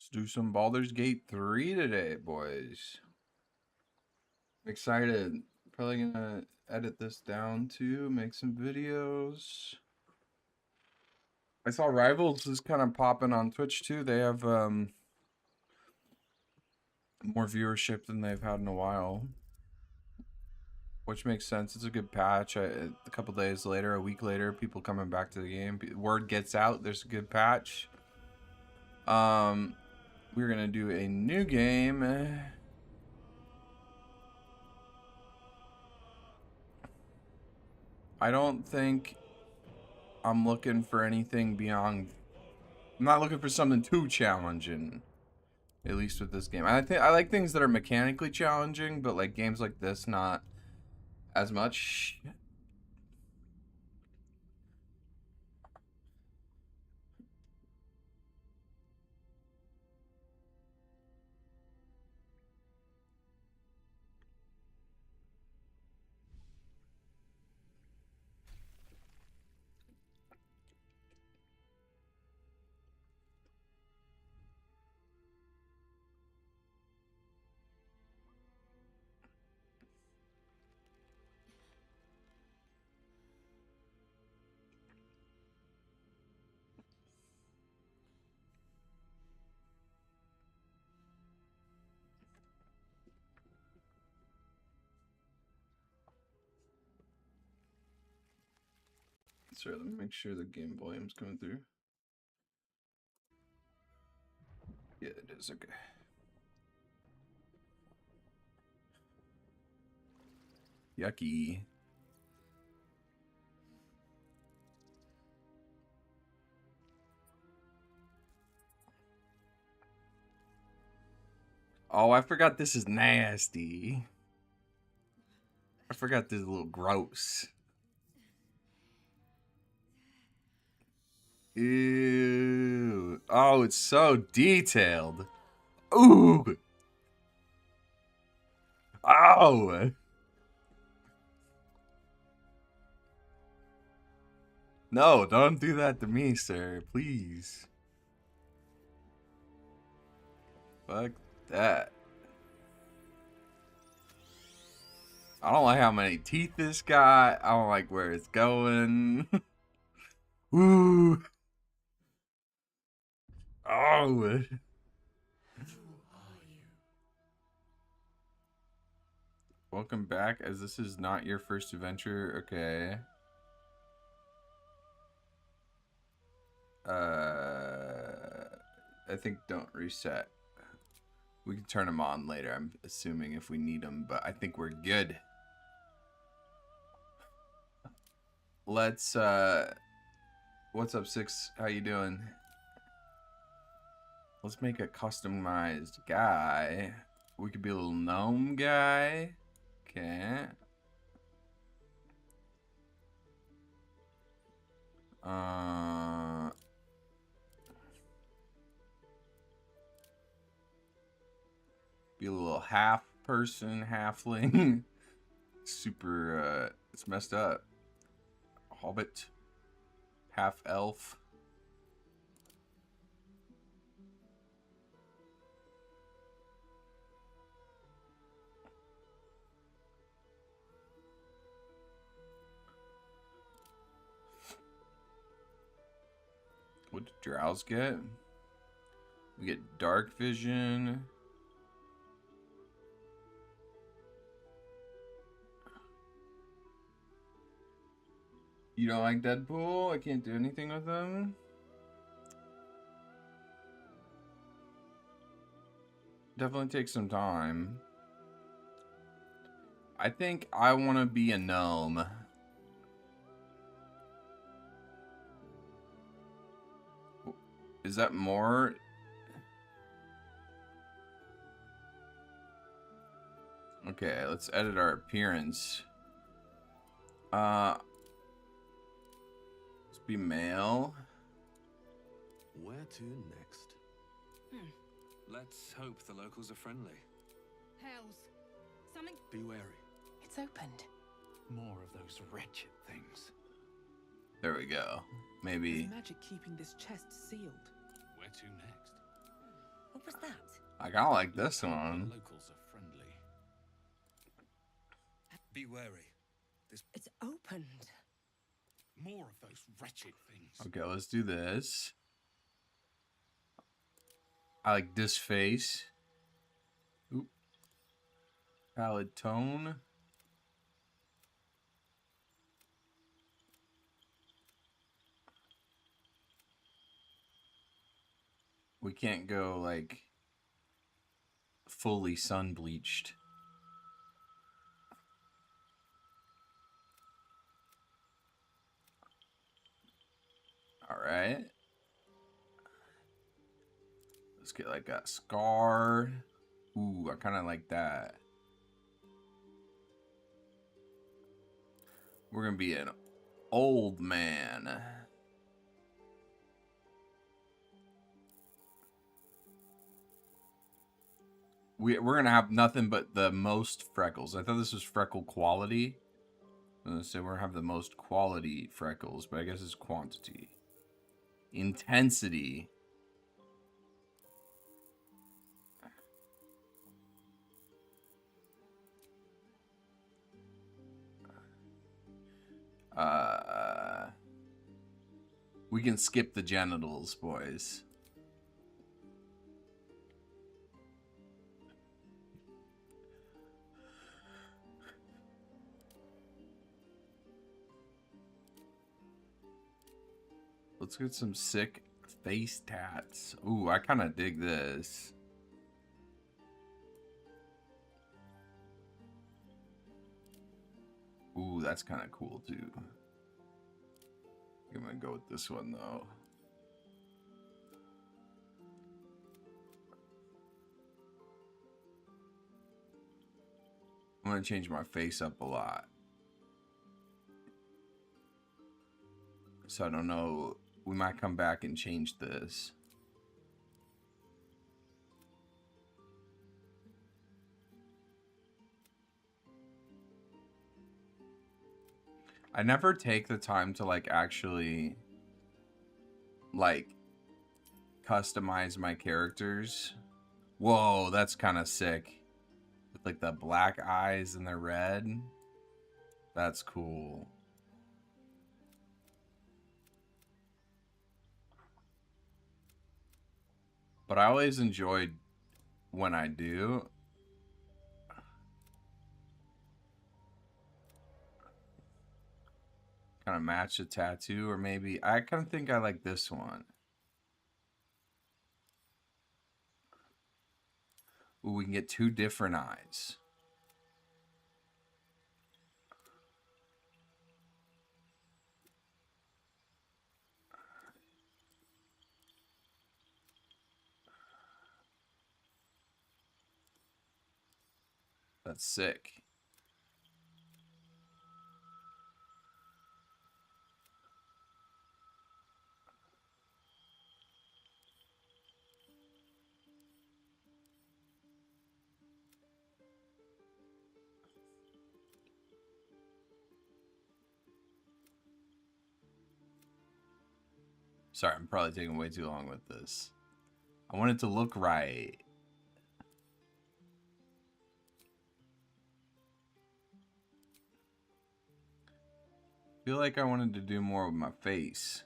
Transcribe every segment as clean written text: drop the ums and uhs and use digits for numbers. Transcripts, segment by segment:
Let's do some Baldur's Gate 3 today, boys. Excited. Probably gonna edit this down too, make some videos. I saw Rivals is kind of popping on Twitch too. They have more viewership than they've had in a while, which makes sense. It's a good patch. A couple days later, a week later, people coming back to the game. Word gets out. There's a good patch. We're gonna do a new game. I don't think I'm looking for anything beyond. I'm not looking for something too challenging, at least with this game. I like things that are mechanically challenging, but like games like this, not as much. Sorry, let me make sure the game volume's coming through. Yeah, it is. Okay. Yucky. Oh, I forgot this is nasty. I forgot this is a little gross. Ew. Oh, it's so detailed. Ooh. Oh. No, don't do that to me, sir. Please. Fuck that. I don't like how many teeth this got. I don't like where it's going. Ooh. Oh. Welcome back, as this is not your first adventure. Okay. I think don't reset. We can turn them on later, I'm assuming, if we need them, but I think we're good. Let's, what's up, Six? How you doing? Let's make a customized guy. We could be a little gnome guy. Okay. Be a little half person, halfling. Super, it's messed up. Hobbit. Half elf. What did Drows get? We get dark vision. You don't like Deadpool? I can't do anything with him. Definitely takes some time. I think I want to be a gnome. Is that more? Okay, let's edit our appearance. Let's be male. Where to next? Let's hope the locals are friendly. Hells. Something. Be wary. It's opened. More of those wretched things. There we go. Maybe. There's magic keeping this chest sealed. Where to next? What was that? I kind of like this The one. locals are friendly. Be wary. It's opened. More of those wretched things. Okay, let's do this. I like this face. Oop. Palette tone. We can't go like fully sun bleached. All right. Let's get like a scar. Ooh, I kind of like that. We're gonna be an old man. We're gonna have nothing but the most freckles. I thought this was freckle quality. So we're gonna have the most quality freckles, but I guess it's quantity. Intensity. We can skip the genitals, boys. Let's get some sick face tats. Ooh, I kind of dig this. Ooh, that's kind of cool too. I'm gonna go with this one though. I'm gonna change my face up a lot. So I don't know. We might come back and change this. I never take the time to like actually like customize my characters. Whoa, that's kind of sick. With like the black eyes and the red. That's cool. But I always enjoyed when I do. Kind of match the tattoo, or maybe I kind of think I like this one. Ooh, we can get two different eyes. That's sick. Sorry, I'm probably taking way too long with this. I want it to look right. I feel like I wanted to do more with my face.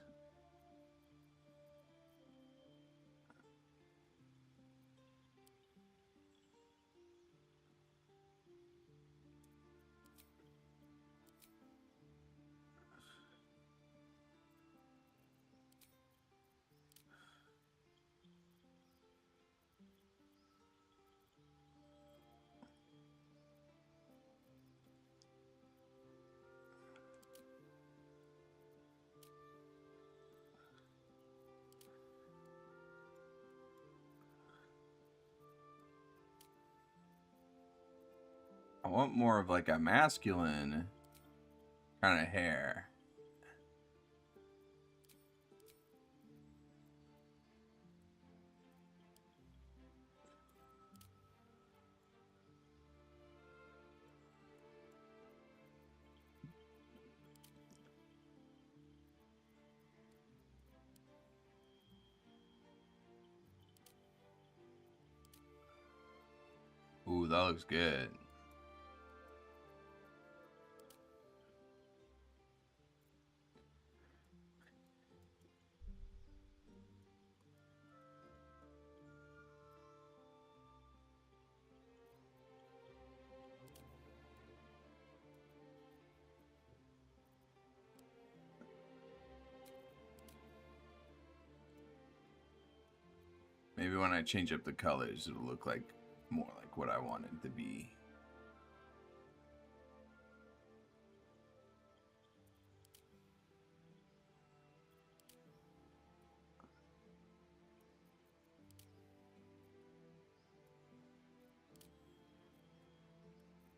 I want more of like a masculine kind of hair. that looks good. Maybe when I change up the colors, it'll look like more like what I want it to be.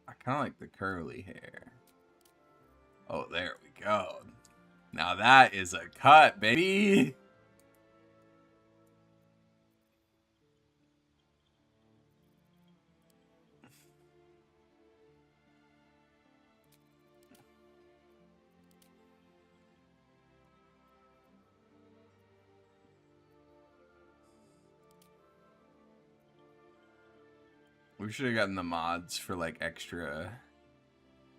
I kind of like the curly hair. Oh, there we go. Now that is a cut, baby. We should have gotten the mods for like extra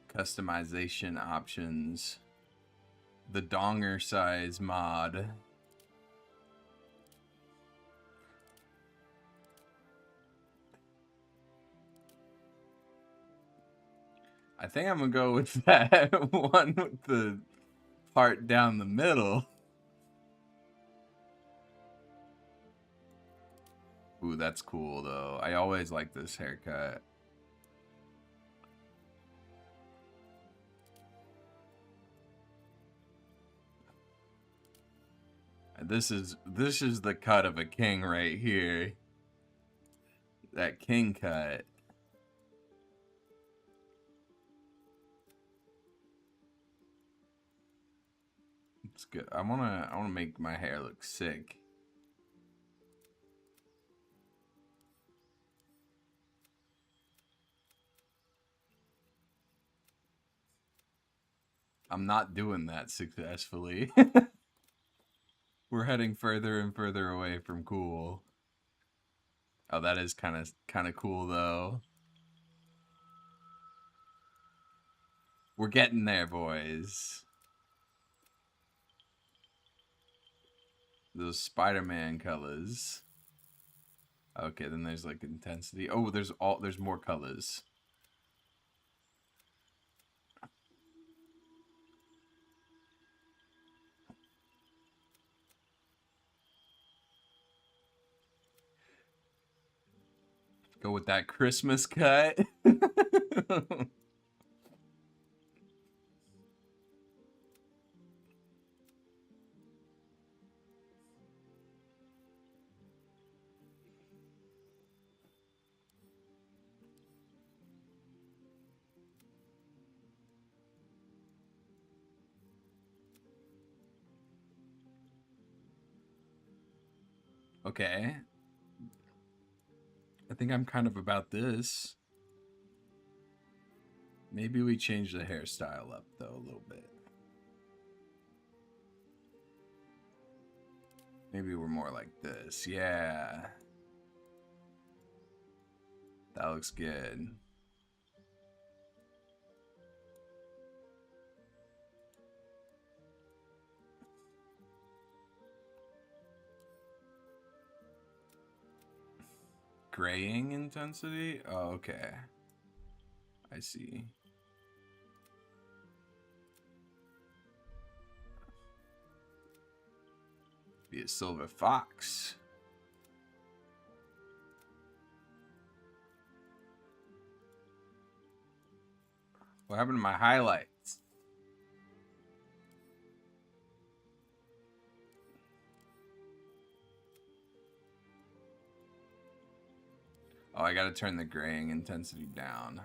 customization options. The donger size mod. I think I'm gonna go with that one with the part down the middle. Ooh, that's cool though. I always like this haircut. This is the cut of a king right here. That king cut. It's good. I wanna make my hair look sick. I'm not doing that successfully. We're heading further and further away from cool. Oh, that is kind of cool though. We're getting there, boys. Those Spider-Man colors. Okay, then there's like intensity. Oh, there's more colors. Go with that Christmas cut. Okay. I think I'm kind of about this. Maybe we change the hairstyle up though a little bit. Maybe we're more like this. Yeah. That looks good. Graying intensity? Oh, okay. I see. Be a silver fox. What happened to my highlights? Oh, I gotta turn the graying intensity down.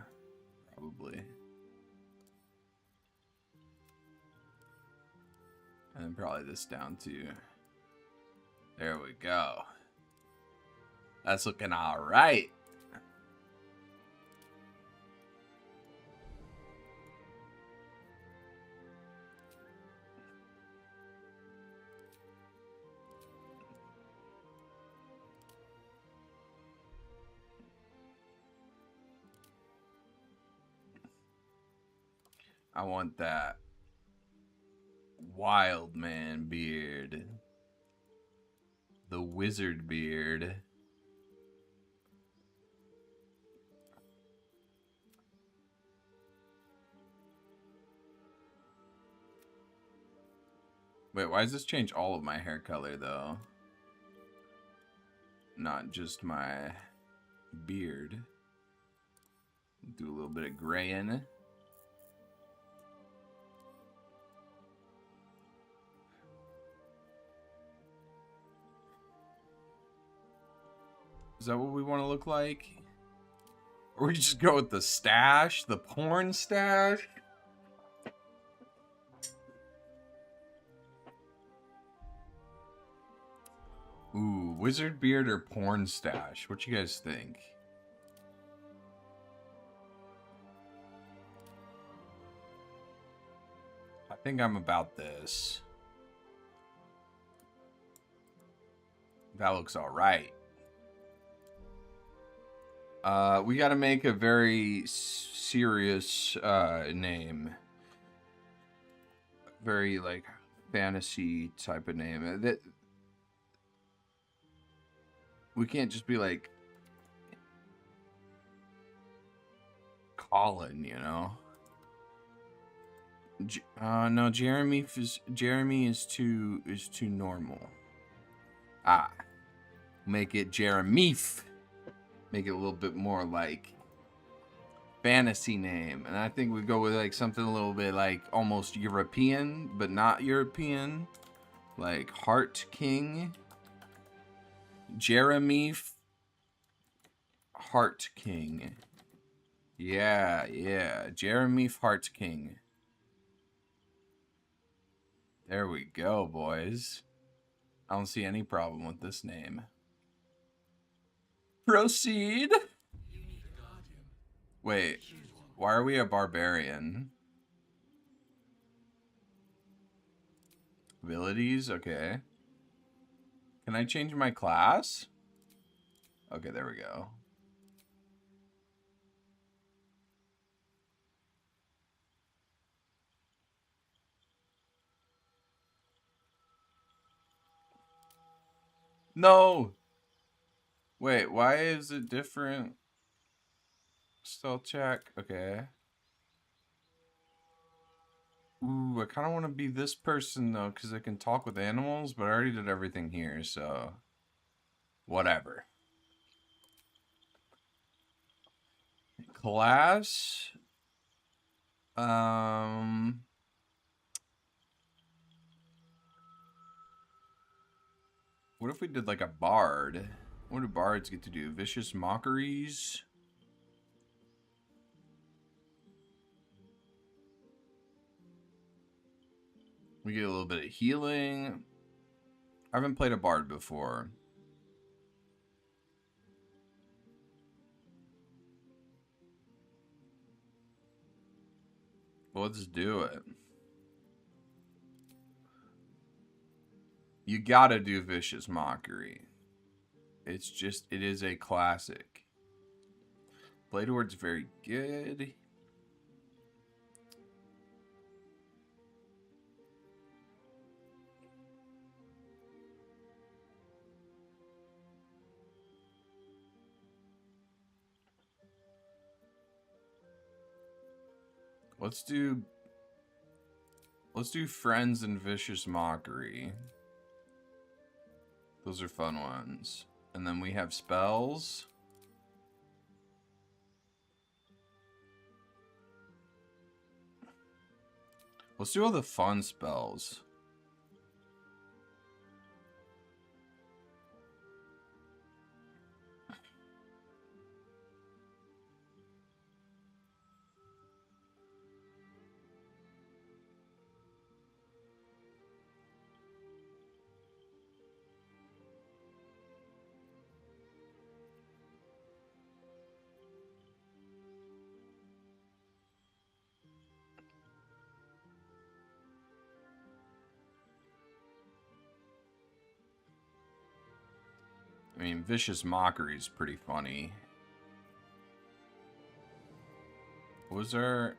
Probably. And then probably this down too. There we go. That's looking alright. I want that wild man beard. The wizard beard. Wait, why does this change all of my hair color, though? Not just my beard. Do a little bit of graying. Is that what we want to look like? Or we just go with the stash? The porn stash? Ooh, wizard beard or porn stash? What you guys think? I think I'm about this. That looks alright. We gotta make a very serious name. Very, like, fantasy type of name. That we can't just be like Colin, you know? No, Jeremy is too normal. Ah, make it Jeremeef. Make it a little bit more like fantasy name, and I think we go with like something a little bit like almost European, but not European, like Heart King. Jeremeef Heart King. Yeah, Jeremeef Heart King. There we go, boys. I don't see any problem with this name. Proceed. Wait, why are we a barbarian? Abilities, okay. Can I change my class? Okay, there we go. No! Wait, why is it different? Stealth check, okay. Ooh, I kind of want to be this person, though, because I can talk with animals, but I already did everything here, so... Whatever. Class? What if we did, like, a bard? What do bards get to do? Vicious mockeries? We get a little bit of healing. I haven't played a bard before. Well, let's do it. You gotta do Vicious Mockery. It's just, it is a classic. Blade Ward's very good. Let's do Friends and Vicious Mockery. Those are fun ones. And then we have spells. Let's do all the fun spells. I mean, Vicious Mockery is pretty funny. What was our...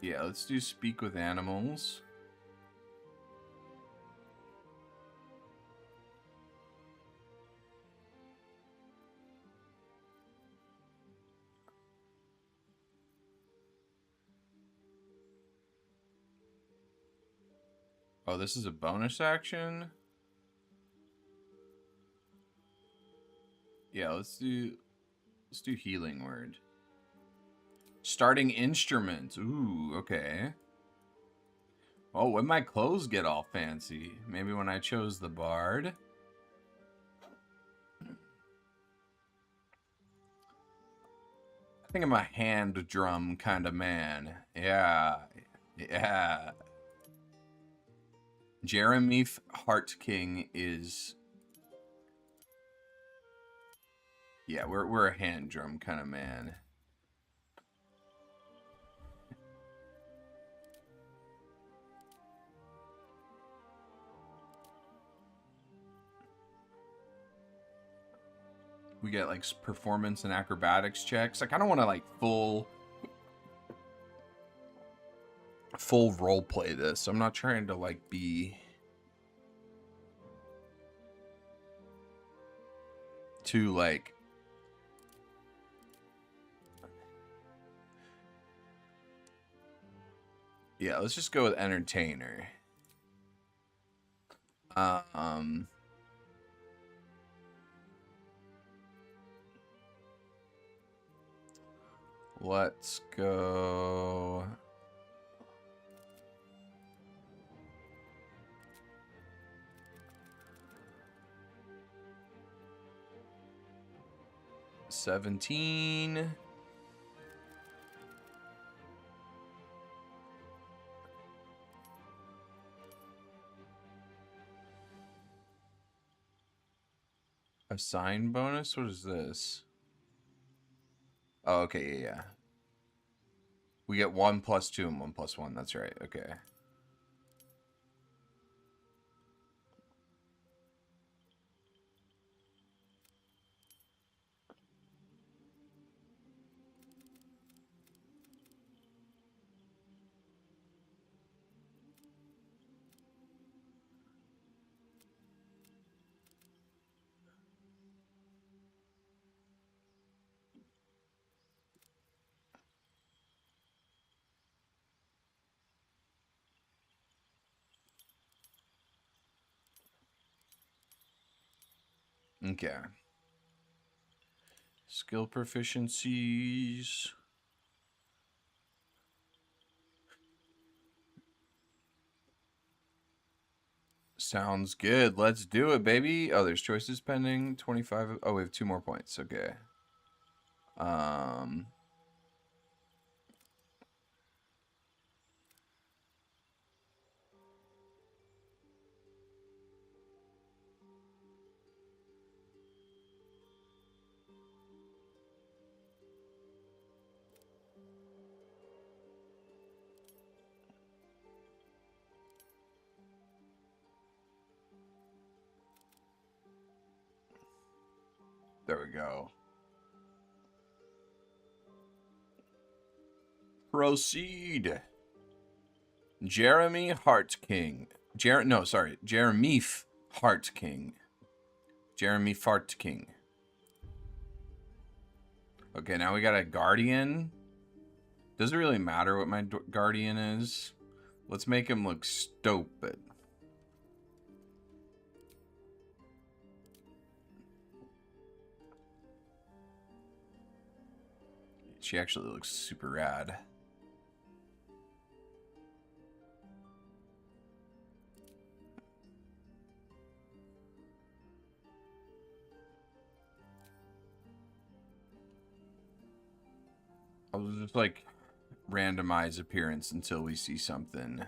Yeah, let's do speak with animals. Oh, this is a bonus action? Yeah, let's do healing word. Starting instrument. Ooh, okay. Oh, when my clothes get all fancy. Maybe when I chose the bard. I think I'm a hand drum kind of man. Yeah. Yeah. Jeremy Heart King is... Yeah, we're a hand drum kind of man. We get like performance and acrobatics checks. I kind of want to like full role play this. I'm not trying to like be too like yeah, let's just go with entertainer. Let's go. $17. Assign bonus? What is this? Oh, okay, yeah. We get 1 + 2 and 1 + 1. That's right. Okay. Okay. Skill proficiencies. Sounds good. Let's do it, baby. Oh, there's choices pending. 25. Oh, we have 2 more points. Okay. There we go. Proceed. Jeremy Heart King. Jeremy Heart King. Jeremy Fart King. Okay, now we got a guardian. Doesn't really matter what my guardian is. Let's make him look stupid. She actually looks super rad. I'll just like randomize appearance until we see something.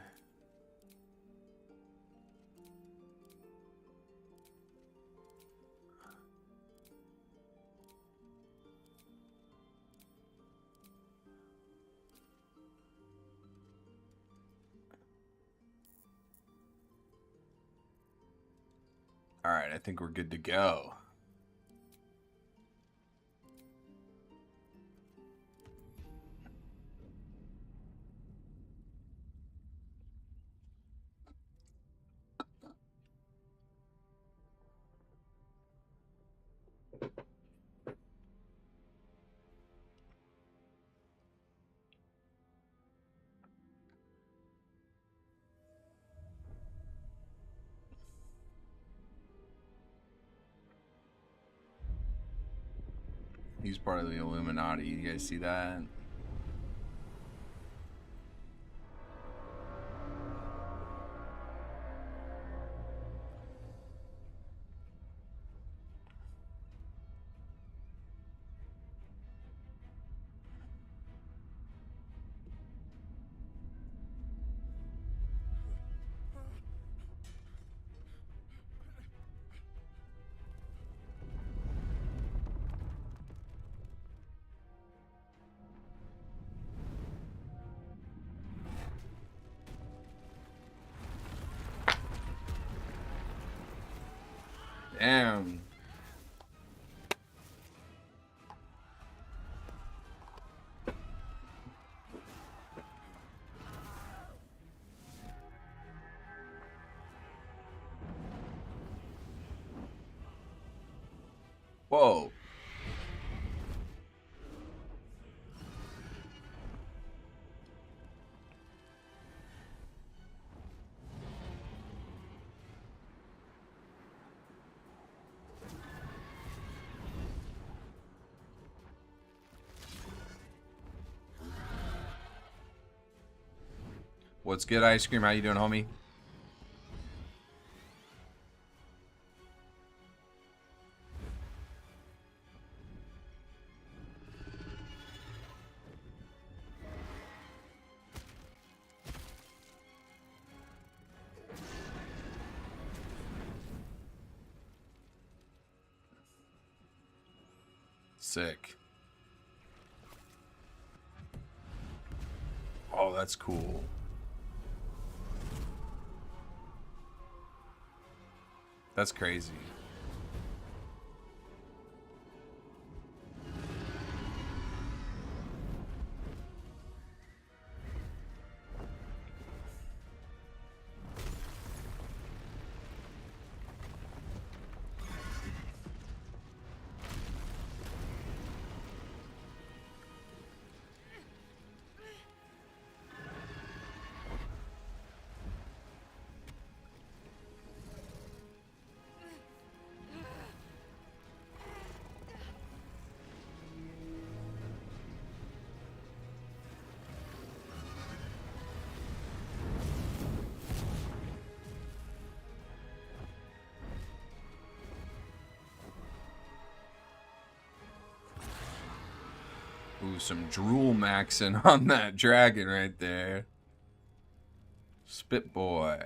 All right, I think we're good to go. He's part of the Illuminati. You guys see that? Damn. Whoa. What's good, Ice Cream? How you doing, homie? Sick. Oh, that's cool. That's crazy. Ooh, some drool maxing on that dragon right there. Spit boy.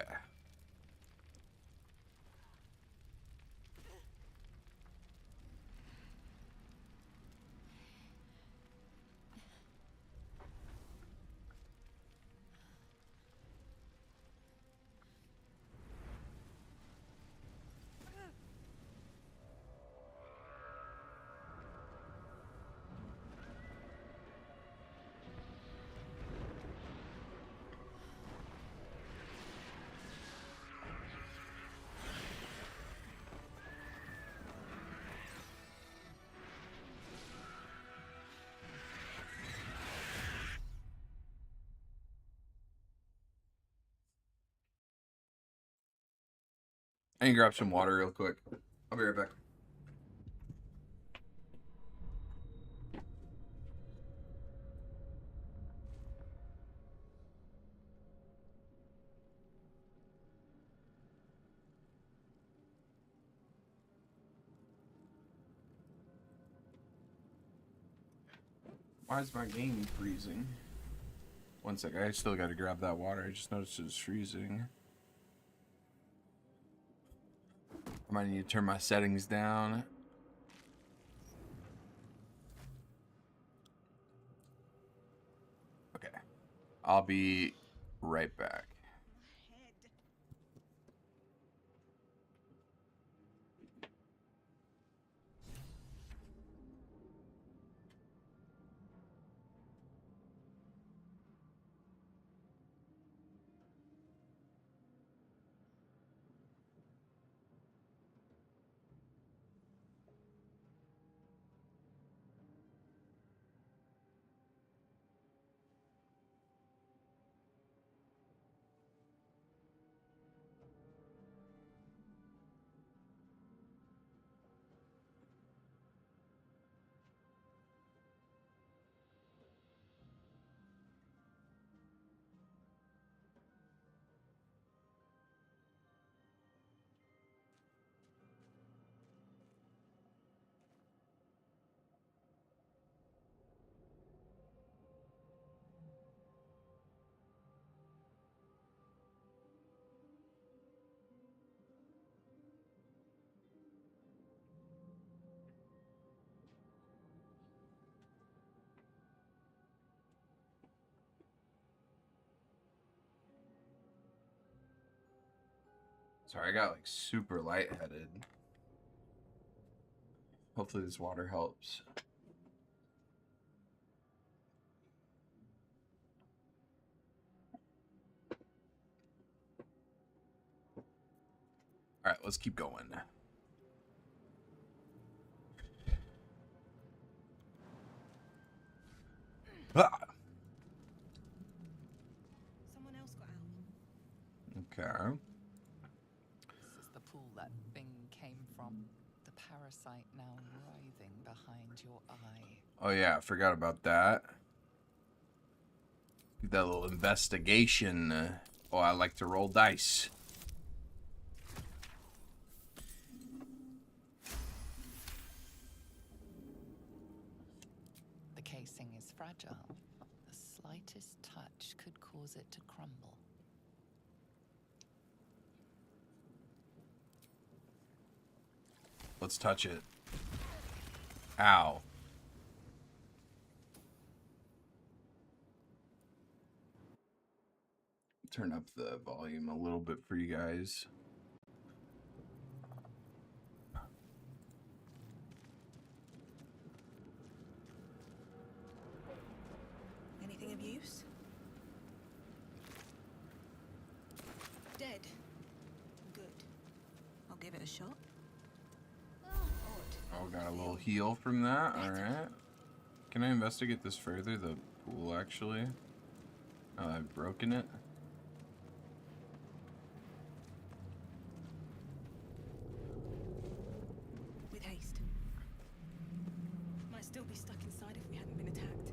I can grab some water real quick. I'll be right back. Why is my game freezing? One sec, I still gotta grab that water. I just noticed it was freezing. I might need to turn my settings down. Okay. I'll be right back. Sorry, I got like super lightheaded. Hopefully this water helps. All right, let's keep going. Ah! Someone else got out. Okay. This is the pool that thing came from. The parasite now writhing behind your eye. Oh yeah, I forgot about that. Get that little investigation. Oh, I like to roll dice. The casing is fragile. The slightest touch could cause it to crumble. Let's touch it. Ow. Turn up the volume a little bit for you guys. Anything of use? Dead. Good. I'll give it a shot. Oh, got a little heal from that. Alright. Can I investigate this further? The pool, actually. Oh, I've broken it. With haste. Might still be stuck inside if we hadn't been attacked.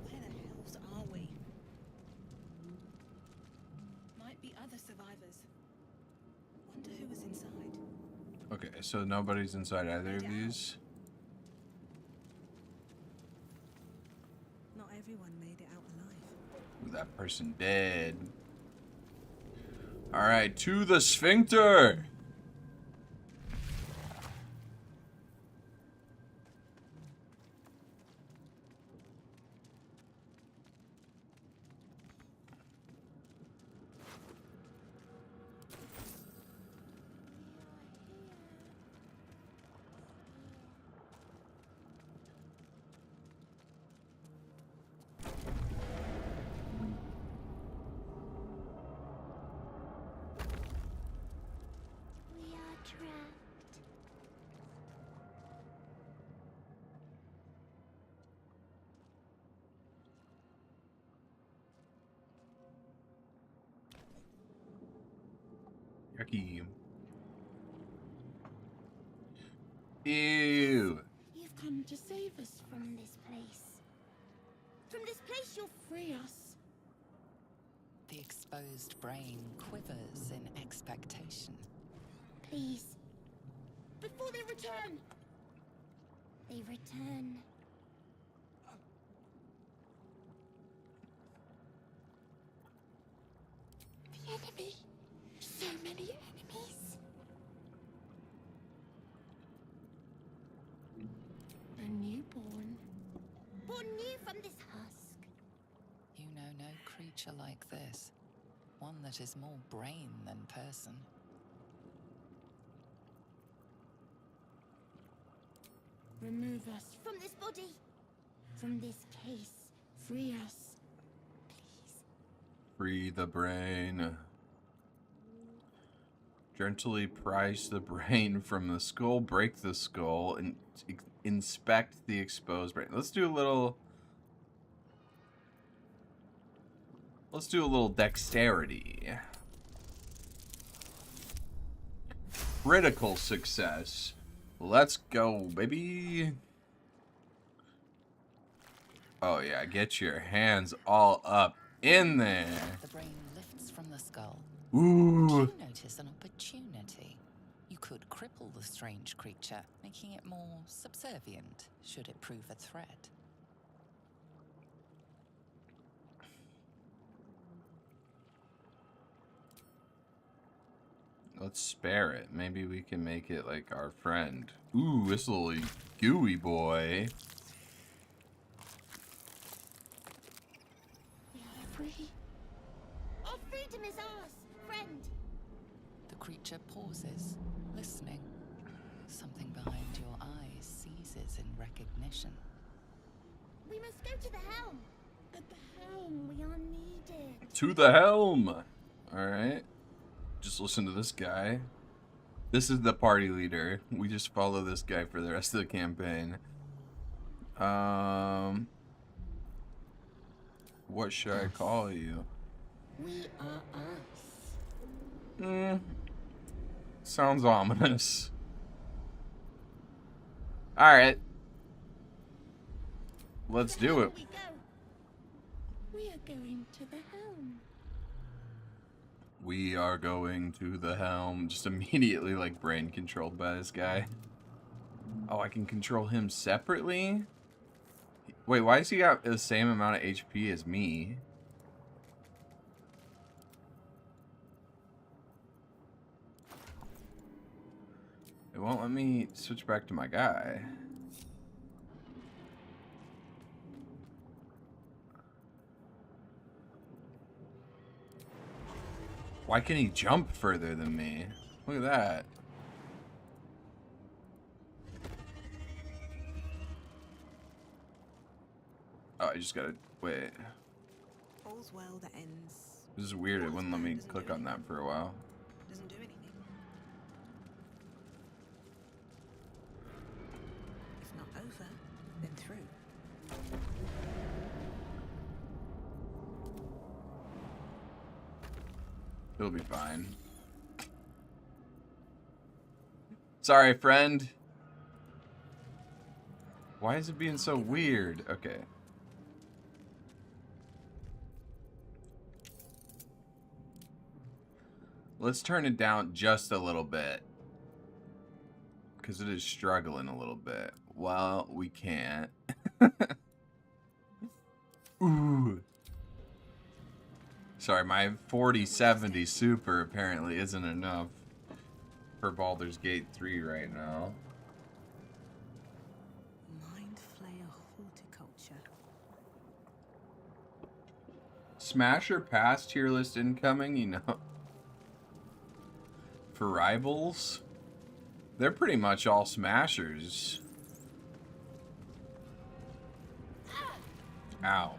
Where the hells are we? Might be other survivors. Wonder who was inside. Okay, so nobody's inside either of these. Not everyone made it out alive. Ooh, that person dead. Alright, to the sphincter! We are trapped. Yucky. Ew. You've come to save us from this place. From this place, you'll free us. The exposed brain quivers in expectation. Please. Before they return. They return. The enemy. So many enemies. A newborn. Born new from this husk. You know no creature like this. One that is more brain than person. Remove us from this body. From this case. Free us. Please. Free the brain. Gently prise the brain from the skull, break the skull, and inspect the exposed brain. Let's do a little dexterity. Critical success. Let's go, baby. Oh yeah, get your hands all up in there. The brain lifts from the skull. Ooh. You notice an opportunity. You could cripple the strange creature, making it more subservient, should it prove a threat. Let's spare it. Maybe we can make it like our friend. Ooh, this little gooey boy. We are free. Our freedom is ours, friend. The creature pauses, listening. Something behind your eyes seizes in recognition. We must go to the helm. At the helm, we are needed. To the helm! Alright. Just listen to this guy. This is the party leader. We just follow this guy for the rest of the campaign. What should I call you? We are us. Sounds ominous. Alright. Let's do it. We go. We are going to the helm. We are going to the helm. Just immediately, like, brain controlled by this guy. Oh, I can control him separately? Wait, why has he got the same amount of HP as me? It won't let me switch back to my guy. Why can he jump further than me? Look at that. Oh, I just gotta wait. All's well that ends. This is weird. It wouldn't let me click on that for a while. Doesn't do anything. If not over, then through. It'll be fine. Sorry, friend. Why is it being so weird? Okay. Let's turn it down just a little bit. Because it is struggling a little bit. Well, we can't. Ooh. Sorry, my 4070 Super apparently isn't enough for Baldur's Gate 3 right now. Mind Flayer Horticulture. Smasher pass tier list incoming, you know. For rivals, they're pretty much all smashers. Ow.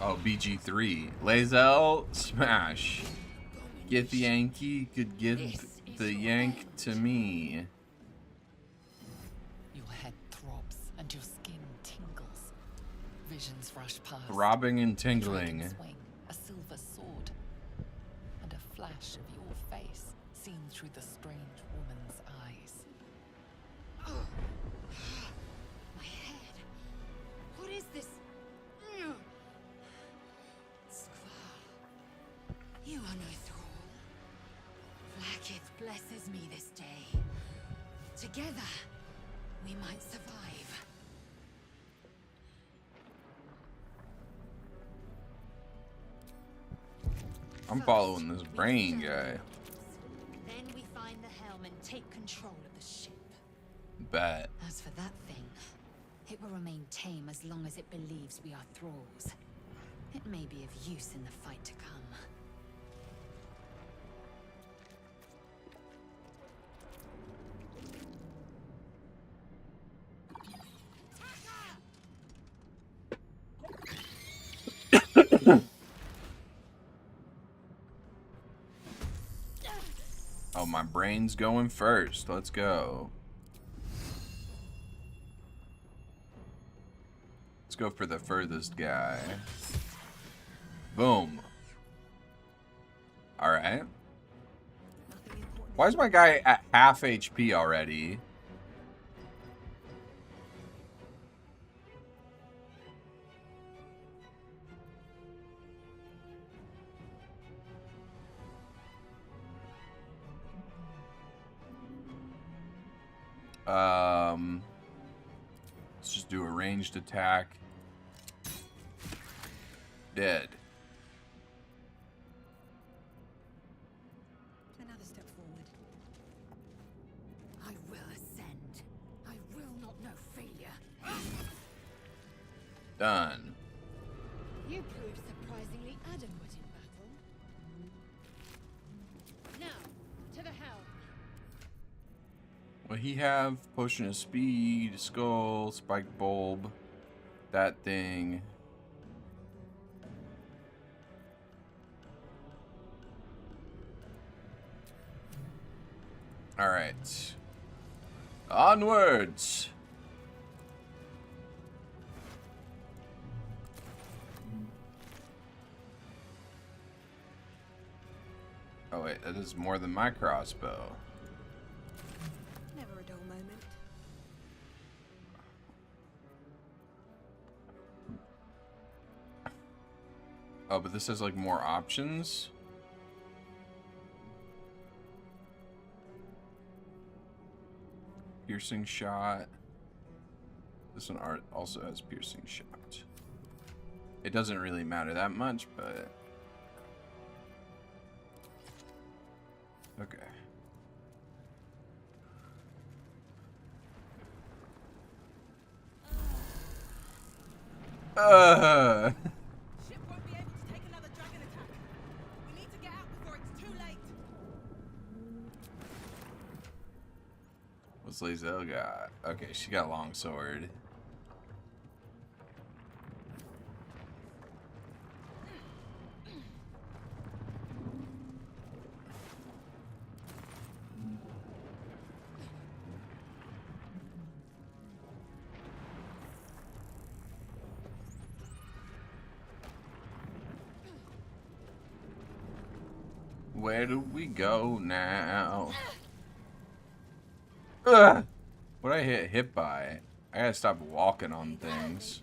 Oh, bg3. Lazel, smash. Get the Yankee, could give the yank to me. Your head throbs and your skin tingles. Visions rush past. Throbbing and A tingling. dragon swing, a silver sword, and a flash of your face seen through the strange woman's eyes. My head. What is this? You are no thrall. Blackith blesses me this day. Together, we might survive. I'm following this brain guy. Then we find the helm and take control of the ship. Bet. As for that thing, it will remain tame as long as it believes we are thralls. It may be of use in the fight to come. Oh, my brain's going first. Let's go. Let's go for the furthest guy. Boom. Alright. Nothing important. Why is my guy at half HP already? Let's just do a ranged attack. Dead. An Done. You proved surprisingly adequate in battle. Now, to the helm. What he have? Potion of speed, skull, spike bulb, that thing. All right. Onwards. Oh wait, that is more than my crossbow. Never a dull moment. Oh, but this has like more options. Piercing shot. This one also has piercing shot. It doesn't really matter that much, but okay. Ship won't be able to take another dragon attack. We need to get out before it's too late. What's Lae'zel got? Okay, she got a long sword. Where do we go now? Ugh! What did I get hit by? I gotta stop walking on things.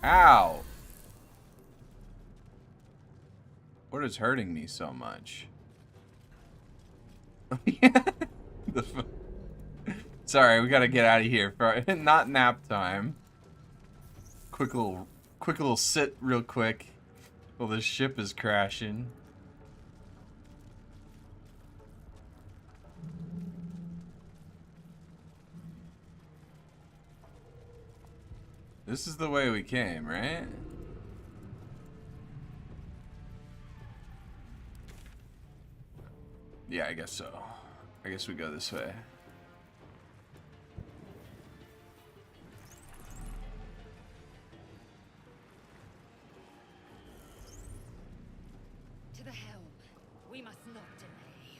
Ow! What is hurting me so much? Sorry, we gotta get out of here for not nap time. Quick little sit real quick while this ship is crashing. This is the way we came, right? Yeah, I guess so. I guess we go this way. To the helm. We must not delay.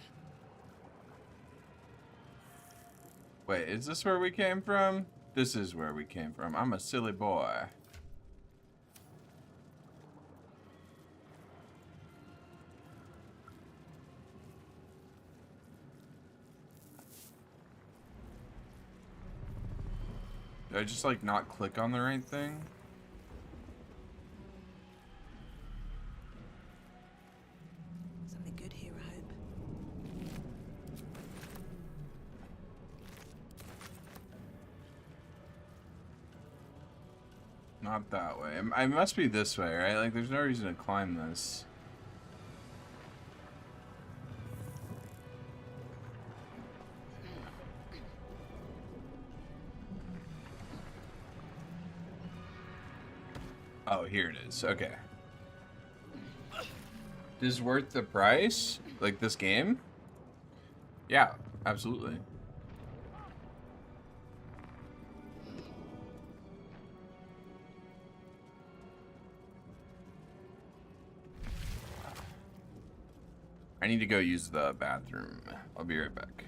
Wait, is this where we came from? This is where we came from. I'm a silly boy. Did I just like not click on the right thing? Something good here, I hope. Not that way. I must be this way, right? Like, there's no reason to climb this. Oh, here it is. Okay. This is worth the price? Like, this game? Yeah, absolutely. I need to go use the bathroom. I'll be right back.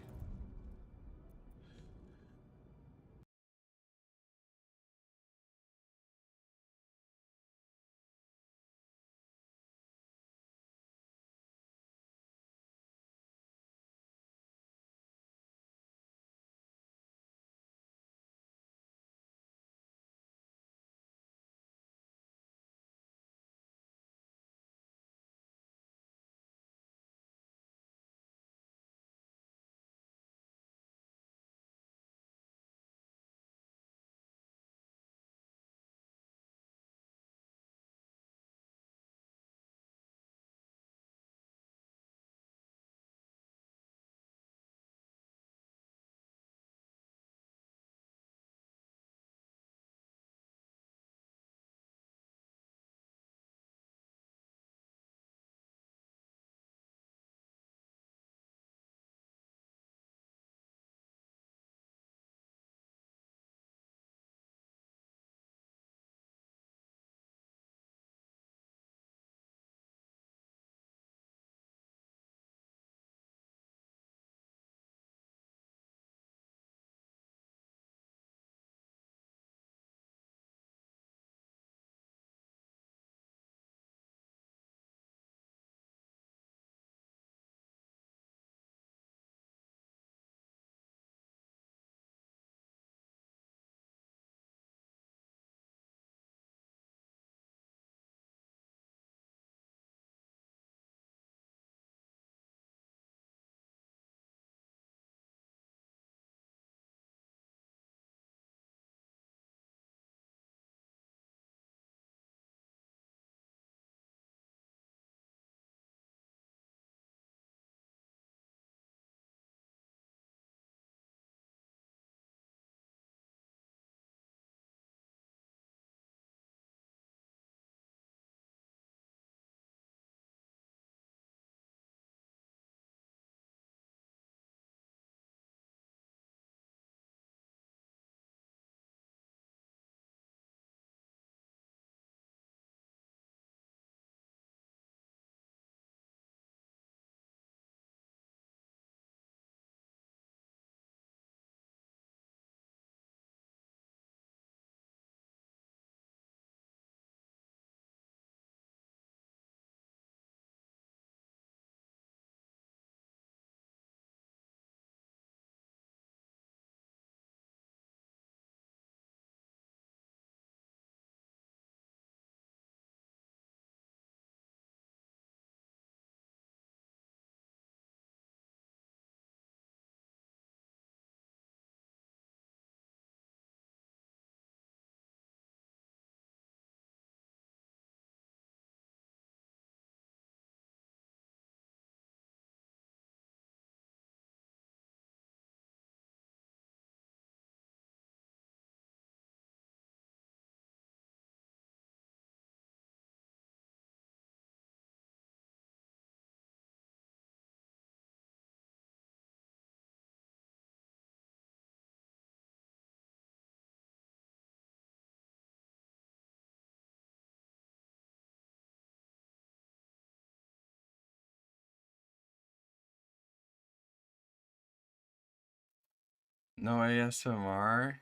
No ASMR.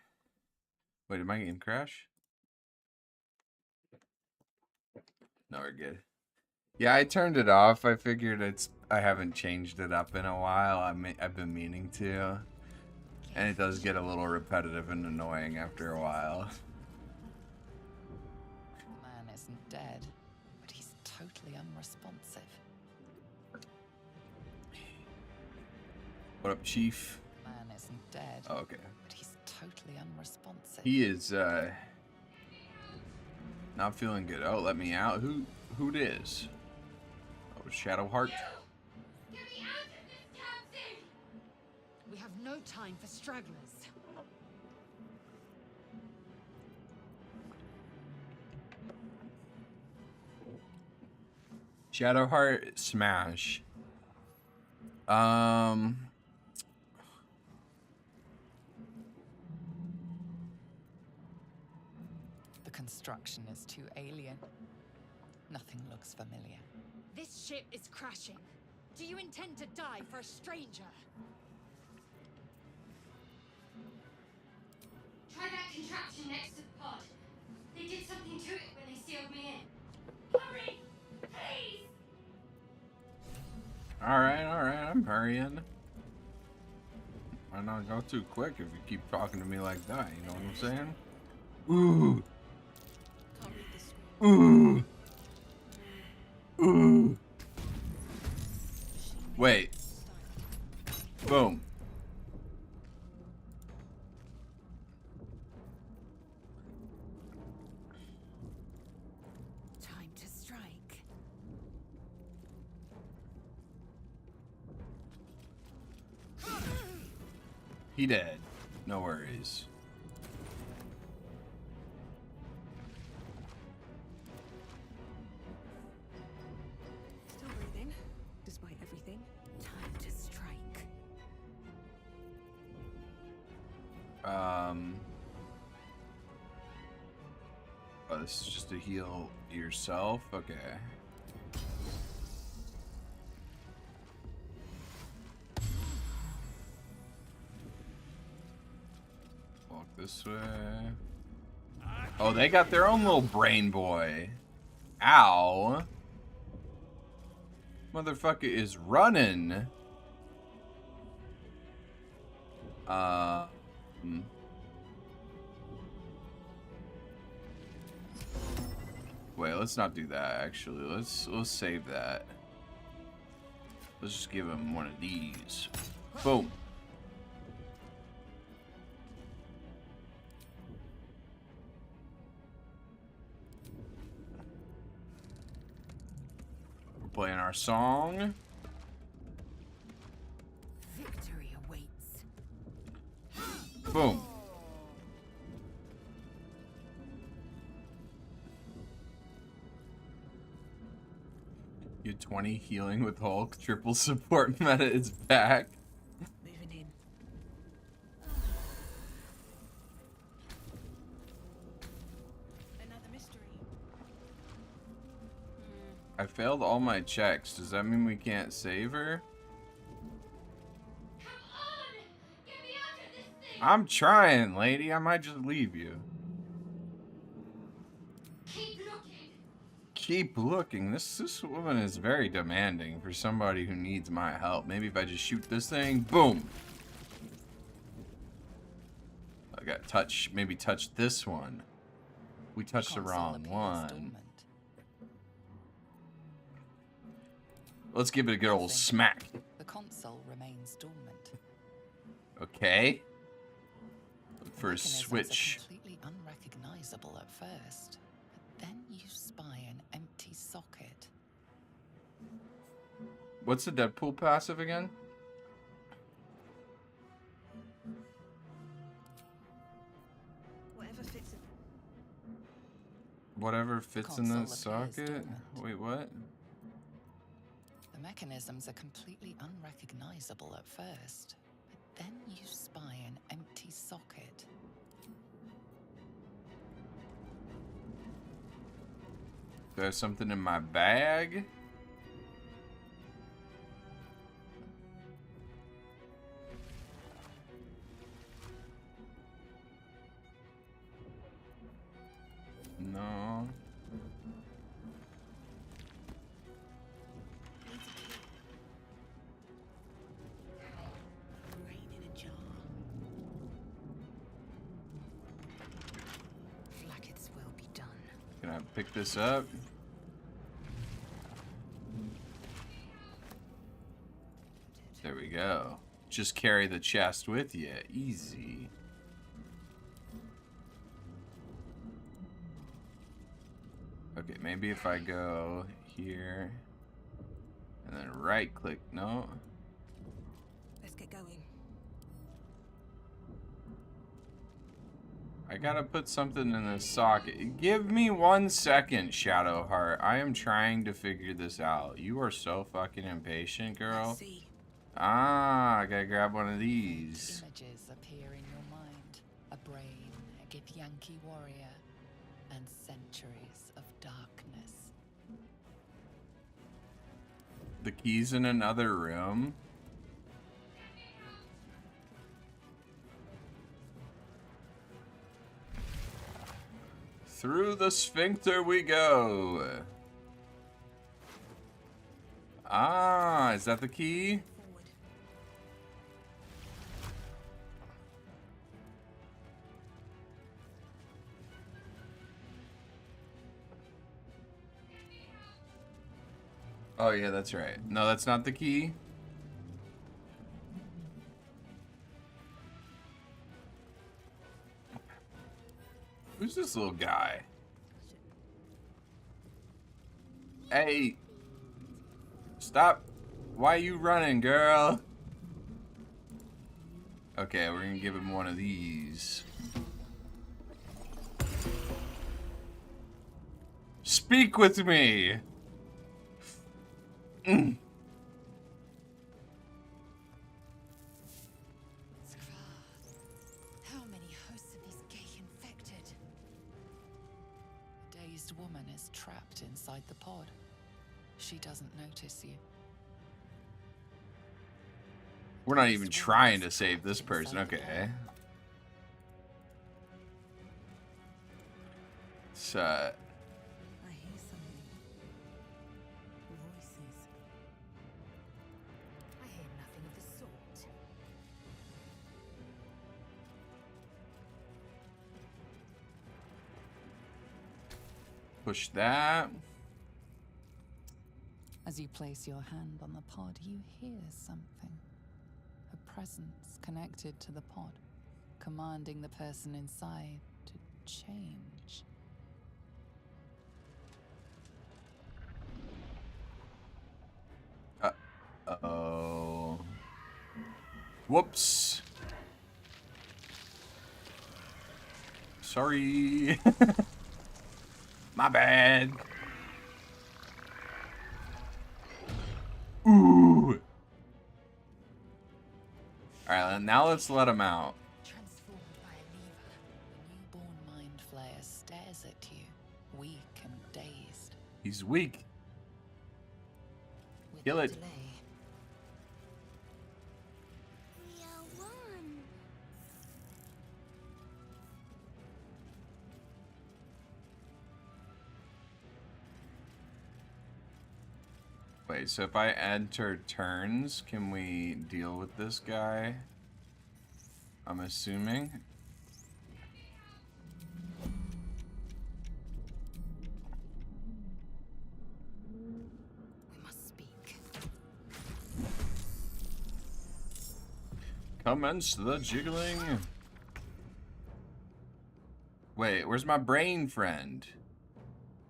Wait, did my game crash? No, we're good. Yeah, I turned it off. I figured I haven't changed it up in a while. I've been meaning to. And it does get a little repetitive and annoying after a while. The man isn't dead, but he's totally unresponsive. What up, Chief? The man isn't dead. Oh, okay. But he's totally unresponsive. He is not feeling good. Oh, let me out. Who it is? Oh, Shadowheart. Get me out of this damn thing! We have no time for stragglers. Shadowheart smash. The construction is too alien. Nothing looks familiar. This ship is crashing. Do you intend to die for a stranger? Try that contraption next to the pod. They did something to it when they sealed me in. Hurry! Please! Alright, I'm hurrying. Why not go too quick if you keep talking to me like that, you know what I'm saying? Ooh! Can't read the screen. Ooh! Ooh! Machine Wait. Boom. Time to strike. He dead. No worries. Still breathing, despite everything. Time to strike. Oh, this is just to heal yourself? Okay. Walk this way. Oh, they got their own little brain boy. Ow. Motherfucker is running. Wait, let's not do that actually. Let's save that. Let's just give him one of these. Boom. We're playing our song. Victory awaits. Boom. You 20 healing with Hulk. Triple support meta is back. Moving in. Another mystery. I failed all my checks. Does that mean we can't save her? Come on! Get me out of this thing! I'm trying, lady. I might just leave you. Keep looking! Keep looking. This woman is very demanding for somebody who needs my help. Maybe if I just shoot this thing, boom. I got touch. Maybe touch this one. We touched the Console wrong appears one. dormant. Let's give it a good old smack. The console remains dormant. Okay. Look The for a mechanisms are switch. completely unrecognizable at first, but then you spy an empty socket. What's the Deadpool passive again? Whatever fits in. Whatever fits in that Console appears socket? dormant. Wait, what? The mechanisms are completely unrecognizable at first, but then you spy an empty socket. There's something in my bag. I pick this up? There we go. Just carry the chest with you. Easy. Okay, maybe if I go here and then right click. No. Let's get going. I gotta put something in this socket. Give me 1 second, Shadowheart. I am trying to figure this out. You are so fucking impatient, girl. Let's see. Ah, I gotta grab one of these. Images appear in your mind. A brain, a Githyanki warrior, and centuries of darkness. The key's in another room. Through the sphincter we go. Ah, is that the key? Forward. Oh yeah, that's right. No, that's not the key. Who's this little guy? Hey! Stop! Why you running, girl? Okay, we're gonna give him one of these. Speak with me! How many hosts of these gay infected? A dazed woman is trapped inside the pod. She doesn't notice you. We're not even trying to save this person, okay. So, I hear something. Voices. I hear nothing of the sort. push that. As you place your hand on the pod, you hear something. A presence connected to the pod, commanding the person inside to change. Uh-oh. Whoops. Sorry. My bad. Ooh. Alright, now let's let him out. Transformed by a lever, the newborn mind flayer stares at you, weak and dazed. He's weak. With Kill no it. delay, We are one. Wait, so if I enter turns, can we deal with this guy? I'm assuming. We must speak. Commence the jiggling. Wait, where's my brain friend?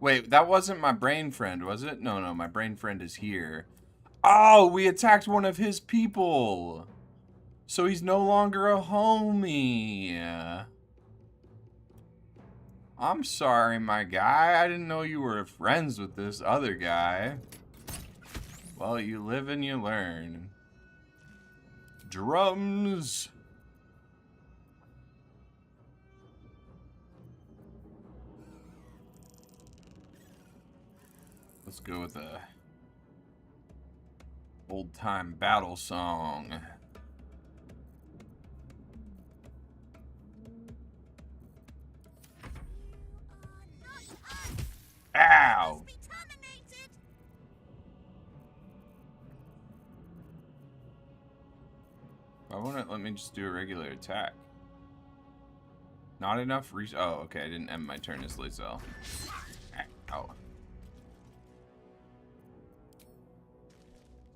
Wait, that wasn't my brain friend, was it? No, no, my brain friend is here. Oh, we attacked one of his people. So he's no longer a homie. I'm sorry, my guy. I didn't know you were friends with this other guy. Well, you live and you learn. Drums. Let's go with a old-time battle song. Ow! Be terminated. Why won't it let me just do a regular attack? Not enough oh, okay, I didn't end my turn as Lae'zel. Ow.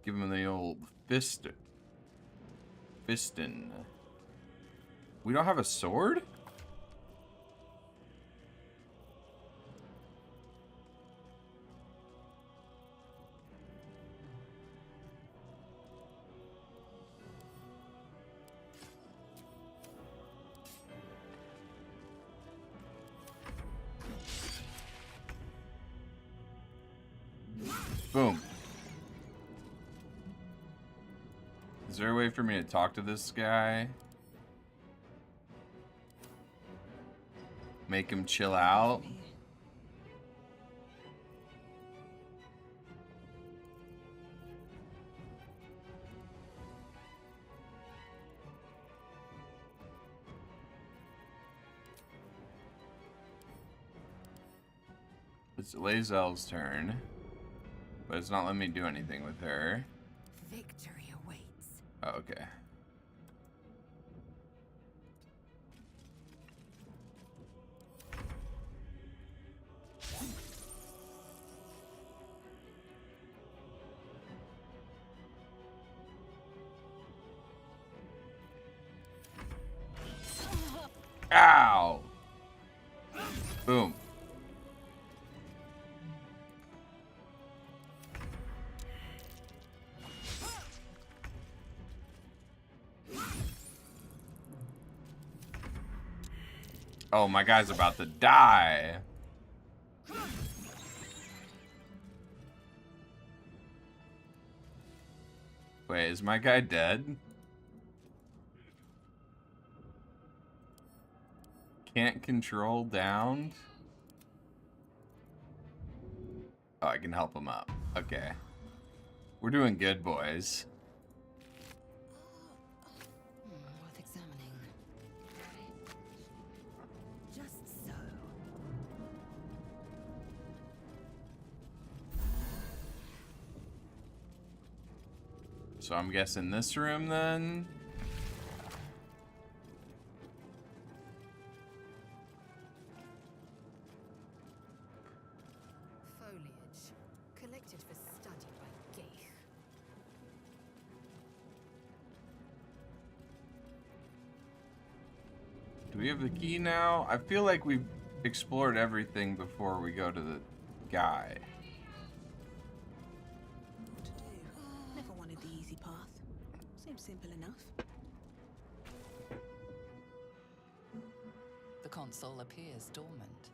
Give him the old fistin. We don't have a sword? Boom. Is there a way for me to talk to this guy? Make him chill out? It's Lae'zel's turn. But it's not letting me do anything with her. Victory awaits. Oh, okay. Ow! Boom. Oh, my guy's about to die. Wait, is my guy dead? Can't control down? Oh, I can help him up. Okay. We're doing good, boys. Worth examining. Just so. So I'm guessing this room then? Foliage. Collected for study by Geich. Do we have the key now? I feel like we've explored everything before we go to the guy. What to do? Never wanted the easy path. Seems simple enough. The console appears dormant.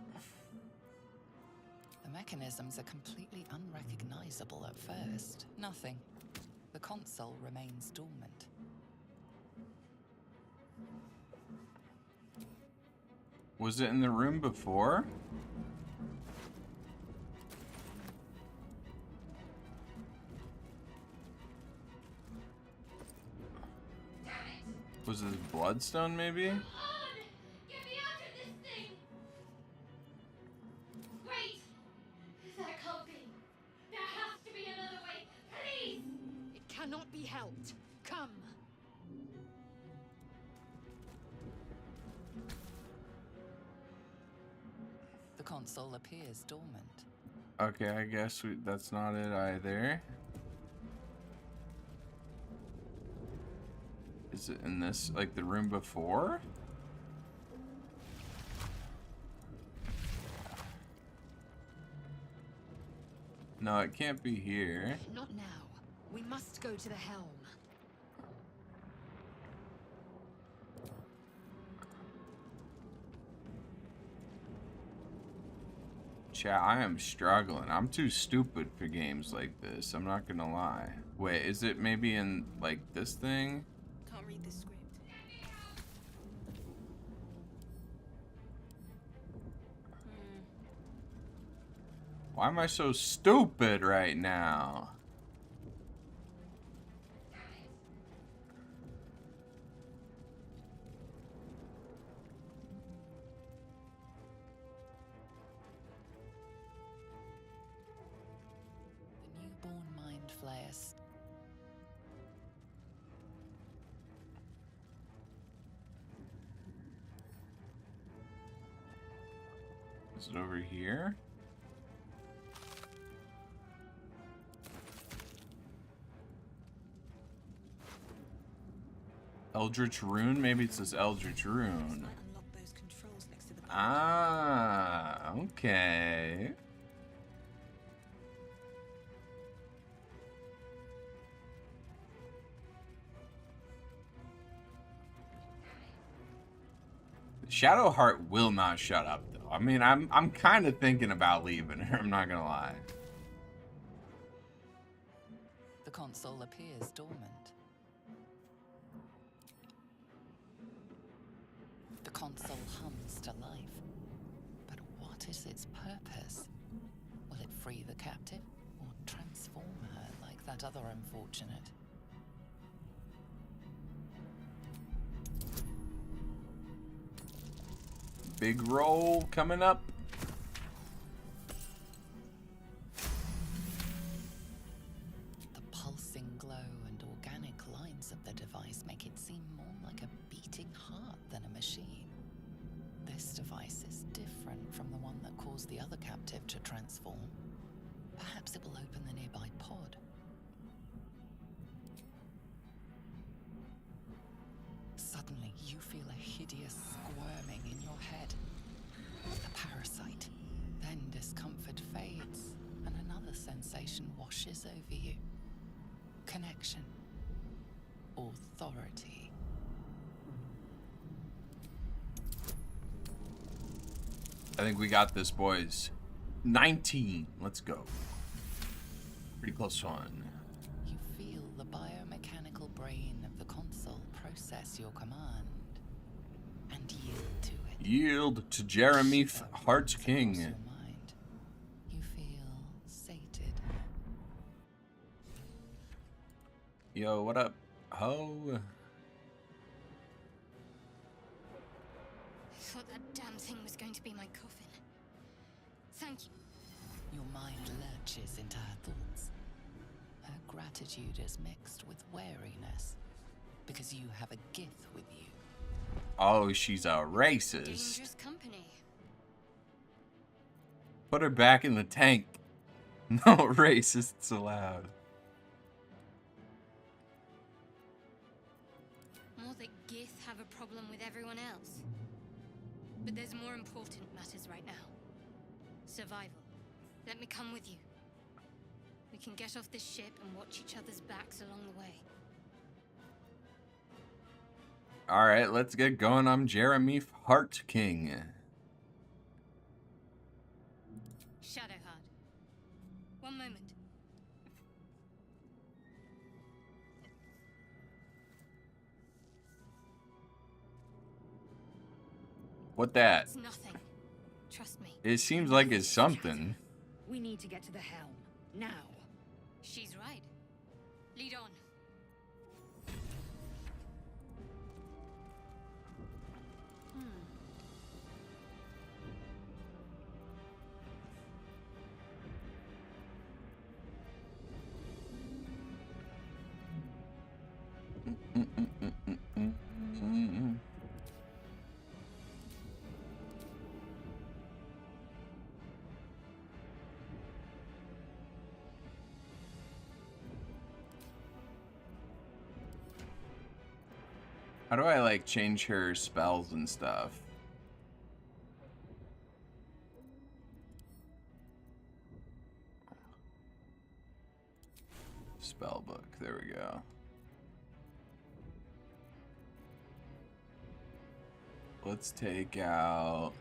The mechanisms are completely unrecognizable at first. Nothing. The console remains dormant. Was it in the room before? Was this bloodstone maybe? Get me out of this thing! Wait! That can't be. There has to be another way. Please! It cannot be helped. Come. The console appears dormant. Okay, I guess that's not it either. Is it in this, like the room before? No, it can't be here. Not now. We must go to the helm. Chat, I am struggling. I'm too stupid for games like this. I'm not gonna lie. Wait, is it maybe in, like, this thing? Can't read the script. Why am I so stupid right now? The newborn mind flayers. Is it over here? Eldritch Rune? Maybe it says Eldritch Rune. Might unlock those controls next to the pod. Ah, okay. Shadowheart will not shut up, though. I mean, I'm kind of thinking about leaving her. I'm not gonna lie. The console appears dormant. The console hums to life. But what is its purpose? Will it free the captive or transform her like that other unfortunate? Big roll coming up. The pulsing glow and organic lines of the device make it seem more like a beating heart than a machine. This device is different from the one that caused the other captive to transform. Perhaps it will open the nearby pod. Suddenly, you feel a hideous squirming in your head. A parasite. Then discomfort fades, and another sensation washes over you. Connection. Authority. I think we got this, boys. 19. Let's go. Pretty close one. You feel the biomechanical brain of the console process your command and yield to it. Yield to Jeremy Heart Across King. your mind. You feel sated. Yo, what up? Ho. I thought that damn thing was going to be my coffin. Thank you. Your mind lurches into her thoughts. Her gratitude is mixed with wariness because you have a gift with you. Oh, she's a racist. Dangerous company. Put her back in the tank. No racists allowed. More that Gith have a problem with everyone else. But there's more important matters right now. Survival. Let me come with you. We can get off this ship and watch each other's backs along the way. Alright, let's get going. I'm Jeremy Heart King. Shadowheart. One moment. What that? It's nothing. Trust me. It seems like it's something. We need to get to the helm. Now. She's right. Lead on. How do I, like, change her spells and stuff? Spell book. There we go. Let's take out...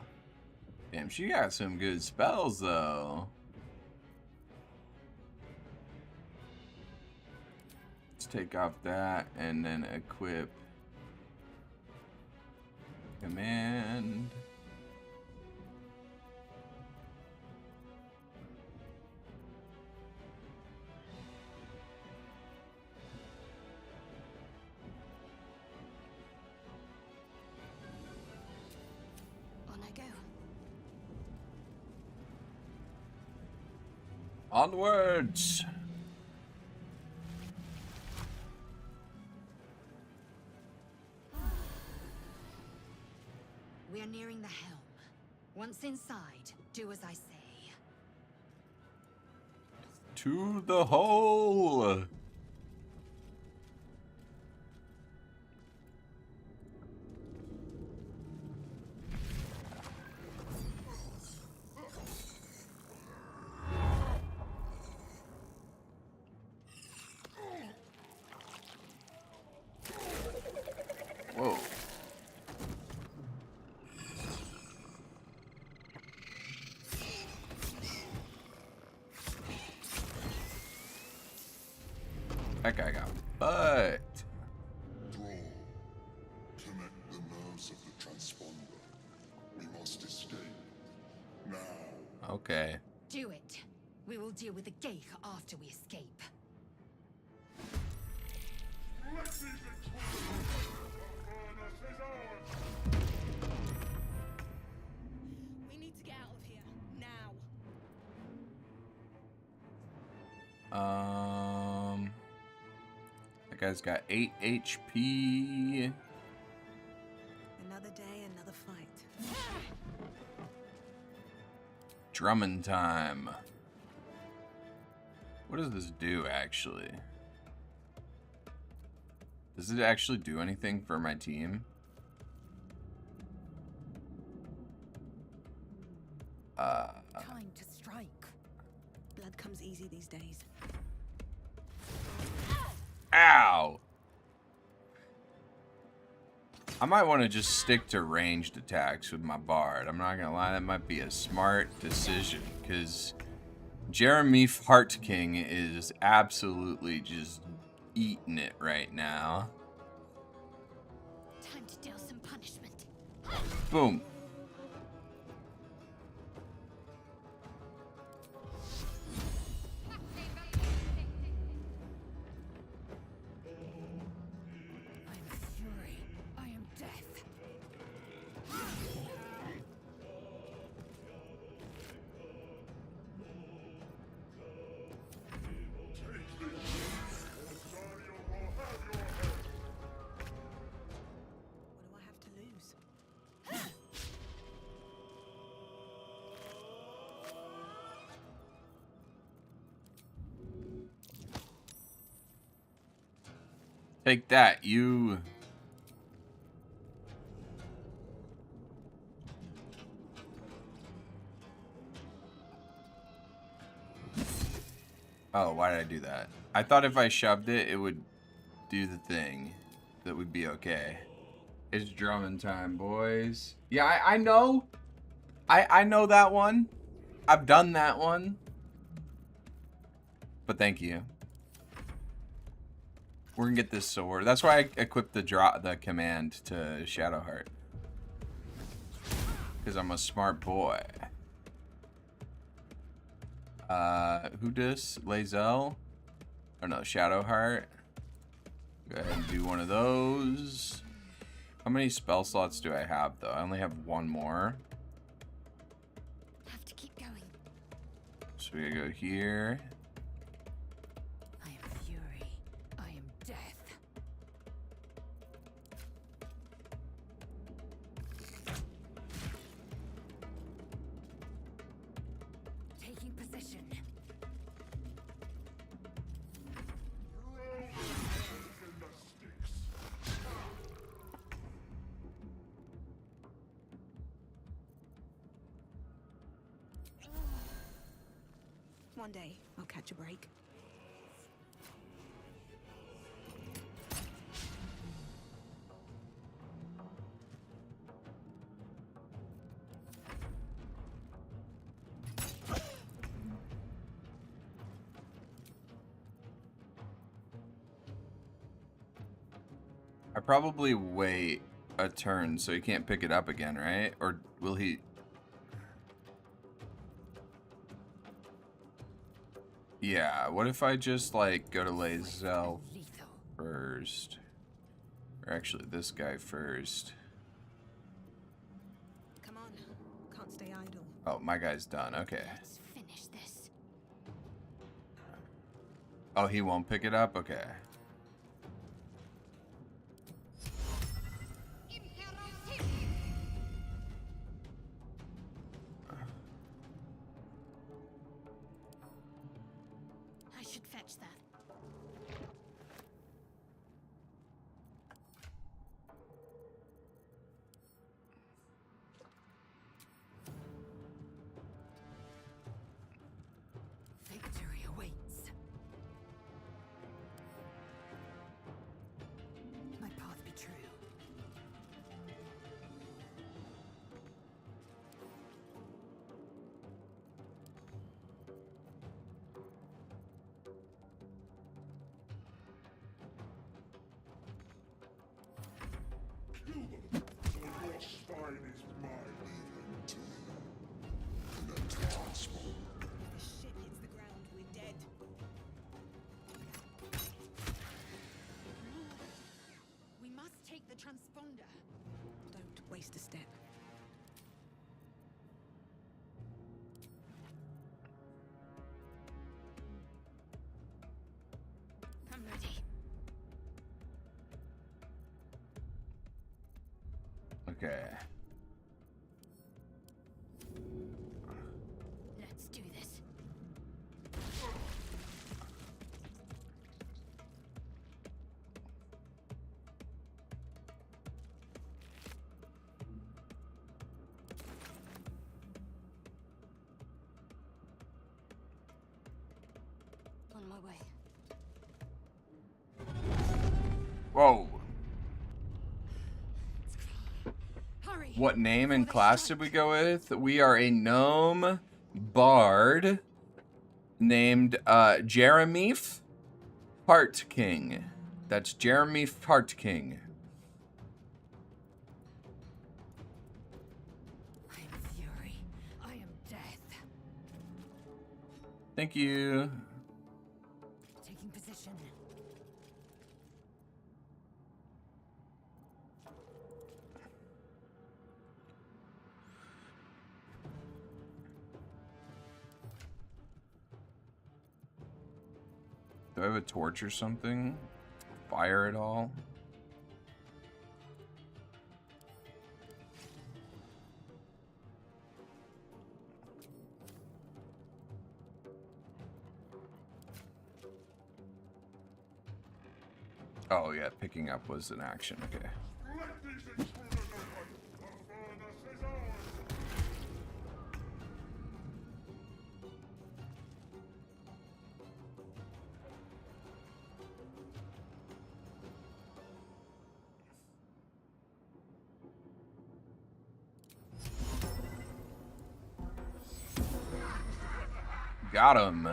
Damn, she got some good spells, though. Let's take off that and then equip... Command. On I go. Onwards. We are nearing the helm. Once inside, do as I say. To the hole. That guy got fucked. Draw. Connect the nerves of the transponder. We must escape. Now. Okay. Do it. We will deal with the Geich after we escape. We need to get out of here now. That guy's got 8 HP. Another day, another fight. Drumming time. What does this do, actually? Does it actually do anything for my team? Time to strike. Blood comes easy these days. Ow! I might want to just stick to ranged attacks with my bard. I'm not gonna lie, that might be a smart decision, because Jeremy Fart King is absolutely just eating it right now. Time to deal some punishment. Boom. I am fury. I am death. What do I have to lose? Take that, you. Oh, why did I do that? I thought if I shoved it, it would do the thing. That would be okay. It's drumming time, boys. Yeah, I know. I know that one. I've done that one. But thank you. We're gonna get this sword. That's why I equipped the command to Shadowheart. Because I'm a smart boy. Who dis? Lae'zel? Oh no, Shadowheart. Go ahead and do one of those. How many spell slots do I have though? I only have one more. Have to keep going. So we gotta go here. I am fury. I am death. Taking position. One day, I'll catch a break. I probably wait a turn so he can't pick it up again, right? Or will he? Yeah, what if I just like go to Lae'zel Lethal. first? Or actually this guy first. Come on, can't stay idle. Oh, my guy's done. Okay. Let's finish this. Oh, he won't pick it up? Okay. I should fetch that. Victory awaits. transponder. Don't waste a step. I'm ready. Okay. Let's do this. On my way. Whoa. Hurry! What name and Before they class strike. did we go with? We are a gnome bard named Jeremy Heart King. That's Jeremy Heart King. I am fury. I am death. Thank you. Taking position. Do I have a torch or something? Fire at all? Oh yeah, picking up was an action, okay. Let these intruders away. The furnace is ours. Got him.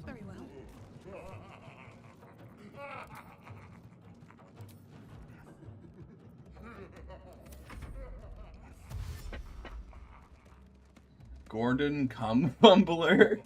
Very well. Gordon Cum Bumbler.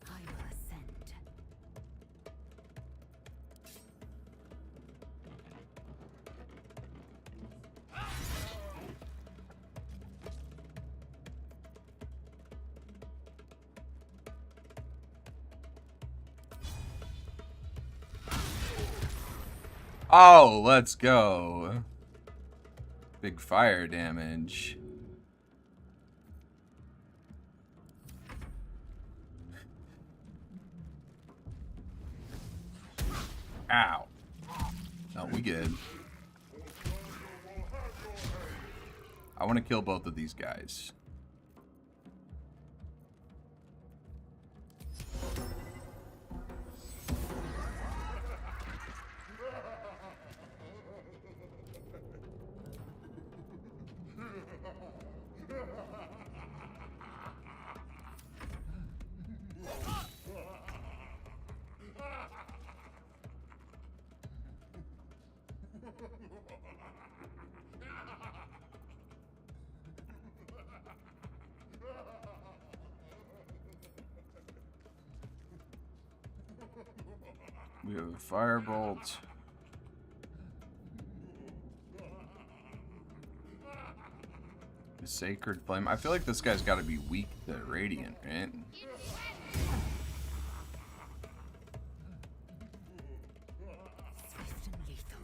I will ascend. Oh, let's go. Big fire damage. Ow. No, we good. I want to kill both of these guys. We have a firebolt. A sacred flame. I feel like this guy's got to be weak to radiant, right? Swift and lethal.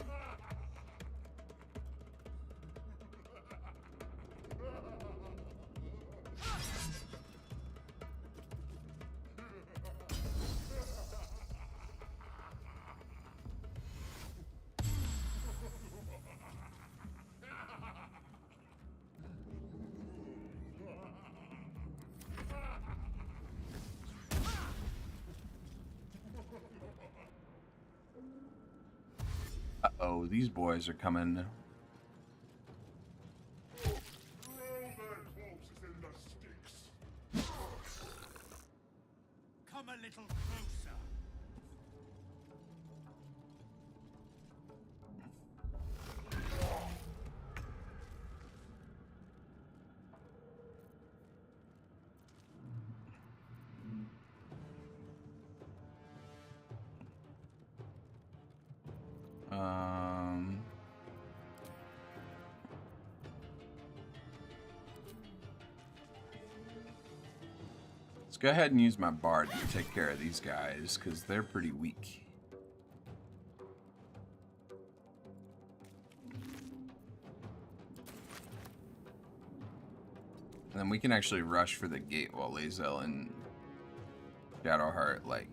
Uh-oh, these boys are coming. Throw their corpses in the sticks. Come a little closer. Let's go ahead and use my bard to take care of these guys, because they're pretty weak. And then we can actually rush for the gate while Lae'zel and Shadowheart, like,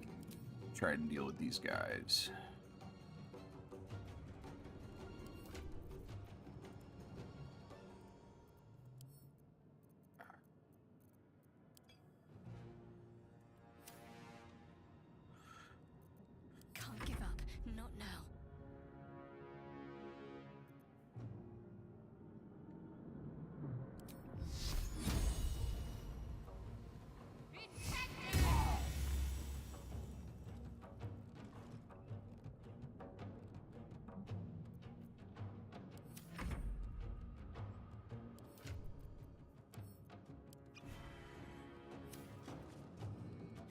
try and deal with these guys. Can't give up. Not now.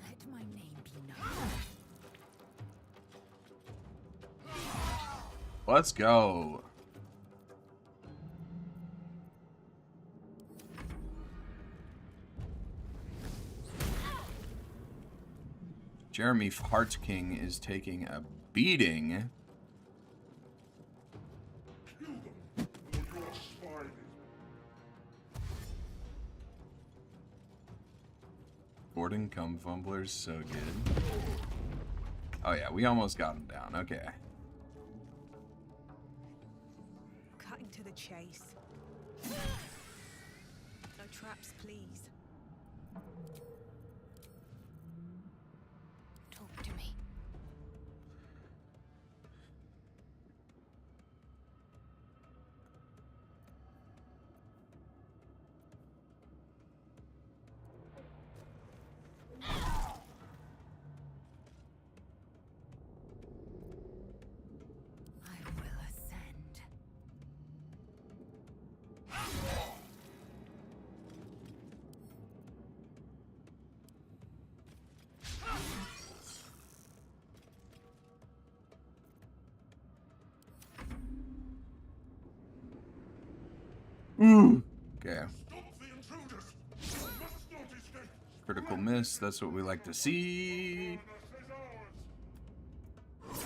Let my name be known. Let's go. Jeremy Hearts King is taking a beating. Kill them, or your spine is Gordon Cum Fumbler's so good. Oh yeah, we almost got him down. Okay. Cutting to the chase. No traps, please. Talk to me. I will ascend. Okay. stop the intruders. You must not escape. Critical miss. That's what we like to see. This is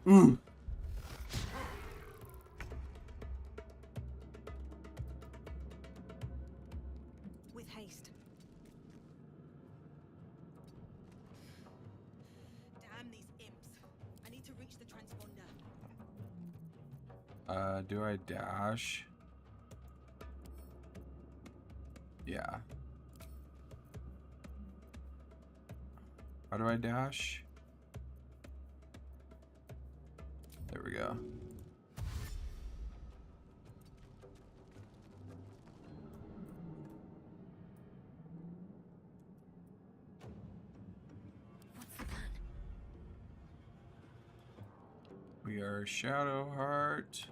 ours. Ooh. With haste. Damn these imps. I need to reach the transponder. Do I dash? Yeah. How do I dash? There we go. What's the plan? We are Shadowheart.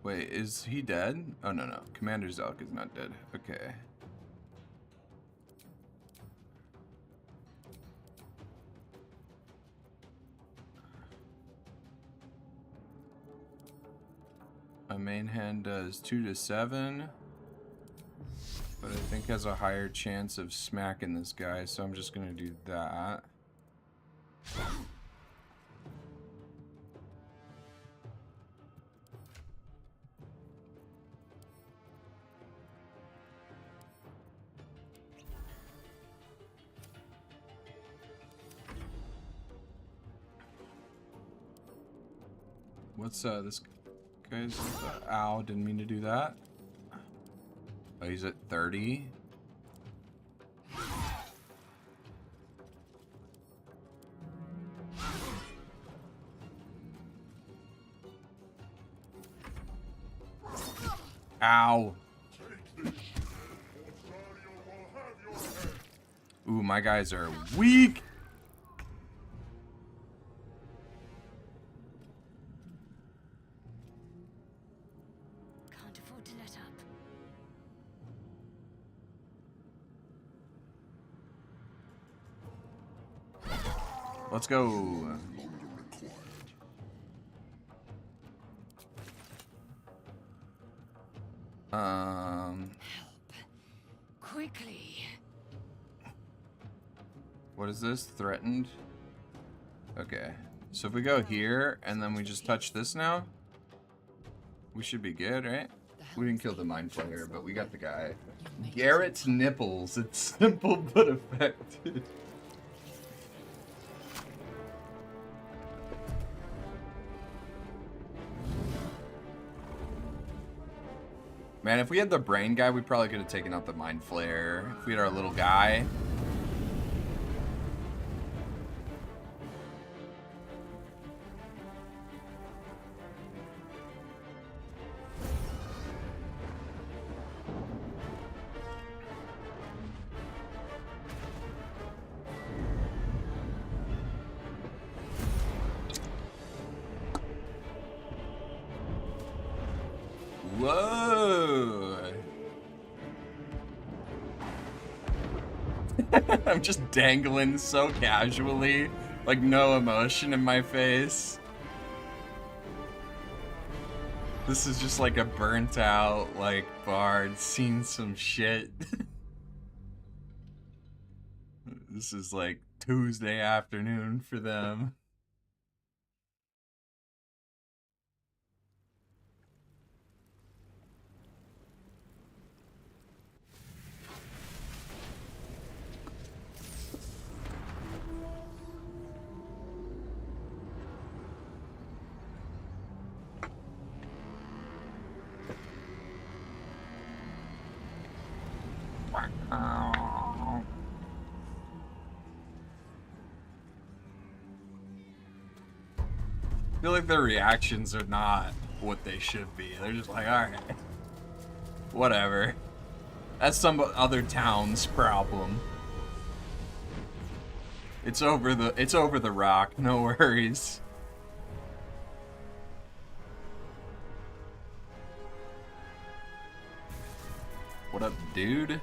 Wait, is he dead? Oh, no, no. Commander Zelk is not dead. Okay. My main hand does 2 to 7. But I think has a higher chance of smacking this guy, so I'm just going to do that. What's this guy's ow, didn't mean to do that. Oh, he's at 30. Ow. Take this, or Sadio will have your head. Ooh, my guys are weak. Can't afford to let up. Let's go. Help. Quickly. What is this? Threatened? Okay. So if we go here and then we just touch this now, we should be good, right? We didn't kill the mind flayer, but we got the guy. Garrett's nipples. It's simple but effective. Man, if we had the brain guy, we probably could have taken out the mind flayer. If we had our little guy. Whoa! I'm just dangling so casually, like no emotion in my face. This is just like a burnt out, like, bard seen some shit. This is like Tuesday afternoon for them. I feel like their reactions are not what they should be. They're just like, alright. Whatever. That's some other town's problem. It's over the rock, no worries. What up, dude?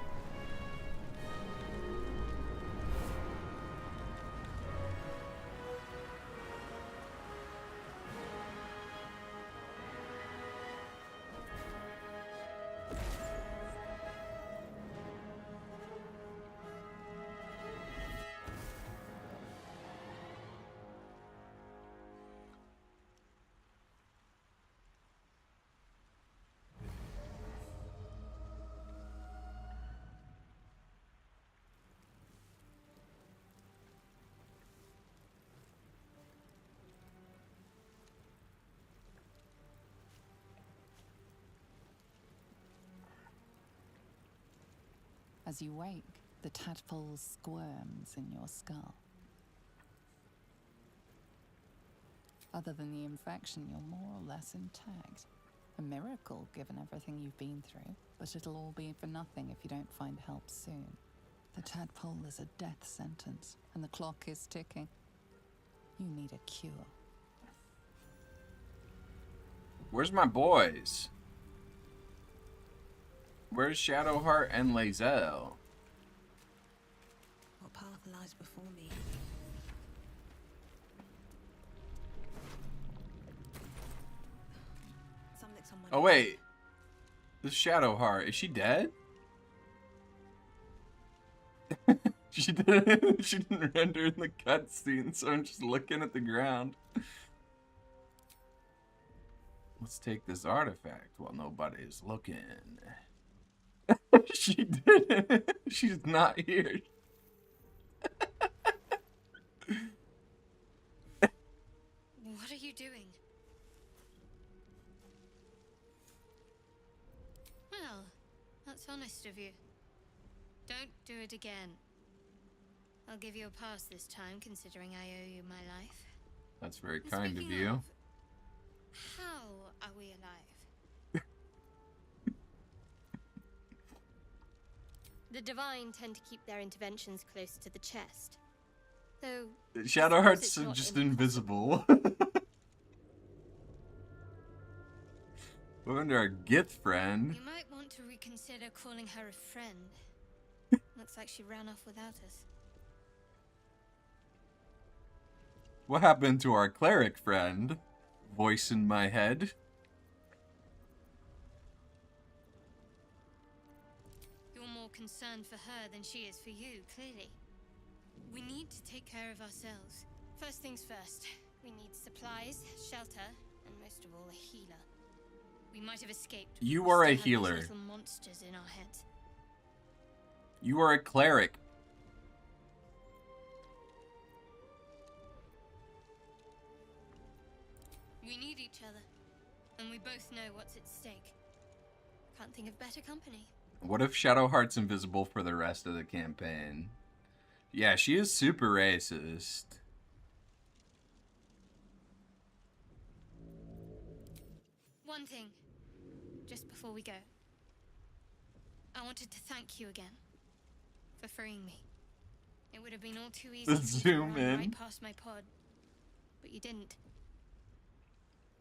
As you wake, the tadpole squirms in your skull. Other than the infection, you're more or less intact. A miracle, given everything you've been through, but it'll all be for nothing if you don't find help soon. The tadpole is a death sentence, and the clock is ticking. You need a cure. Where's my boys? Where's Shadowheart and Lae'zel? What path lies before me? Something's on my Oh wait, this Shadowheart, is she dead? She didn't render in the cutscene, so I'm just looking at the ground. Let's take this artifact while nobody's looking. She didn't. She's not here. What are you doing? Well, that's honest of you. Don't do it again. I'll give you a pass this time, considering I owe you my life. That's very And kind of speaking you. how are we alive? The Divine tend to keep their interventions close to the chest. Though Shadowheart's it's not just impossible. invisible. We're under our Gith friend. You might want to reconsider calling her a friend. Looks like she ran off without us. What happened to our cleric friend? Voice in my head. You're more concerned for her than she is for you, clearly. We need to take care of ourselves. First things first, we need supplies, shelter, and most of all, a healer. We might have escaped. You We are still a have healer. these little monsters in our heads. You are a cleric. We need each other, and we both know what's at stake. Can't think of better company. What if Shadowheart's invisible for the rest of the campaign? Yeah, she is super racist. One thing, just before we go. I wanted to thank you again for freeing me. It would have been all too easy for you to Zoom run in. right past my pod, but you didn't.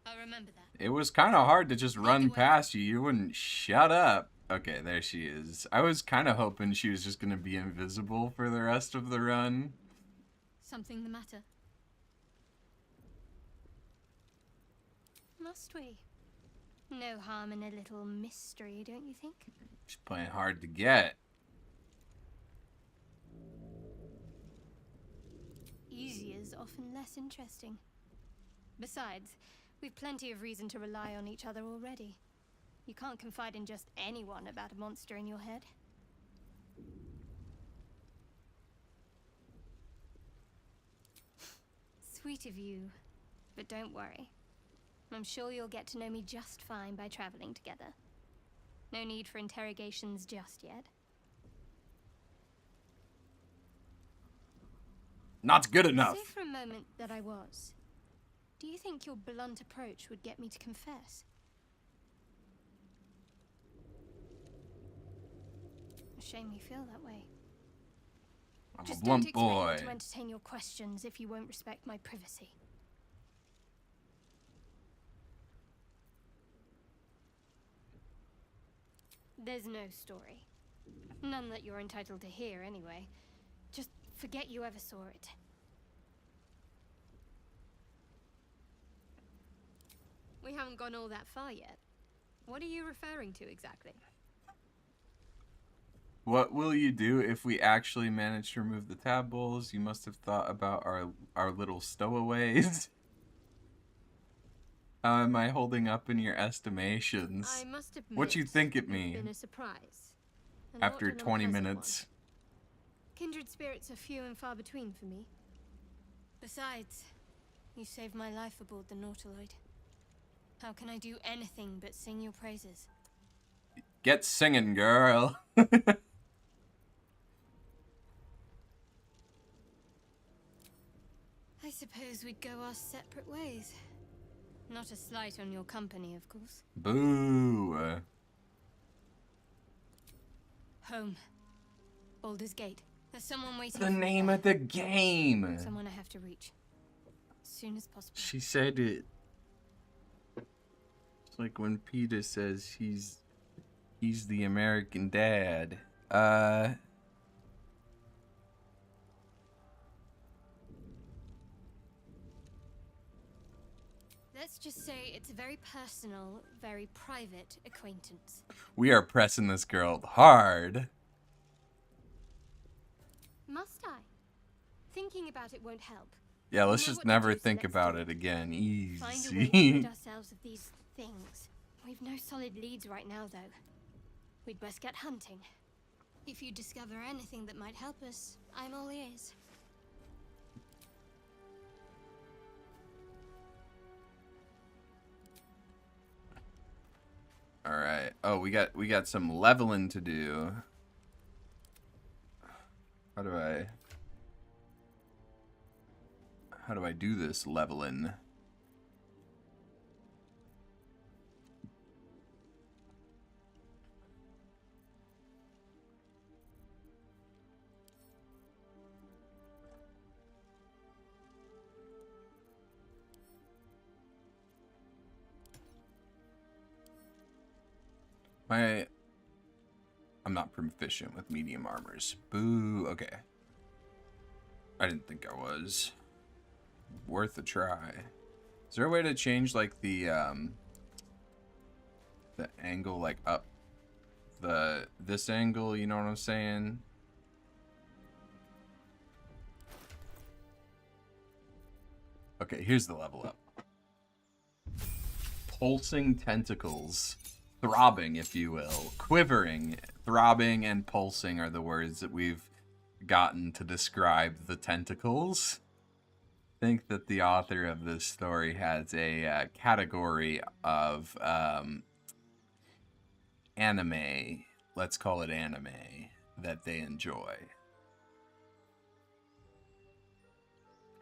I'll remember that. It was kind of hard to just run away. past you. You wouldn't shut up. Okay, there she is. I was kind of hoping she was just going to be invisible for the rest of the run. Something the matter? Must we? No harm in a little mystery, don't you think? She's playing hard to get. Easier's often less interesting. Besides, we've plenty of reason to rely on each other already. You can't confide in just anyone about a monster in your head. Sweet of you, but don't worry. I'm sure you'll get to know me just fine by traveling together. No need for interrogations just yet. Not good enough. Say for a moment that I was. Do you think your blunt approach would get me to confess? A shame you feel that way. I'm Just a don't blunt expect boy. me to entertain your questions if you won't respect my privacy. There's no story. None that you're entitled to hear, anyway. Just forget you ever saw it. We haven't gone all that far yet. What are you referring to exactly? What will you do if we actually manage to remove the tab bowls? You must have thought about our little stowaways. How am I holding up in your estimations? I must admit, What you think it it's been mean? a surprise. And not After an 20 unpleasant minutes. one. Kindred spirits are few and far between for me. Besides, you saved my life aboard the Nautiloid. How can I do anything but sing your praises? Get singing, girl. I suppose we'd go our separate ways. Not a slight on your company, of course. Boo. Home. Baldur's Gate. There's someone waiting The for me name there. of the game. Someone I have to reach. As soon as possible. She said it. It's like when Peter says he's the American dad. Let's just say it's a very personal, very private acquaintance. We are pressing this girl hard. Must I? Thinking about it won't help. Yeah, let's You know just what to never do, so think let's about do it again. Find a way to Easy. rid ourselves of these things. We've no solid leads right now, though. We'd best get hunting. If you discover anything that might help us, I'm all ears. All right. Oh, we got some leveling to do. How do I do this leveling? I'm not proficient with medium armors. Boo. Okay. I didn't think I was. Worth a try. Is there a way to change like the angle like up this angle, you know what I'm saying? Okay, here's the level up. Pulsing tentacles. Throbbing, if you will. Quivering. Throbbing and pulsing are the words that we've gotten to describe the tentacles. I think that the author of this story has a category of anime, let's call it anime, that they enjoy.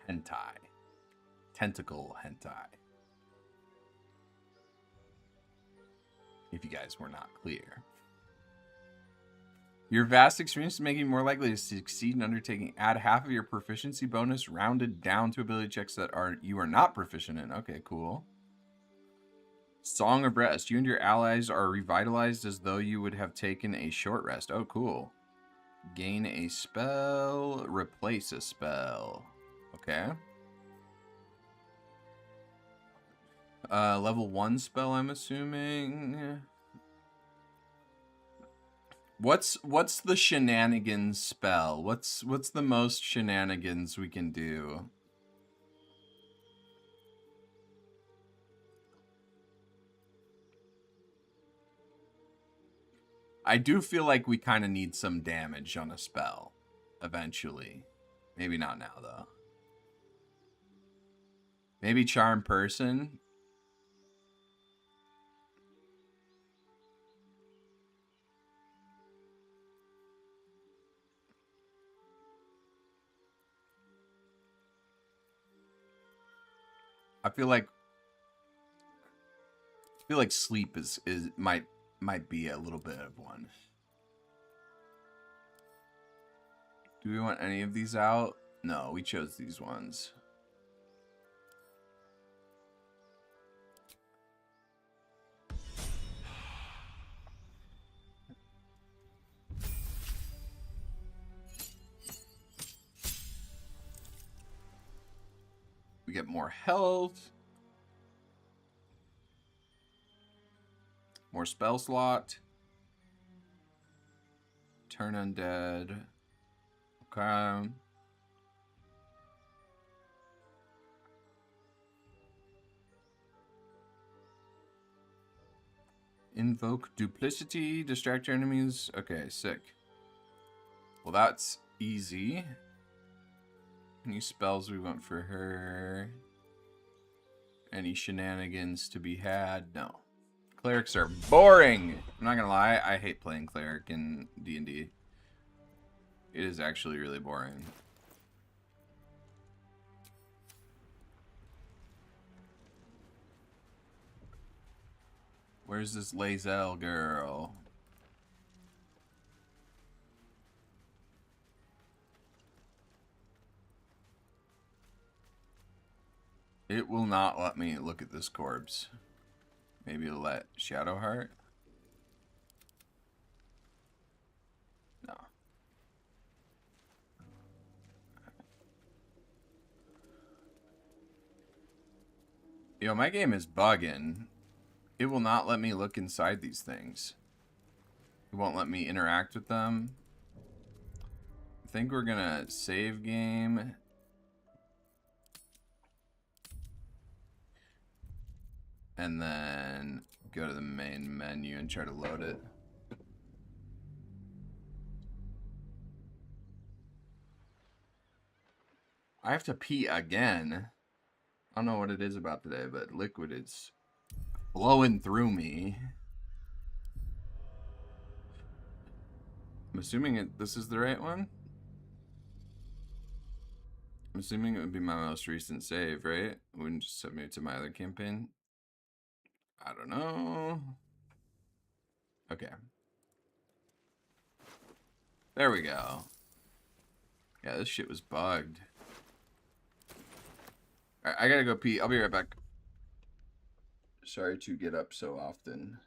Hentai. Tentacle hentai. If you guys were not clear. Your vast experience is making you more likely to succeed in undertaking. Add half of your proficiency bonus rounded down to ability checks that you are not proficient in. Okay, cool. Song of Rest. You and your allies are revitalized as though you would have taken a short rest. Oh, cool. Gain a spell. Replace a spell. Okay. Level 1 spell, I'm assuming. What's the shenanigans spell? What's the most shenanigans we can do? I do feel like we kind of need some damage on a spell eventually. Maybe not now though. Maybe Charm Person. I feel like sleep is might be a little bit of one. Do we want any of these out? No, we chose these ones. We get more health. More spell slot. Turn undead. Okay. Invoke duplicity. Distract your enemies. Okay, sick. Well, that's easy. Any spells we want for her? Any shenanigans to be had? No. Clerics are boring. I'm not gonna lie, I hate playing cleric in D&D. It is actually really boring. Where's this Lae'zel girl? It will not let me look at this corpse. Maybe it'll let Shadowheart? No. Yo, my game is bugging. It will not let me look inside these things. It won't let me interact with them. I think we're gonna save game. And then go to the main menu and try to load it. I have to pee again. I don't know what it is about today, but liquid is flowing through me. I'm assuming this is the right one. I'm assuming it would be my most recent save, right? It wouldn't just send me to my other campaign. I don't know. Okay. There we go. Yeah, this shit was bugged. Alright, I gotta go pee. I'll be right back. Sorry to get up so often.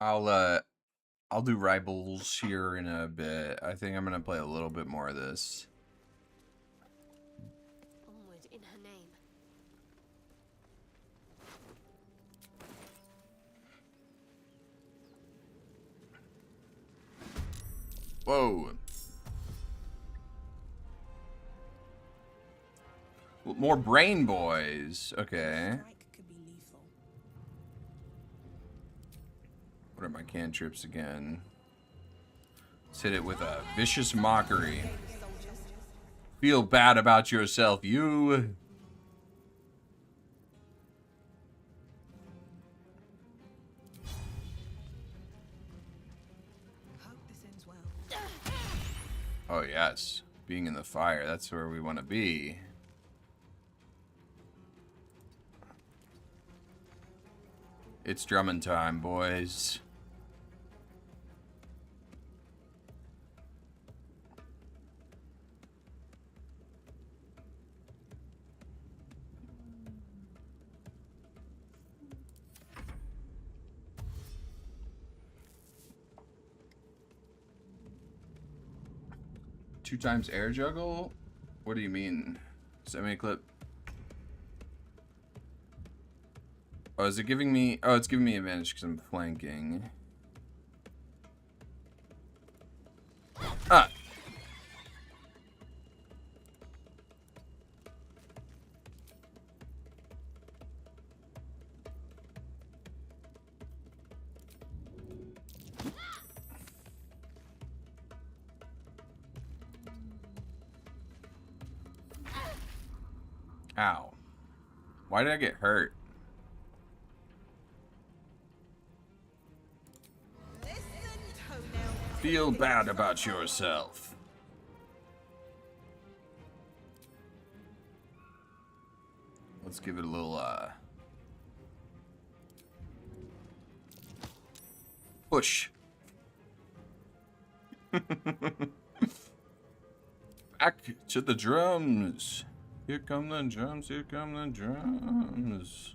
I'll do rivals here in a bit. I think I'm gonna play a little bit more of this. Onward in her name. Whoa. More brain boys. Okay. Strike could be lethal. What are my cantrips again? Let's hit it with a vicious mockery. Feel bad about yourself, you. Hope this ends well. Oh, yes. Being in the fire. That's where we want to be. It's drumming time, boys. Two times air juggle? What do you mean? Semi-clip. Oh, is it giving me... Oh, it's giving me advantage because I'm flanking. Ah! Ow. Why did I get hurt? Feel bad about yourself. Let's give it a little, push. Back to the drums. Here come the drums, here come the drums.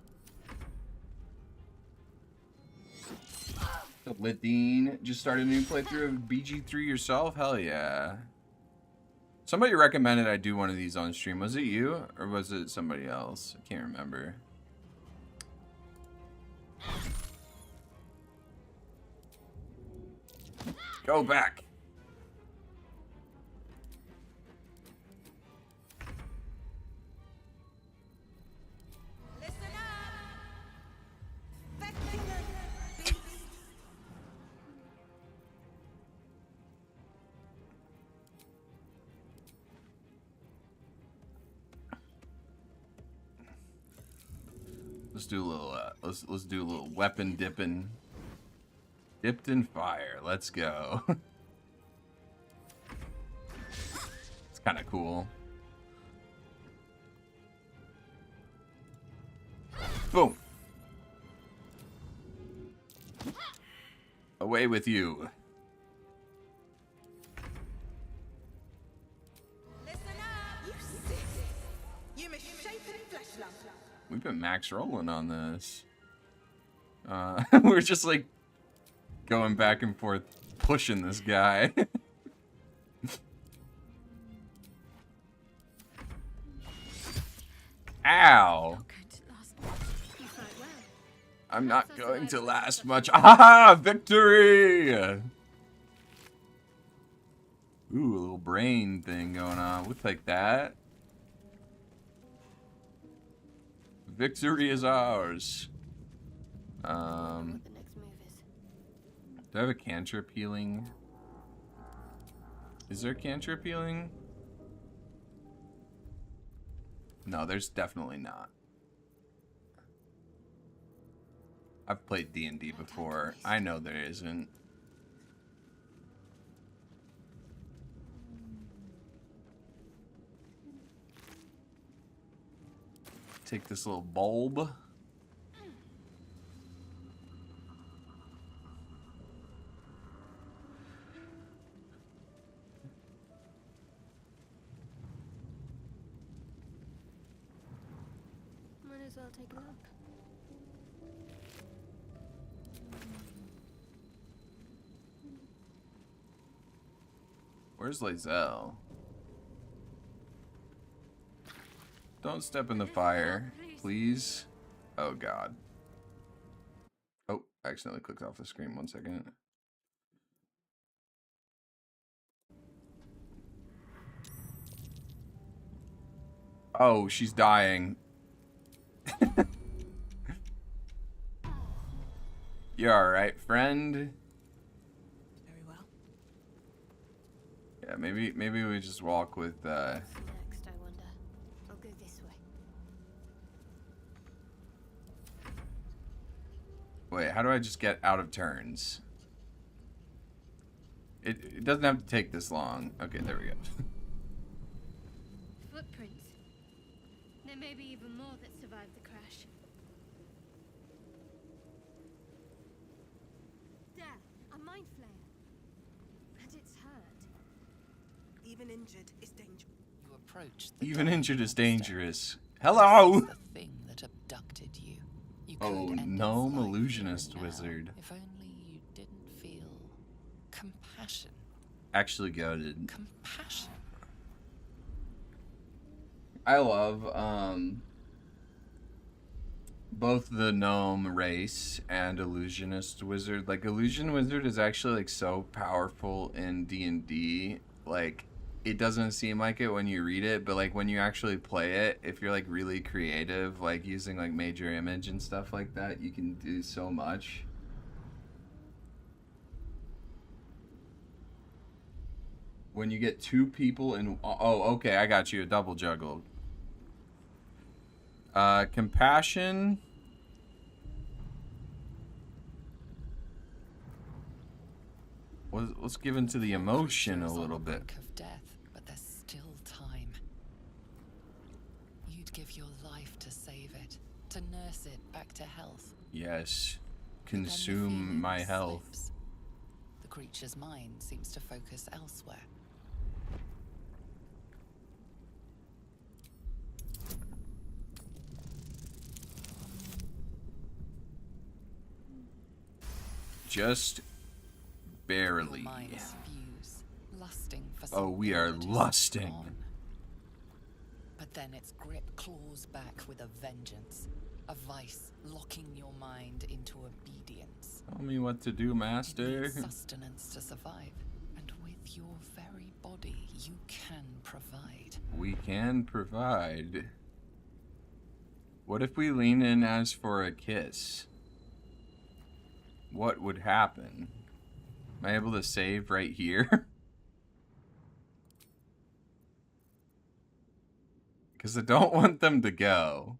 Lidine just started a new playthrough of bg3 yourself? Hell yeah. Somebody recommended I do one of these on stream. Was it you? Or was it somebody else? I can't remember. Go back. Let's do a little let's do a little weapon dipping. Dipped in fire. Let's go. It's kind of cool. Boom. Away with you. We've been max rolling on this. We're just like going back and forth pushing this guy. Ow. I'm not going to last much. Ah, victory! Ooh, a little brain thing going on. We'll take that. Victory is ours. Do I have a cantrip healing? Is there cantrip healing? No, there's definitely not. I've played D&D before. I know there isn't. Take this little bulb. Might as well take a look. Where's Lazelle? Don't step in the fire, please. Oh god. Oh, I accidentally clicked off the screen. 1 second. Oh, she's dying. You alright, friend? Very well. Yeah, maybe we just walk with Next, I wonder. I'll go this way. Wait, how do I just get out of turns? It doesn't have to take this long. Okay, there we go. Footprints. There may be even more that survived the crash. There, a mind flayer. And it's hurt. Even injured is dangerous. You approach the Even dark injured is monster. dangerous. Hello! The thing that abducted you. You could Oh, end its gnome life illusionist here and now, wizard. If only you didn't feel compassion. Actually goated. Compassion. I love both the gnome race and illusionist wizard. Like, illusion wizard is actually like so powerful in D&D. Like, it doesn't seem like it when you read it, but like when you actually play it, if you're like really creative, like using like major image and stuff like that, you can do so much. When you get two people in... Oh, okay, I got you. A double juggle. Compassion. Let's give into the emotion a Creatures on little the bit. brink of death, but there's still time. You'd give your life to save it, to nurse it back to health. Yes. But then the Consume feeling my health. slips. The creature's mind seems to focus elsewhere. Just barely. Your minds fuse, lusting for Oh, we something are that is lusting. gone. But then its grip claws back with a vengeance, a vice locking your mind into obedience. Tell me what to do, It master. needs sustenance to survive, and with your very body, you can provide. We can provide. What if we lean in as for a kiss? What would happen? Am I able to save right here? Because I don't want them to go.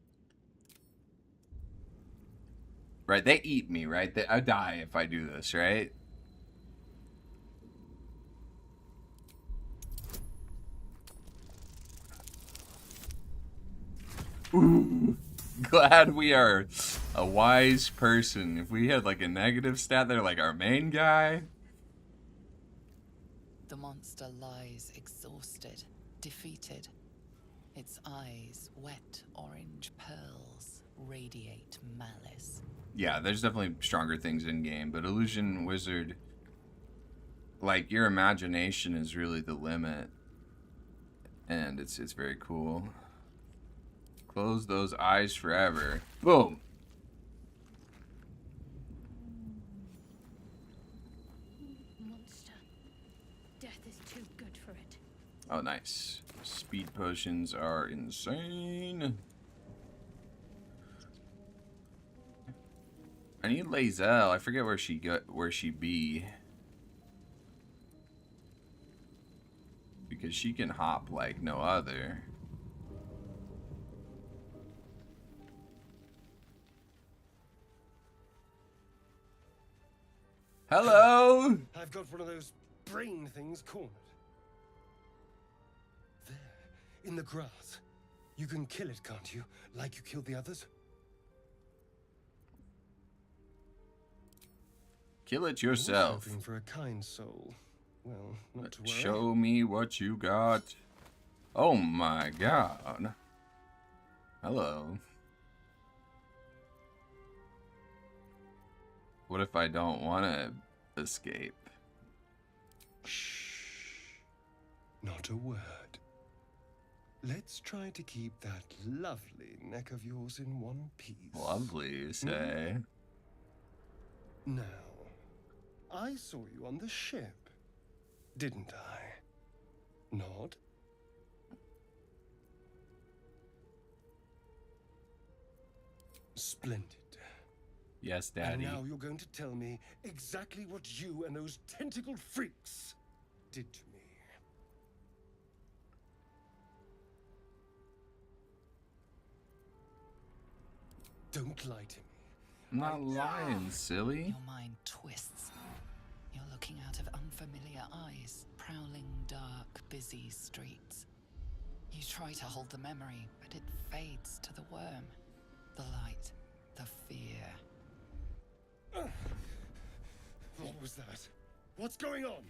Right, they eat me, right? I die if I do this, right? Ooh, glad we are a wise person. If we had like a negative stat there, like our main guy. The monster lies exhausted, defeated. Its eyes, wet orange pearls, radiate malice. Yeah, there's definitely stronger things in game, but Illusion Wizard, like, your imagination is really the limit. And it's very cool. Close those eyes forever. Boom! Monster. Death is too good for it. Oh, nice. Speed potions are insane. I need Lazelle. I forget where she be. Because she can hop like no other. Hello? I've got one of those brain things cornered. There, in the grass. You can kill it, can't you? Like you killed the others? Kill it I was yourself. hoping for a kind soul. Well, not to worry. Show me what you got. Oh my god. Hello. What if I don't want to escape? Shh. Not a word. Let's try to keep that lovely neck of yours in one piece. Lovely, you say? Now, I saw you on the ship, didn't I? Nod? Splendid. Yes, And Daddy. now you're going to tell me exactly what you and those tentacled freaks did to me. Don't lie to me. I'm not lying, silly. Your mind twists. You're looking out of unfamiliar eyes, prowling dark, busy streets. You try to hold the memory, but it fades to the worm. The light, the fear. What was that? What's going on?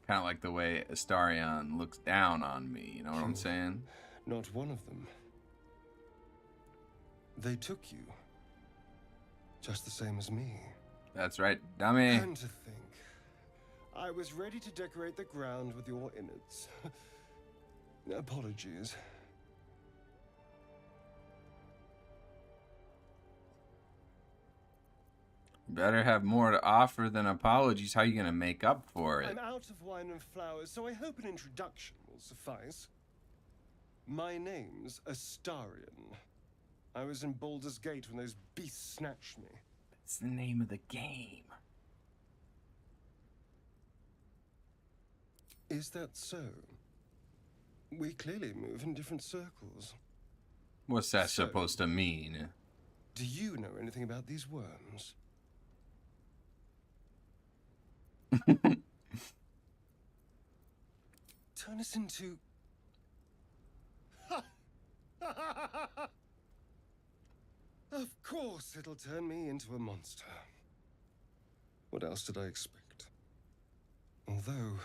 Kind of like the way Astarion looks down on me, you know what I'm saying? Not one of them. They took you. Just the same as me. That's right, dummy. And to think, I was ready to decorate the ground with your innards. Apologies. Better have more to offer than apologies. How you gonna make up for it? I'm out of wine and flowers, so I hope an introduction will suffice. My name's Astarion. I was in Baldur's Gate when those beasts snatched me. It's the name of the game. Is that so? We clearly move in different circles. What's that So- supposed to mean? Do you know anything about these worms? Turn us into... Of course it'll turn me into a monster. What else did I expect? Although,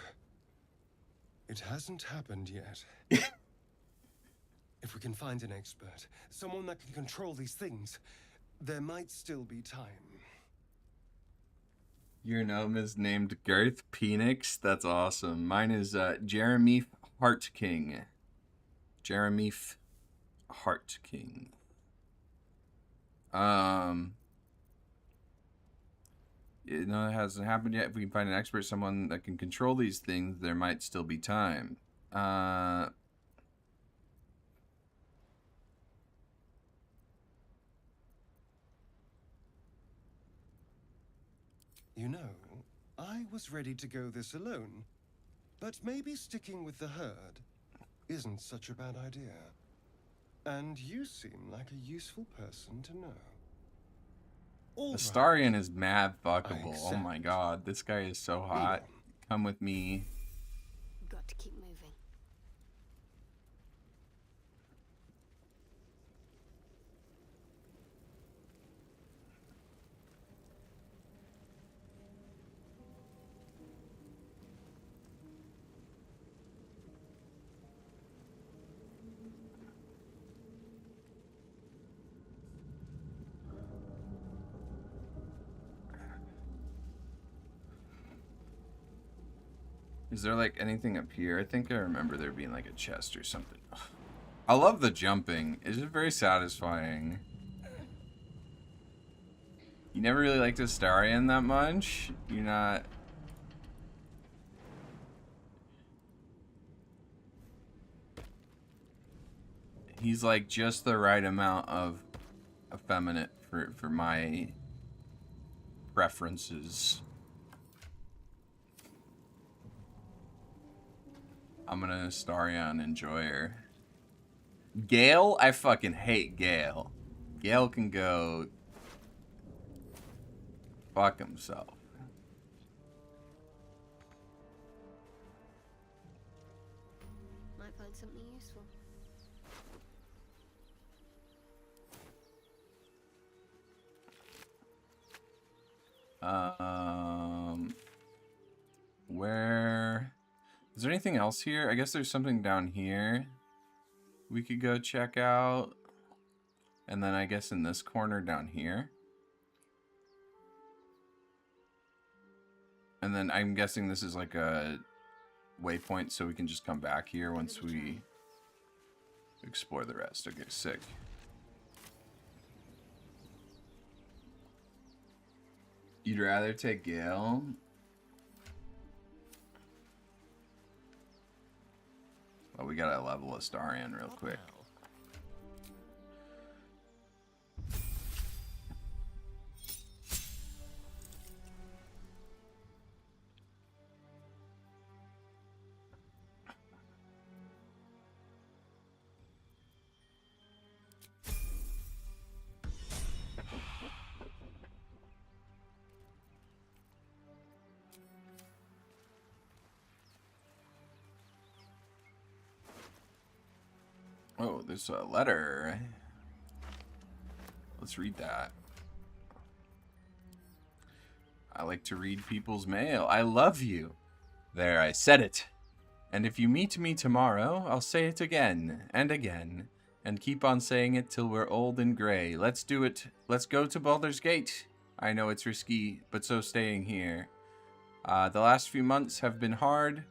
it hasn't happened yet. If we can find an expert, someone that can control these things, there might still be time. Your gnome is named Girth Penix. That's awesome. Mine is Jeremy Heart King. Jeremy Heart King. You know, it hasn't happened yet. If we can find an expert, someone that can control these things, there might still be time. You know, I was ready to go this alone, but maybe sticking with the herd isn't such a bad idea. And you seem like a useful person to know. All right. Astarion is mad fuckable. Oh accept. my god, this guy is so hot. Come with me. Got to keep moving. Is there like anything up here? I think I remember there being like a chest or something. I love the jumping. It's just very satisfying. You never really liked Astarion that much? You're not... He's like just the right amount of effeminate for my preferences. I'm an Astarion enjoyer. Gale? I fucking hate Gale. Gale can go fuck himself. Might find something useful. Where... Is there anything else here? I guess there's something down here we could go check out. And then I guess in this corner down here. And then I'm guessing this is like a waypoint, so we can just come back here once we explore the rest. Okay, sick. You'd rather take Gale? Well, we gotta level Astarion real quick. Oh, there's a letter. Let's read that. I like to read people's mail. I love you. There, I said it. And if you meet me tomorrow, I'll say it again and again. And keep on saying it till we're old and gray. Let's do it. Let's go to Baldur's Gate. I know it's risky, but so staying here. The last few months have been hard,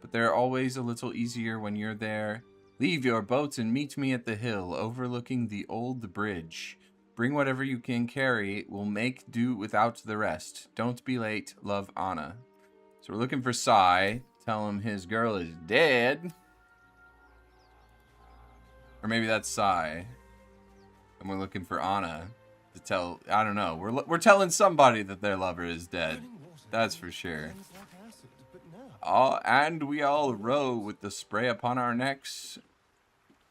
but they're always a little easier when you're there. Leave your boat and meet me at the hill overlooking the old bridge. Bring whatever you can carry. We'll make do without the rest. Don't be late. Love, Anna. So we're looking for Sai. Tell him his girl is dead. Or maybe that's Sai. And we're looking for Anna to tell... I don't know. We're telling somebody that their lover is dead. That's for sure. And we all row with the spray upon our necks.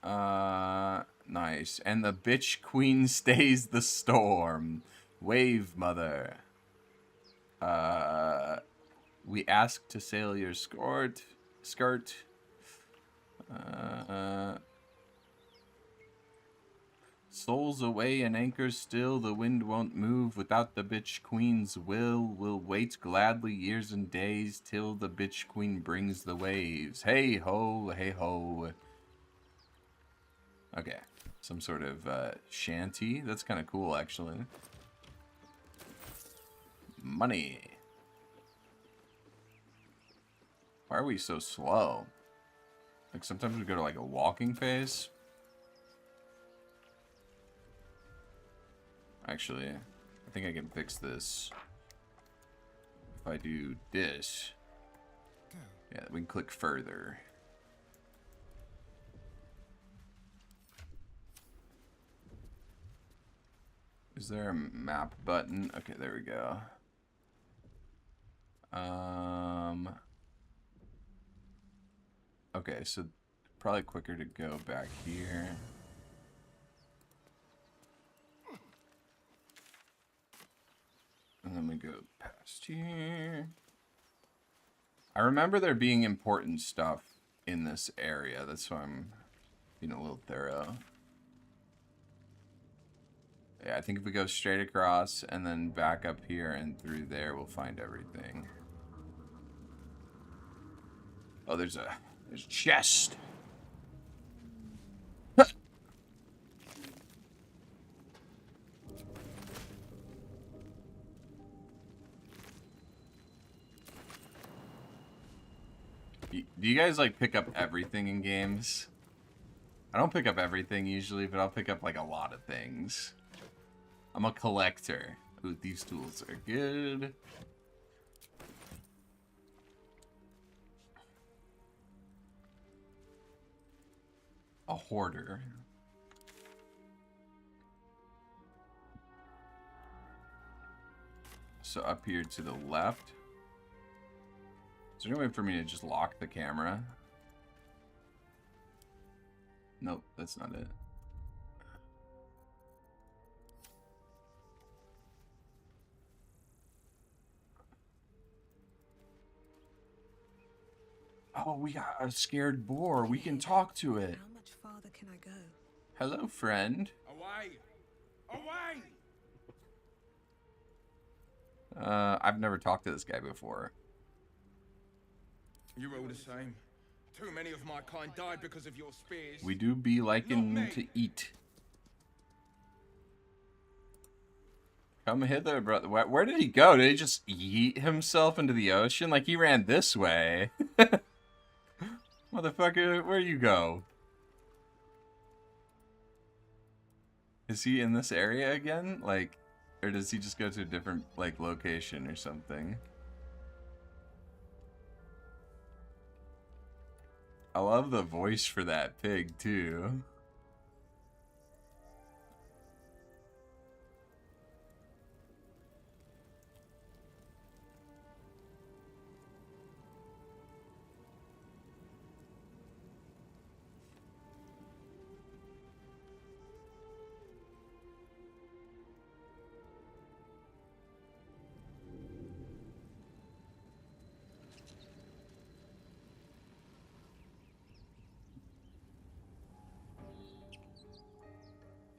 Nice. And the bitch queen stays the storm. Wave, mother. We ask to sail your skirt. Souls away and anchors still. The wind won't move without the bitch queen's will. We'll wait gladly years and days till the bitch queen brings the waves. Hey ho, hey ho. Okay, some sort of shanty. That's kind of cool, actually. Money. Why are we so slow? Like, sometimes we go to, like, a walking pace. Actually, I think I can fix this. If I do this. Yeah, we can click further. Is there a map button? Okay, there we go. Okay, so probably quicker to go back here. And then we go past here. I remember there being important stuff in this area. That's why I'm being a little thorough. Yeah, I think if we go straight across and then back up here and through there, we'll find everything. Oh, there's a chest. Do you guys like pick up everything in games? I don't pick up everything usually, but I'll pick up like a lot of things. I'm a collector. Ooh, these tools are good. A hoarder. So up here to the left. Is there any way for me to just lock the camera? Nope, that's not it. Oh, we got a scared boar. We can talk to it. How much farther can I go? Hello, friend. Away! Away! I've never talked to this guy before. You're all the same. Too many of my kind died because of your spears. We do be liking Not me. to eat. Come hither, brother. Where did he go? Did he just yeet himself into the ocean? Like he ran this way. Motherfucker, where you go? Is he in this area again? Like, or does he just go to a different, like, location or something? I love the voice for that pig, too.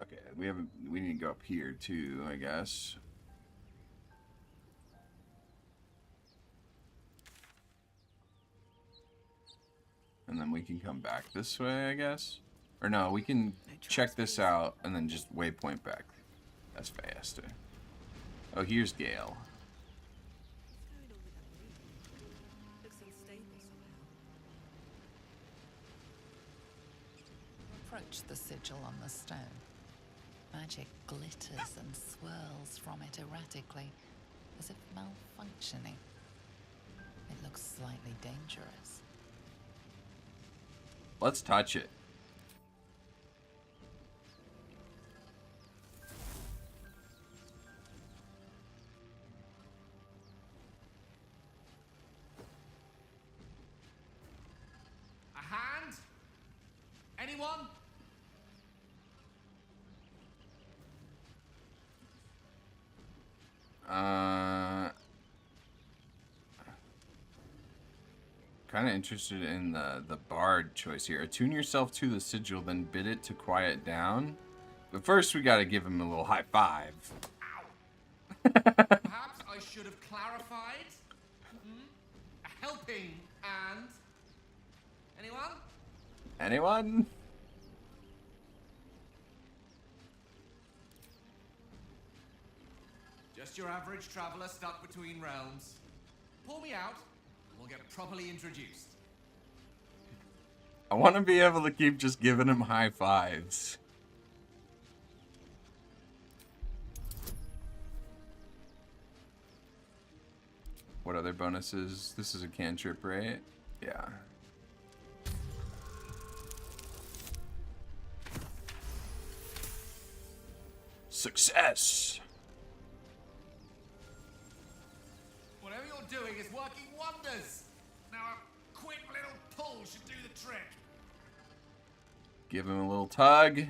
Okay, we need to go up here too, I guess. And then we can come back this way, I guess. Or no, we can check this out and then just waypoint back. That's faster. Oh, here's Gale. Looks unstable somehow. Approach the sigil on the stone. Magic glitters and swirls from it erratically, as if malfunctioning. It looks slightly dangerous. Let's touch it. A hand? Anyone? Kind of interested in the bard choice here. Attune yourself to the sigil, then bid it to quiet down. But first, we gotta give him a little high five. Perhaps I should have clarified. A helping hand. Anyone? Anyone? Just your average traveler stuck between realms. Pull me out, and we'll get properly introduced. I want to be able to keep just giving him high fives. What other bonuses? This is a cantrip, right? Yeah. Success! Whatever you're doing is working wonders. Now a quick little pull should do the trick. Give him a little tug.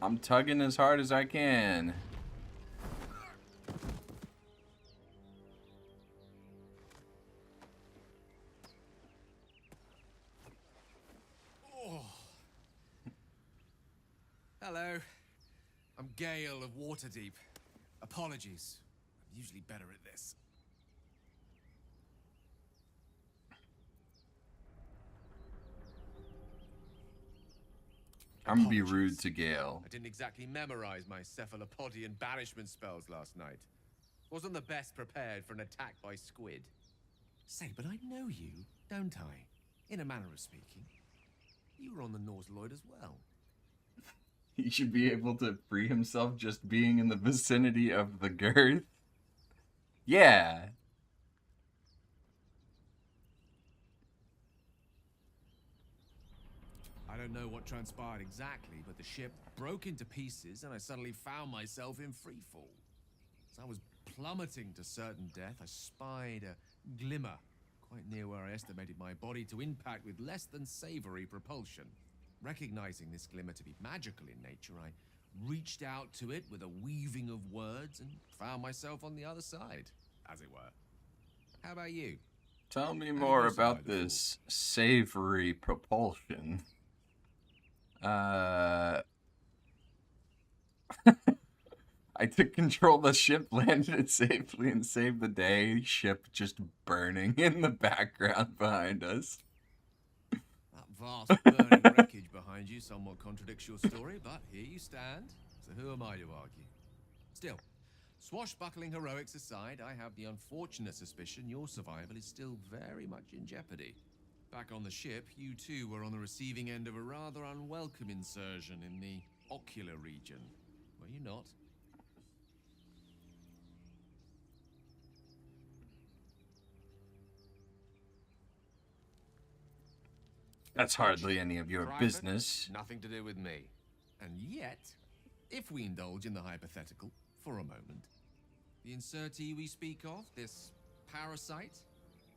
I'm tugging as hard as I can. Hello. I'm Gale of Waterdeep. Apologies. I'm usually better at this. I'm gonna be rude to Gale. I didn't exactly memorize my cephalopodian banishment spells last night. Wasn't the best prepared for an attack by squid. Say, but I know you, don't I? In a manner of speaking. You were on the Norse-Lloyd as well. He should be able to free himself just being in the vicinity of the girth. Yeah. I don't know what transpired exactly, but the ship broke into pieces and I suddenly found myself in freefall. As I was plummeting to certain death, I spied a glimmer quite near where I estimated my body to impact with less than savory propulsion. Recognizing this glimmer to be magical in nature, I reached out to it with a weaving of words and found myself on the other side, as it were. How about you? Tell me more about this savory propulsion. I I took control of the ship, landed it safely, and saved the day. Ship just burning in the background behind us. That vast burning wreckage behind you somewhat contradicts your story, but here you stand. So who am I to argue? Still, swashbuckling heroics aside, I have the unfortunate suspicion your survival is still very much in jeopardy. Back on the ship, you too were on the receiving end of a rather unwelcome insertion in the ocular region. Were you not? That's hardly any of your Private, business. Nothing to do with me. And yet, if we indulge in the hypothetical for a moment, the insertee we speak of, this parasite,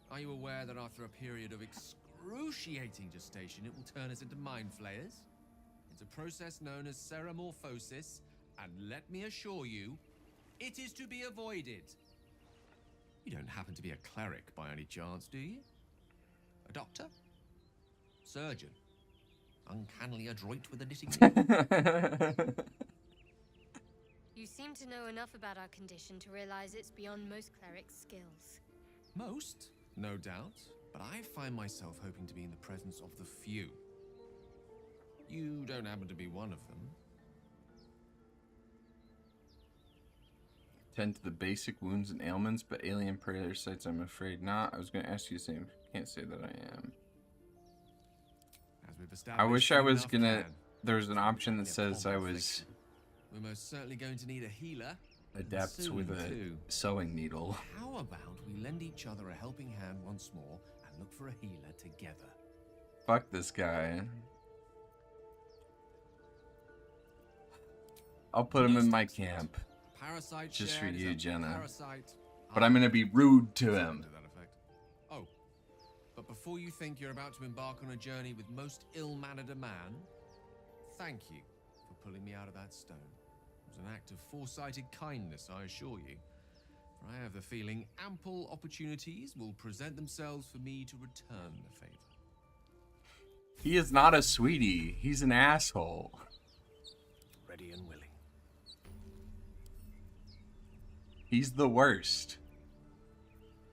are you aware that after a period of excruciating gestation, it will turn us into mind flayers? It's a process known as ceramorphosis, and let me assure you, it is to be avoided. You don't happen to be a cleric by any chance, do you? A doctor? Surgeon? Uncannily adroit with a knitting needle? You seem to know enough about our condition to realize it's beyond most clerics' skills. Most, no doubt, but I find myself hoping to be in the presence of the few. You don't happen to be one of them. Tend to the basic wounds and ailments, but alien parasites, I'm afraid not. I was going to ask you the same. Can't say that I am. As we've I established, wish I few was enough gonna. can. There was an option that Yeah, says I common was affliction. We're most certainly going to need a healer. and adept soon, with a too. sewing needle. How about we lend each other a helping hand once more and look for a healer together? Fuck this guy. I'll put him in my camp. Parasite Just for shared is you, a Jenna. parasite But I'm gonna be rude to Something him. to that effect. Oh, but before you think you're about to embark on a journey with most ill-mannered a man, thank you for pulling me out of that stone. It was an act of foresighted kindness, I assure you. For I have the feeling ample opportunities will present themselves for me to return the favor. He is not a sweetie. He's an asshole. Ready and willing. He's the worst.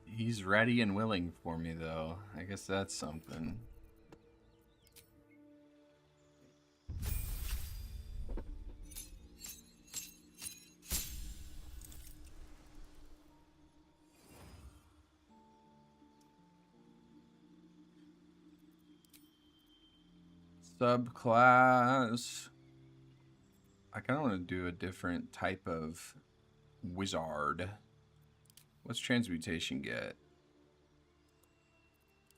He's ready and willing for me, though. I guess that's something. Subclass. I kind of want to do a different type of wizard. What's transmutation get?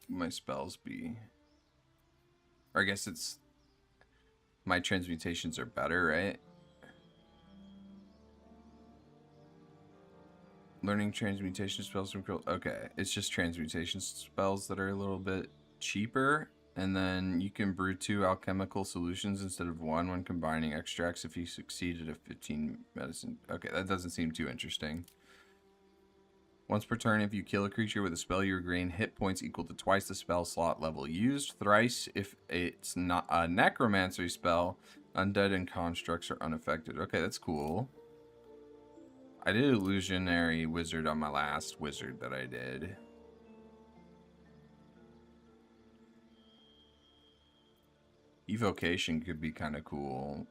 My spells be. Or I guess it's. My transmutations are better, right? Learning transmutation spells from. Okay, it's just transmutation spells that are a little bit cheaper. And then you can brew 2 alchemical solutions instead of 1 when combining extracts if you succeed at a 15 medicine. Okay, that doesn't seem too interesting. Once per turn, if you kill a creature with a spell, you regain hit points equal to twice the spell slot level used. Thrice if it's not a necromancy spell, undead and constructs are unaffected. Okay, that's cool. I did illusionary wizard on my last wizard that I did. Evocation could be kind of cool.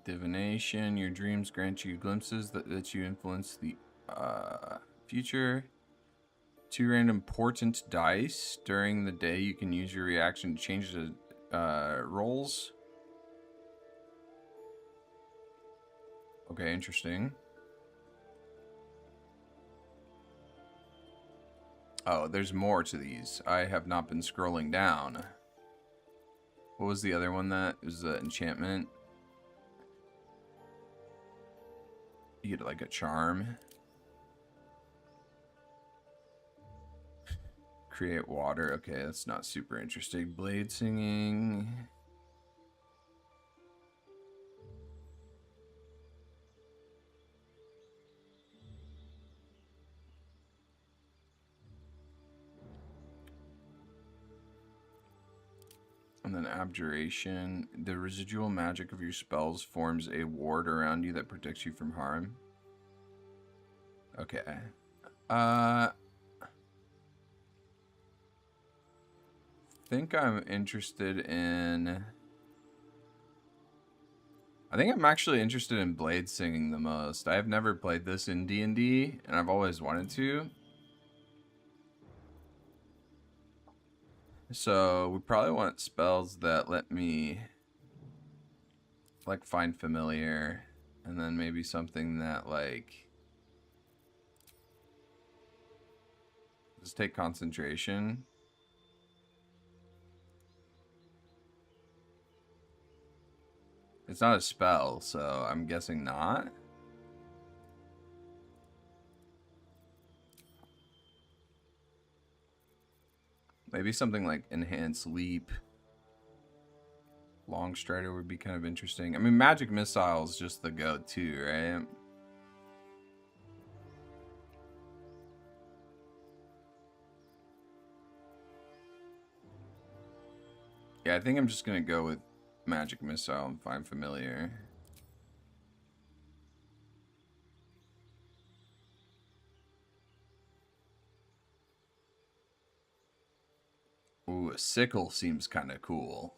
Divination. Your dreams grant you glimpses that you influence the future. 2 random portent dice. During the day, you can use your reaction to change the rolls. Okay, interesting. Oh, there's more to these. I have not been scrolling down. What was the other one that was the enchantment? You get like a charm. Create water. Okay, that's not super interesting. Blade singing. And then abjuration. The residual magic of your spells forms a ward around you that protects you from harm. Okay. Think I'm interested in... I think I'm actually interested in blade singing the most. I've never played this in D&D, and I've always wanted to. So we probably want spells that let me like find familiar, and then maybe something that like just take concentration. It's not a spell, so I'm guessing not. Maybe something like enhanced leap. Long strider would be kind of interesting. I mean, magic missile is just the go-to, right? Yeah, I think I'm just gonna go with magic missile and find familiar. Ooh, a sickle seems kind of cool.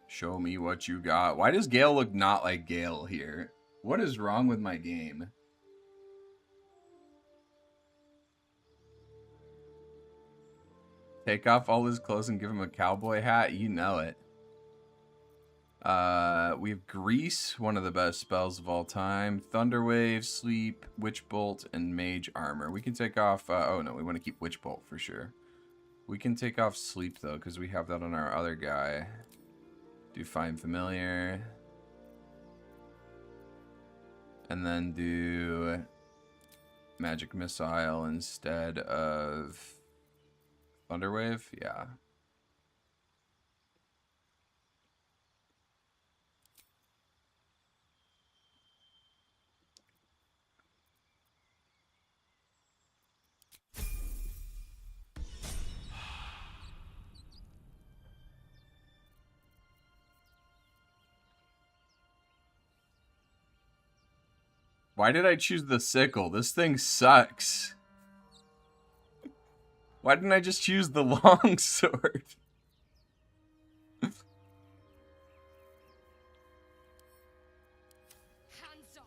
Show me what you got. Why does Gale look not like Gale here? What is wrong with my game? Take off all his clothes and give him a cowboy hat? You know it. We have Grease, one of the best spells of all time. Thunderwave, Sleep, Witch Bolt, and Mage Armor. We can take off... oh, no, we want to keep Witch Bolt for sure. We can take off Sleep, though, because we have that on our other guy. Do Find Familiar. And then do Magic Missile instead of Thunderwave. Yeah. Why did I choose the sickle? This thing sucks. Why didn't I just choose the long sword? Hands off.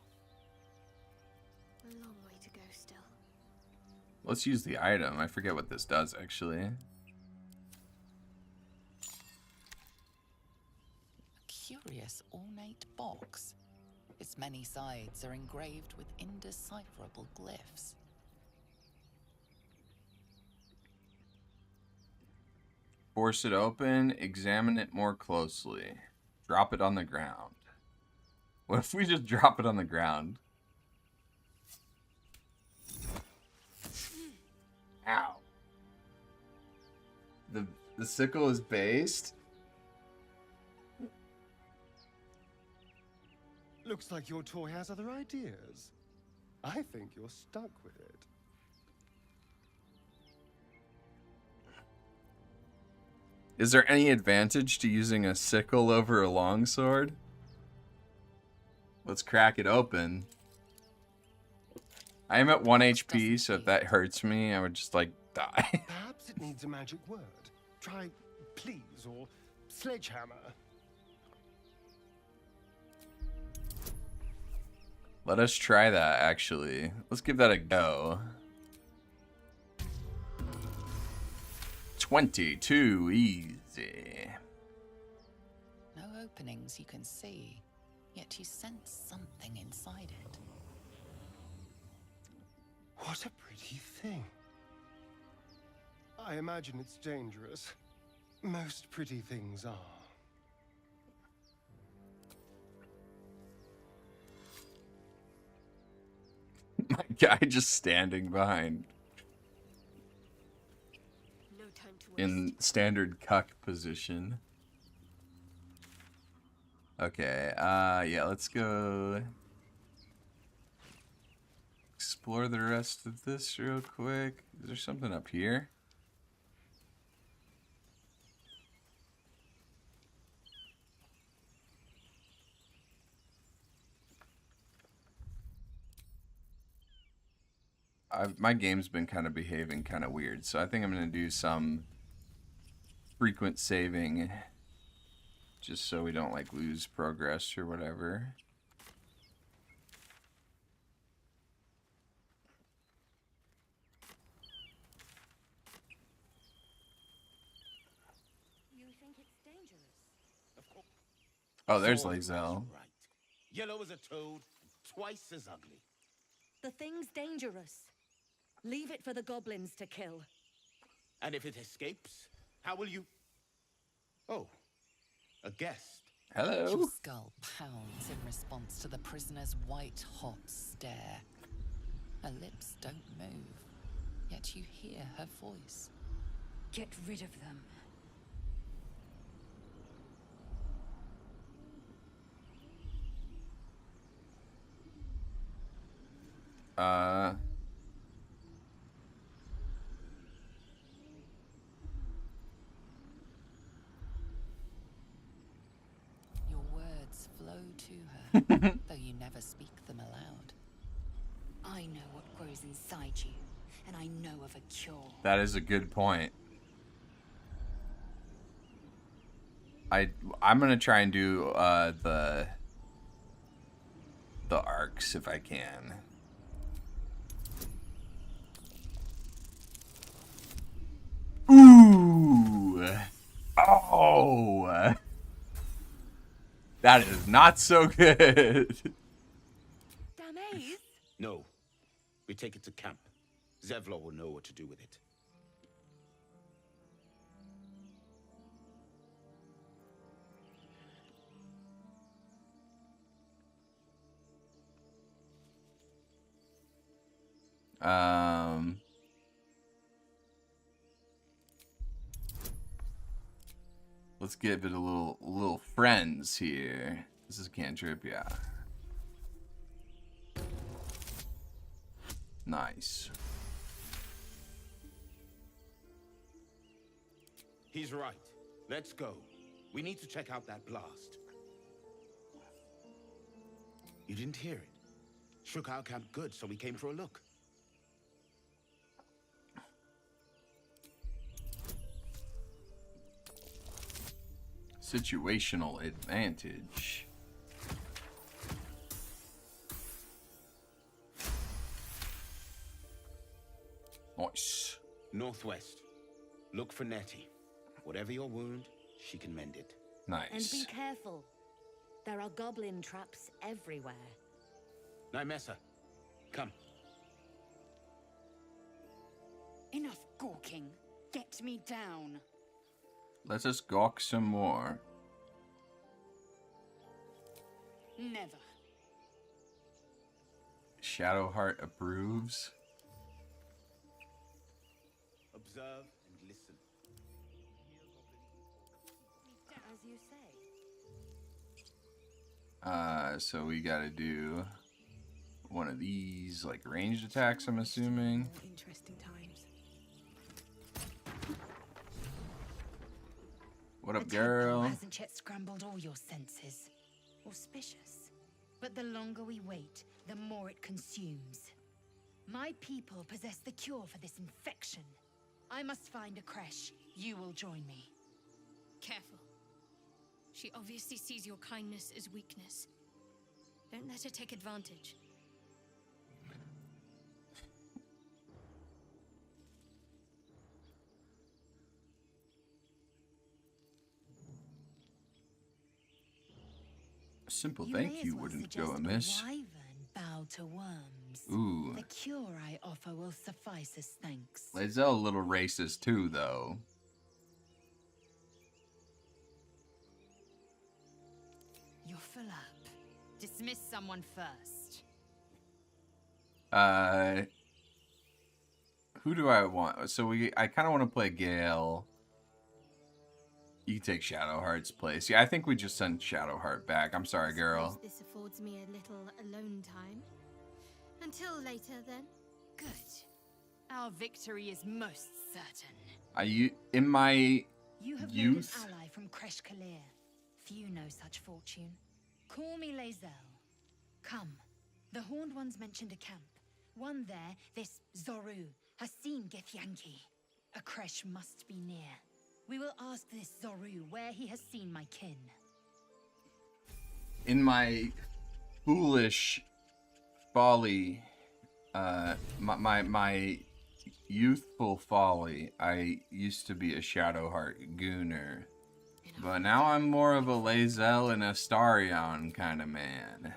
A long way to go still. Let's use the item. I forget what this does, actually. A curious ornate box. Its many sides are engraved with indecipherable glyphs. Force it open. Examine it more closely. Drop it on the ground. What if we just drop it on the ground? Ow. The sickle is based? Looks like your toy has other ideas. I think you're stuck with it. Is there any advantage to using a sickle over a longsword? Let's crack it open. I am at 1 HP, so if that hurts me, I would just, like, die. Perhaps it needs a magic word. Try please or sledgehammer. Let us try that, actually. Let's give that a go. 22, easy. No openings you can see, yet you sense something inside it. What a pretty thing. I imagine it's dangerous. Most pretty things are. My guy just standing behind. No time to waste. In standard cuck position. Okay, yeah, let's go explore the rest of this real quick. Is there something up here? My game's been kind of behaving kind of weird, so I think I'm going to do some frequent saving just so we don't like lose progress or whatever. You think it's dangerous? Of course. Oh, there's Thor, Lae'zel. right. Yellow as a toad, twice as ugly. The thing's dangerous. Leave it for the goblins to kill. And if it escapes, how will you... Oh, a guest. Hello. Your skull pounds in response to the prisoner's white-hot stare. Her lips don't move, yet you hear her voice. Get rid of them. Your words flow to her, though you never speak them aloud. I know what grows inside you, and I know of a cure. That is a good point. I'm gonna try and do the arcs if I can. Ooh! Oh! That is not so good. Damaze? No. We take it to camp. Zevlor will know what to do with it. Let's give it a little friends here. This is a cantrip, yeah. Nice. He's right. Let's go. We need to check out that blast. You didn't hear it? Shook our camp good, so we came for a look. Situational advantage. Nice. Northwest. Look for Nettie. Whatever your wound, she can mend it. And be Nice. careful. There are goblin traps everywhere. Nymessa, come. Enough gawking. Get me down. Let us gawk some more. Never. Shadowheart approves. Observe and listen. As you say. So we gotta do one of these, like ranged attacks, I'm assuming. More interesting times. What up, The girl? tadpole hasn't yet scrambled all your senses. Auspicious. But the longer we wait, the more it consumes. My people possess the cure for this infection. I must find a creche. You will join me. Careful. She obviously sees your kindness as weakness. Don't let her take advantage. A simple You thank may you as well wouldn't go suggest amiss. a wyvern bow to worms. Ooh. The cure I offer will suffice as thanks. Lae'zel a little racist too, though. You're full up. Dismiss someone first. Who do I want? So I kind of want to play Gale. You can take Shadowheart's place. Yeah, I think we just send Shadowheart back. I'm sorry, girl. Suppose this affords me a little alone time. Until later, then. Good. Our victory is most certain. In my You have youth. made an ally from Kresh Kalir. Few know such fortune. Call me Lae'zel. Come. The Horned Ones mentioned a camp. One there, this Zoru, has seen Githyanki. A Kresh must be near. We will ask this Zoru where he has seen my kin. In my foolish folly, my youthful folly, I used to be a Shadowheart Gooner. But now I'm more of a Lae'zel and Astarion kind of man.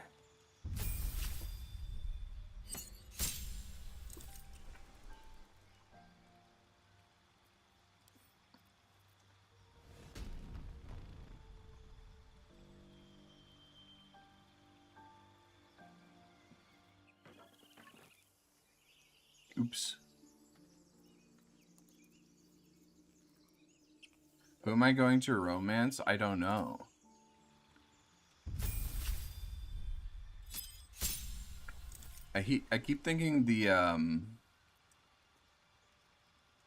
Oops. Who am I going to romance? I don't know. I keep thinking the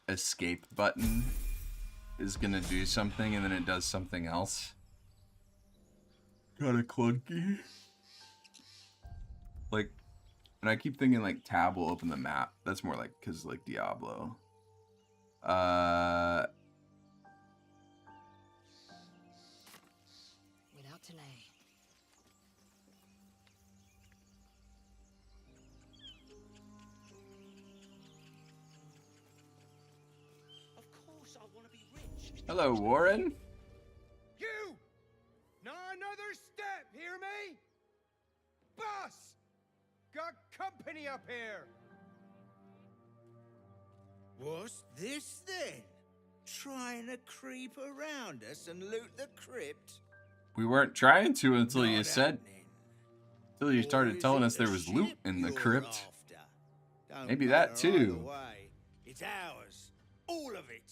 escape button is gonna do something and then it does something else. Kinda clunky. Like, and I keep thinking like tab will open the map. That's more like cause like Diablo. Without delay. Of course I want to be rich. Hello, Warren. You! Not another step, hear me? Boss! Got company up here! What's this then? Trying to creep around us and loot the crypt? We weren't trying to until you Not said, happening. until you Or started is telling it us there the was loot ship in the you're crypt. after? Don't Maybe that matter either too. way. It's ours. All of it.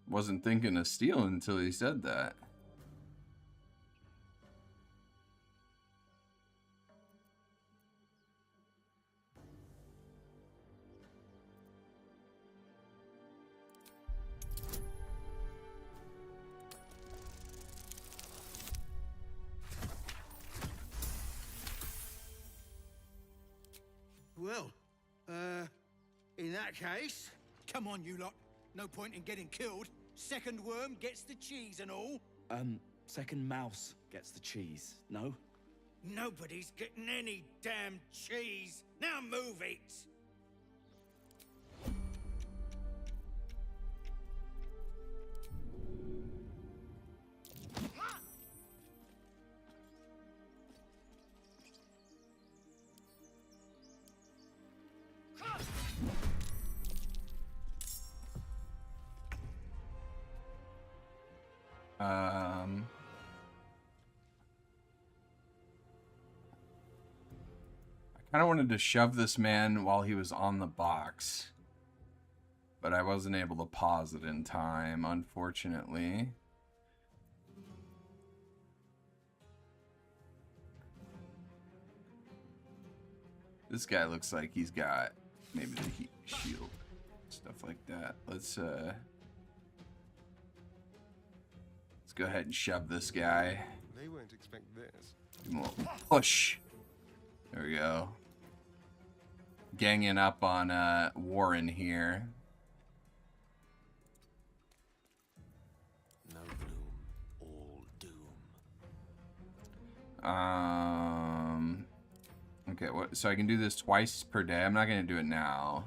Wasn't thinking of stealing until he said that. Well, in that case, come on, you lot. No point in getting killed. Second worm gets the cheese and all. Second mouse gets the cheese, no? Nobody's getting any damn cheese. Now move it. I kind of wanted to shove this man while he was on the box, but I wasn't able to pause it in time, unfortunately. This guy looks like he's got maybe the heat shield, stuff like that. Let's go ahead and shove this guy. They won't expect this. Give him a little push. There we go. Ganging up on Warren here. No gloom, all doom. Okay, what? So I can do this twice per day. I'm not gonna do it now.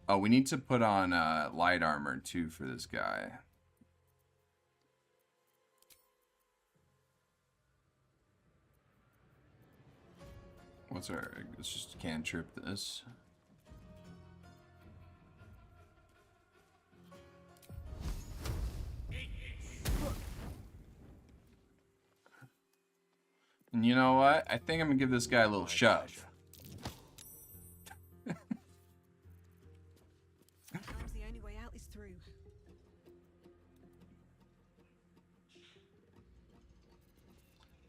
Oh, we need to put on light armor too for this guy. What's our? Let's just cantrip this. And you know what? I think I'm gonna give this guy a little shove. Sometimes the only way out is through.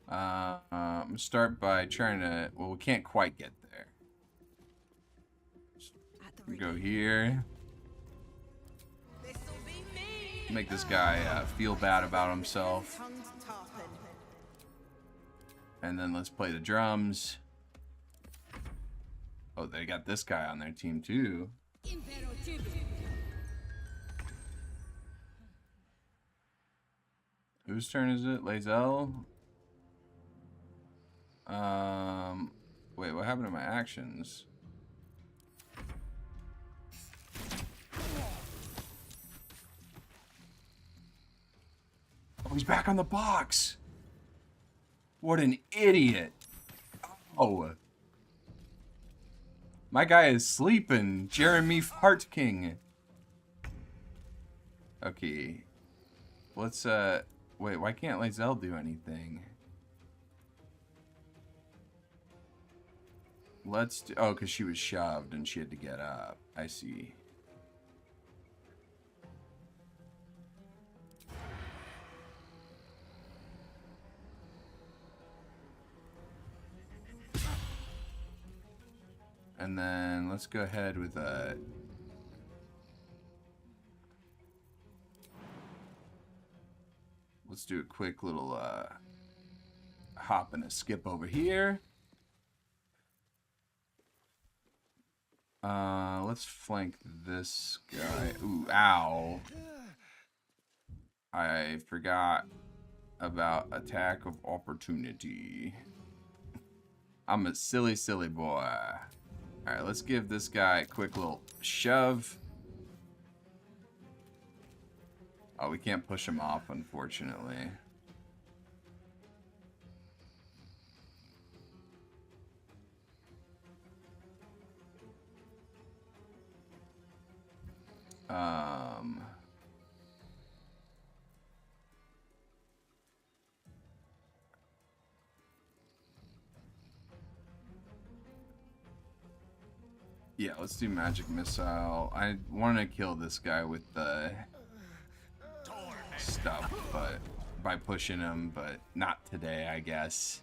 I'm gonna start by trying to. Well, we can't quite get there. We go here. Make this guy feel bad about himself. And then let's play the drums. Oh, they got this guy on their team too. Whose turn is it? Lae'zel? Wait, what happened to my actions? Oh, he's back on the box. What an idiot. Oh. My guy is sleeping. Jeremy Fart King. Okay. Let's, wait, why can't Lae'zel do anything? Let's do, oh, because she was shoved and she had to get up. I see. And then let's go ahead with let's do a quick little hop and a skip over here. Let's flank this guy. Ooh, ow. I forgot about attack of opportunity. I'm a silly, silly boy. Alright, let's give this guy a quick little shove. Oh, we can't push him off, unfortunately. Yeah, let's do magic missile. I want to kill this guy with the stuff, but by pushing him, but not today, I guess.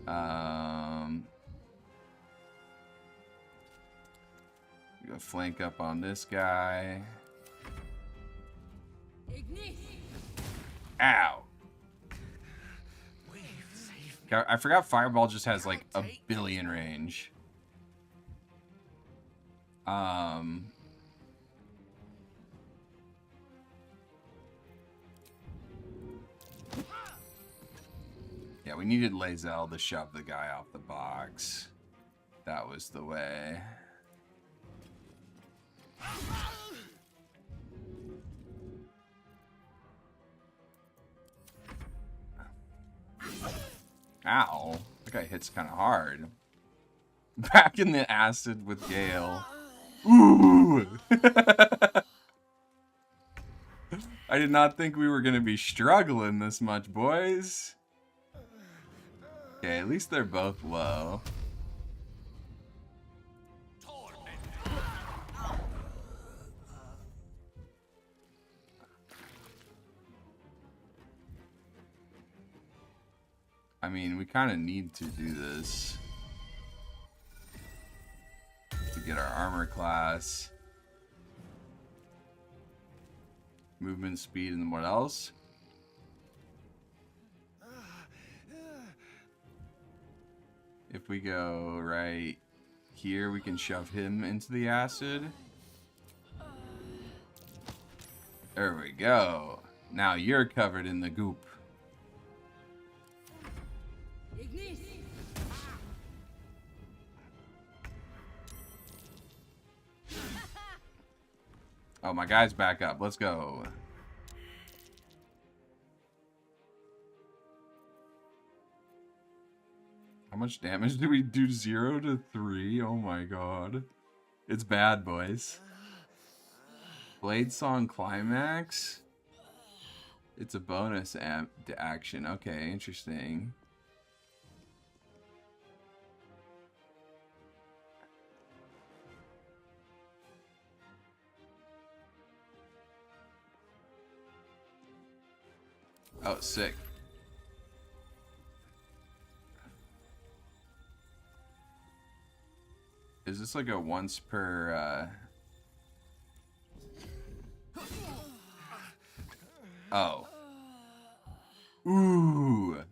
We go flank up on this guy. Ow! I forgot Fireball just has like a billion range. Yeah, we needed Lae'zel to shove the guy off the box. That was the way. Ow. That guy hits kind of hard. Back in the acid with Gale. Ooh! I did not think we were going to be struggling this much, boys. Okay, at least they're both low. I mean, we kind of need to do this to get our armor class, movement speed, and what else? If we go right here, we can shove him into the acid. There we go. Now you're covered in the goop. Oh, my guy's back up. Let's go. How much damage do we do? 0 to 3? Oh my god. It's bad, boys. Blade Song Climax? It's a bonus action. Okay, interesting. Oh, sick. is this like a once per, Oh. Ooh.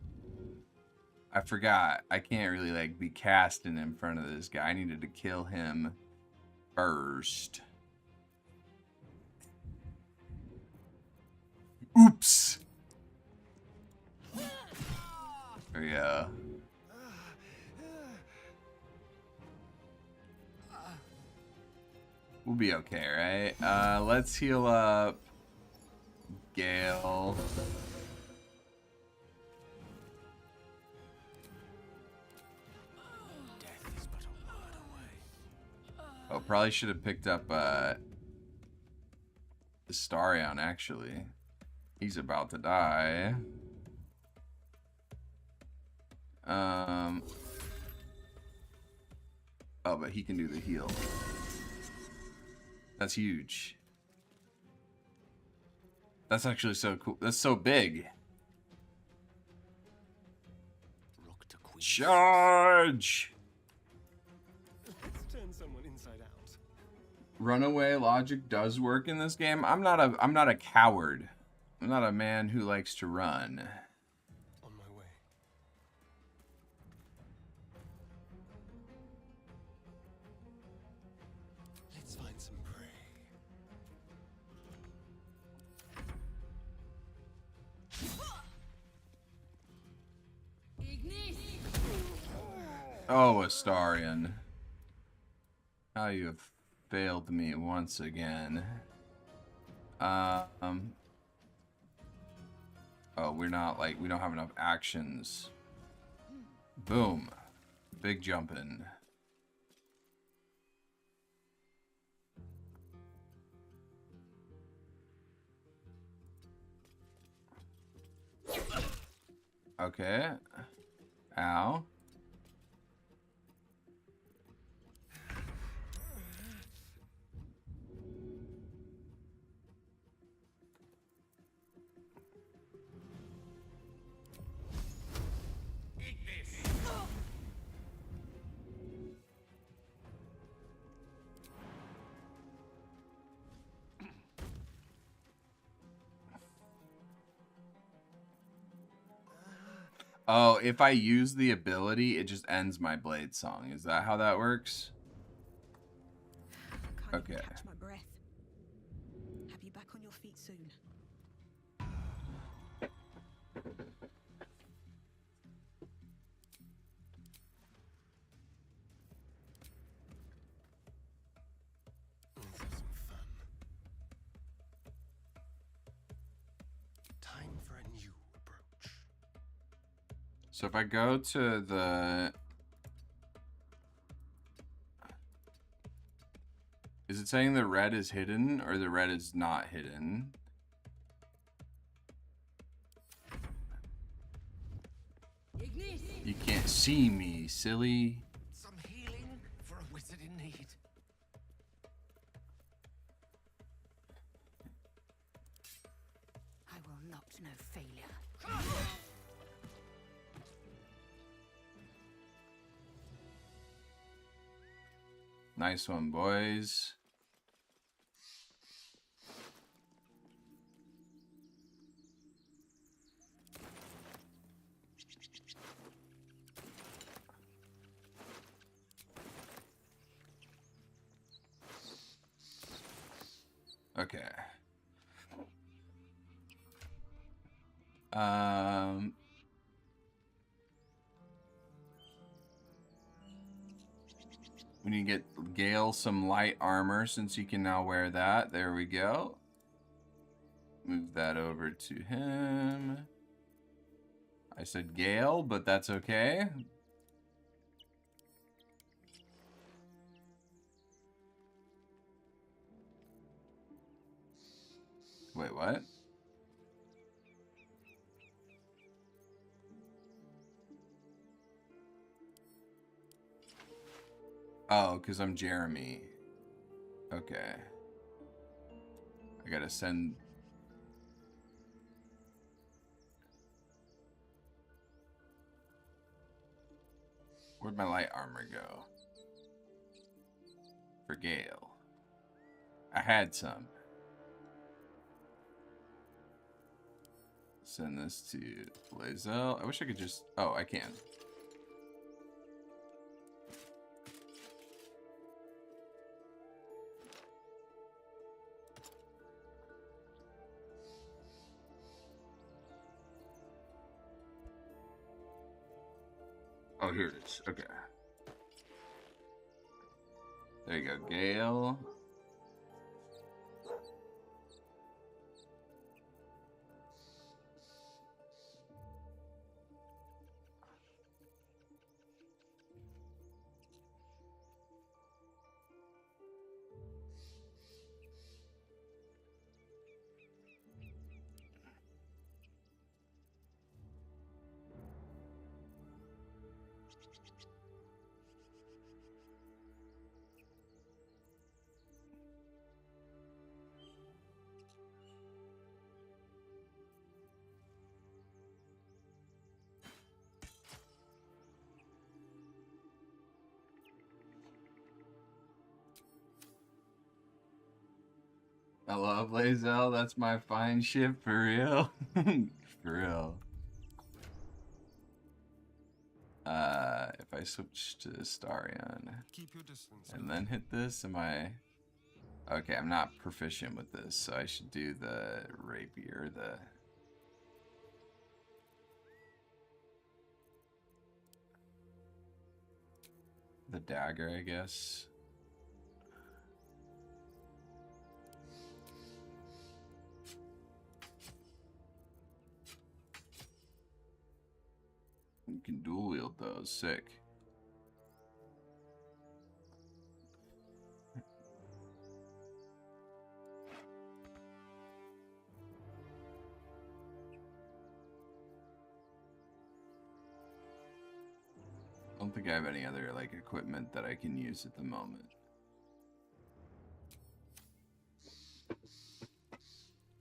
I forgot. I can't really, like, be casting in front of this guy. I needed to kill him first. Oops. There we go. We'll be okay, right? Let's heal up Gale. Death is but a word away. Oh, probably should have picked up Starion, actually. He's about to die. Oh, but he can do the heal. That's huge. That's actually so cool. That's so big. Charge! Let's turn someone inside out. Runaway logic does work in this game. I'm not a coward. I'm not a man who likes to run. On my way. Let's find some prey. Oh, Astarion. How you have failed me once again. Oh, we're not, like, we don't have enough actions. Boom. Big jumping. Okay. Ow. Oh, if I use the ability, it just ends my blade song. Is that how that works? Can't even Okay. catch my breath. Have you back on your feet soon? Let's have some fun. Time for a new approach. So if I go to the... Is it saying the red is hidden or the red is not hidden? You can't see me, silly. Some healing for a wizard in need. I will not know failure. Nice one, boys. Okay. We need to get Gale some light armor since he can now wear that. There we go. Move that over to him. I said Gale, but that's okay. Wait, what? Oh, because I'm Jeremy. Okay. I gotta send... Where'd my light armor go? for Gale. I had some. Send this to Lae'zel. I wish I could just... Oh, I can. Oh, here it is. Okay. There you go, Gale. I love Lae'zel. That's my fine ship for real. For real. If I switch to Starion Keep your distance. and then hit this, am I... Okay, I'm not proficient with this, so I should do the rapier, the dagger, I guess. You can dual wield those, sick. I don't think I have any other like equipment that I can use at the moment.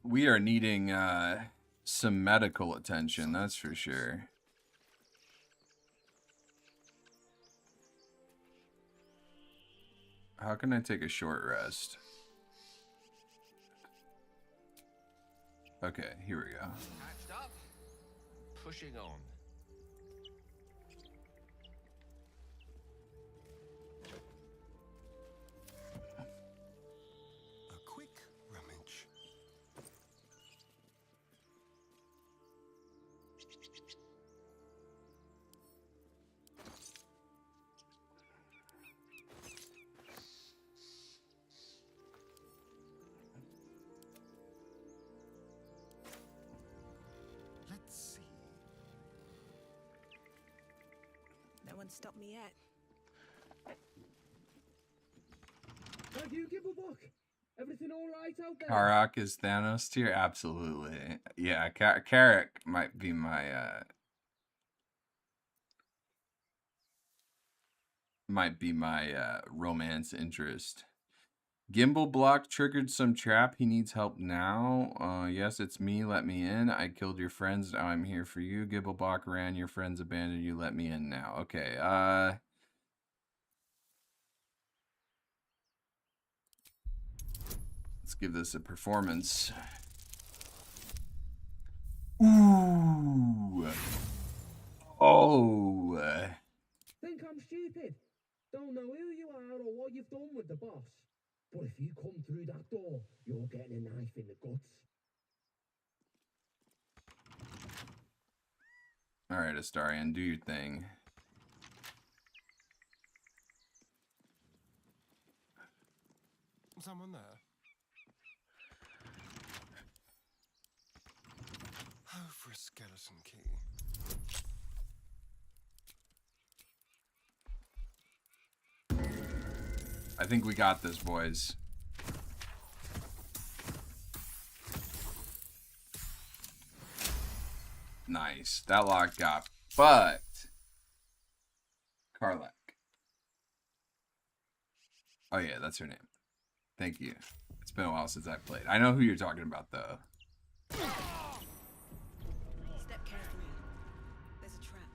We are needing some medical attention, that's for sure. How can I take a short rest? Okay, here we go. Patched up, pushing on. A quick rummage. Let's see. No one stopped me yet. Thank you, Gibblebuck. Everything all right out there? Karak is Thanos tier? Absolutely. Yeah, Karak might be my romance interest. Gimbal block triggered some trap. He needs help now. Yes, it's me. Let me in. I killed your friends. Now I'm here for you. Gimbal block ran. Your friends abandoned you. Let me in now. Okay. Let's give this a performance. Ooh. Oh. Think I'm stupid? Don't know who you are or what you've done with the boss. But if you come through that door, you're getting a knife in the guts. Alright, Astarion, do your thing. Someone there? Oh, for a skeleton key. I think we got this, boys. Nice. That lock got fucked. Karlach. Oh yeah, that's her name. Thank you. It's been a while since I played. I know who you're talking about, though. Step carefully. There's a trap.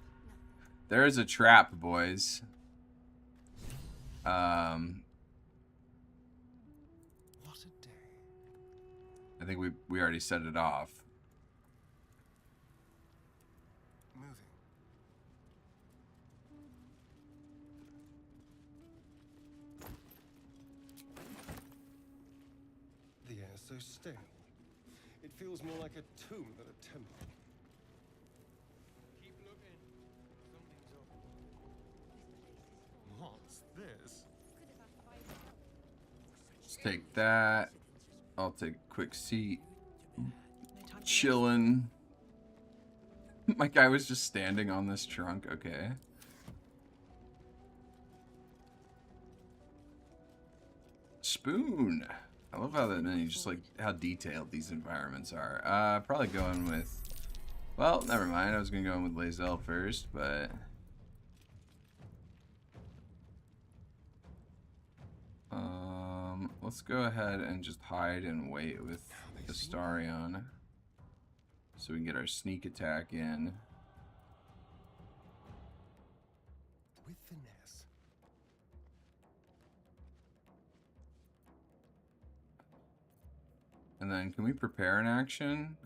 There is a trap, boys. think we already set it off. Moving. The air's so stale. It feels more like a tomb than a temple. Keep looking. Something's up. What's this? Let's take that. I'll take a quick seat. Chilling. My guy was just standing on this trunk. Okay. Spoon. I love how that many, just like how detailed these environments are. Probably going with. Well, never mind. I was gonna go in with Lae'zel first, but. Let's go ahead and just hide and wait with Astarion, so we can get our sneak attack in. With finesse. And then, can we prepare an action?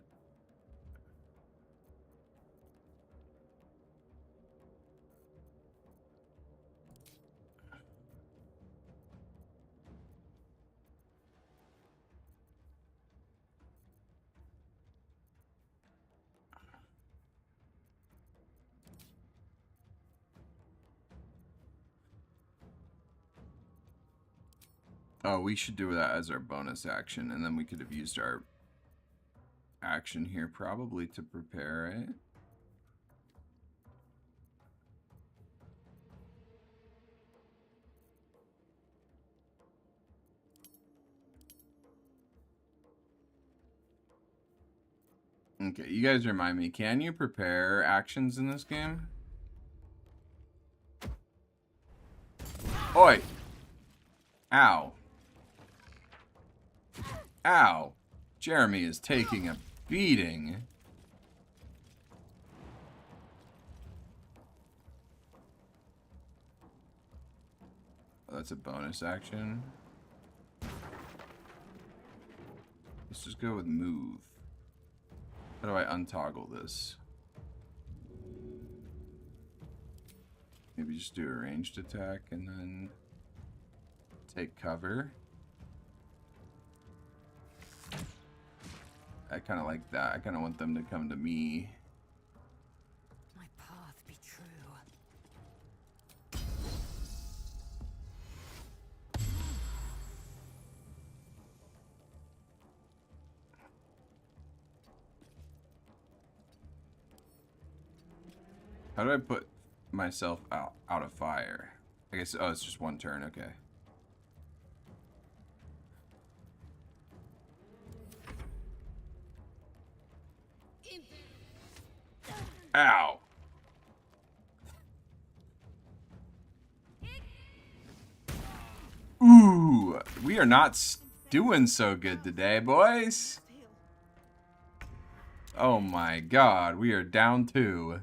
Oh, we should do that as our bonus action, and then we could have used our action here probably to prepare it. Okay, you guys remind me, can you prepare actions in this game? Oi! Ow. Ow. Jeremy is taking a beating. Oh, that's a bonus action. Let's just go with move. How do I untoggle this? Maybe just do a ranged attack and then take cover. I kind of like that. I kind of want them to come to me. My path be true. How do I put myself out of fire? I guess, oh, it's just one turn, okay. Ow. Ooh, we are not doing so good today, boys. Oh my god, we are down 2.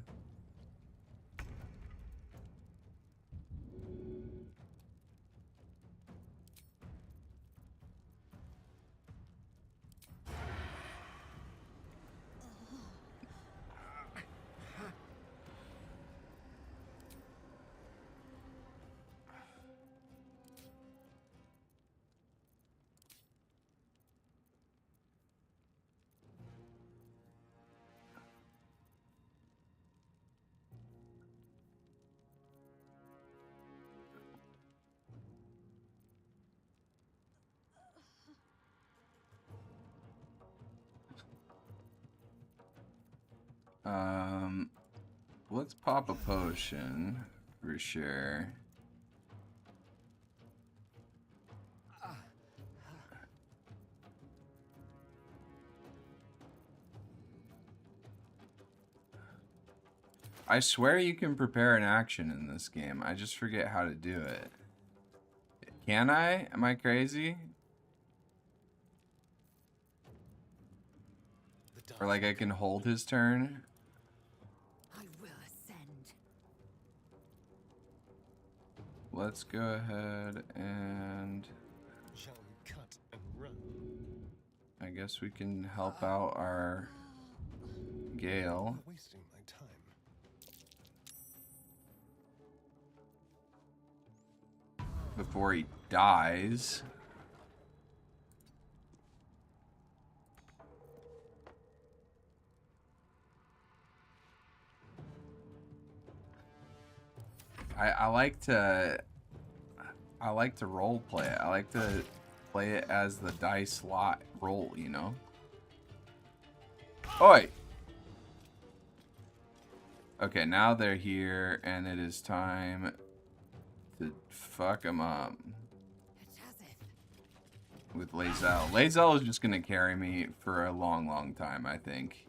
Let's pop a potion for sure. I swear you can prepare an action in this game. I just forget how to do it. Can I? Am I crazy? Or like I can hold his turn? I will ascend. Let's go ahead and... Shall we cut and run? I I guess we can help out our Gale. Wasting my time. Before he dies. I like to role play it. I like to play it as the dice lot roll, you know? Oi! Okay, now they're here, and it is time to fuck them up. With Lae'zel. Lae'zel is just gonna carry me for a long, long time, I think.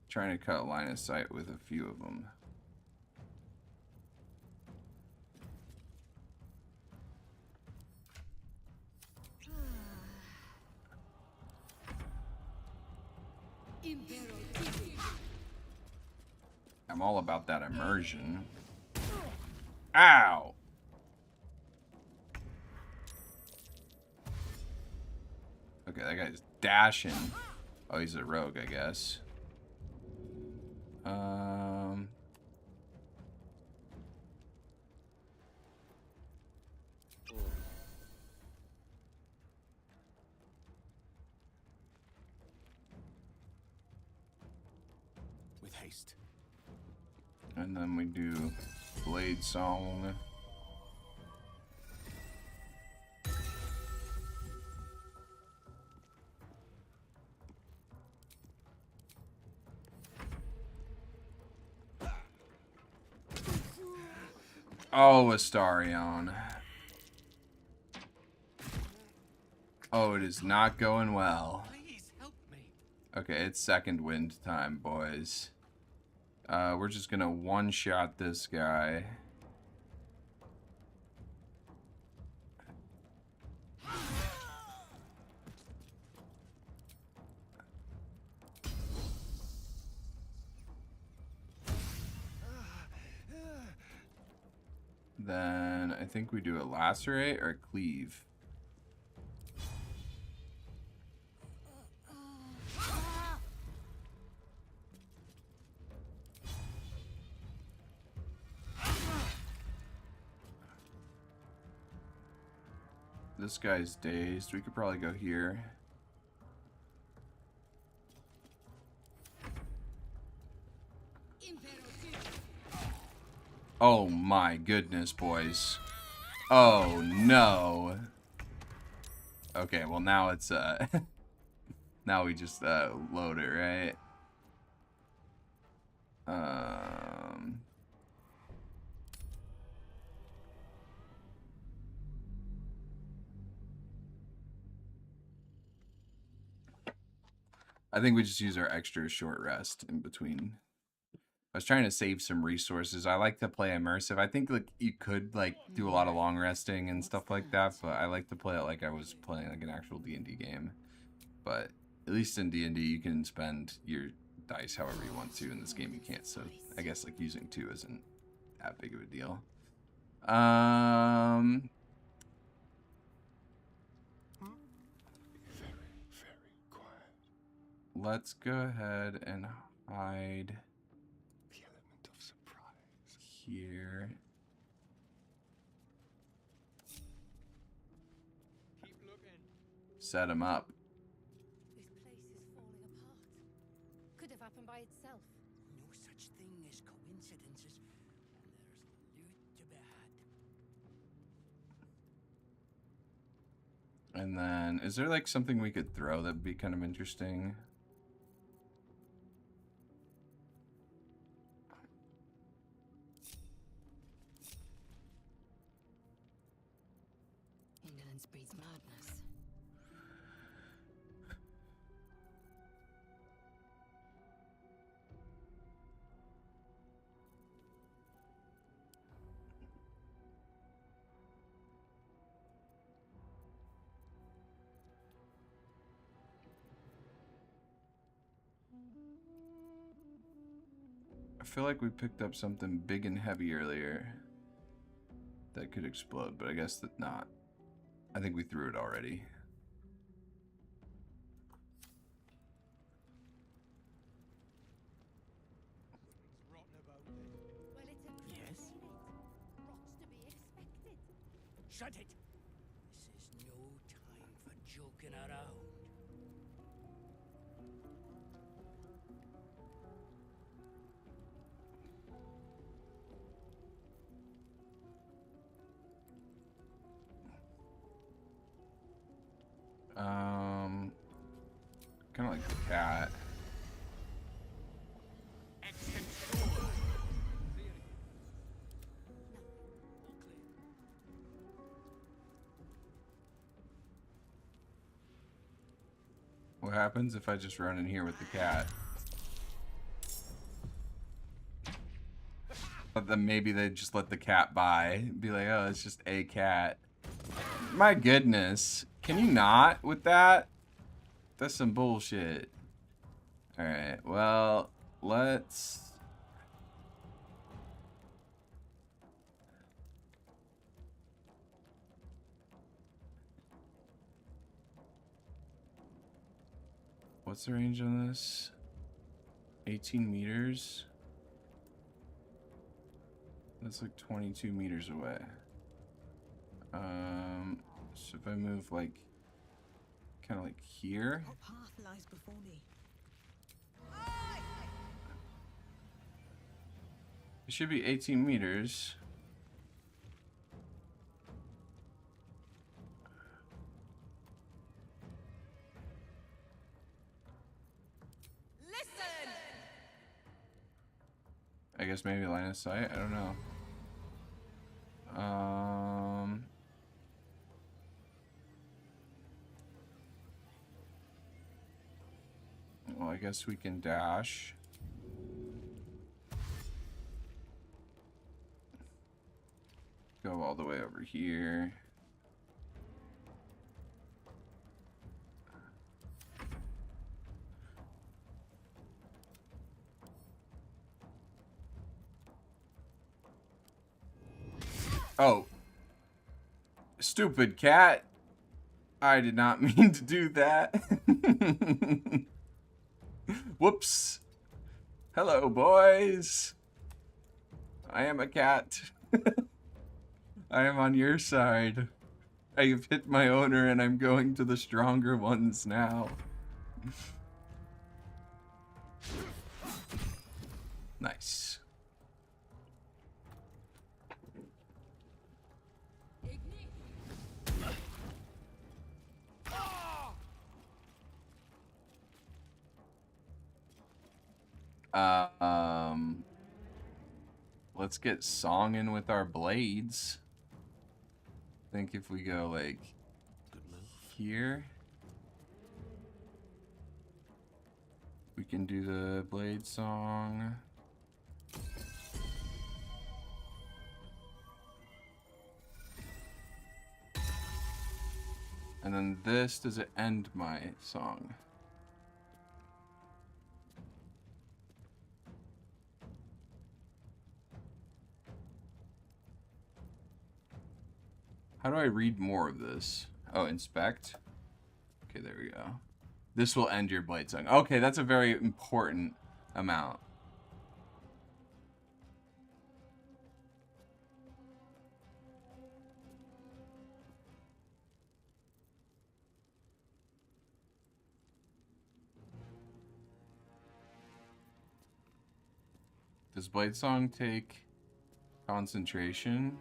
Trying to cut line of sight with a few of them. I'm all about that immersion. Ow! Okay, that guy's dashing. Oh, he's a rogue, I guess. With haste. And then we do Blade Song. Oh, Astarion. Oh, it is not going well. Please help me. Okay, it's second wind time, boys. We're just gonna one-shot this guy. Then I think we do a lacerate or a cleave. This guy's dazed. We could probably go here. Oh my goodness, boys. Oh no. Okay, well now it's now we just load it, right? I think we just use our extra short rest in between. I was trying to save some resources. I like to play immersive. I think like you could like do a lot of long resting and stuff like that, but I like to play it like I was playing like an actual D&D game. But at least in D&D you can spend your dice however you want to. In this game you can't, so I guess like using 2 isn't that big of a deal. Very quiet. Let's go ahead and hide The element of surprise. here. Keep looking. Set him up. This place is falling apart. Could have happened by itself. No such thing as coincidences, and there's loot to be had. And then, is there like something we could throw that'd be kind of interesting? Indolence breeds madness. I feel like we picked up something big and heavy earlier that could explode, but I guess that not. I think we threw it already. Yes? Rot's to be expected. Shut it! This is no time for joking around. Kind of like the cat. What happens if I just run in here with the cat? But then maybe they just let the cat by. Be like, oh, it's just a cat. My goodness. Can you not with that? That's some bullshit. Alright, well, let's... What's the range on this? 18 meters? That's like 22 meters away. So if I move like, kind of like here. What path lies before me? It should be 18 meters. Listen! I guess maybe line of sight. I don't know. Well, I guess we can dash. Go all the way over here. Oh. Stupid cat. I did not mean to do that. Whoops. Hello, boys. I am a cat. I am on your side. I have hit my owner and I'm going to the stronger ones now. Nice. Let's get song in with our blades. I think if we go like here, we can do the blade song. And then this, does it end my song? How do I read more of this? Oh, inspect. Okay, there we go. This will end your blade song. Okay, that's a very important amount. Does blade song take concentration?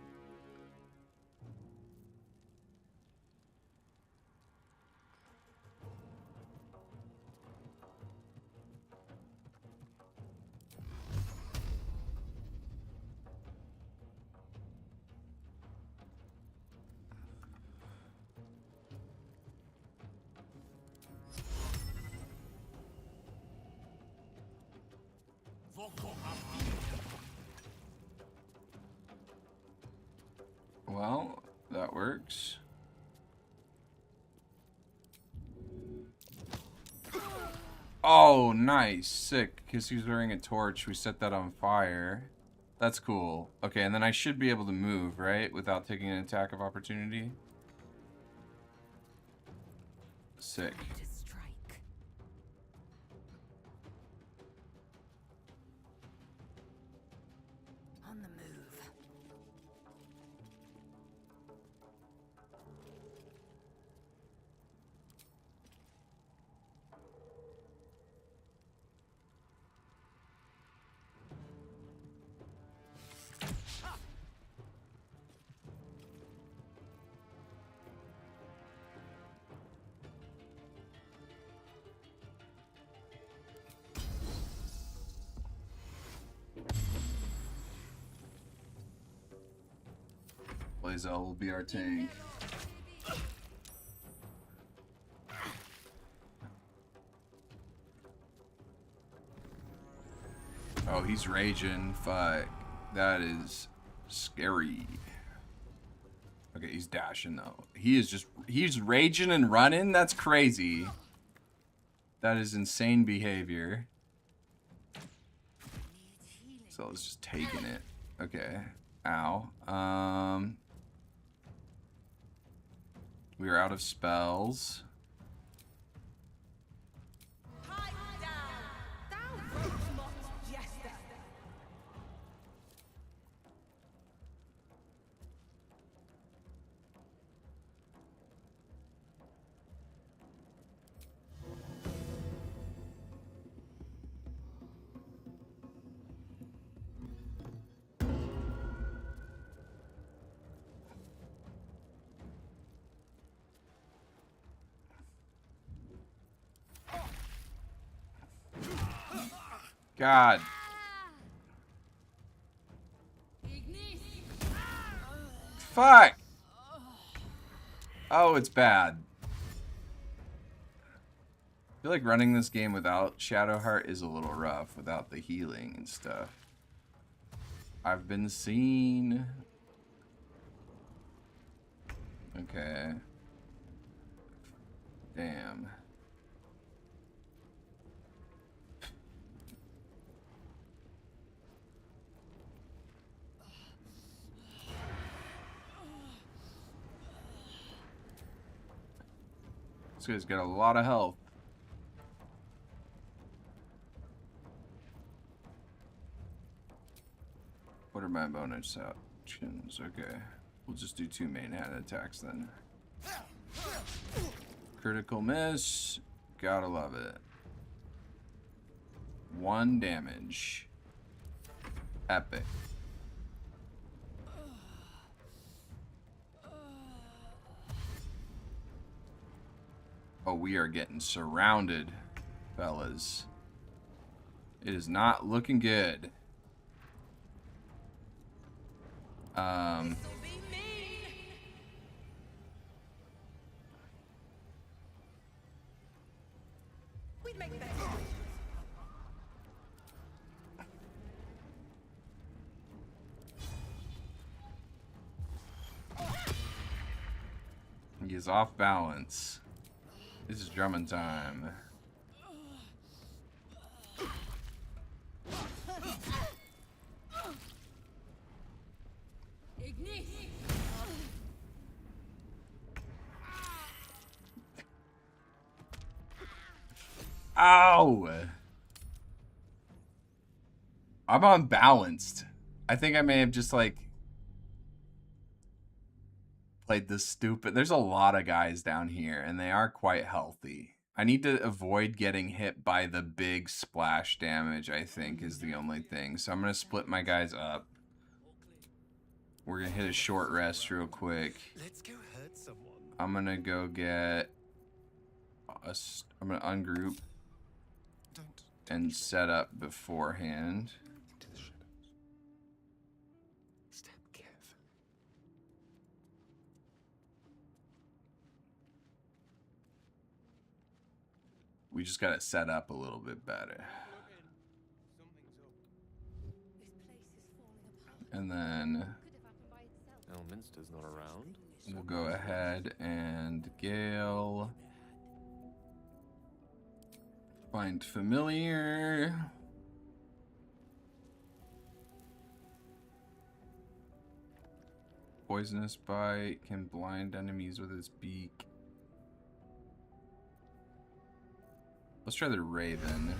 Well, that works. Oh, nice. Sick. Because he's wearing a torch. We set that on fire. That's cool. Okay, and then I should be able to move, right? Without taking an attack of opportunity. Sick. On the move. Blazel will be our tank. Oh, he's raging. Fuck. That is scary. Okay, he's dashing though. He's raging and running? That's crazy. That is insane behavior. So let's just taking it. Okay. Ow. We are out of spells. God. Fuck. Oh, it's bad. I feel like running this game without Shadowheart is a little rough, without the healing and stuff. I've been seen. Okay. Damn. This guy's got a lot of health. What are my bonus actions? Okay. We'll just do 2 main hand attacks then. Critical miss. Gotta love it. 1 damage. Epic. Oh, we are getting surrounded, fellas. It is not looking good. He is off balance. This is drumming time. Ow! I'm unbalanced. I think I may have just like played this stupid. There's a lot of guys down here and they are quite healthy. I need to avoid getting hit by the big splash damage, I think, is the only thing. So I'm going to split my guys up. We're going to hit a short rest real quick. Let's go hurt someone. I'm going to go get I'm going to ungroup and set up beforehand. Into the shadows. Step carefully. We just got to set up a little bit better. And then Elminster's not around. we'll go ahead and Gale. Find familiar. Poisonous bite can blind enemies with its beak. Let's try the Raven.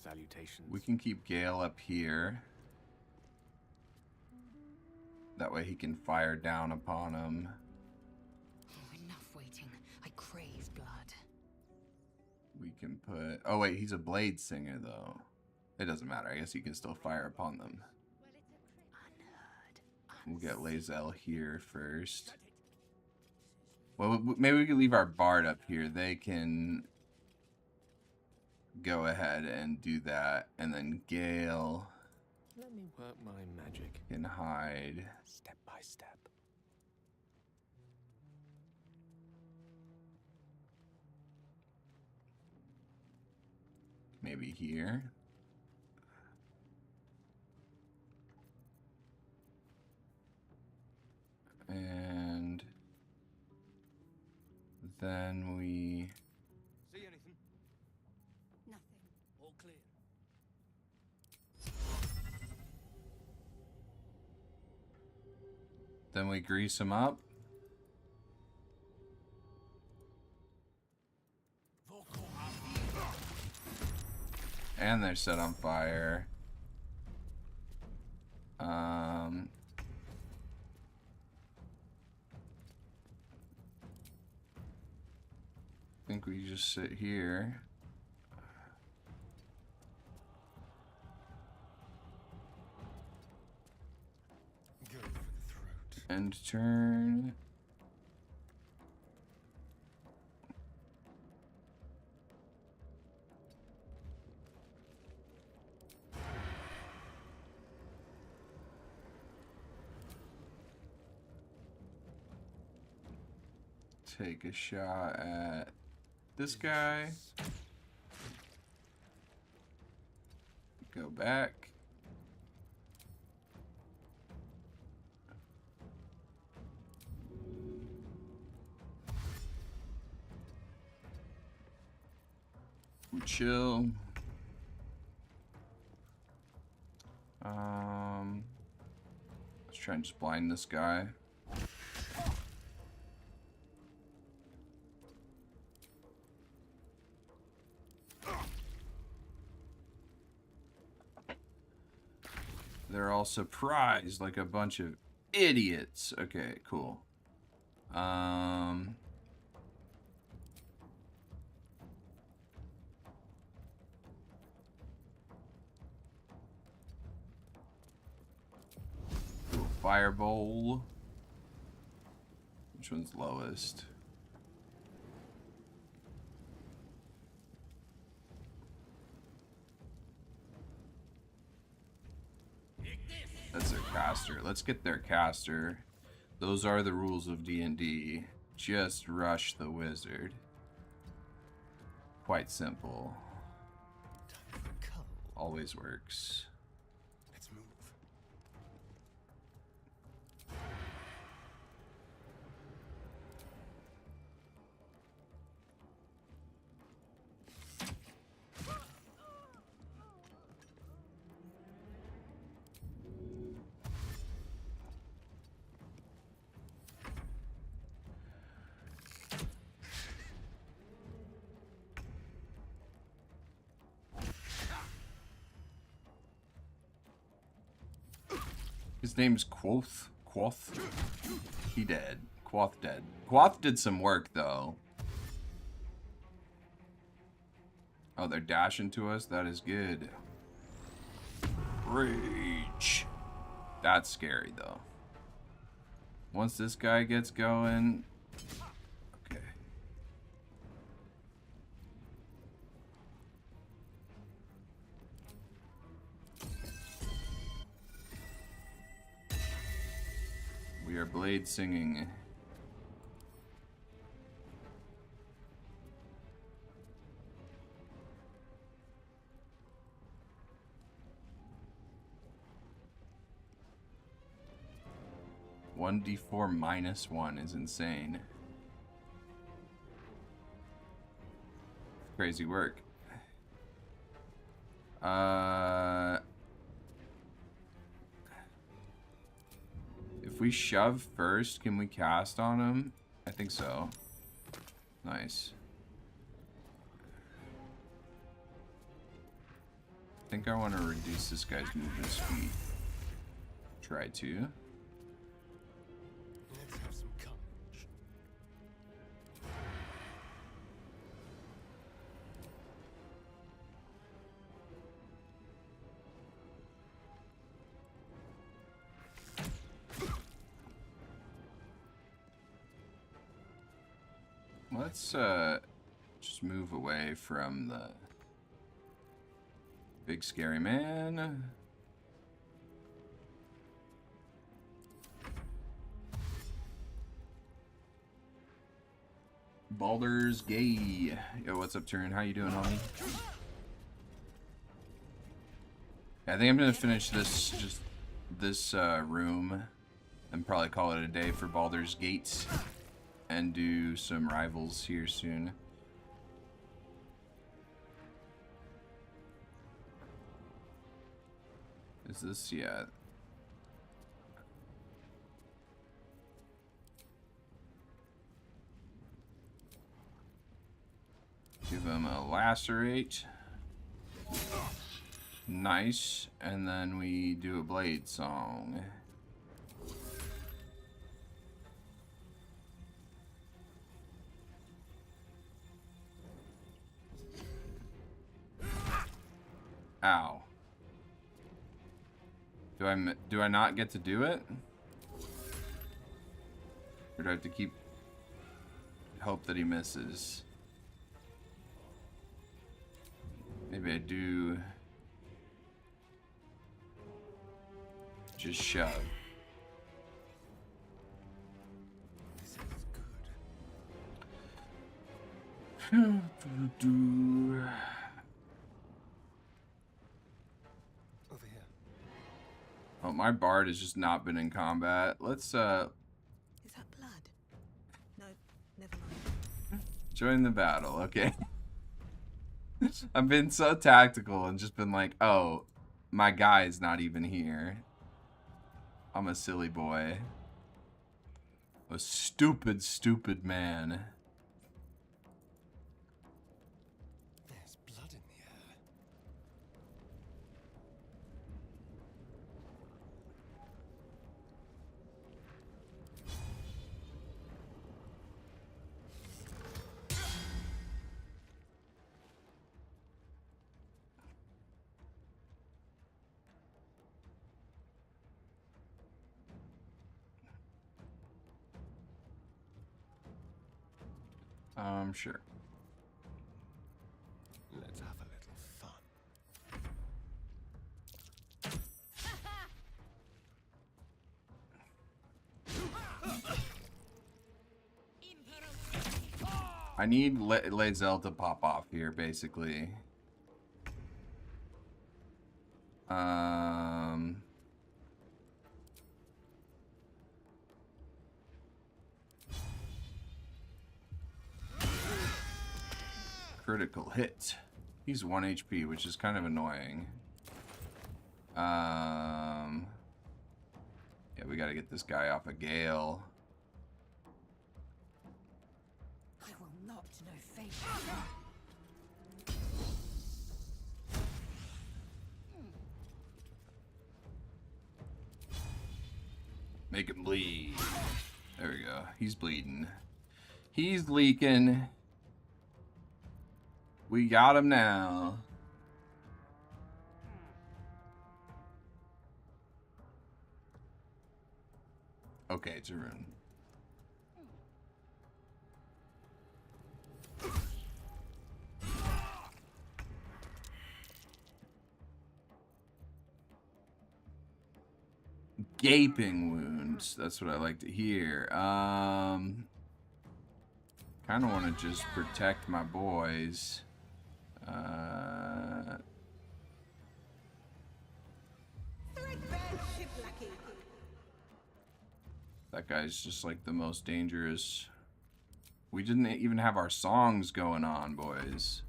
Salutations. We can keep Gale up here. That way he can fire down upon him. Oh, enough waiting. I crave blood. We can put... Oh, wait, he's a blade singer, though. It doesn't matter. I guess he can still fire upon them. We'll get Lae'zel here first. Well, maybe we can leave our Bard up here. They can go ahead and do that. And then Gale... Let me work my magic. Can hide. Step by step. Maybe here. And then we... See anything? Nothing. All clear. Then we grease him up. And they're set on fire. I think we just sit here. Go for the throat. End turn. Take a shot at this guy. Go back. We chill. Let's try and just blind this guy. They're all surprised like a bunch of idiots. Okay, cool. Cool. Firebolt. Which one's lowest? That's their caster. Let's get their caster. Those are the rules of D&D. Just rush the wizard. Quite simple. Always works. Let's move. His name's Quoth. Quoth? He dead. Quoth dead. Quoth did some work, though. Oh, they're dashing to us? That is good. Rage. That's scary, though. Once this guy gets going... Okay. We are blade singing. 1d4 minus 1 is insane. Crazy work. If we shove first, can we cast on him? I think so. Nice. I think I want to reduce this guy's movement speed. Try to. Let's have some courage. Let's just move away from the big scary man. Baldur's Gate. Yo, what's up, Turin? How you doing, homie? Yeah, I think I'm gonna finish this room and probably call it a day for Baldur's Gate and do some rivals here soon. Is this, yeah. Give him a lacerate. Nice. And then we do a blade song. Ow. Do I not get to do it? Or do I have to keep hope that he misses? Maybe I do just shove. This is good. Over here. Oh, my bard has just not been in combat. Let's Is that blood? No, never mind. join the battle. Okay. I've been so tactical and just been like, oh, my guy's not even here. I'm a silly boy. A stupid, stupid man. There's blood in the air. Sure. Let's have a little fun. I need Lae'zel to pop off here, basically. Critical hit. He's 1 HP, which is kind of annoying. Yeah, we gotta get this guy off a Gale. I will not know fate. Make him bleed. There we go. He's bleeding. He's leaking. We got him now. Okay, it's a rune. Gaping wounds. That's what I like to hear. Kind of want to just protect my boys. That guy's just like the most dangerous. We didn't even have our songs going on, boys.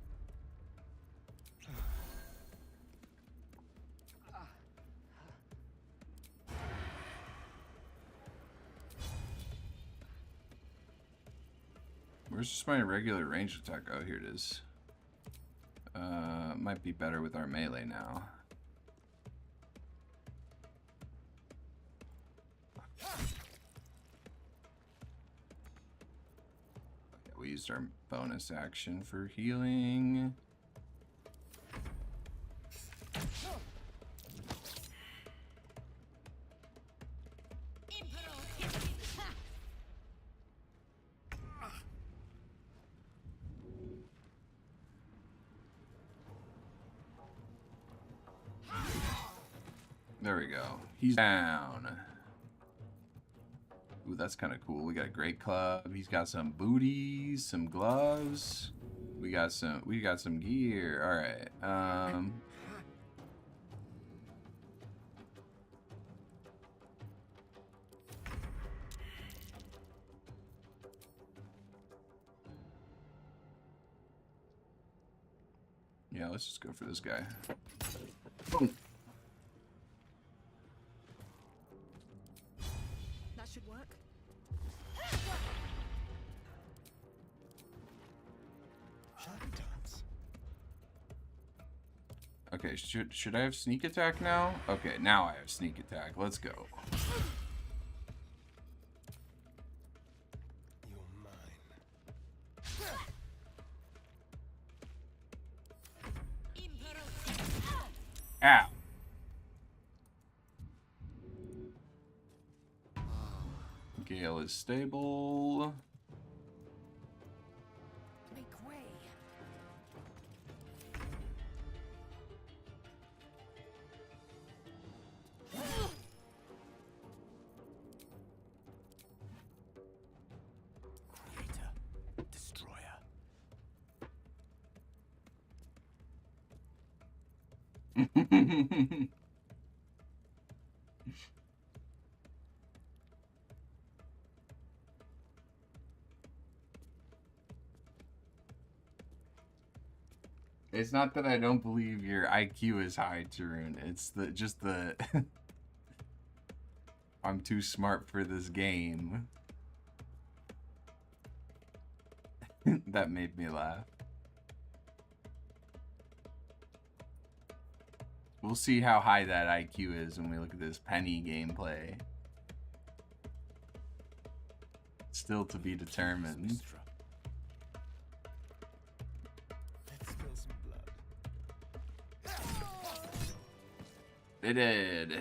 Where's just my regular range attack? Oh, here it is. Might be better with our melee now. Yeah, we used our bonus action for healing. There we go. He's down. Ooh, that's kind of cool. We got a great club. He's got some booties, some gloves. We got some gear. All right. Yeah, let's just go for this guy. Boom. That should work. Shall we dance? Okay, should I have sneak attack now? Okay, now I have sneak attack. Let's go. You're mine. Ow. Gale is stable. Make way. Creator. Destroyer. It's not that I don't believe your IQ is high, Tarun. It's just the I'm too smart for this game. That made me laugh. We'll see how high that IQ is when we look at this Penny gameplay. Still to be determined. Let's spill some blood. They did.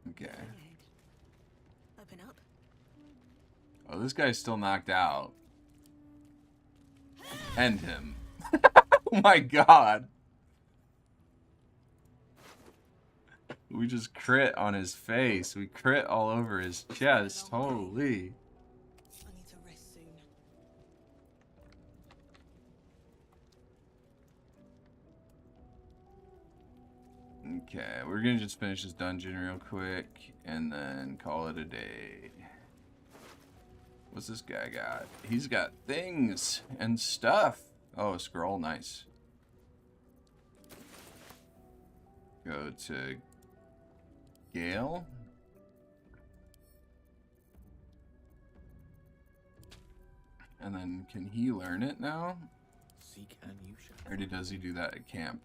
Okay. Open up. Oh, this guy's still knocked out. End him. Oh my god. We just crit on his face. We crit all over his chest. Holy. I need to rest soon. Okay, we're gonna just finish this dungeon real quick and then call it a day. What's this guy got? He's got things and stuff. Oh, a scroll, nice. Go to Gale. And then can he learn it now? Seek and you shall. Or does he do that at camp?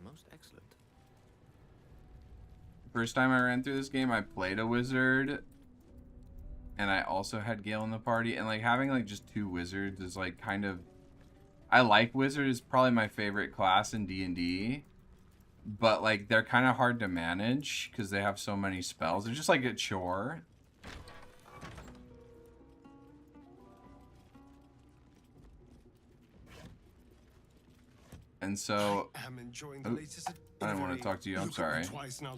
Most excellent. First time I ran through this game, I played a wizard. And I also had Gale in the party. And like having like just two wizards is like kind of... I like wizard, is probably my favorite class in D&D. But like they're kind of hard to manage because they have so many spells. They're just like a chore. And so... I am enjoying the latest I didn't want to talk to you, I'm sorry. Twice now,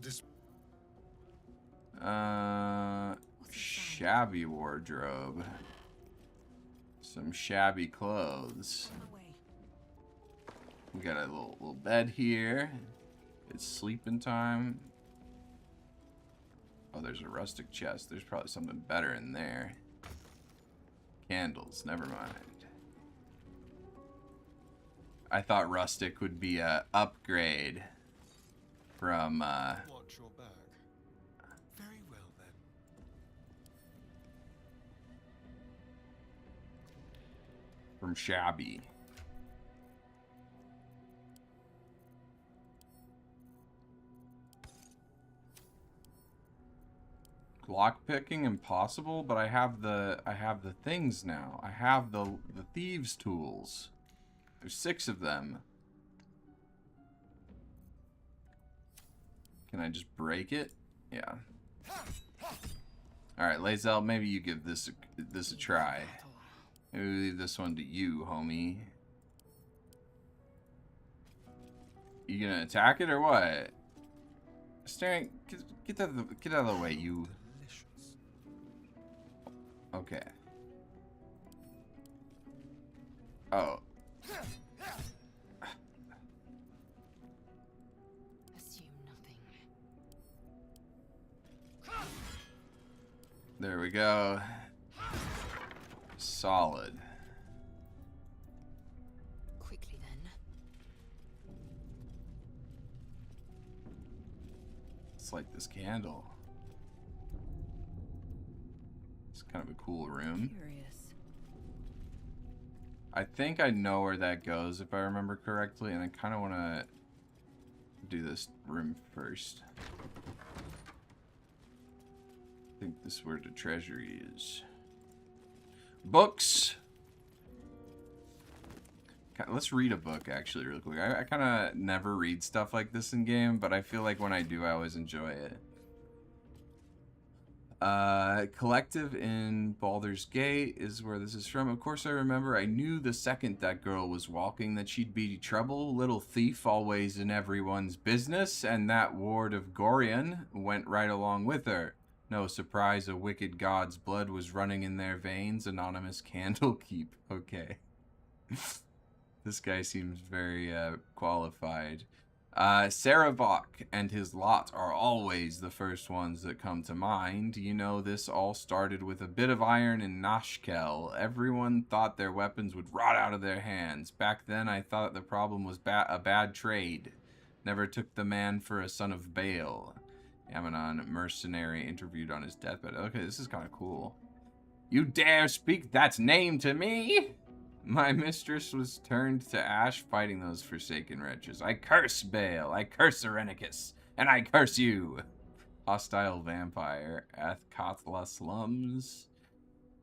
Shabby wardrobe. Some shabby clothes. We got a little bed here. It's sleeping time. Oh, there's a rustic chest. There's probably something better in there. Candles, never mind. I thought rustic would be a upgrade from Watch your back. Very well then. from shabby. Lock picking impossible, but I have the things now. I have the thieves tools. There's 6 of them. Can I just break it? Yeah. All right, Lae'zel, maybe you give this a try. Maybe we leave this one to you, homie. You gonna attack it or what? Staring, get out of the way, you. Okay. Oh. Assume nothing. There we go. Solid. Quickly then. Let's light this candle. It's kind of a cool room. Curious. I think I know where that goes if I remember correctly, and I kind of want to do this room first. I think this is where the treasury is. Books! Let's read a book, actually, real quick. I kind of never read stuff like this in game, but I feel like when I do, I always enjoy it. Collective in Baldur's Gate is where this is from. Of course, I remember. I knew the second that girl was walking that she'd be trouble. Little thief, always in everyone's business, and that ward of Gorion went right along with her. No surprise, a wicked god's blood was running in their veins. Anonymous Candlekeep. Okay. This guy seems very qualified. Saravok and his lot are always the first ones that come to mind. You know, this all started with a bit of iron in Nashkel. Everyone thought their weapons would rot out of their hands. Back then, I thought the problem was a bad trade. Never took the man for a son of Baal. Ammonon, mercenary, interviewed on his deathbed. Okay, this is kind of cool. You dare speak that name to me? My mistress was turned to ash fighting those forsaken wretches. I curse Baal, I curse Irenicus, and I curse you. Hostile vampire, Athkatla slums.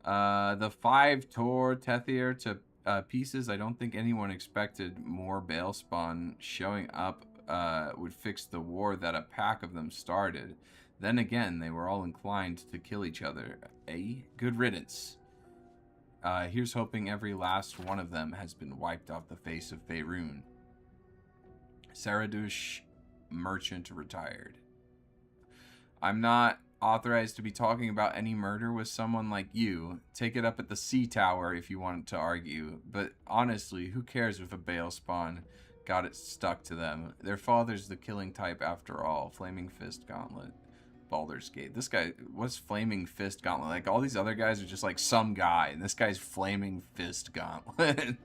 The 5 tore Tethir to pieces. I don't think anyone expected more Baal spawn showing up would fix the war that a pack of them started. Then again, they were all inclined to kill each other. Good riddance. Here's hoping every last one of them has been wiped off the face of Faerun. Saradush, merchant, retired. I'm not authorized to be talking about any murder with someone like you. Take it up at the Sea Tower if you want to argue. But honestly, who cares if a Baal spawn got it stuck to them? Their father's the killing type after all. Flaming Fist Gauntlet. Baldur's Gate. This guy, what's Flaming Fist Gauntlet? Like, all these other guys are just like some guy, and this guy's Flaming Fist Gauntlet.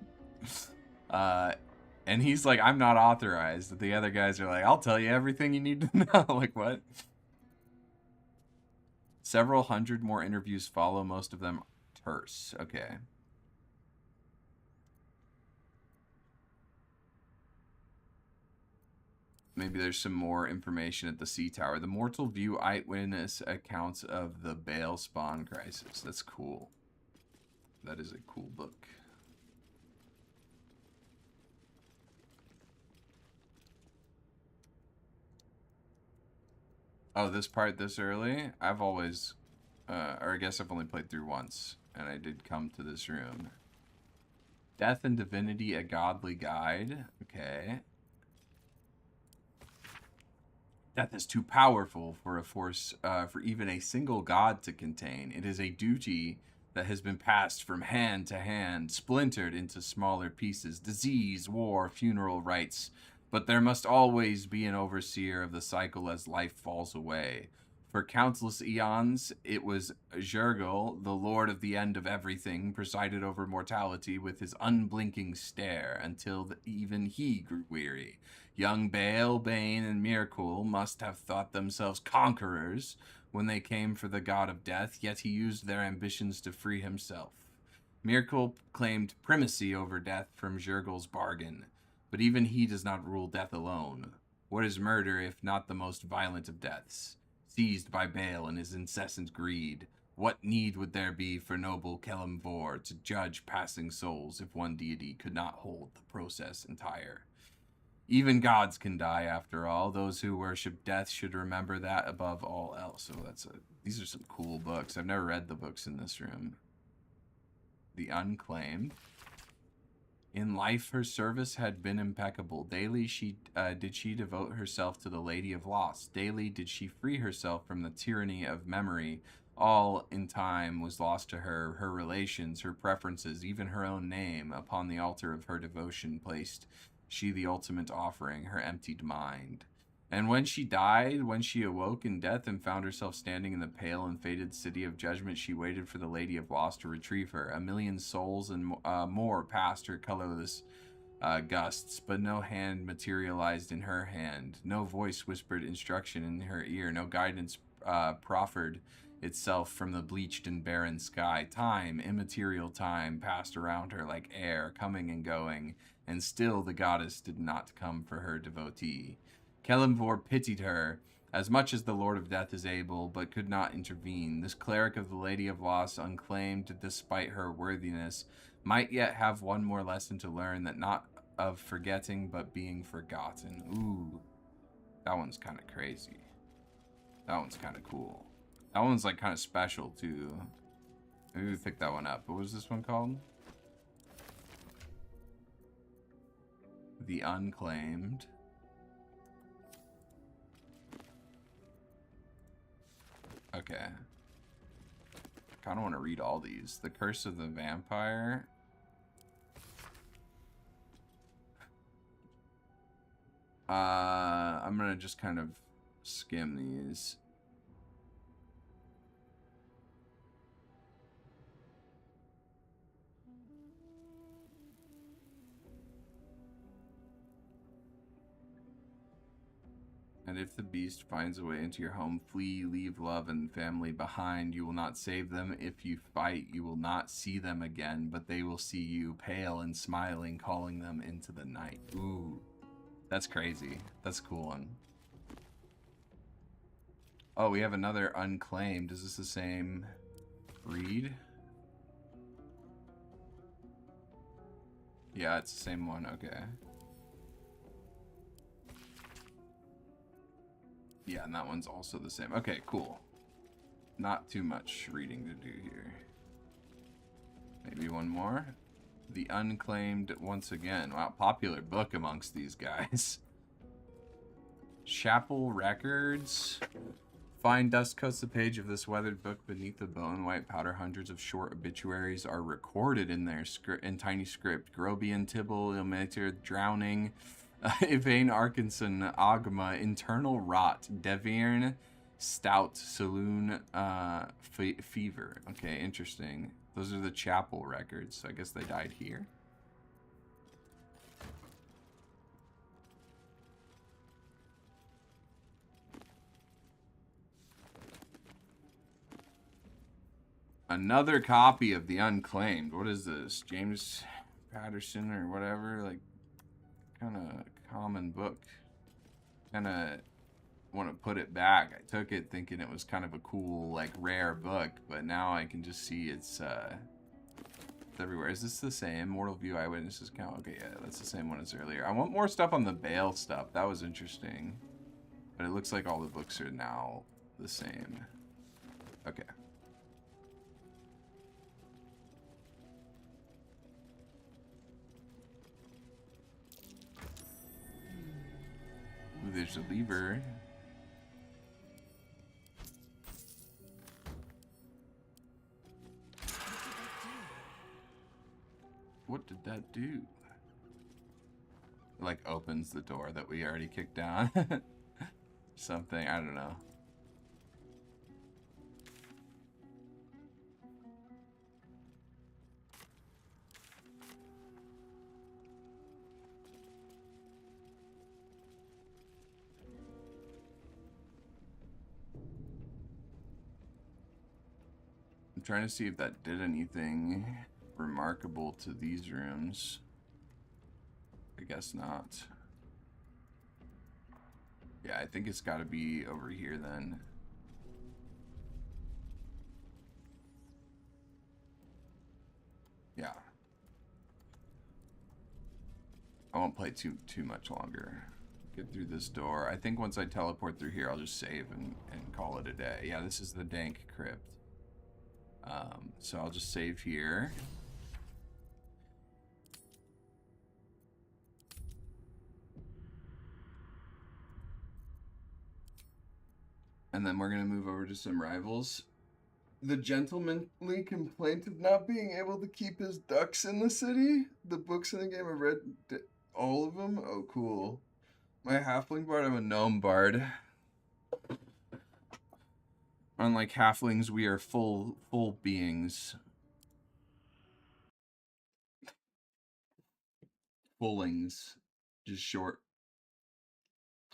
And he's like, I'm not authorized. The other guys are like, I'll tell you everything you need to know. Like, what? Several hundred more interviews follow, most of them terse. Okay. Maybe there's some more information at the Sea Tower. The Mortal View eyewitness accounts of the Baal spawn crisis. That's cool. That is a cool book. Oh, this part this early? I've always, or I guess I've only played through once, and I did come to this room. Death and Divinity, a Godly Guide. Okay. Death is too powerful for a force, for even a single god to contain. It is a duty that has been passed from hand to hand, splintered into smaller pieces. Disease, war, funeral rites. But there must always be an overseer of the cycle as life falls away. For countless eons, it was Jurgil, the lord of the end of everything, presided over mortality with his unblinking stare until even he grew weary. Young Baal, Bane, and Mirkul must have thought themselves conquerors when they came for the god of death, yet he used their ambitions to free himself. Mirkul claimed primacy over death from Jurgil's bargain, but even he does not rule death alone. What is murder if not the most violent of deaths? Seized by Baal and his incessant greed, what need would there be for noble Kelemvor to judge passing souls if one deity could not hold the process entire? Even gods can die, after all. Those who worship death should remember that above all else. So these are some cool books. I've never read the books in this room. The Unclaimed. In life, her service had been impeccable. Daily did she devote herself to the Lady of Lost. Daily did she free herself from the tyranny of memory. All in time was lost to her, her relations, her preferences, even her own name. Upon the altar of her devotion placed she the ultimate offering, her emptied mind. And when she died, when she awoke in death and found herself standing in the pale and faded city of judgment, she waited for the Lady of Lost to retrieve her. A million souls and more passed her colorless gusts, but no hand materialized in her hand. No voice whispered instruction in her ear. No guidance proffered itself from the bleached and barren sky. Time, immaterial time, passed around her like air, coming and going, and still the goddess did not come for her devotee. Kelemvor pitied her as much as the Lord of Death is able, but could not intervene. This cleric of the Lady of Loss, unclaimed despite her worthiness, might yet have one more lesson to learn, that not of forgetting, but being forgotten. Ooh, that one's kind of crazy. That one's kind of cool. That one's like kind of special too. Maybe we pick that one up. What was this one called? The Unclaimed. Okay. I kind of want to read all these. The Curse of the Vampire. I'm gonna just kind of skim these. And if the beast finds a way into your home, flee, leave love and family behind. You will not save them. If you fight, you will not see them again, but they will see you, pale and smiling, calling them into the night. Ooh, that's crazy. That's a cool one. Oh, we have another Unclaimed. Is this the same read? Yeah, it's the same one. Okay. Yeah, and that one's also the same. Okay, cool. Not too much reading to do here. Maybe one more. The Unclaimed once again. Wow, popular book amongst these guys. Chapel Records. Fine dust coats the page of this weathered book. Beneath the bone white powder, hundreds of short obituaries are recorded in their in tiny script. Grobian, Tibble, Ilmater, Drowning, Yvain Arkinson, Agma, Internal Rot, Devierne, Stout, Saloon, Fever. Okay, interesting. Those are the chapel records, so I guess they died here. Another copy of The Unclaimed. What is this? James Patterson or whatever? Like, kind of common book. Kind of want to put it back. I took it thinking it was kind of a cool, like, rare book, but now I can just see it's everywhere. Is this the same? Mortal View Eyewitnesses Count? Okay, yeah, that's the same one as earlier. I want more stuff on the Bale stuff. That was interesting. But it looks like all the books are now the same. Okay. Ooh, there's a lever. What did that do? It, like, opens the door that we already kicked down. Something, I don't know. I'm trying to see if that did anything remarkable to these rooms. I guess not. Yeah, I think it's got to be over here then. Yeah. I won't play too much longer. Get through this door. I think once I teleport through here, I'll just save and call it a day. Yeah, this is the dank crypt. So I'll just save here. And then we're going to move over to some rivals. The gentlemanly complaint of not being able to keep his ducks in the city. The books in the game, I've read all of them. Oh, cool. My halfling bard, I'm a gnome bard. Unlike halflings, we are full beings. Fullings. Just short.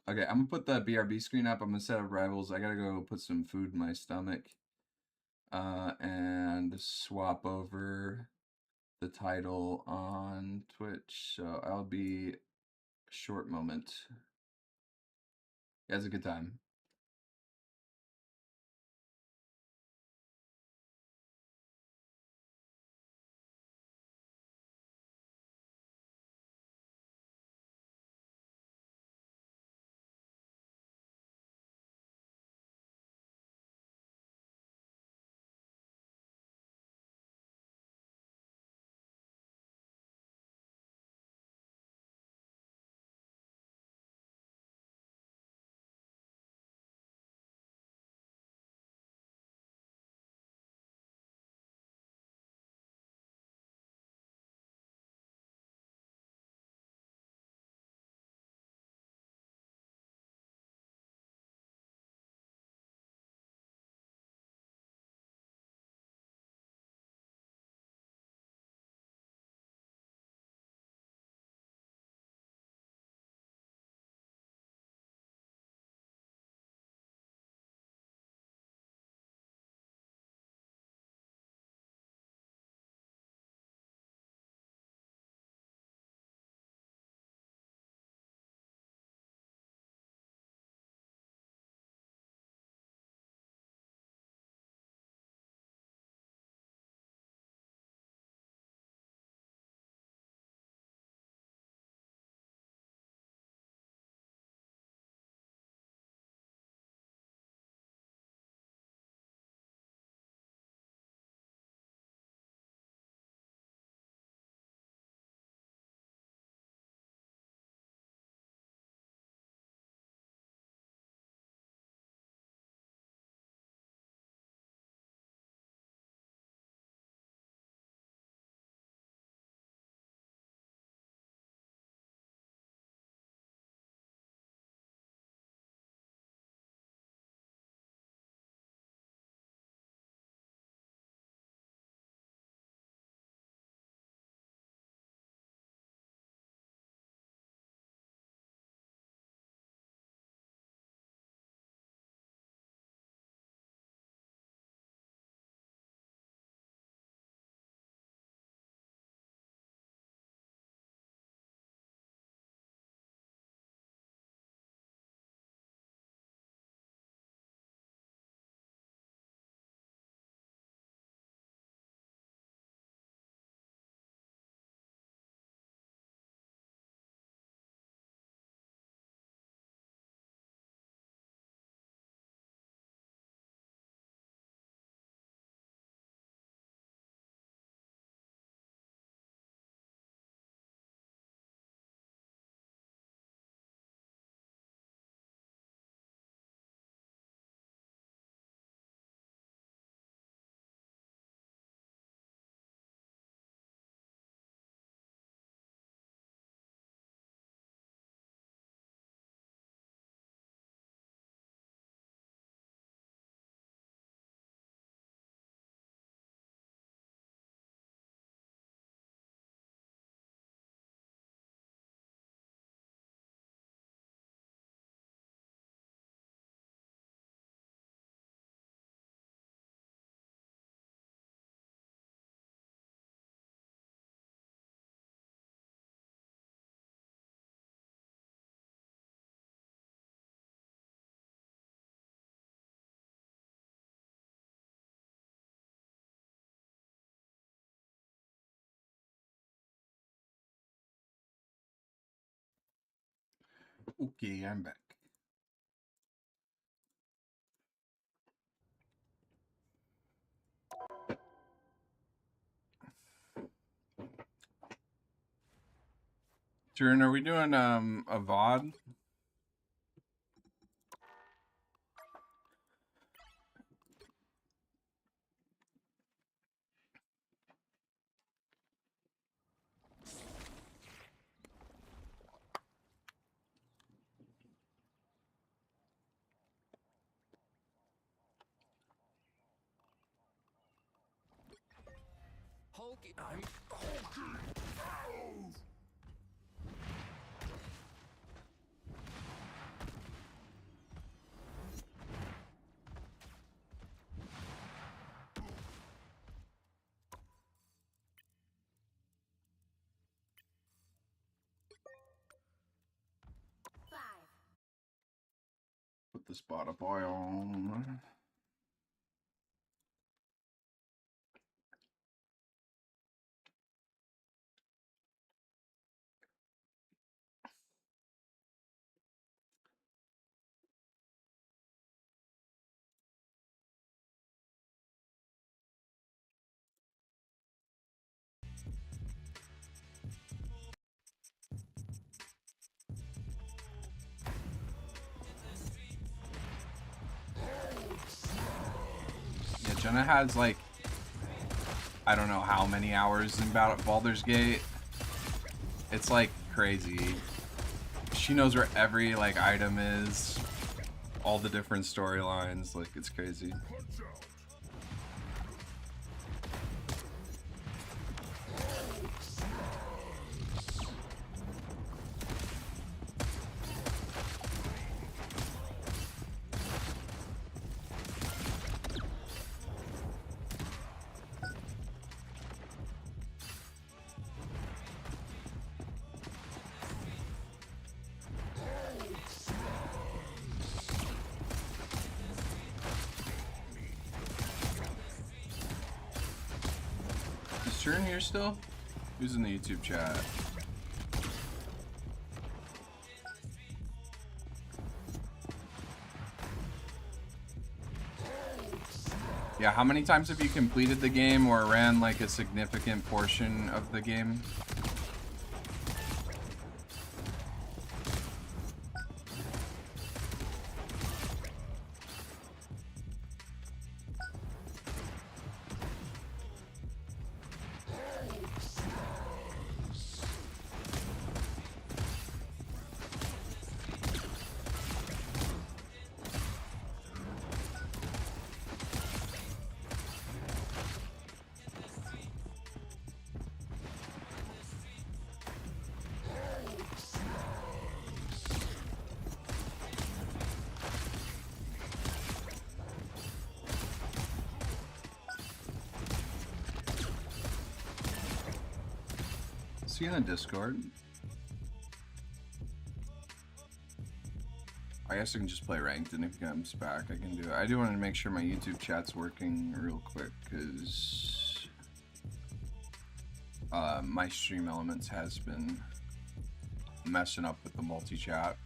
Okay, I'm gonna put the BRB screen up. I'm gonna set up rivals. I gotta go put some food in my stomach. And swap over the title on Twitch. So I'll be a short moment. You guys, a good time. Okay, I'm back. Turn, are we doing a VOD? Put the spot up on. Yeah, Jenna has like, I don't know how many hours in Baldur's Gate. It's like crazy. She knows where every like item is, all the different storylines. Like, it's crazy. Is Turin here still? Who's in the YouTube chat? Yeah, how many times have you completed the game or ran like a significant portion of the game? Is he in the Discord? I guess I can just play ranked, and if he comes back, I can do it. I do want to make sure my YouTube chat's working real quick, because my Stream Elements has been messing up with the multi-chat.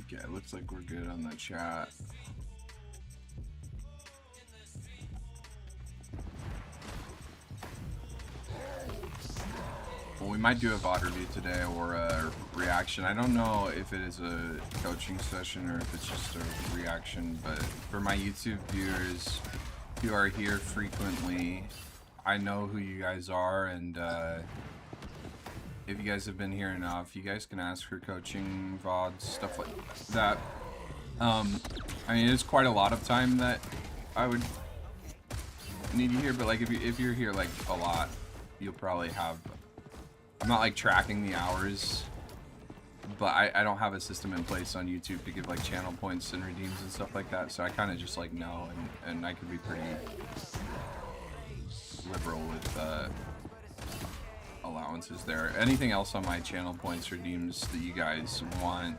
Okay, looks like we're good on the chat. Well, we might do a VOD review today or a reaction. I don't know if it is a coaching session or if it's just a reaction, but for my YouTube viewers who are here frequently, I know who you guys are, and if you guys have been here enough, you guys can ask for coaching VODs, stuff like that. I mean, it's quite a lot of time that I would need you here, but like if you're here like a lot, you'll probably have. I'm not like tracking the hours but I don't have a system in place on YouTube to give like channel points and redeems and stuff like that, so I kind of just like know, and I could be pretty liberal with allowances there. Anything else on my channel points redeems that you guys want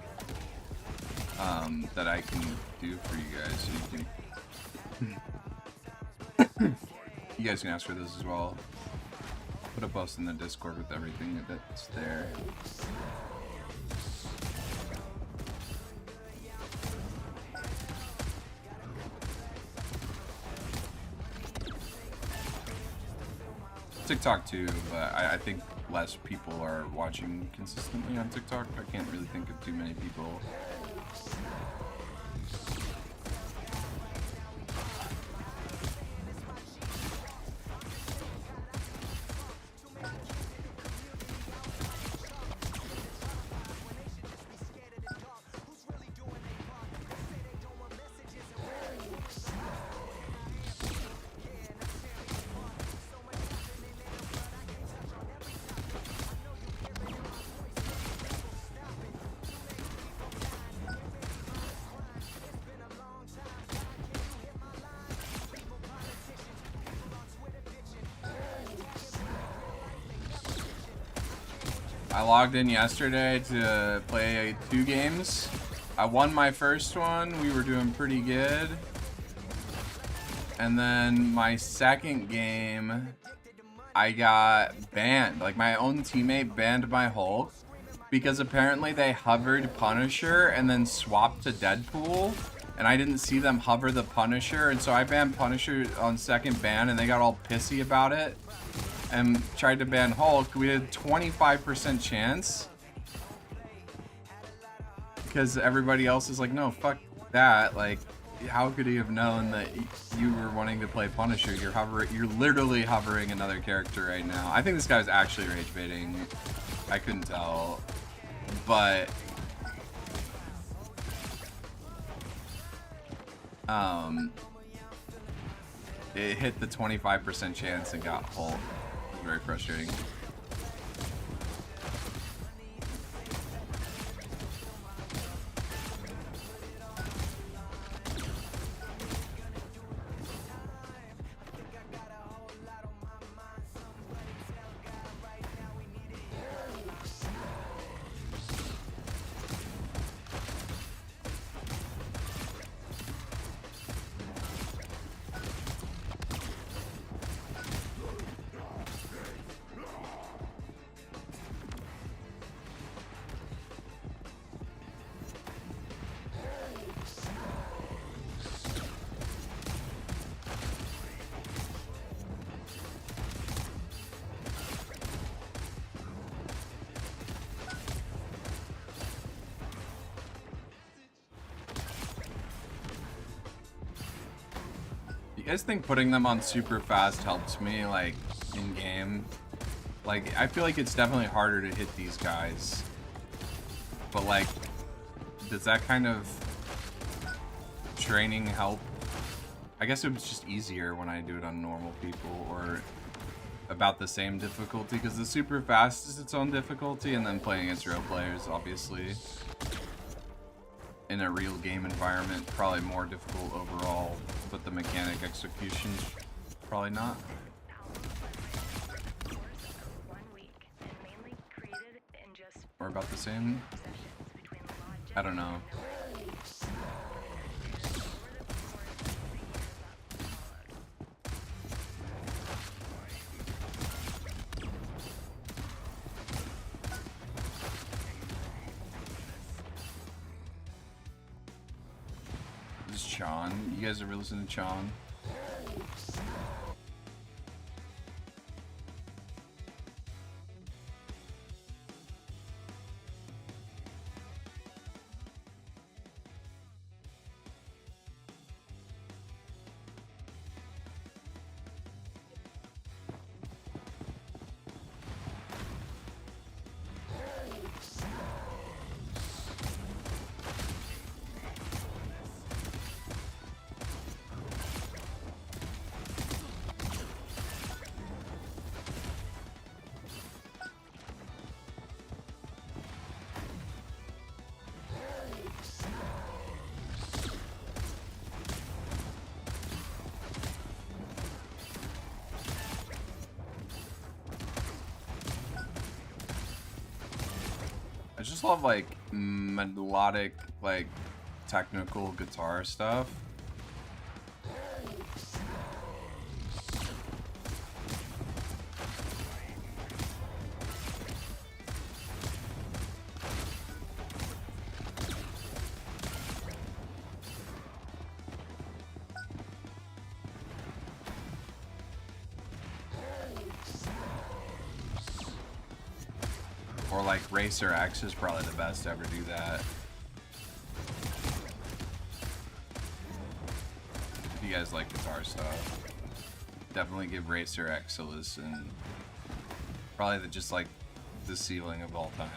that I can do for you guys, so you guys can ask for this as well. Put a post in the Discord with everything that's there. TikTok too, but I think less people are watching consistently on TikTok. I can't really think of too many people. I logged in yesterday to play 2 games. I won my first one. We were doing pretty good. And then my second game, I got banned. Like, my own teammate banned my Hulk because apparently they hovered Punisher and then swapped to Deadpool. And I didn't see them hover the Punisher. And so I banned Punisher on second ban, and they got all pissy about it and tried to ban Hulk. We had 25% chance because everybody else is like, no, fuck that. Like, how could he have known that you were wanting to play Punisher? You're literally hovering another character right now. I think this guy's actually rage baiting. I couldn't tell, but it hit the 25% chance and got Hulk. Very frustrating. You guys think putting them on super fast helps me, like, in game? Like, I feel like it's definitely harder to hit these guys. But, like, does that kind of training help? I guess it was just easier when I do it on normal people, or about the same difficulty, because the super fast is its own difficulty, and then playing against real players, obviously, in a real game environment, probably more difficult overall, but the mechanic execution's probably not. Or about the same? I don't know. This is Chan. You guys ever listen to Chan? I just love like melodic, like technical guitar stuff. Or like Racer X is probably the best to ever do that. If you guys like guitar stuff, definitely give Racer X a listen. Probably just like the ceiling of all time.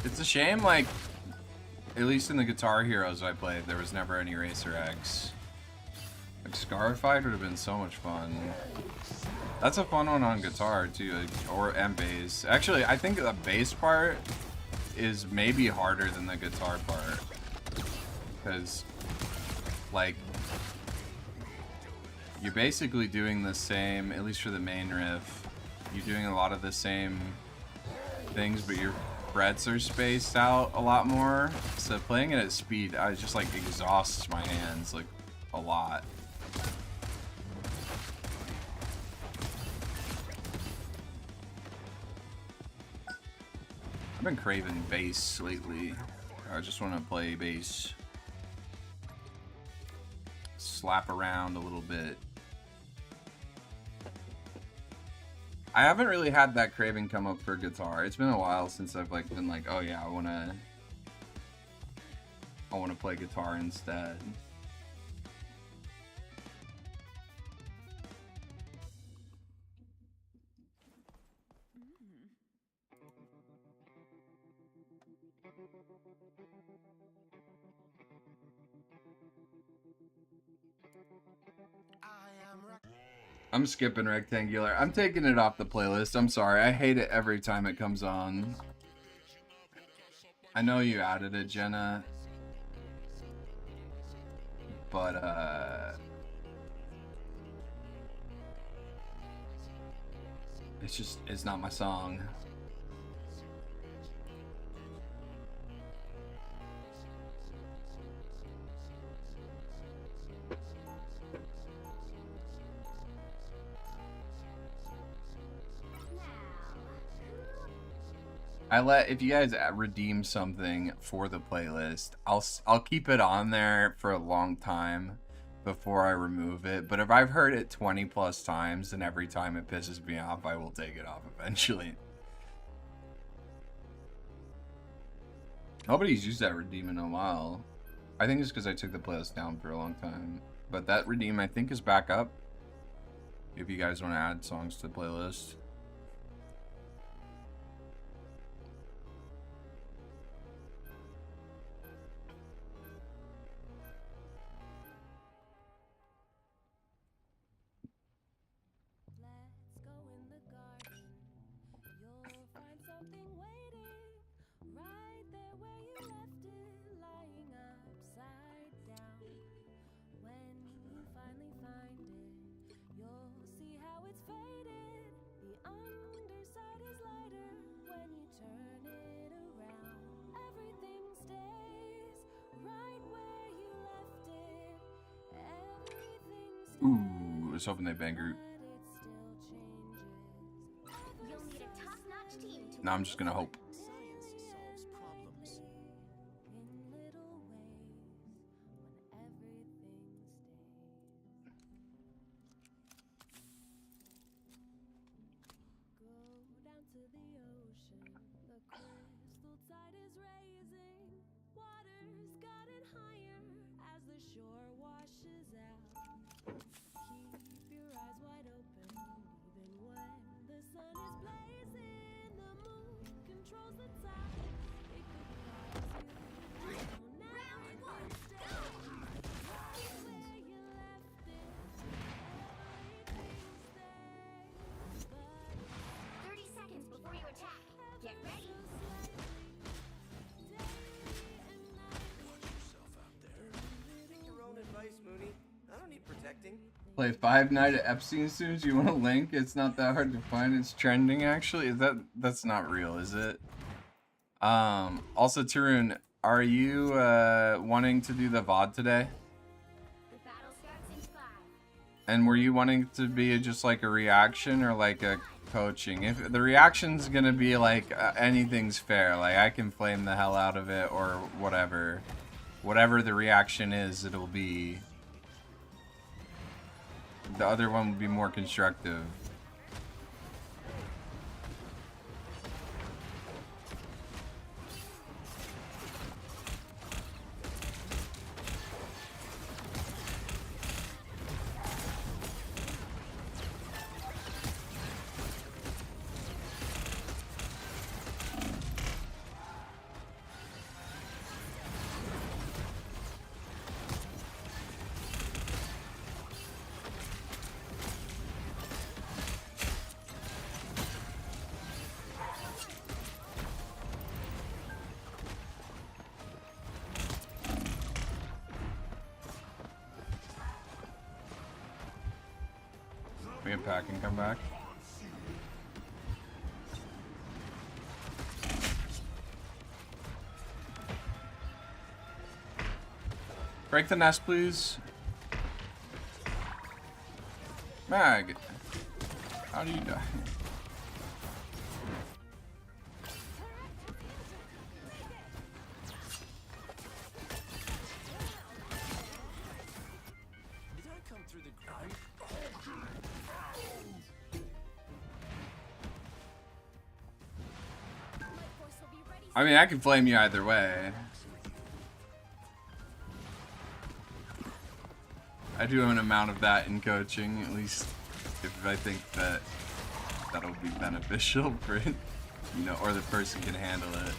It's a shame, like, at least in the Guitar Heroes I played, there was never any Racer X. Like, Scarified would have been so much fun. That's a fun one on guitar, too, and bass. Actually, I think the bass part is maybe harder than the guitar part. Because, like, you're basically doing the same, at least for the main riff, you're doing a lot of the same things, but your frets are spaced out a lot more. So playing it at speed, I just like exhausts my hands like a lot. I've been craving bass lately. I just want to play bass. Slap around a little bit. I haven't really had that craving come up for guitar. It's been a while since I've like been like, oh yeah, I wanna play guitar instead. I'm skipping Rectangular. I'm taking it off the playlist. I'm sorry. I hate it every time it comes on. I know you added it, Jenna. But, it's not my song. If you guys redeem something for the playlist, I'll keep it on there for a long time before I remove it. But if I've heard it 20 plus times and every time it pisses me off, I will take it off eventually. Nobody's used that redeem in a while. I think it's because I took the playlist down for a long time. But that redeem I think is back up. If you guys want to add songs to the playlist. Ooh, I was hoping they bang Groot. Now I'm just gonna hope. Play Five Nights at Epstein soon as you want a link. It's not that hard to find. It's trending actually. Is that's not real, is it? Also Tarun, are you wanting to do the VOD today? And were you wanting to be just like a reaction or like a coaching? If the reaction's gonna be like anything's fair, like I can flame the hell out of it or whatever. Whatever the reaction is, it'll be. The other one would be more constructive. Me and Pat can come back. Break the nest, please. Mag, how do you die? Did I come through the ground? I mean, I can flame you either way. I do an amount of that in coaching, at least if I think that that'll be beneficial for it, you know, or the person can handle it.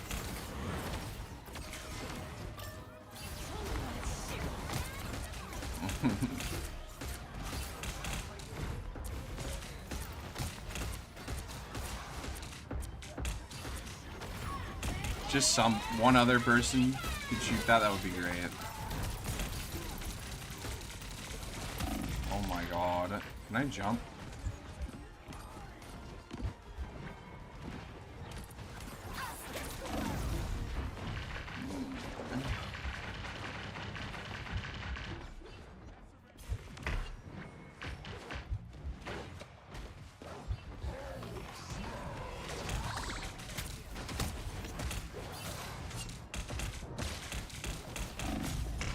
Just one other person could shoot that, that would be great. Oh my god. Can I jump?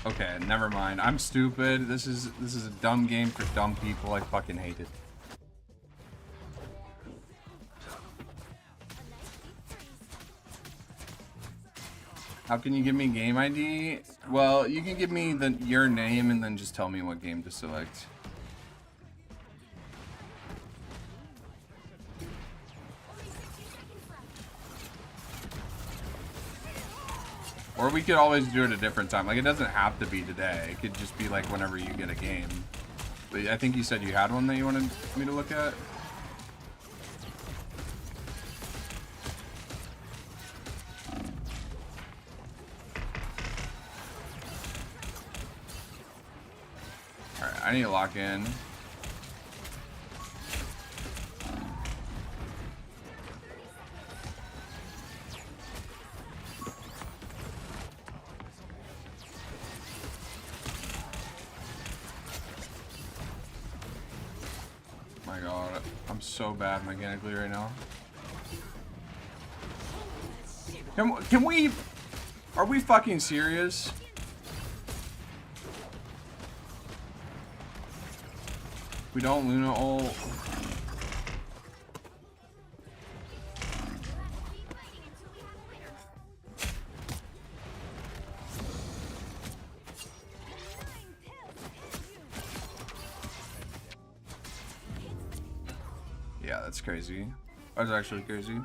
Okay, never mind. I'm stupid. This is a dumb game for dumb people. I fucking hate it. How can you give me game ID? Well, you can give me your name and then just tell me what game to select. Or we could always do it a different time. Like, it doesn't have to be today. It could just be like whenever you get a game. But I think you said you had one that you wanted me to look at. Alright, I need to lock in. My god, I'm so bad mechanically right now. Can we... Are we fucking serious? We don't Luna ult. Yeah, that's crazy. That's actually crazy.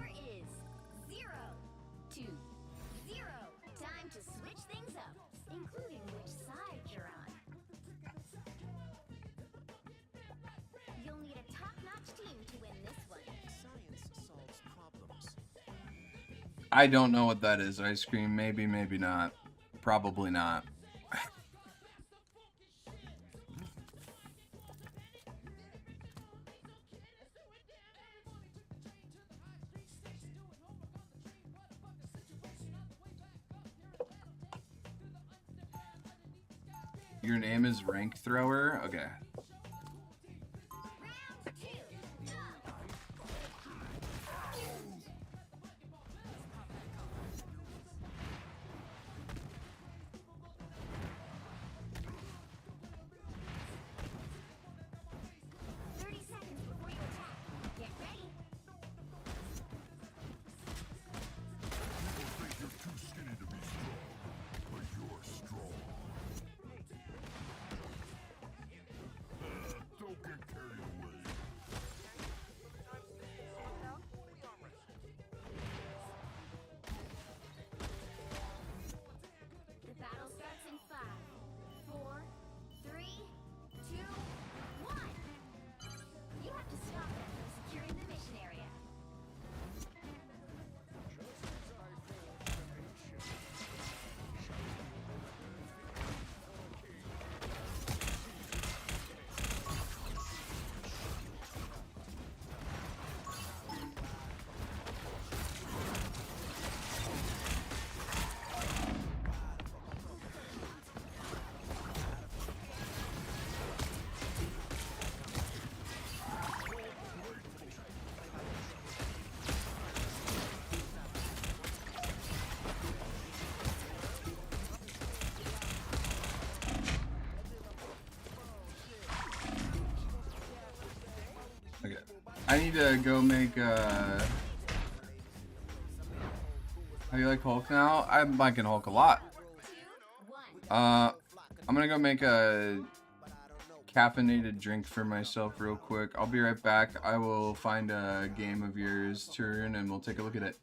I don't know what that is. Ice cream, maybe, maybe not. Probably not. Your name is Rank Thrower? Okay. The battle starts in 5, 4, 3, 2, 1. You have to stop them from securing the mission area. Okay. I need to go make how do you like Hulk now? I'm liking Hulk a lot. I'm gonna go make a caffeinated drink for myself real quick. I'll be right back. I will find a game of yours turn and we'll take a look at it.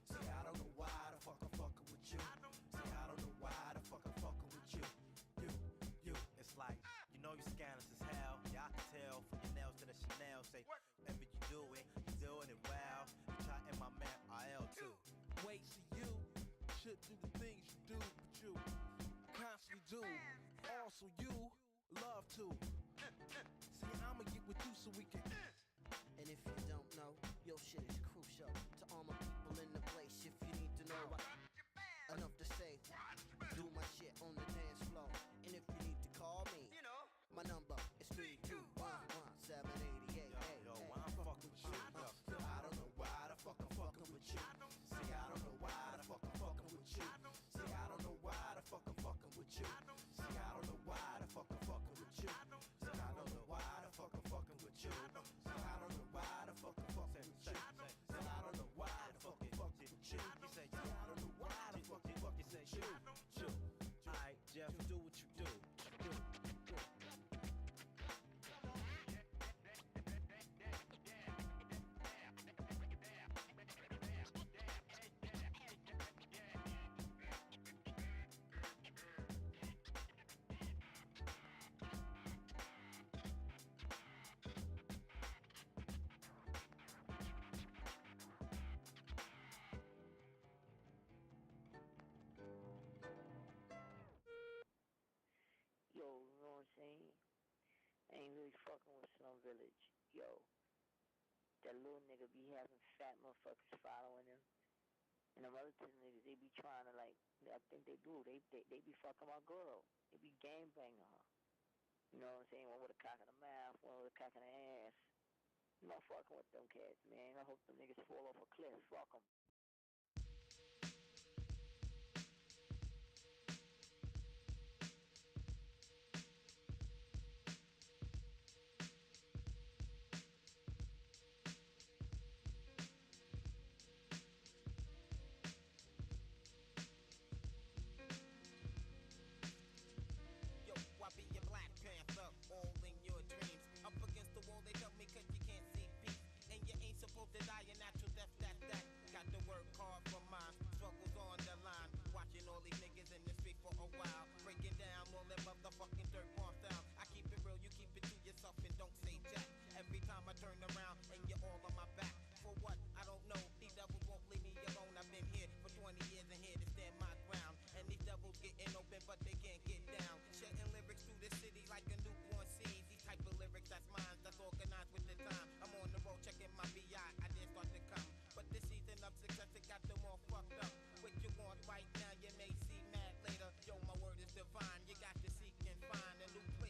Also you love to. See, I'ma get with you so we can. And if you don't know, your shit is crucial to all my people in the place. If you need to know, enough to say, do my shit on the dance floor. And if you need to call me, my number is 3211788. Yo, why I'm fucking with you? I don't know why the fuck I'm fucking with you. See, I don't know why the fuck I'm fucking with you. See, I don't know why the fuck I'm fucking with you. See, I don't know why the fuck I'm fucking with you. See, I don't know why the fuck I'm fucking with you. See, I don't know why the fuck I'm fucking with you. See, I don't know why the fuck I'm fucking with you. You say, I don't know why the fuck I'm fucking with you. Alright, Jeff, do what you do. Yo, you know what I'm saying? I ain't really fucking with Slum Village. Yo, that little nigga be having fat motherfuckers following him. And them other two niggas, they be trying to like, I think they do, they be fucking my girl. They be gangbanging her. You know what I'm saying? One with a cock in the mouth, one with a cock in the ass. I'm not fucking with them cats, man. I hope them niggas fall off a cliff. Fuck them. Yo, I be your Black Panther, all in your dreams. Up against the wall, they tell me 'cause you can't see peace. And you ain't supposed to die a natural death, that. Got to work hard for mine, struggles on the line. Watching all these niggas in the street for a while. Breaking down all that motherfucking dirt bomb sound. I keep it real, you keep it to yourself and don't say jack. Every time I turn around and you're all on my back. For what? I don't know, these devils won't leave me alone. I've been here for 20 years and here to stand my ground. And these devils getting open but they can't get down. Shedding lyrics through the city like a newborn seed. These type of lyrics, that's mine, that's organized with the time. I'm on the road checking my BI, I did start to come. But this season of success, it got them all fucked up. What you want right now, you may see mad later. Yo, my word is divine, you got to seek and find a new place.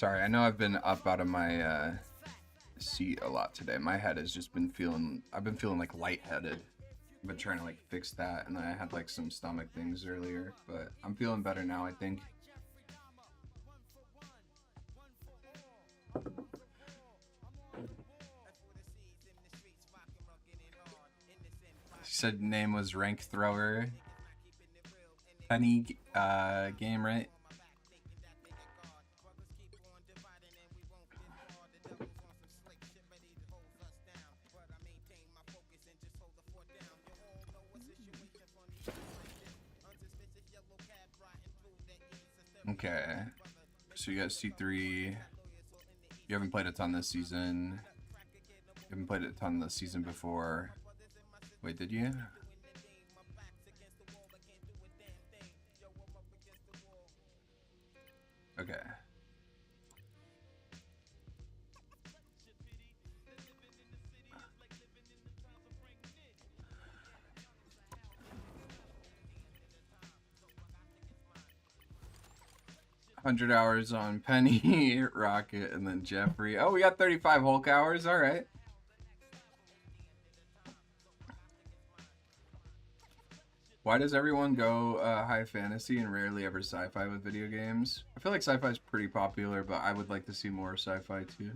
Sorry, I know I've been up out of my seat a lot today. My head has just been feeling, I've been feeling like lightheaded. I've been trying to like fix that, and then I had like some stomach things earlier, but I'm feeling better now, I think. She said name was Rank Thrower. Penny game, right? Okay, so you got C3. You haven't played a ton this season. You haven't played a ton the season before. Wait, did you? Okay. $100 on Penny, Rocket, and then Jeffrey. Oh, we got 35 Hulk hours. All right. Why does everyone go high fantasy and rarely ever sci-fi with video games? I feel like sci-fi is pretty popular, but I would like to see more sci-fi too.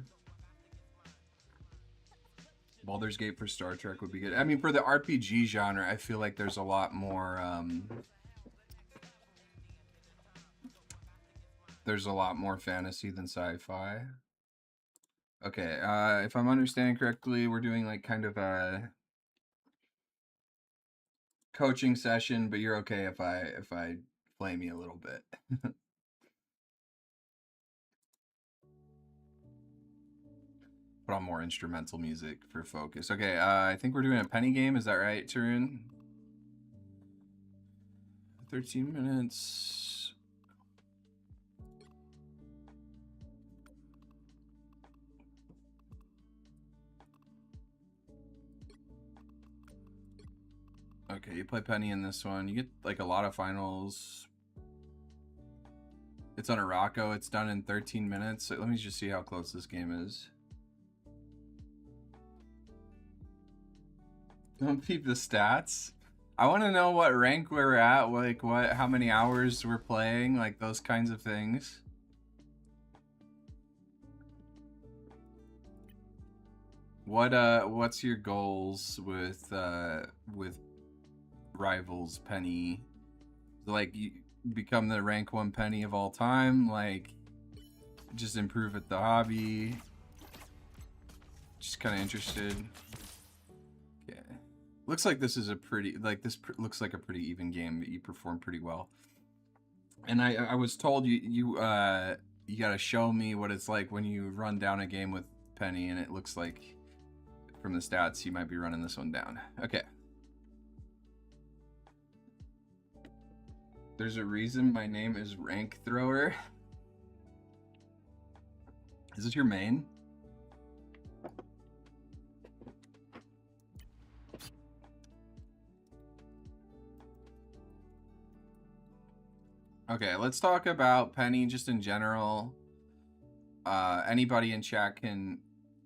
Baldur's Gate for Star Trek would be good. I mean, for the RPG genre, I feel like there's a lot more. There's a lot more fantasy than sci-fi. Okay, if I'm understanding correctly, we're doing like kind of a coaching session, but you're okay if I flame you a little bit. Put on more instrumental music for focus. Okay, I think we're doing a penny game. Is that right, Tarun? 13 minutes. Okay, you play Penny in this one. You get like a lot of finals. It's on a Rocco. It's done in 13 minutes. So let me just see how close this game is. Don't peep the stats. I want to know what rank we're at, like how many hours we're playing, like those kinds of things. What's your goals with Rivals Penny? Like, you become the rank 1 Penny of all time, like just improve at the hobby. Just kind of interested. Okay, looks like this is a pretty, like looks like a pretty even game. You perform pretty well, and I was told you got to show me what it's like when you run down a game with Penny, and it looks like from the stats you might be running this one down. Okay. There's a reason my name is Rank Thrower. Is this your main? Okay, let's talk about Penny just in general. Anybody in chat can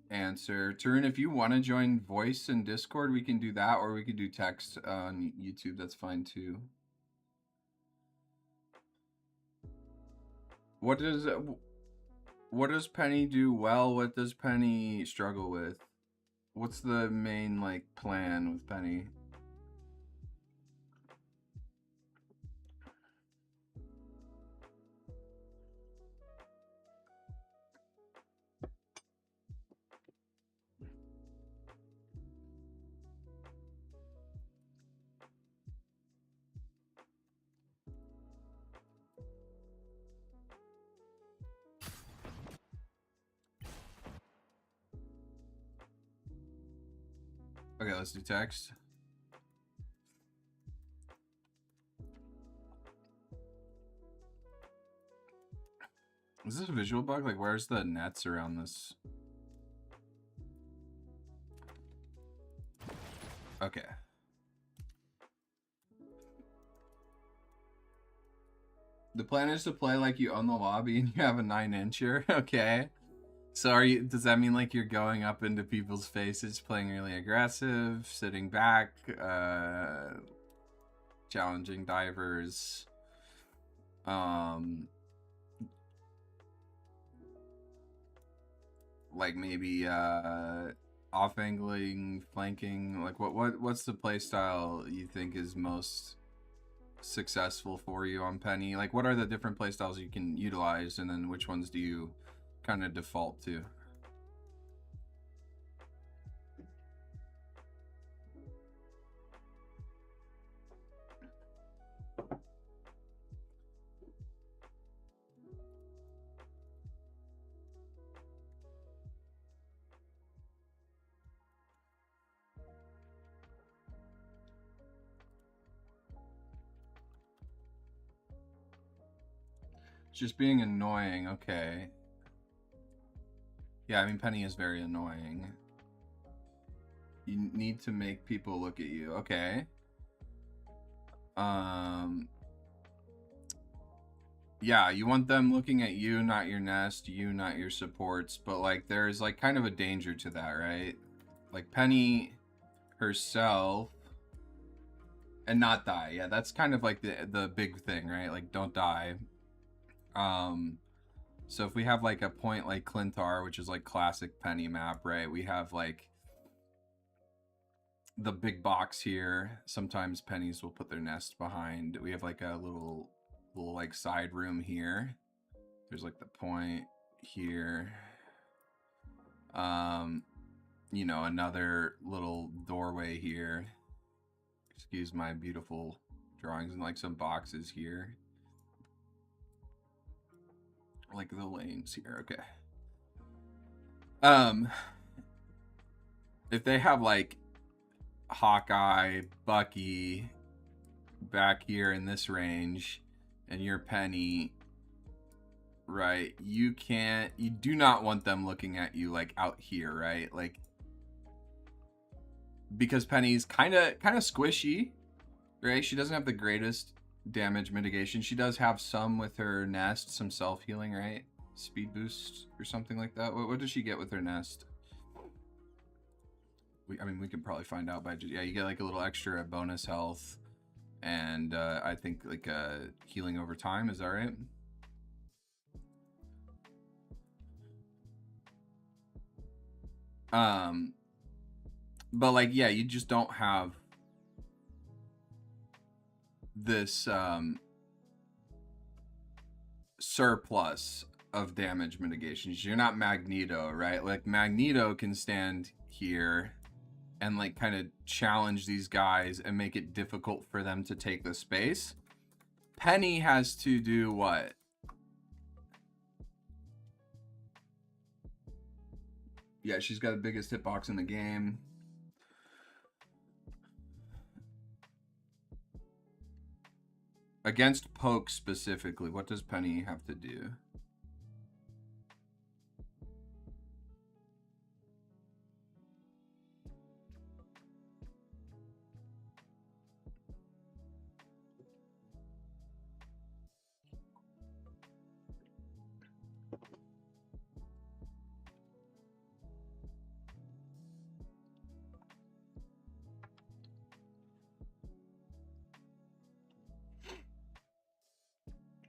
answer. Tarun, if you want to join voice in Discord, we can do that, or we could do text on YouTube. That's fine too. What does Penny do well? What does Penny struggle with? What's the main like plan with Penny? Okay, let's do text. Is this a visual bug? Like, where's the nets around this? Okay. The plan is to play like you own the lobby and you have a 9-incher. Okay. So are you? Does that mean like you're going up into people's faces, playing really aggressive, sitting back, challenging divers, like maybe off angling, flanking? Like what's the play style you think is most successful for you on Penny? Like what are the different play styles you can utilize, and then which ones do you kind of default to? Just being annoying, okay. Yeah, I mean, Penny is very annoying. You need to make people look at you, okay. Yeah, you want them looking at you, not your nest, you, not your supports, but like there's like kind of a danger to that, right? Like Penny herself, and not die. Yeah, that's kind of like the big thing, right? Like don't die. So if we have like a point like Clintar, which is like classic Penny map, right? We have like the big box here. Sometimes pennies will put their nest behind. We have like a little like side room here. There's like the point here. You know, another little doorway here. Excuse my beautiful drawings, and like some boxes here. Like the lanes here, okay. If they have like Hawkeye, Bucky back here in this range, and you're Penny, right? You do not want them looking at you like out here, right? Like, because Penny's kind of squishy, right? She doesn't have the greatest damage mitigation. She does have some with her nest, some self-healing, right? Speed boost or something like that. What does she get with her nest? I mean, we can probably find out by just, yeah, you get like a little extra bonus health, and I think like healing over time. Is that right? But like, yeah, you just don't have this surplus of damage mitigations. You're not Magneto, right? Like Magneto can stand here and like kind of challenge these guys and make it difficult for them to take the space. Penny has to do what? Yeah, she's got the biggest hitbox in the game. Against Poke specifically, what does Penny have to do?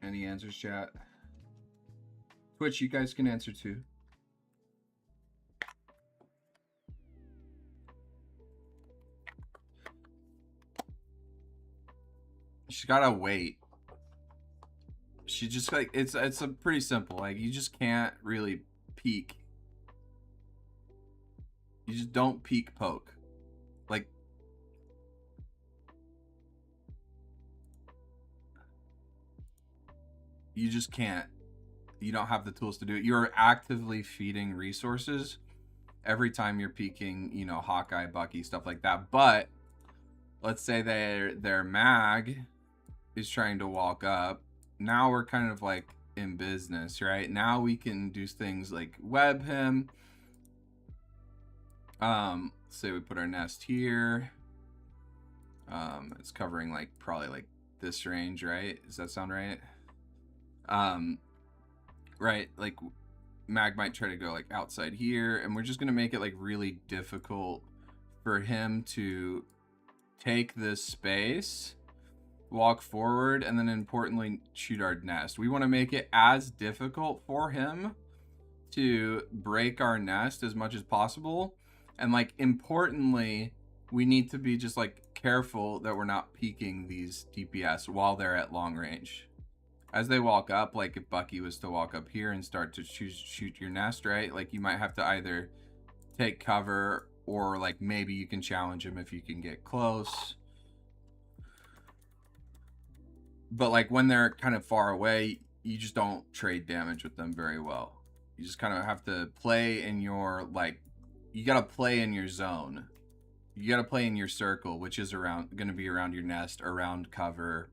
Any answers, chat? Twitch, you guys can answer too. She's gotta wait. She just like it's a pretty simple. Like you just can't really peek. You just don't peek Poke. Like you just can't. You don't have the tools to do it. You're actively feeding resources every time you're peeking, you know, Hawkeye, Bucky, stuff like that. But let's say their mag is trying to walk up. Now we're kind of like in business, right? Now we can do things like web him. Say we put our nest here. It's covering like probably like this range, right? Does that sound right? Right, like Mag might try to go like outside here, and we're just gonna make it like really difficult for him to take this space, walk forward, and then importantly shoot our nest. We want to make it as difficult for him to break our nest as much as possible, and like importantly, we need to be just like careful that we're not peeking these DPS while they're at long range. As they walk up, like if Bucky was to walk up here and start to shoot your nest, right? Like you might have to either take cover or like maybe you can challenge him if you can get close. But like when they're kind of far away, you just don't trade damage with them very well. You just kind of have to play in your, like, you got to play in your zone. You got to play in your circle, which is going to be around your nest, around cover.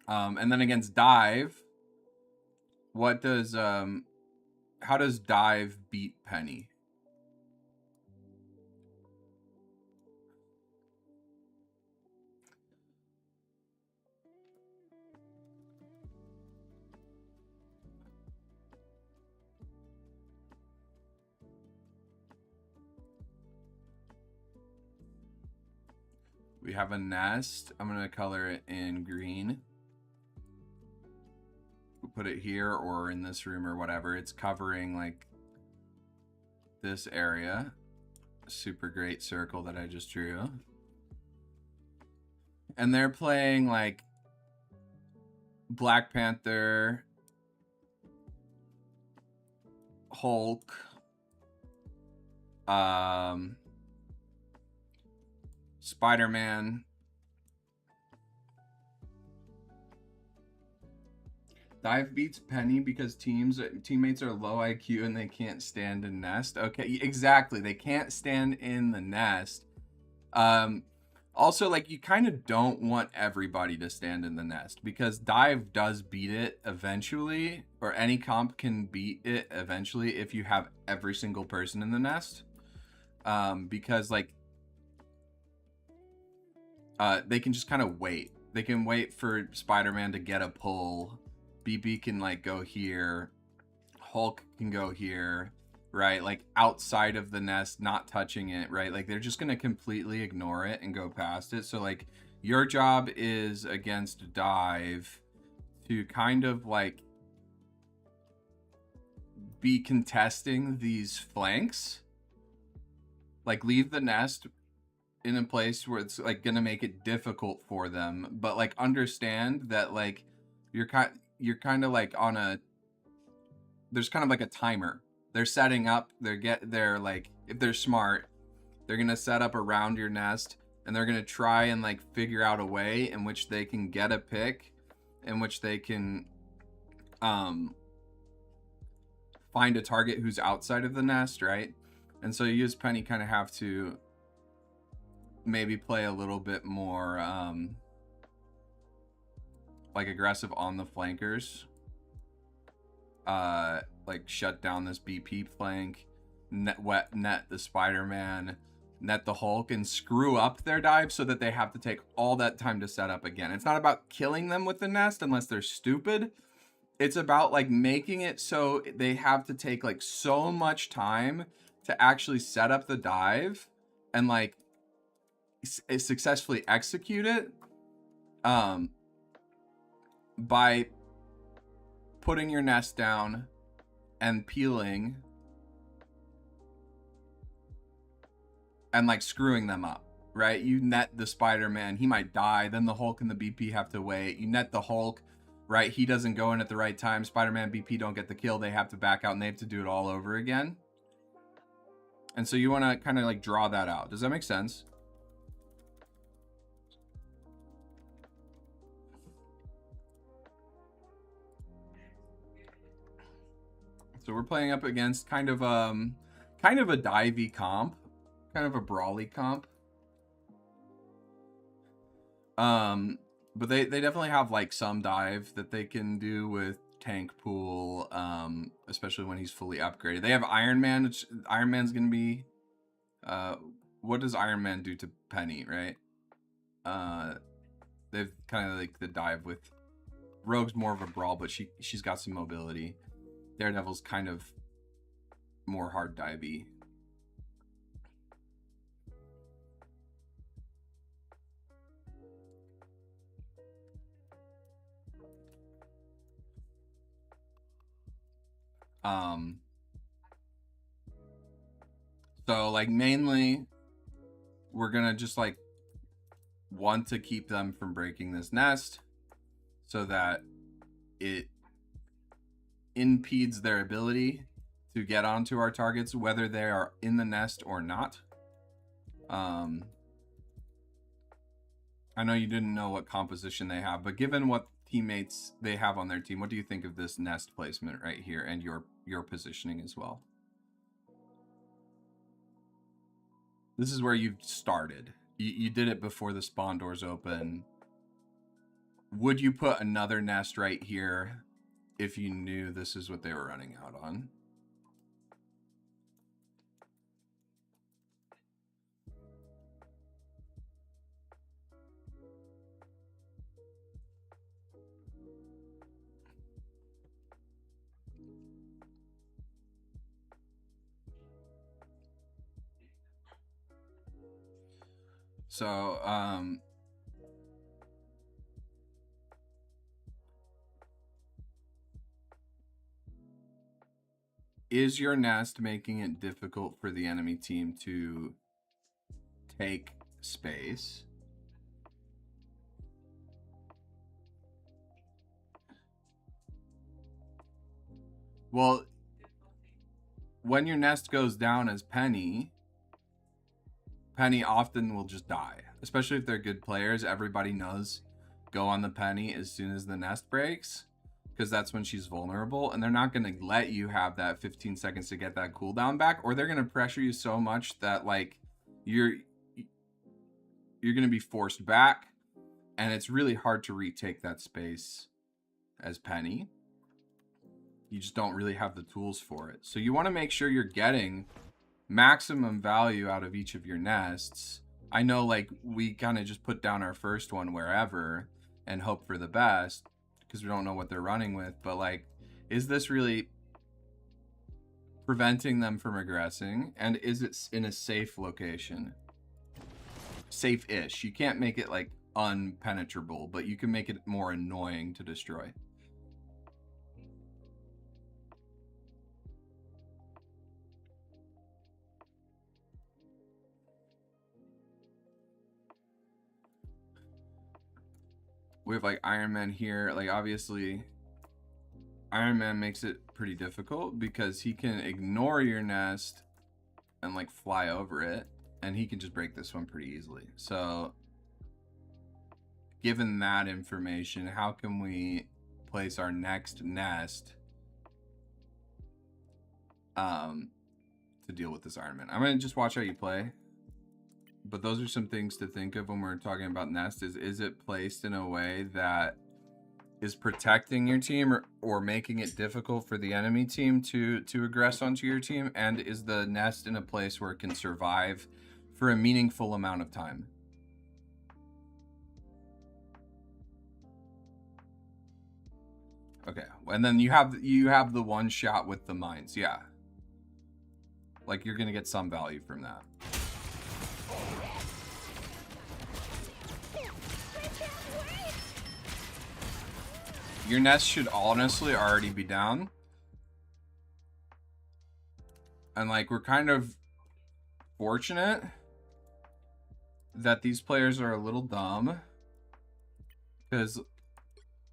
And then against dive, what does, how does dive beat Penny? We have a nest. I'm going to color it in green. We'll put it here or in this room or whatever. It's covering like this area. A super great circle that I just drew. And they're playing like Black Panther, Hulk, Spider-Man. Dive beats Penny because teammates are low IQ and they can't stand in nest. Okay, exactly. They can't stand in the nest. Also, like, you kind of don't want everybody to stand in the nest because dive does beat it eventually, or any comp can beat it eventually if you have every single person in the nest. Because like they can just kind of wait. They can wait for Spider-Man to get a pull. BB can like go here. Hulk can go here, right? Like outside of the nest, not touching it, right? Like they're just going to completely ignore it and go past it. So like your job is against dive to kind of like be contesting these flanks. Like leave the nest in a place where it's like gonna make it difficult for them, but like understand that like you're kind of like on a, there's kind of like a timer. They're setting up, they're like, if they're smart, they're gonna set up around your nest and they're gonna try and like figure out a way in which they can get a pick, in which they can find a target who's outside of the nest, right? And so you as Penny kind of have to maybe play a little bit more like aggressive on the flankers, like shut down this BP flank, net the Spider-Man, net the Hulk, and screw up their dive so that they have to take all that time to set up again. It's not about killing them with the nest unless they're stupid. It's about like making it so they have to take like so much time to actually set up the dive and like successfully execute it by putting your nest down and peeling and like screwing them up, right? You net the Spider-Man, he might die, then the Hulk and the BP have to wait. You net the Hulk, right? He doesn't go in at the right time. Spider-Man, BP don't get the kill. They have to back out and they have to do it all over again. And so you want to kind of like draw that out. Does that make sense? So we're playing up against kind of a divey comp, kind of a brawly comp. But they definitely have like some dive that they can do with tank pool, especially when he's fully upgraded. They have Iron Man, which Iron Man's gonna be what does Iron Man do to Penny, right? They've kind of like the dive with Rogue's more of a brawl, but she's got some mobility. Daredevil's kind of more hard divey. So like mainly we're gonna just like want to keep them from breaking this nest so that it impedes their ability to get onto our targets, whether they are in the nest or not. I know you didn't know what composition they have, but given what teammates they have on their team, what do you think of this nest placement right here and your positioning as well? This is where you've started. You did it before the spawn doors open. Would you put another nest right here if you knew this is what they were running out on? So, is your nest making it difficult for the enemy team to take space? Well, when your nest goes down as Penny often will just die. Especially if they're good players, everybody knows go on the Penny as soon as the nest breaks, because that's when she's vulnerable, and they're not going to let you have that 15 seconds to get that cooldown back, or they're going to pressure you so much that like you're going to be forced back, and it's really hard to retake that space as Penny. You just don't really have the tools for it. So you want to make sure you're getting maximum value out of each of your nests. I know like we kind of just put down our first one wherever and hope for the best because we don't know what they're running with, but like, is this really preventing them from aggressing? And is it in a safe location? Safe-ish. You can't make it like unpenetrable, but you can make it more annoying to destroy. We have like Iron Man here. Like obviously Iron Man makes it pretty difficult because he can ignore your nest and like fly over it, and he can just break this one pretty easily. So given that information, how can we place our next nest to deal with this Iron Man? I'm gonna just watch how you play. But those are some things to think of when we're talking about nest. Is it placed in a way that is protecting your team or making it difficult for the enemy team to aggress onto your team? And is the nest in a place where it can survive for a meaningful amount of time? Okay, and then you have the one shot with the mines. Yeah, like you're gonna get some value from that. Your nest should honestly already be down. And like, we're kind of fortunate that these players are a little dumb because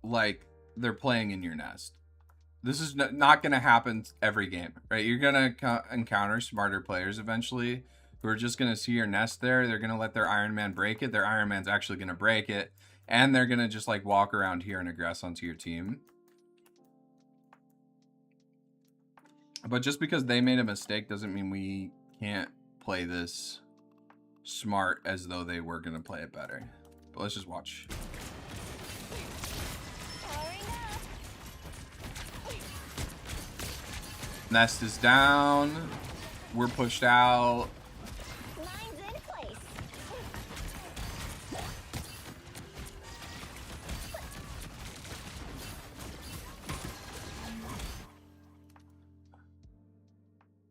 like they're playing in your nest. This is not going to happen every game, right? You're going to encounter smarter players eventually who are just going to see your nest there. They're going to let their Iron Man break it. Their Iron Man's actually going to break it. And they're going to just like walk around here and aggress onto your team. But just because they made a mistake doesn't mean we can't play this smart as though they were going to play it better. But let's just watch. Nest is down. We're pushed out.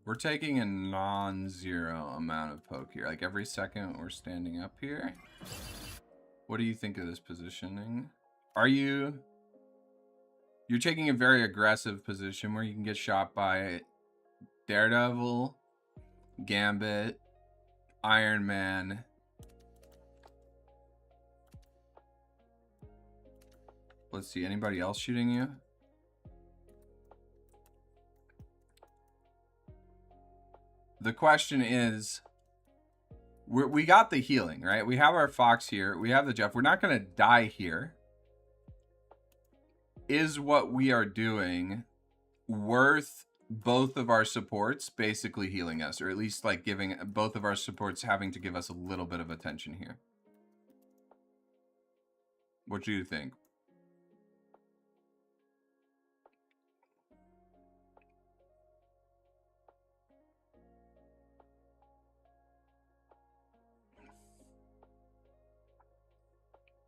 We're taking a non-zero amount of poke here. Like every second we're standing up here. What do you think of this positioning? Are you... You're taking a very aggressive position where you can get shot by Daredevil, Gambit, Iron Man. Let's see, anybody else shooting you? The question is, we got the healing, right? We have our Fox here. We have the Jeff. We're not going to die here. Is what we are doing worth both of our supports basically healing us? Or at least like giving both of our supports having to give us a little bit of attention here? What do you think?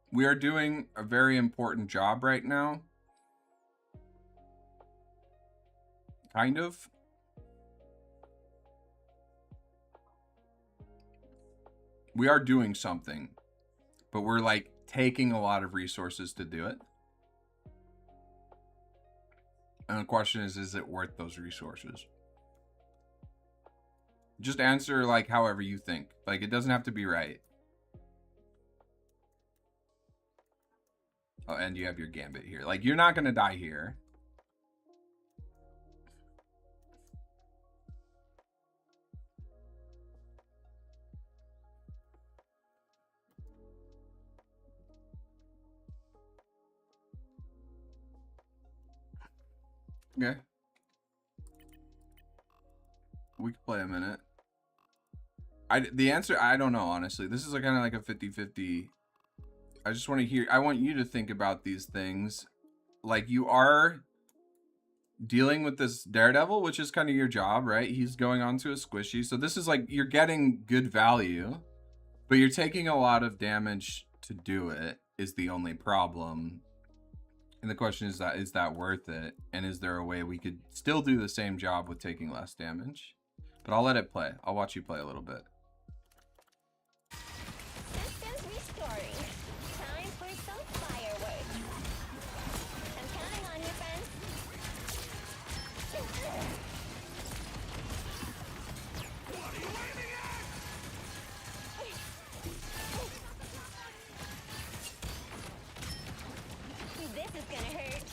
We are doing a very important job right now. Kind of. We are doing something, but we're like taking a lot of resources to do it. And the question is it worth those resources? Just answer like however you think. Like it doesn't have to be right. Oh, and you have your Gambit here. Like, you're not going to die here. Okay. We could play a minute. The answer, I don't know, honestly. This is kind of like a 50-50. I just want to hear, I want you to think about these things. Like, you are dealing with this Daredevil, which is kind of your job, right? He's going on to a squishy. So this is like, you're getting good value, but you're taking a lot of damage to do it, is the only problem. And the question is that worth it? And is there a way we could still do the same job with taking less damage? But I'll let it play. I'll watch you play a little bit. Systems restoring. Time for some fireworks. I'm counting on you, friends. What are you aiming at? This is gonna hurt.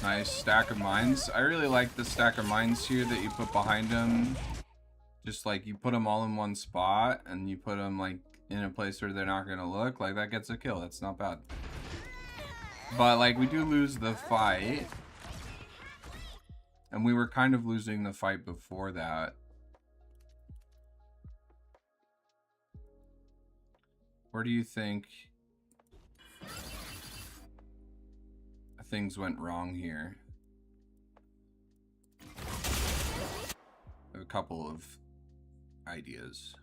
Nice stack of mines. I really like the stack of mines here that you put behind him. Just like you put them all in one spot and you put them like in a place where they're not gonna look. Like that gets a kill. That's not bad. But like we do lose the fight. And we were kind of losing the fight before that. Where do you think things went wrong here? I have a couple of ideas.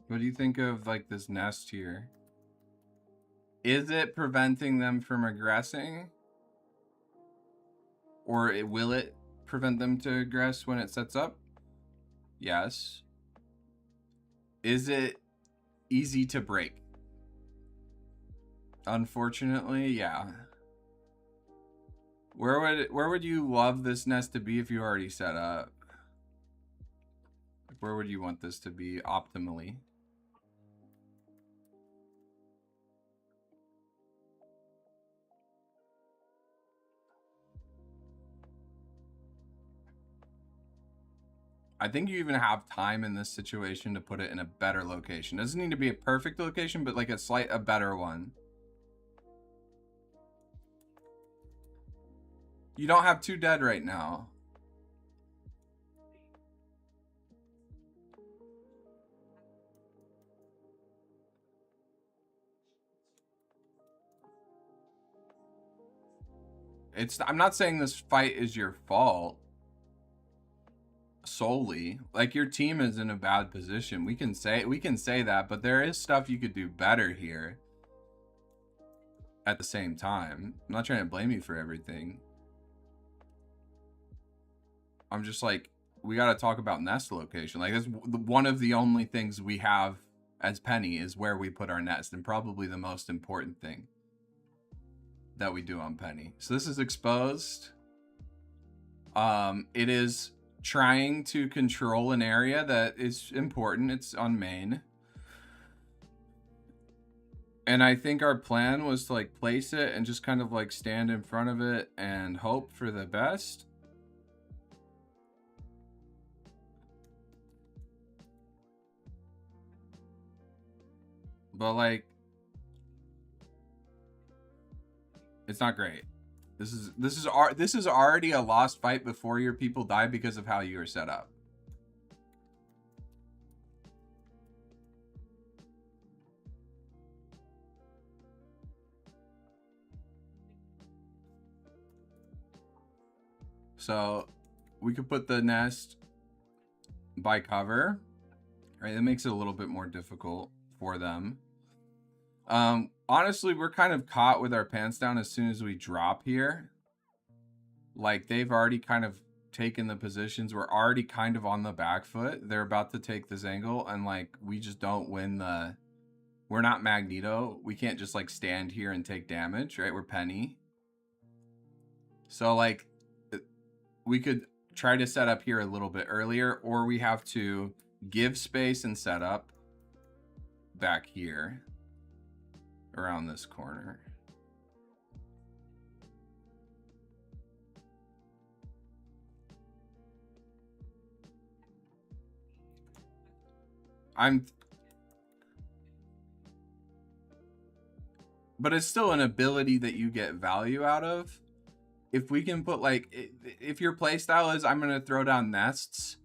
What do you think of like this nest here? Is it preventing them from aggressing? Or will it prevent them to aggress when it sets up? Yes. Is it easy to break? Unfortunately, yeah. Where would you love this nest to be if you already set up? Where would you want this to be optimally? I think you even have time in this situation to put it in a better location. It doesn't need to be a perfect location, but like a better one. You don't have 2 dead right now. I'm not saying this fight is your fault solely. Like, your team is in a bad position. We can say that, but there is stuff you could do better here at the same time. I'm not trying to blame you for everything. I'm just like, we got to talk about nest location. Like, that's one of the only things we have as Penny is where we put our nest, and probably the most important thing that we do on Penny. So this is exposed. It is trying to control an area that is important. It's on main. And I think our plan was to like place it and just kind of like stand in front of it and hope for the best. But like, it's not great. This is already a lost fight before your people die because of how you are set up. So we could put the nest by cover, right? That makes it a little bit more difficult for them. Honestly, we're kind of caught with our pants down as soon as we drop here. Like, they've already kind of taken the positions. We're already kind of on the back foot. They're about to take this angle, and like, we just don't win the... We're not Magneto. We can't just like stand here and take damage, right? We're Penny. So like, we could try to set up here a little bit earlier, or we have to give space and set up back here around this corner. But it's still an ability that you get value out of. If we can put like, if your playstyle is I'm gonna throw down nests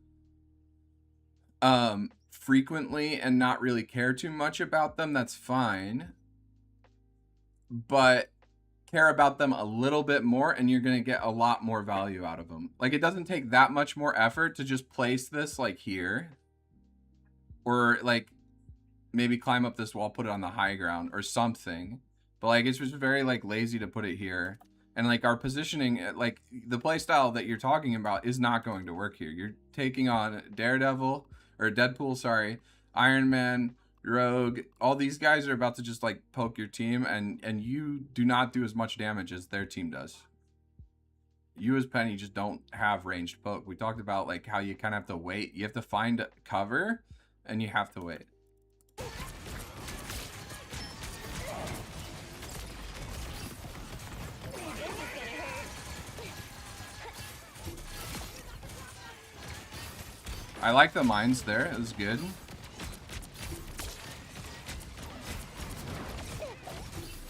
frequently and not really care too much about them, that's fine. But care about them a little bit more and you're gonna get a lot more value out of them. Like, it doesn't take that much more effort to just place this like here, or like maybe climb up this wall, put it on the high ground or something. But like, it's just very like lazy to put it here. And like, our positioning, like the play style that you're talking about is not going to work here. You're taking on Daredevil, or Deadpool, sorry, Iron Man, Rogue. All these guys are about to just like poke your team, and you do not do as much damage as their team does. You as Penny just don't have ranged poke. We talked about like how you kind of have to wait. You have to find cover and you have to wait. I like the mines there. It was good.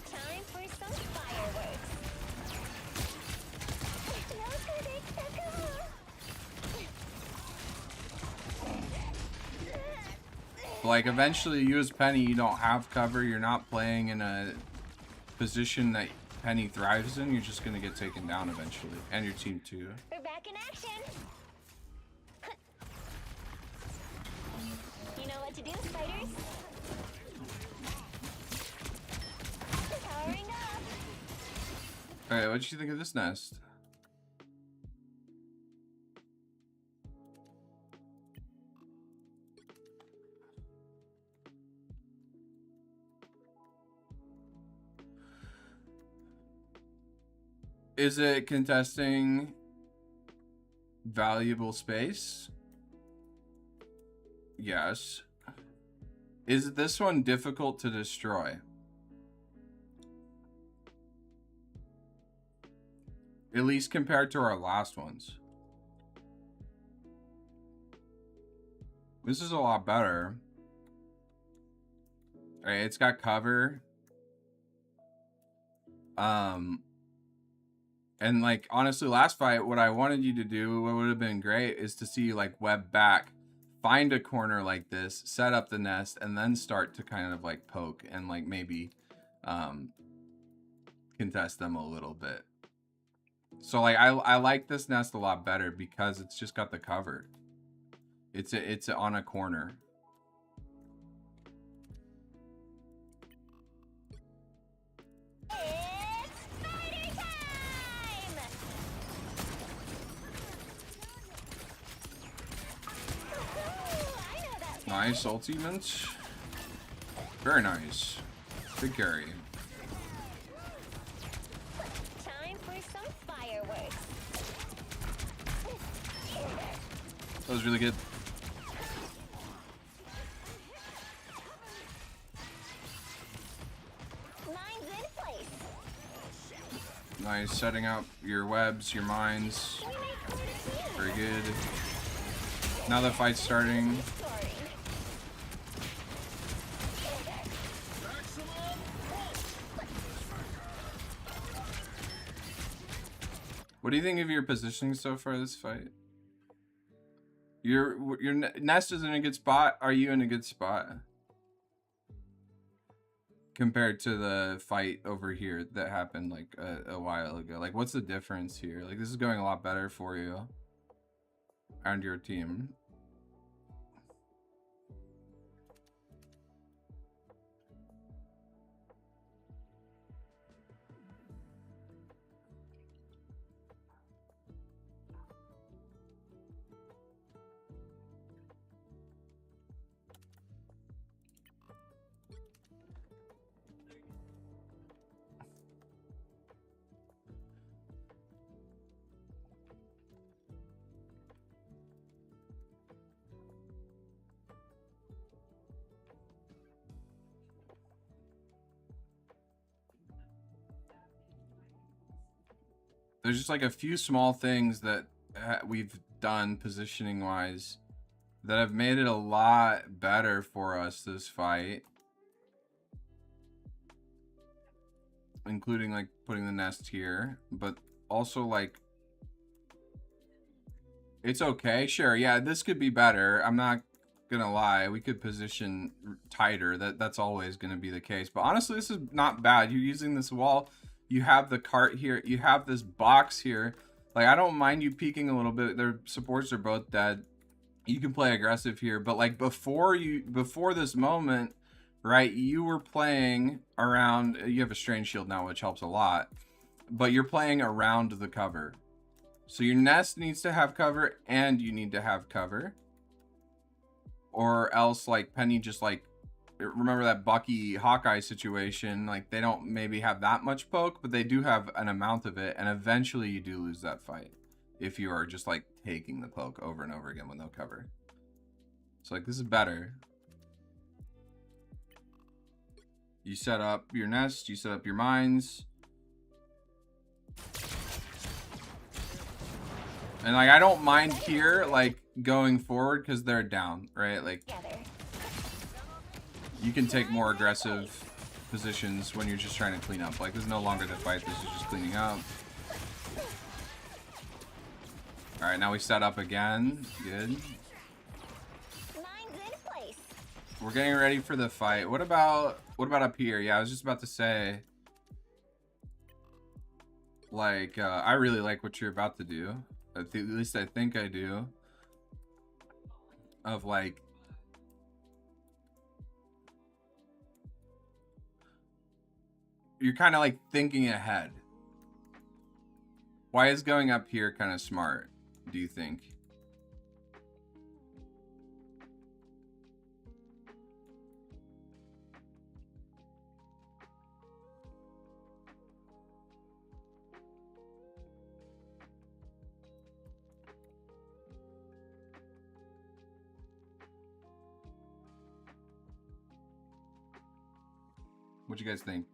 Time for some fireworks. Like, eventually you as Penny, you don't have cover. You're not playing in a position that Penny thrives in. You're just going to get taken down eventually. And your team too. We're back in action. You know what to do, spiders. Powering up. Alright, what did you think of this nest? Is it contesting valuable space? Yes. Is this one difficult to destroy? At least compared to our last ones. This is a lot better. Alright, it's got cover. And like, honestly, last fight, what I wanted you to do, what would have been great, is to see you like web back, find a corner like this, set up the nest, and then start to kind of like poke and like maybe contest them a little bit. So like I like this nest a lot better because it's just got the cover. It's on a corner. Nice ultimate. Very nice. Good carry. Time for some fireworks. That was really good. Mine's in place. Nice, setting up your webs, your mines. Very good. Now the fight's starting. What do you think of your positioning so far this fight? Your nest is in a good spot. Are you in a good spot? Compared to the fight over here that happened like a while ago. Like, what's the difference here? Like, this is going a lot better for you and your team. There's just like a few small things that we've done positioning wise that have made it a lot better for us this fight, including like putting the nest here, but also like it's okay. Sure, yeah, this could be better. I'm not gonna lie, we could position tighter. That's always gonna be the case, but honestly this is not bad. You're using this wall, you have the cart here, you have this box here. Like, I don't mind you peeking a little bit. Their supports are both dead. You can play aggressive here, but like before this moment, right, you were playing around. You have a strange shield now, which helps a lot, but you're playing around the cover. So your nest needs to have cover and you need to have cover, or else like Penny just like, remember that Bucky Hawkeye situation, like they don't maybe have that much poke, but they do have an amount of it, and eventually you do lose that fight if you are just like taking the poke over and over again with no cover. So like, this is better. You set up your nest, you set up your mines, and like I don't mind here like going forward because they're down, right? Like, you can take more aggressive positions when you're just trying to clean up. Like, this is no longer the fight, this is just cleaning up. Alright, now we set up again. Good. We're getting ready for the fight. What about up here? Yeah, I was just about to say, like, I really like what you're about to do. At least I think I do. Of like, you're kind of like thinking ahead. Why is going up here kind of smart, do you think? What you guys think?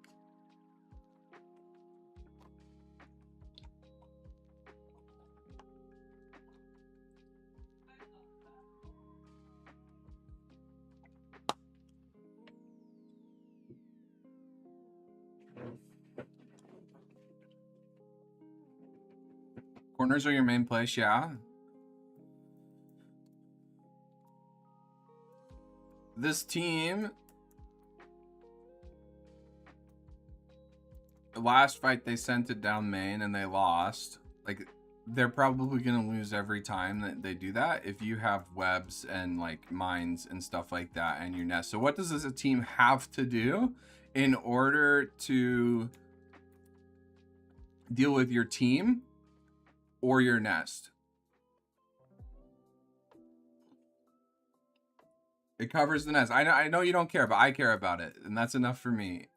Corners are your main place, yeah. This team, the last fight they sent it down main and they lost. like they're probably gonna lose every time that they do that if you have webs and like mines and stuff like that and your nest. So what does this team have to do in order to deal with your team or your nest? It covers the nest. I know you don't care, but I care about it, and that's enough for me.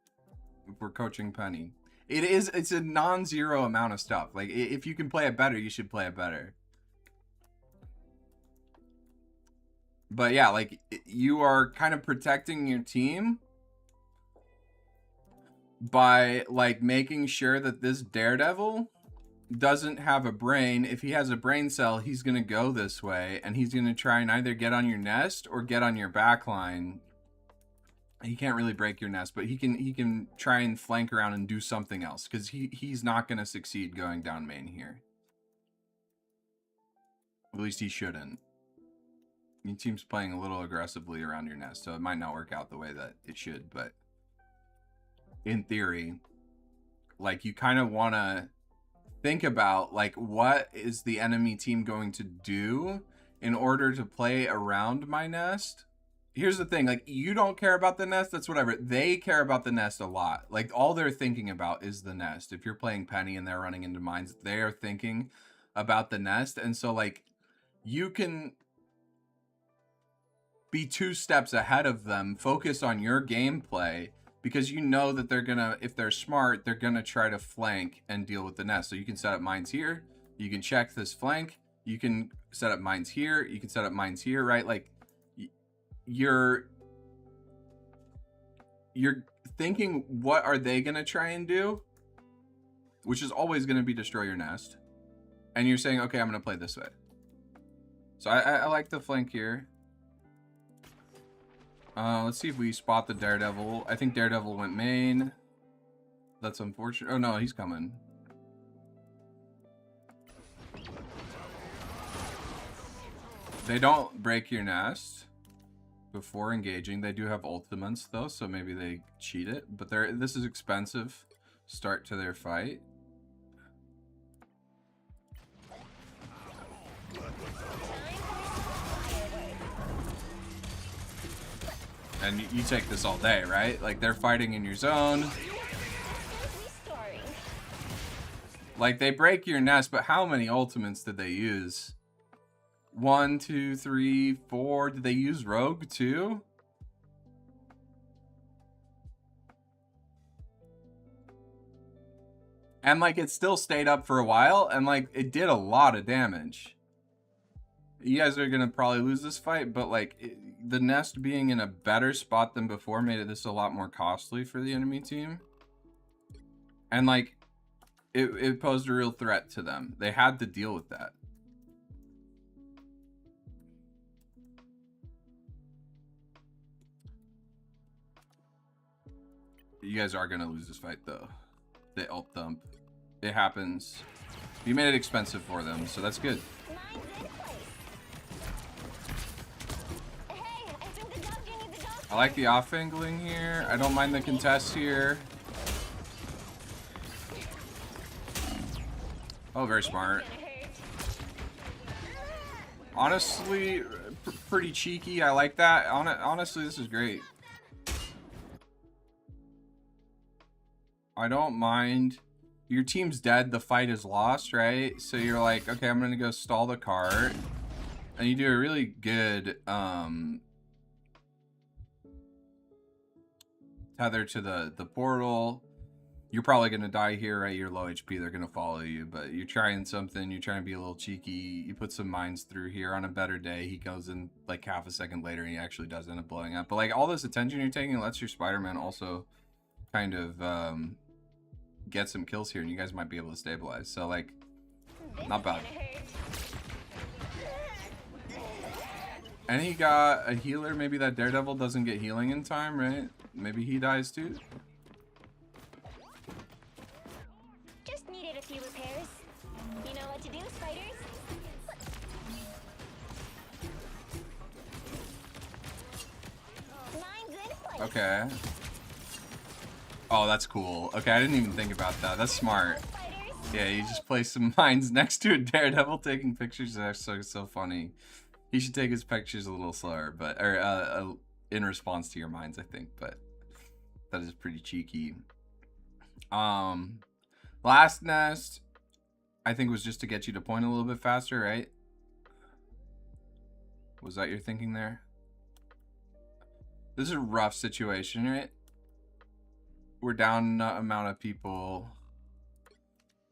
If we're coaching Penny, it's a non-zero amount of stuff. Like, if you can play it better, you should play it better. But yeah, like, you are kind of protecting your team by like making sure that this Daredevil doesn't have a brain. If he has a brain cell, he's gonna go this way, and he's gonna try and either get on your nest or get on your back line. He can't really break your nest, but he can try and flank around and do something else, because he's not gonna succeed going down main here. At least he shouldn't. Your team's playing a little aggressively around your nest, so it might not work out the way that it should, but in theory, like, you kind of want to think about, like, what is the enemy team going to do in order to play around my nest? Here's the thing, like, you don't care about the nest, that's whatever. They care about the nest a lot. Like, all they're thinking about is the nest. If you're playing Penny and they're running into mines, they are thinking about the nest. And so, like, you can be 2 steps ahead of them, focus on your gameplay, because you know that they're gonna, if they're smart, they're gonna try to flank and deal with the nest. So you can set up mines here, you can check this flank, you can set up mines here, you can set up mines here, right? Like, you're thinking, what are they gonna try and do, which is always gonna be destroy your nest, and you're saying, okay, I'm gonna play this way. So I like the flank here. Let's see if we spot the Daredevil. I think Daredevil went main. That's unfortunate. Oh no, he's coming. They don't break your nest before engaging. They do have ultimates though, so maybe they cheat it. But this is expensive start to their fight. And you take this all day, right? Like, they're fighting in your zone. Like, they break your nest, but how many ultimates did they use? 1, 2, 3, 4. Did they use Rogue too? And like, it still stayed up for a while, and like, it did a lot of damage. You guys are gonna probably lose this fight, but like, the nest being in a better spot than before made this a lot more costly for the enemy team. And like, it posed a real threat to them. They had to deal with that. You guys are gonna lose this fight though. They ult dump. It happens. You made it expensive for them, so that's good. I like the off angling here. I don't mind the contest here. Oh, very smart. Honestly, pretty cheeky. I like that. Honestly, this is great. I don't mind. Your team's dead. The fight is lost, right? So you're like, okay, I'm going to go stall the cart. And you do a really good tether to the portal. You're probably going to die here, right? You're low HP. They're going to follow you. But you're trying something. You're trying to be a little cheeky. You put some mines through here. On a better day, he goes in like half a second later and he actually does end up blowing up. But like, all this attention you're taking lets your Spider-Man also kind of get some kills here, and you guys might be able to stabilize. So like, not bad. And he got a healer. Maybe that Daredevil doesn't get healing in time, right? Maybe he dies too. Just needed a few repairs. You know what to do, spiders? Mine's in place. Okay. Oh, that's cool. Okay, I didn't even think about that. That's smart. Yeah, you just place some mines next to a daredevil taking pictures. That's so funny. He should take his pictures a little slower, but in response to your mines, I think. But that is pretty cheeky. Last nest, I think, was just to get you to point a little bit faster, right? Was that your thinking there? This is a rough situation, right? We're down an amount of people.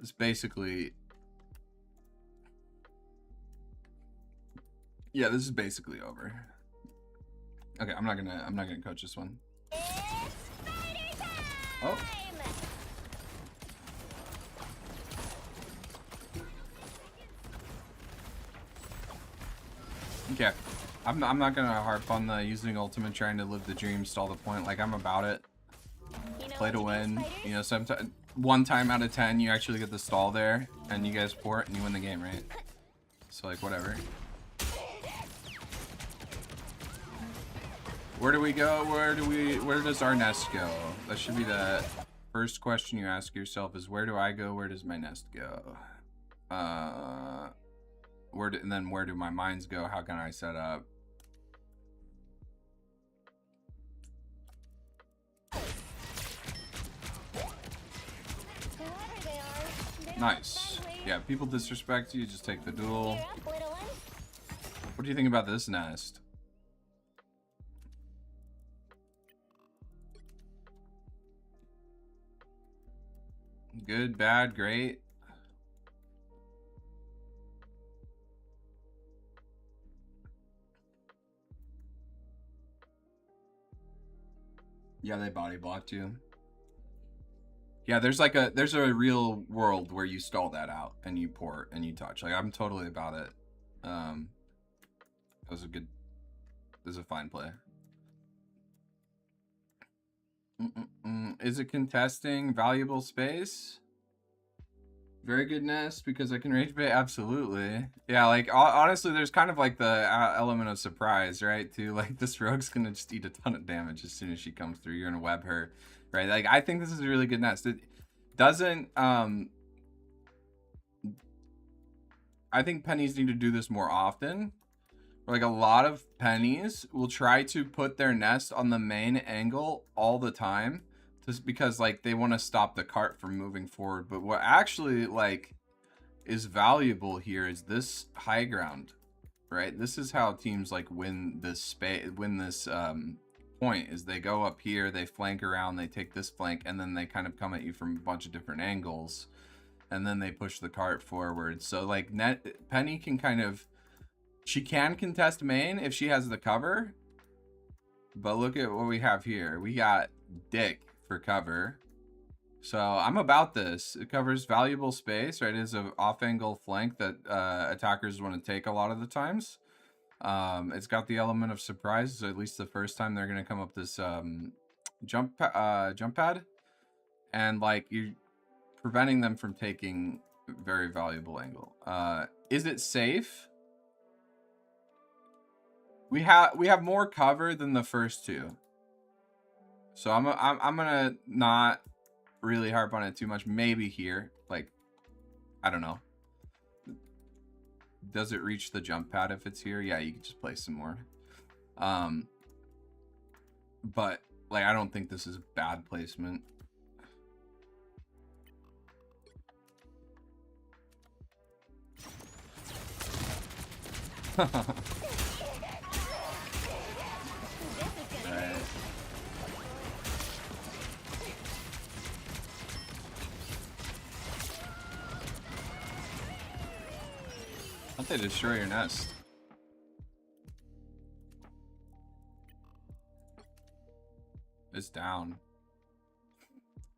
It's basically, yeah, this is basically over. Okay, I'm not gonna coach this one. Oh. Okay, I'm not gonna harp on the using ultimate, trying to live the dream, stall the point. Like, I'm about it. Play to win. You know, sometimes 1 time out of 10 you actually get the stall there, and you guys port and you win the game, right? So like, whatever. Where do we go? Where does our nest go? That should be the first question you ask yourself, is where do I go? Where does my nest go? And then where do my mines go? How can I set up? Nice. Yeah, people disrespect you, just take the duel. What do you think about this nest? Good, bad, great. Yeah, they body blocked you. Yeah, there's a real world where you stall that out and you port and you touch. Like, I'm totally about it. That was a fine play. Is it contesting valuable space? Very good nest because I can rage bait. Absolutely. Yeah, like honestly, there's kind of like the element of surprise, right? Too, like, this rogue's gonna just eat a ton of damage as soon as she comes through. You're gonna web her, right? Like, I think this is a really good nest. It doesn't. I think pennies need to do this more often. Like, a lot of pennies will try to put their nest on the main angle all the time, just because, like, they want to stop the cart from moving forward. But what actually, like, is valuable here is this high ground, right? This is how teams, like, win this point, is they go up here, they flank around, they take this flank, and then they kind of come at you from a bunch of different angles, and then they push the cart forward. So, like, Penny can kind of, she can contest main if she has the cover, but look at what we have here. We got Dick for cover. So I'm about this. It covers valuable space, right? It is an off-angle flank that attackers want to take a lot of the times. It's got the element of surprise, so at least the first time they're going to come up this jump pad. And, like, you're preventing them from taking very valuable angle. Is it safe? We have more cover than the first two, so I'm gonna not really harp on it too much. Maybe here, like, I don't know. Does it reach the jump pad if it's here? Yeah, you can just place some more. But, like, I don't think this is bad placement. How'd they destroy your nest? It's down.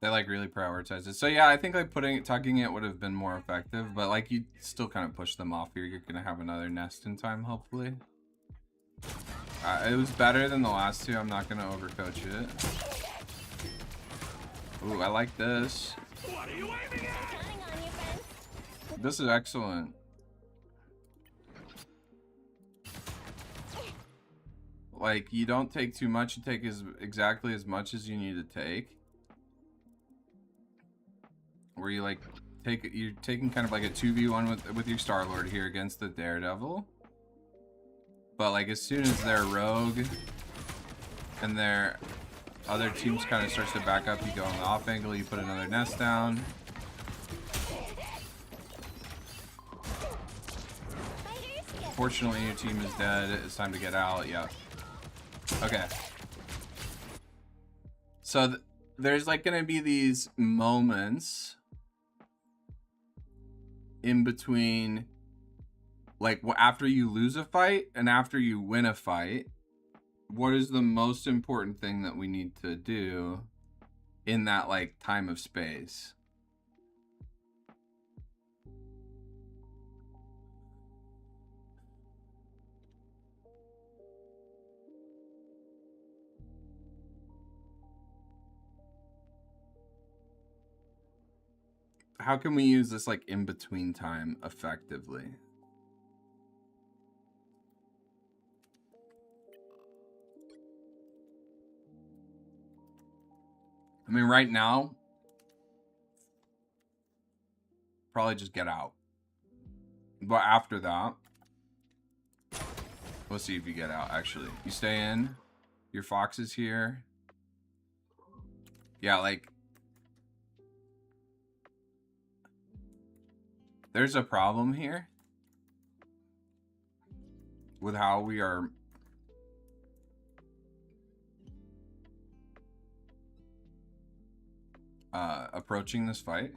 They, like, really prioritize it. So yeah, I think, like, tucking it would have been more effective, but, like, you still kind of push them off here. You're gonna have another nest in time, hopefully. It was better than the last two. I'm not gonna overcoach it. Ooh, I like this. What are you aiming at? This is excellent. Like, you don't take too much, you take exactly as much as you need to take. Where you, like, you're taking kind of like a 2v1 with your Star-Lord here against the Daredevil. But like as soon as their rogue and their other teams kind of starts to back up, you go on the off angle, you put another nest down. Fortunately, your team is dead. It's time to get out. Yep. Okay. So there's like gonna be these moments in between, like after you lose a fight and after you win a fight. What is the most important thing that we need to do in that like time of space? How can we use this like in between time effectively? I mean, right now, probably just get out. But after that, we'll see if you get out, actually. You stay in. Your fox is here. Yeah, like, there's a problem here with how we are approaching this fight.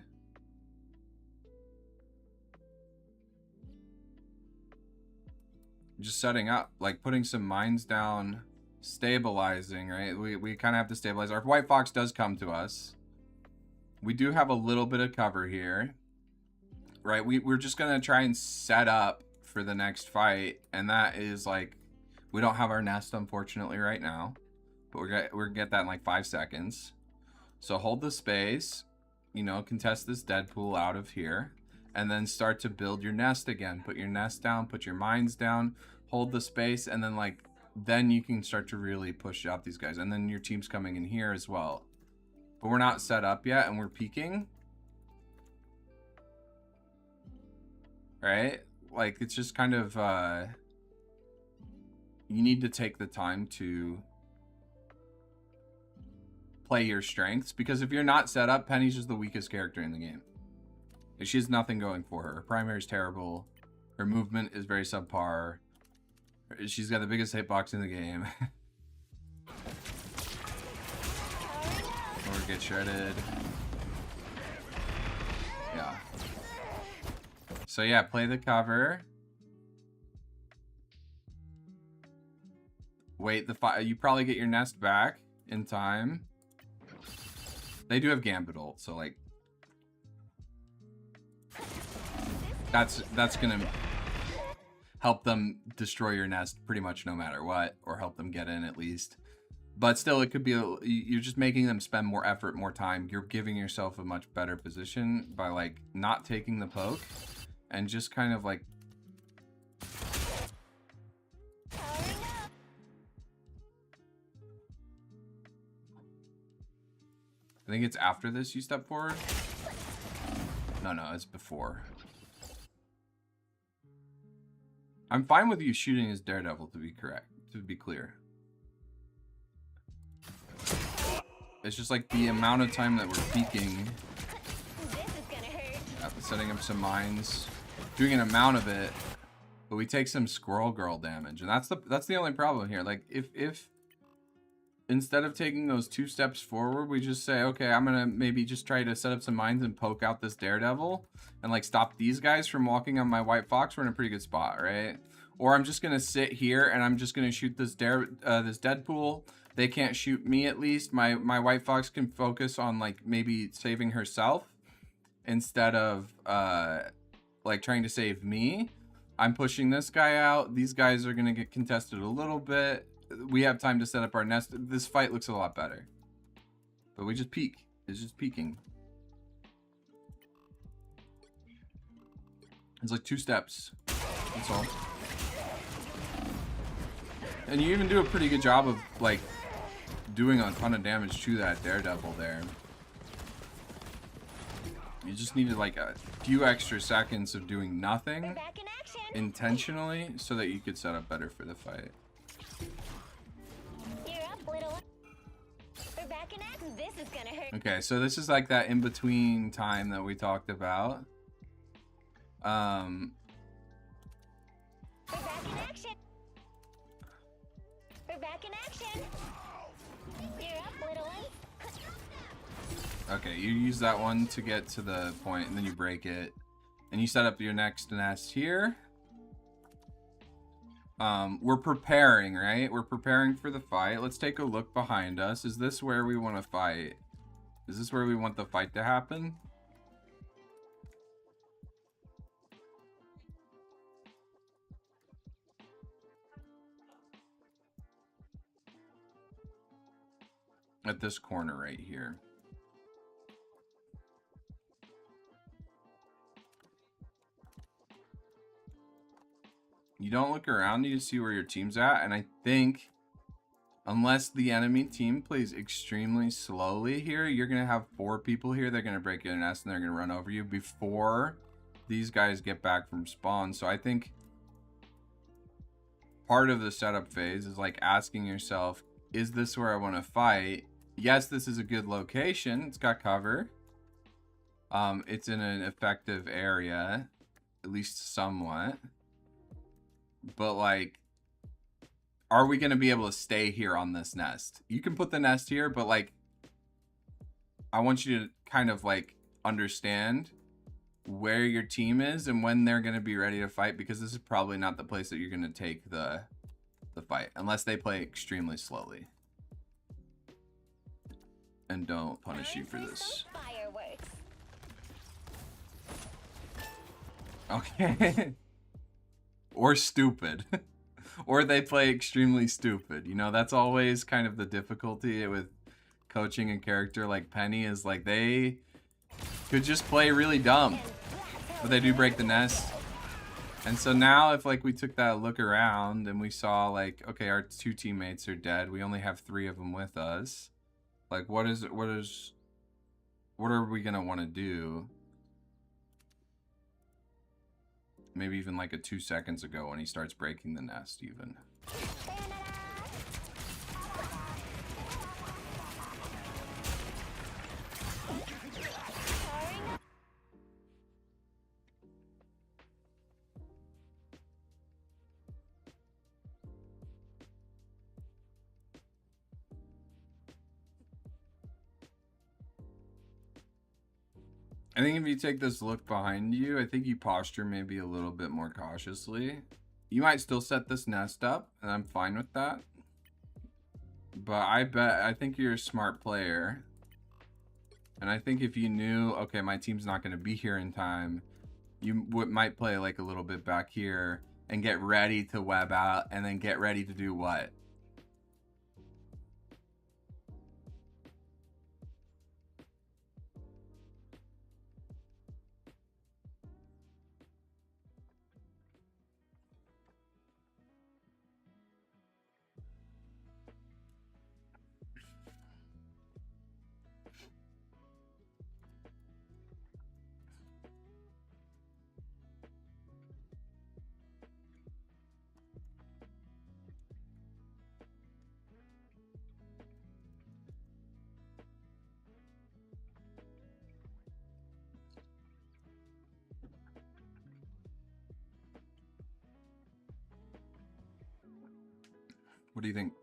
Just setting up, like putting some mines down, stabilizing, right? We kind of have to stabilize. Our white fox does come to us. We do have a little bit of cover here, right? We're just gonna try and set up for the next fight, and that is like, we don't have our nest unfortunately right now, but we're gonna get that in like 5 seconds. So hold the space, you know, contest this Deadpool out of here, and then start to build your nest again. Put your nest down, put your mines down, hold the space, and then like, then you can start to really push out these guys. And then your team's coming in here as well. But we're not set up yet, and we're peeking. Right? Like, it's just kind of, you need to take the time to play your strengths, because if you're not set up, Penny's just the weakest character in the game. She has nothing going for her. Her primary is terrible. Her movement is very subpar. She's got the biggest hitbox in the game. Or get shredded. Yeah. So yeah, play the cover. Wait, you probably get your nest back in time. They do have Gambit ult, so like that's gonna help them destroy your nest pretty much no matter what, or help them get in at least. But still, it could be you're just making them spend more effort, more time. You're giving yourself a much better position by like not taking the poke and just kind of like I think it's after this you step forward. No, it's before. I'm fine with you shooting as Daredevil, to be clear. It's just like the amount of time that we're peeking. Setting up some mines. Doing an amount of it. But we take some Squirrel Girl damage. And that's the only problem here. Like, if instead of taking those 2 steps forward, we just say, okay, I'm gonna maybe just try to set up some mines and poke out this Daredevil and like stop these guys from walking on my white fox, we're in a pretty good spot, right? Or I'm just gonna sit here and I'm just gonna shoot this this Deadpool. They can't shoot me, at least. My white fox can focus on like maybe saving herself instead of like trying to save me. I'm pushing this guy out. These guys are gonna get contested a little bit. We have time to set up our nest. This fight looks a lot better. But we just peek. It's just peeking. It's like 2 steps. That's all. And you even do a pretty good job of like doing a ton of damage to that Daredevil there. You just needed like a few extra seconds of doing nothing intentionally so that you could set up better for the fight. You're up, little one. We're back in action. This is gonna hurt. Okay, so this is like that in-between time that we talked about. We're back in action. We're back in action. You're up, little one. Okay, you use that one to get to the point, and then you break it. And you set up your next nest here. We're preparing, right? We're preparing for the fight. Let's take a look behind us. Is this where we want to fight? Is this where we want the fight to happen? At this corner right here. You don't look around, you see where your team's at, and I think unless the enemy team plays extremely slowly here, you're going to have 4 people here. They're going to break your nest and they're going to run over you before these guys get back from spawn. So I think part of the setup phase is like asking yourself, is this where I want to fight? Yes, this is a good location. It's got cover. It's in an effective area, at least somewhat. But like, are we going to be able to stay here on this nest? You can put the nest here, but like, I want you to kind of like understand where your team is and when they're going to be ready to fight, because this is probably not the place that you're going to take the fight unless they play extremely slowly. And don't punish you for this. Fireworks. Okay. Or stupid. Or they play extremely stupid. You know, that's always kind of the difficulty with coaching a character like Penny, is like they could just play really dumb, but they do break the nest. And so now if like we took that look around and we saw like, okay, our 2 teammates are dead, we only have 3 of them with us, like what are we gonna want to do? Maybe even like a 2 seconds ago when he starts breaking the nest even. I think if you take this look behind you, I think you posture maybe a little bit more cautiously. You might still set this nest up, and I'm fine with that. But I think you're a smart player. And I think if you knew, okay, my team's not going to be here in time, you might play like a little bit back here and get ready to web out, and then get ready to do what? What do you think?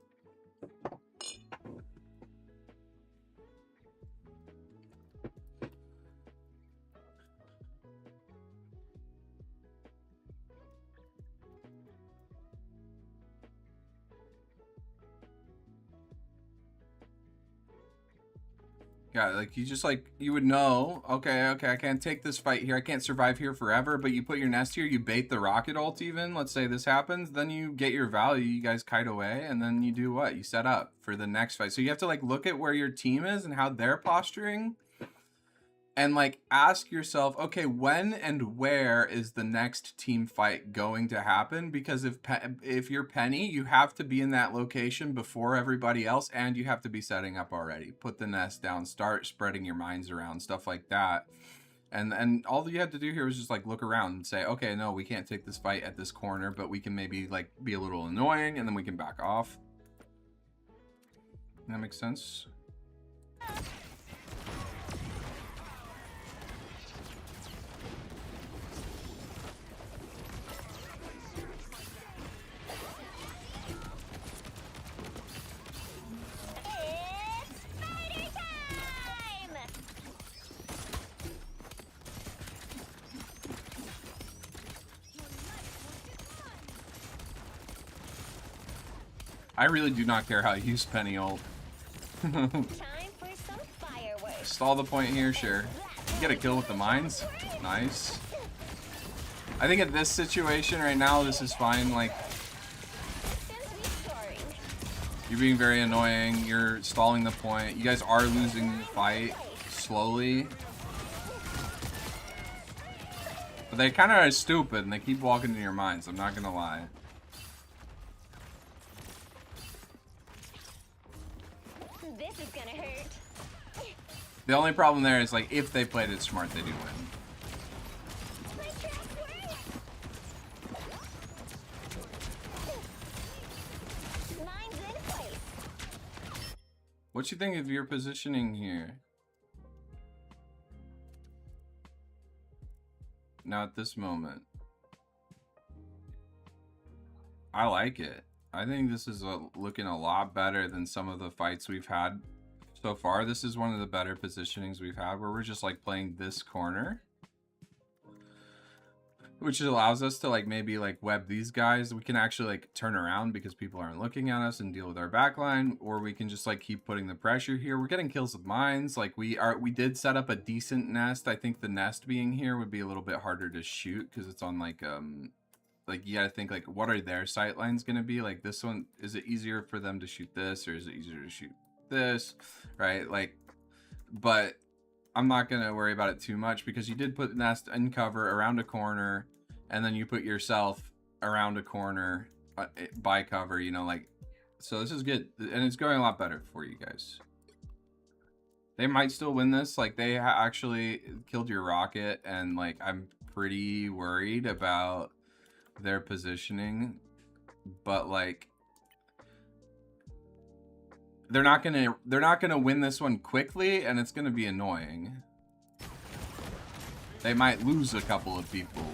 Yeah, like you just like, you would know, okay, I can't take this fight here. I can't survive here forever, but you put your nest here, you bait the rocket ult even. Let's say this happens, then you get your value, you guys kite away, and then you do what? You set up for the next fight. So you have to like look at where your team is and how they're posturing. And like ask yourself, okay, when and where is the next team fight going to happen? Because if you're Penny, you have to be in that location before everybody else, and you have to be setting up already. Put the nest down, start spreading your minds around, stuff like that. And all you had to do here was just like look around and say, okay, no, we can't take this fight at this corner, but we can maybe like be a little annoying, and then we can back off. That makes sense. I really do not care how you use Penny ult. Stall the point here, sure. You get a kill with the mines. Nice. I think at this situation right now, this is fine. Like, you're being very annoying. You're stalling the point. You guys are losing the fight slowly. But they kind of are stupid, and they keep walking into your mines. I'm not gonna lie. This is gonna hurt. The only problem there is, like, if they played it smart, they do win. What you think of your positioning here? Now at this moment. I like it. I think this is looking a lot better than some of the fights we've had so far. This is one of the better positionings we've had, where we're just like playing this corner, which allows us to like maybe like web these guys. We can actually like turn around because people aren't looking at us and deal with our backline, or we can just like keep putting the pressure here. We're getting kills with mines. Like we did set up a decent nest. I think the nest being here would be a little bit harder to shoot because it's on like you gotta think like, what are their sight lines gonna be? Like this one, is it easier for them to shoot this, or is it easier to shoot this, right? Like, but I'm not gonna worry about it too much because you did put the nest in cover around a corner, and then you put yourself around a corner by cover, you know, like, so this is good, and it's going a lot better for you guys. They might still win this. Like, they actually killed your rocket, and like, I'm pretty worried about their positioning, but like, they're not gonna win this one quickly, and it's gonna be annoying. They might lose a couple of people,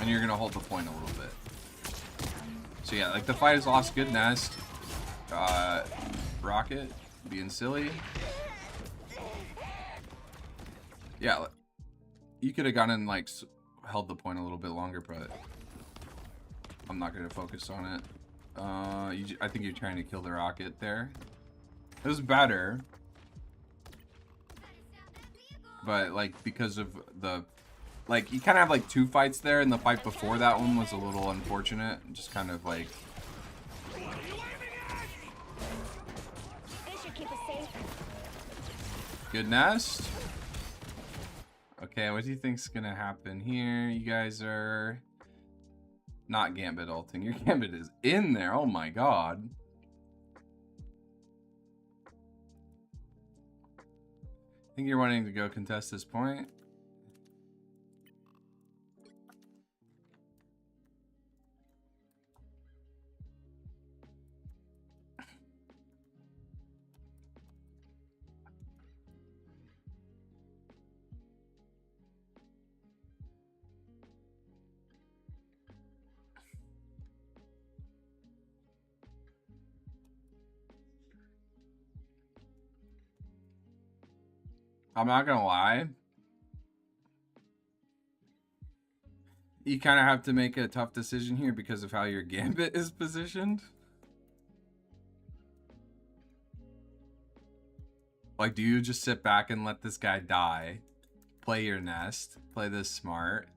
and you're gonna hold the point a little bit. So yeah, like the fight is lost. Good nest. Rocket being silly. Yeah, you could have gone and like held the point a little bit longer, but I'm not gonna focus on it. I think you're trying to kill the rocket there. It was better, but like because of the, like, you kind of have like two fights there, and the fight before that one was a little unfortunate. Just kind of like, good nest. Okay, what do you think's gonna happen here? You guys are not Gambit ulting. Your Gambit is in there. Oh my god. I think you're wanting to go contest this point. I'm not gonna lie. You kind of have to make a tough decision here because of how your Gambit is positioned. Like, do you just sit back and let this guy die? Play your nest. Play this smart.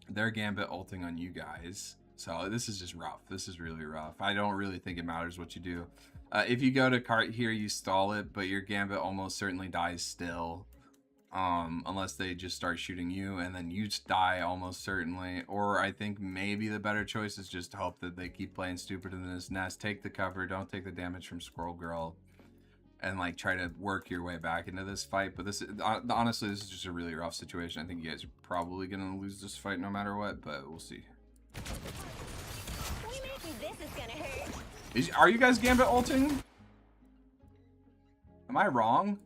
They're Gambit ulting on you guys. So this is just rough. This is really rough. I don't really think it matters what you do. If you go to cart here, you stall it, but your Gambit almost certainly dies still. Unless they just start shooting you, and then you just die almost certainly. Or I think maybe the better choice is just hope that they keep playing stupid in this nest. Take the cover, don't take the damage from Squirrel Girl. and like try to work your way back into this fight. But this is, honestly, this is just a really rough situation. I think you guys are probably gonna lose this fight no matter what, but we'll see. Are you guys Gambit ulting? Am I wrong?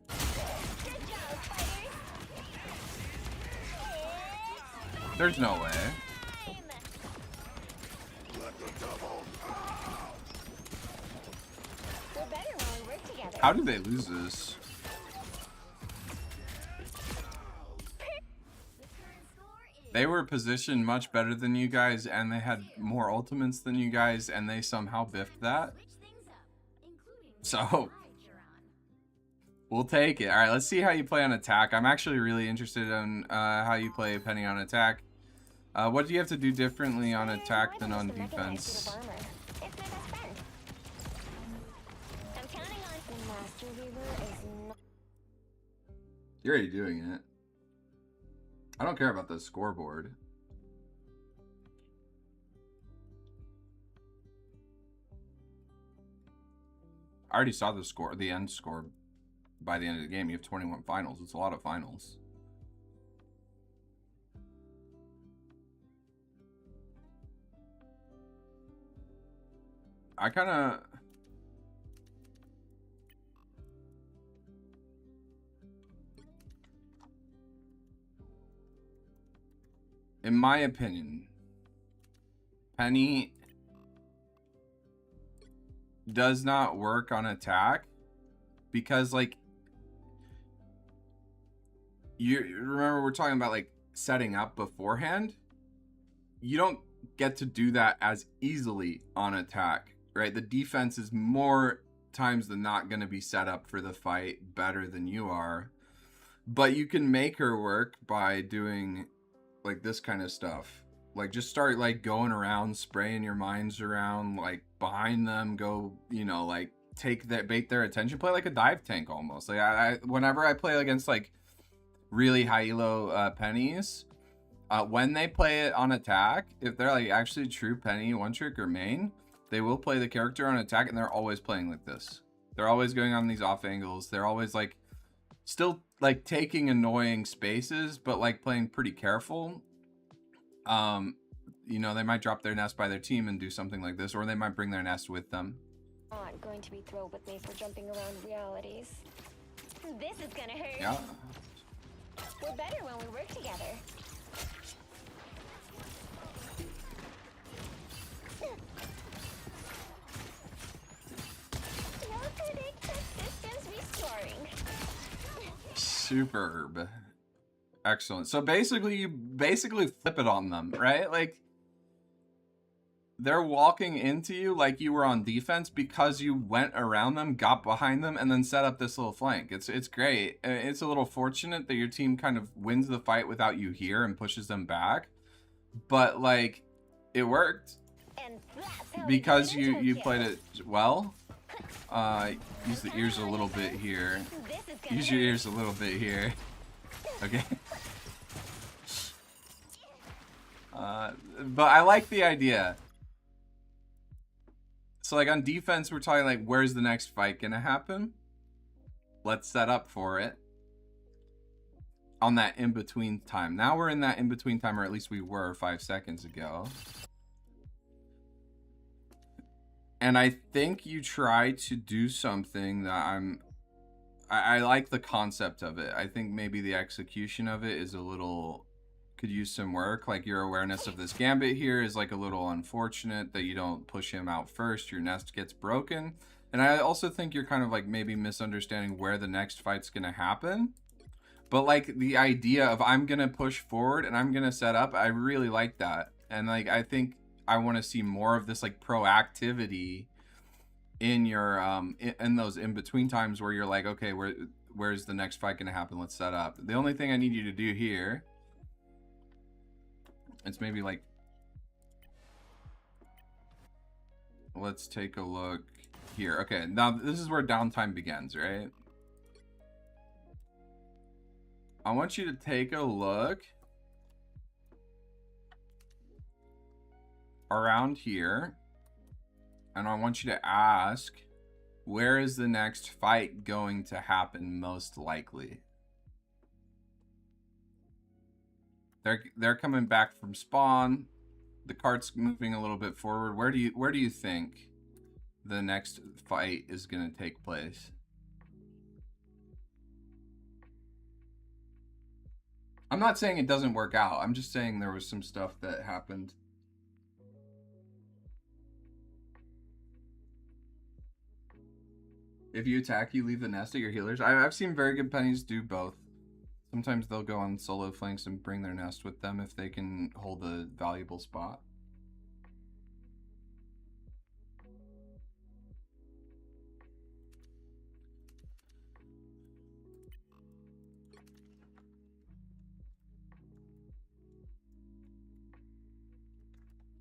There's no way. How did they lose this? They were positioned much better than you guys, and they had more ultimates than you guys, and they somehow biffed that. So, we'll take it. All right, let's see how you play on attack. I'm actually really interested in how you play Penny on attack. What do you have to do differently on attack than on defense? You're already doing it. I don't care about the scoreboard. I already saw the score, the end score. By the end of the game, you have 21 finals. It's a lot of finals. I kind of... In my opinion, Penny does not work on attack because, like, you remember we're talking about like setting up beforehand. You don't get to do that as easily on attack, right? The defense is more times than not going to be set up for the fight better than you are, but you can make her work by doing like this kind of stuff. Like just start like going around, spraying your mines around, like behind them, go, you know, like take that, bait their attention, play like a dive tank almost. Like I whenever I play against like really high elo pennies, when they play it on attack, if they're like actually true penny one trick or main, they will play the character on attack, and they're always playing like this. They're always going on these off angles. They're always like still like taking annoying spaces, but like playing pretty careful. You know, they might drop their nest by their team and do something like this, or they might bring their nest with them. Not going to be thrilled with me for jumping around realities. This is gonna hurt. Yeah. We're better when we work together. No predictive systems restoring. Superb. Excellent. So basically, you basically flip it on them, right? Like, they're walking into you like you were on defense because you went around them, got behind them, and then set up this little flank. It's great. It's a little fortunate that your team kind of wins the fight without you here and pushes them back. But, like, it worked. Because you played it well. Use the ears a little bit here. Use your ears a little bit here. Okay. But I like the idea. So like on defense, we're talking like, where's the next fight gonna happen? Let's set up for it. On that in-between time. Now we're in that in-between time, or at least we were 5 seconds ago. And I think you try to do something that I like the concept of it. I think maybe the execution of it is a little, could use some work. Like your awareness of this gambit here is like a little unfortunate that you don't push him out first. Your nest gets broken. And I also think you're kind of like maybe misunderstanding where the next fight's gonna happen. But like the idea of I'm gonna push forward and I'm gonna set up, I really like that. And like I think I want to see more of this like proactivity in your in those in-between times where you're like, okay, where's the next fight gonna happen? Let's set up. The only thing I need you to do here, it's maybe like, let's take a look here. Okay, now this is where downtime begins, right? I want you to take a look around here, and I want you to ask Where is the next fight going to happen most likely? They're coming back from spawn. The cart's moving a little bit forward. Where do you think the next fight is going to take place? I'm not saying it doesn't work out. I'm just saying there was some stuff that happened. If you attack, you leave the nest at your healers. I've seen very good pennies do both. Sometimes they'll go on solo flanks and bring their nest with them if they can hold a valuable spot.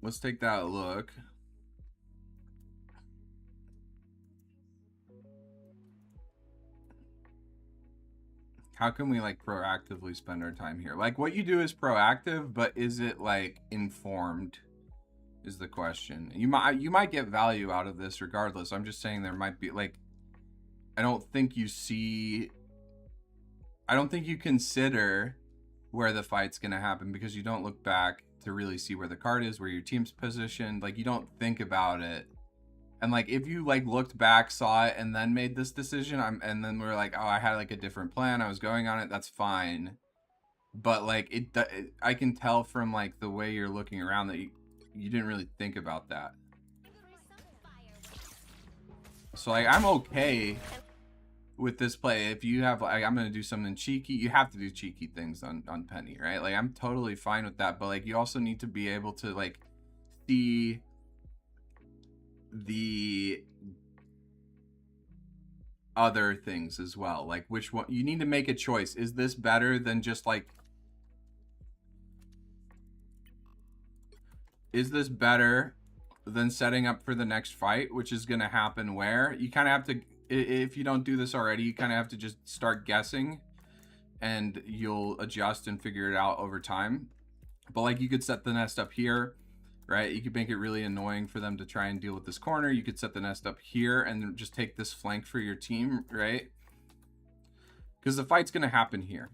Let's take that look. How can we like proactively spend our time here? Like what you do is proactive, but is it like informed is the question. You might get value out of this regardless. I'm just saying there might be like, I don't think you consider where the fight's gonna happen because you don't look back to really see where the card is, where your team's positioned. Like you don't think about it. And like if you like looked back, saw it, and then made this decision, and then we're like, oh, I had like a different plan, I was going on it, that's fine. But like I can tell from like the way you're looking around that you didn't really think about that. So like I'm okay with this play. If you have like, I'm gonna do something cheeky, you have to do cheeky things on Penny, right? Like I'm totally fine with that, but like you also need to be able to like see the other things as well. Like which one you need to make a choice. Is this better than just like, is this better than setting up for the next fight, which is going to happen where you kind of have to, if you don't do this already, you kind of have to just start guessing and you'll adjust and figure it out over time. But like you could set the nest up here, right? You could make it really annoying for them to try and deal with this corner. You could set the nest up here and just take this flank for your team, right? Because the fight's going to happen here.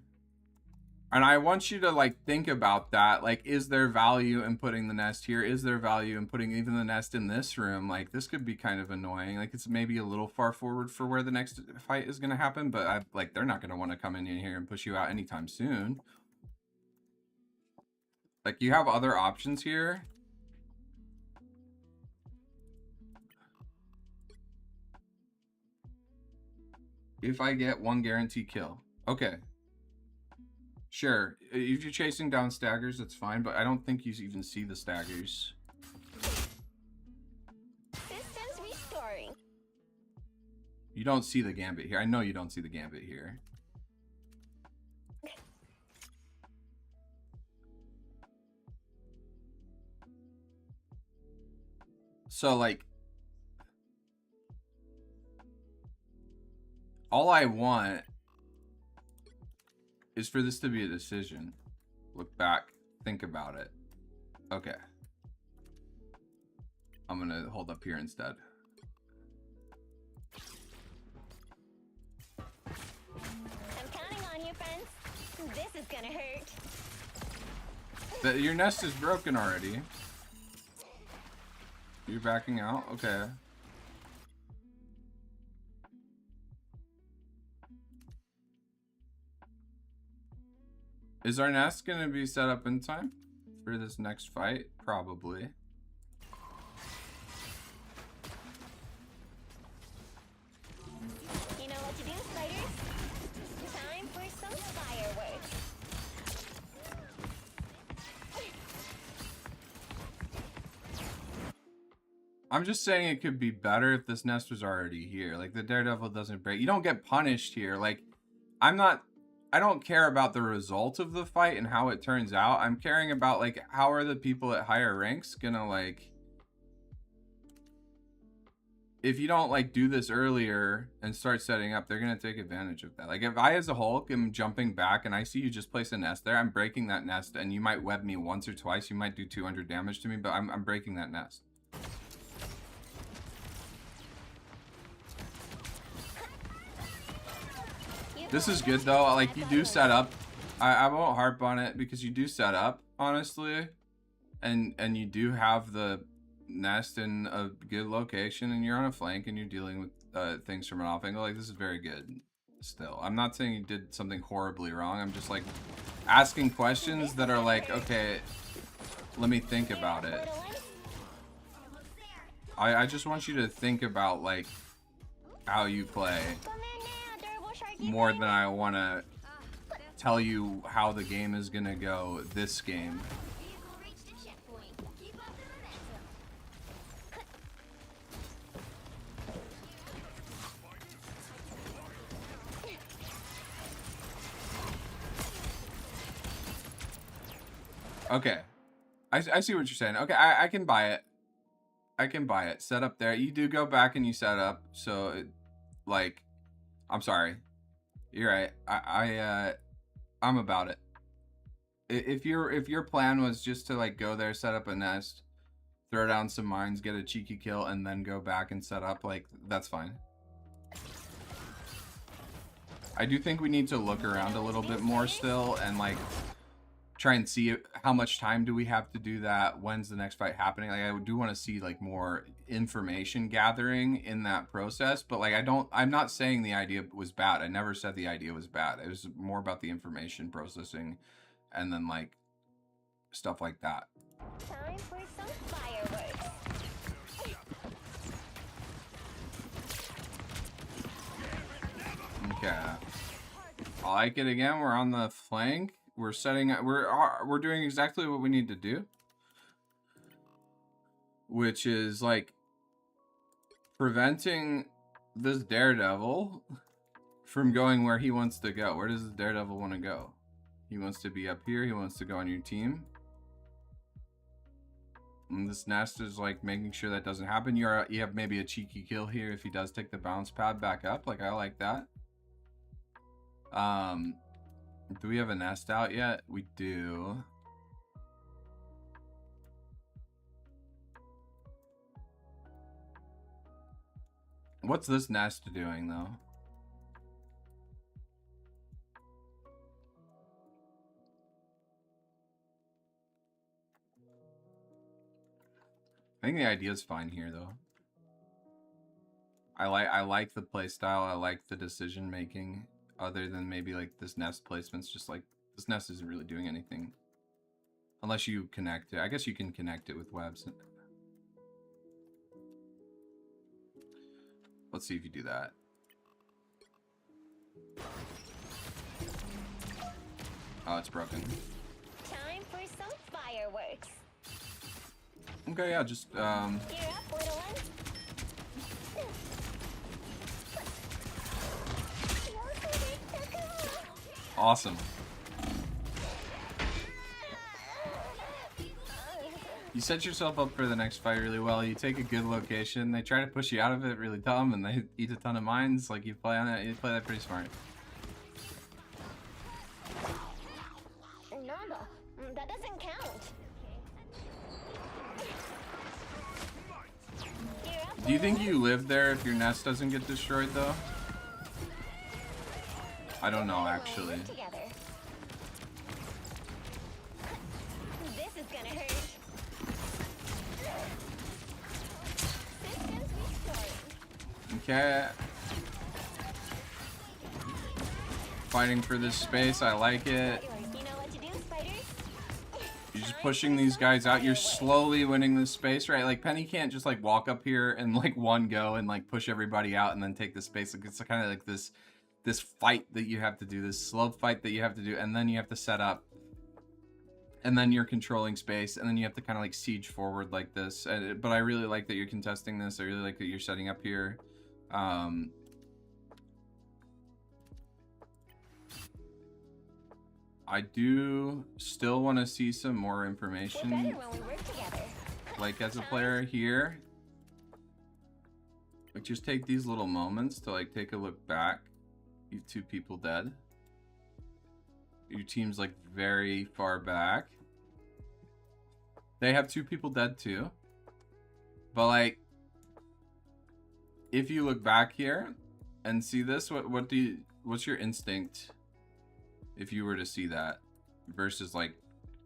And I want you to like think about that. Like, is there value in putting the nest here? Is there value in putting even the nest in this room? Like, this could be kind of annoying. Like, it's maybe a little far forward for where the next fight is going to happen. But like, they're not going to want to come in here and push you out anytime soon. Like, you have other options here. If I get one guarantee kill. Okay. Sure. If you're chasing down staggers, that's fine, but I don't think you even see the staggers. Systems restoring. You don't see the gambit here. I know you don't see the gambit here. So, like, all I want is for this to be a decision. Look back, think about it. Okay. I'm gonna hold up here instead. I'm counting on you, friends. This is gonna hurt. Your nest is broken already. You're backing out? Okay. Is our nest gonna be set up in time for this next fight? Probably. You know what to do, spiders? Time for some fireworks. I'm just saying it could be better if this nest was already here. Like, the Daredevil doesn't break. You don't get punished here. Like, I don't care about the result of the fight and how it turns out. I'm caring about, like, how are the people at higher ranks gonna, like... If you don't, like, do this earlier and start setting up, they're gonna take advantage of that. Like, if I, as a Hulk, am jumping back and I see you just place a nest there, I'm breaking that nest, and you might web me once or twice. You might do 200 damage to me, but I'm breaking that nest. This is good though. Like you do set up. I won't harp on it because you do set up, honestly. And you do have the nest in a good location, and you're on a flank, and you're dealing with things from an off angle. Like, this is very good still. I'm not saying you did something horribly wrong. I'm just like asking questions that are like, okay, let me think about it. I just want you to think about like how you play more than I want to tell you how the game is gonna go this game. Okay, I see what you're saying. Okay, I can buy it. I can buy it. Set up there. You do go back and you set up. So, it, like, I'm sorry. You're right. I'm about it. If your plan was just to like go there, set up a nest, throw down some mines, get a cheeky kill, and then go back and set up, like, that's fine. I do think we need to look around a little bit more still and like try and see how much time do we have to do that, when's the next fight happening. Like, I do want to see like more information gathering in that process, but like I'm not saying the idea was bad. I never said the idea was bad. It was more about the information processing and then like stuff like that. Time for some fireworks. Okay, I like it. Again, we're on the flank. We're setting. We're doing exactly what we need to do, which is like preventing this daredevil from going where he wants to go. Where does the daredevil want to go? He wants to be up here. He wants to go on your team. And this nest is like making sure that doesn't happen. You have maybe a cheeky kill here if he does take the bounce pad back up. Like, I like that. Do we have a nest out yet? We do. What's this nest doing though? I think the idea is fine here though. I like the play style. I like the decision making. Other than maybe like this nest placement's just like, this nest isn't really doing anything. Unless you connect it. I guess you can connect it with webs. Let's see if you do that. Oh, it's broken. Time for some fireworks. Okay, yeah, just Gear up, little one. awesome. You set yourself up for the next fight really well. You take a good location. They try to push you out of it really dumb, and they eat a ton of mines. Like, you play on that. You play that pretty smart. Nanda, that doesn't count. Do you think you live there if your nest doesn't get destroyed, though? I don't know, actually. This is gonna hurt. Okay. Fighting for this space, I like it. You're just pushing these guys out. You're slowly winning this space, right? Like, Penny can't just like walk up here and like one go and like push everybody out and then take the space. Like, it's kind of like this fight that you have to do, this slow fight that you have to do, and then you have to set up, and then you're controlling space, and then you have to kind of like siege forward like this. But I really like that you're contesting this. I really like that you're setting up here. I do still want to see some more information, like as a player here. Like, just take these little moments to like take a look back. You have 2 people dead. Your team's like very far back. They have 2 people dead too. But like, if you look back here and see this, what do what's your instinct if you were to see that versus like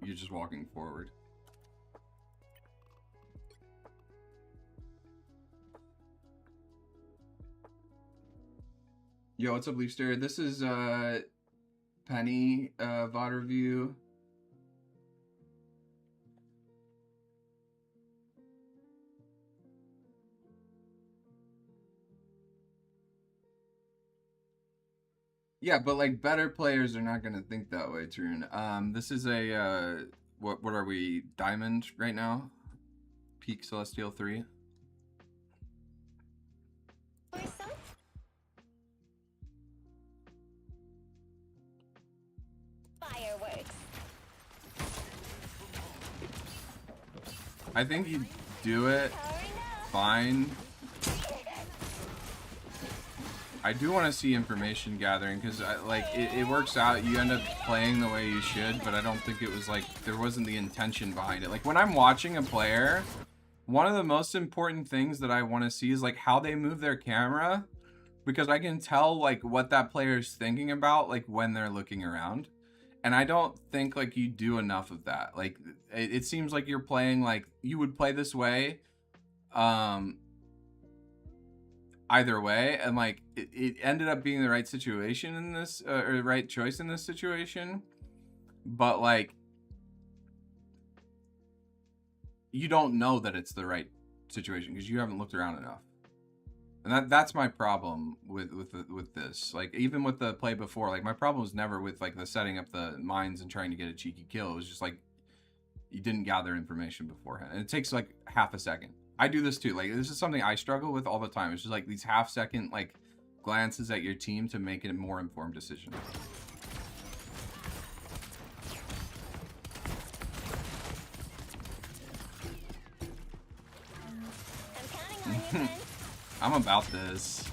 you're just walking forward? Yo, what's up, Leafster? This is Penny VOD review. Yeah, but like better players are not gonna think that way, Troon. This is a what are we? Diamond right now? Peak Celestial 3. Fireworks. I think you do it fine. I do want to see information gathering because like it works out. You end up playing the way you should, but I don't think it was like there wasn't the intention behind it. Like when I'm watching a player, one of the most important things that I want to see is like how they move their camera, because I can tell like what that player is thinking about like when they're looking around. And I don't think like you do enough of that. Like it seems like you're playing like you would play this way either way, and like it ended up being the right situation in this or the right choice in this situation, but like you don't know that it's the right situation because you haven't looked around enough. And that's my problem with this. Like even with the play before, like my problem was never with like the setting up the mines and trying to get a cheeky kill. It was just like you didn't gather information beforehand, and it takes like half a second. I do this too. Like this is something I struggle with all the time. It's just like these half-second like glances at your team to make it a more informed decision. I'm about this.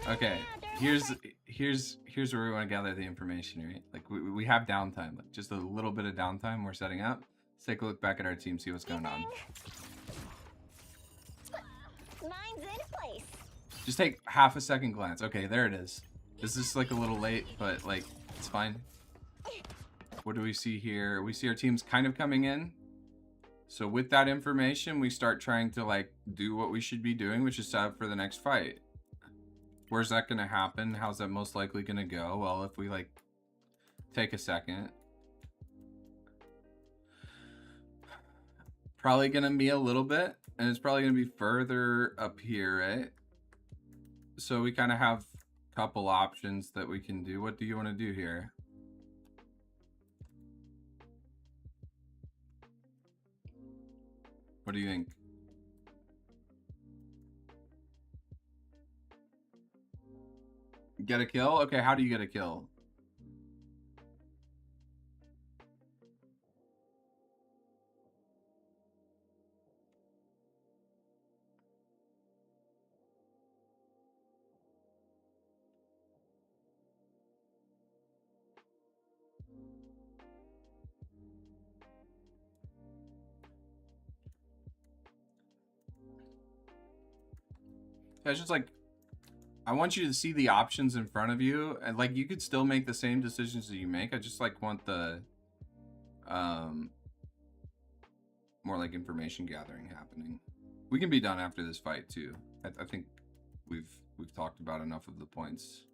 Okay, here's where we want to gather the information, right? Like we have downtime, like just a little bit of downtime. We're setting up. Let's take a look back at our team, see what's going on. Mine's in place. Just take half a second glance. Okay, there it is. This is like a little late, but like it's fine. What do we see here? We see our teams kind of coming in. So with that information, we start trying to like do what we should be doing, which is set up for the next fight. Where's that going to happen? How's that most likely going to go? Well, if we like take a second, probably going to be a little bit, and it's probably going to be further up here, right? So we kind of have a couple options that we can do. What do you want to do here? What do you think? Get a kill? Okay, how do you get a kill? It's just like, I want you to see the options in front of you, and like you could still make the same decisions that you make. I just like want the more like information gathering happening. We can be done after this fight too. I think we've talked about enough of the points.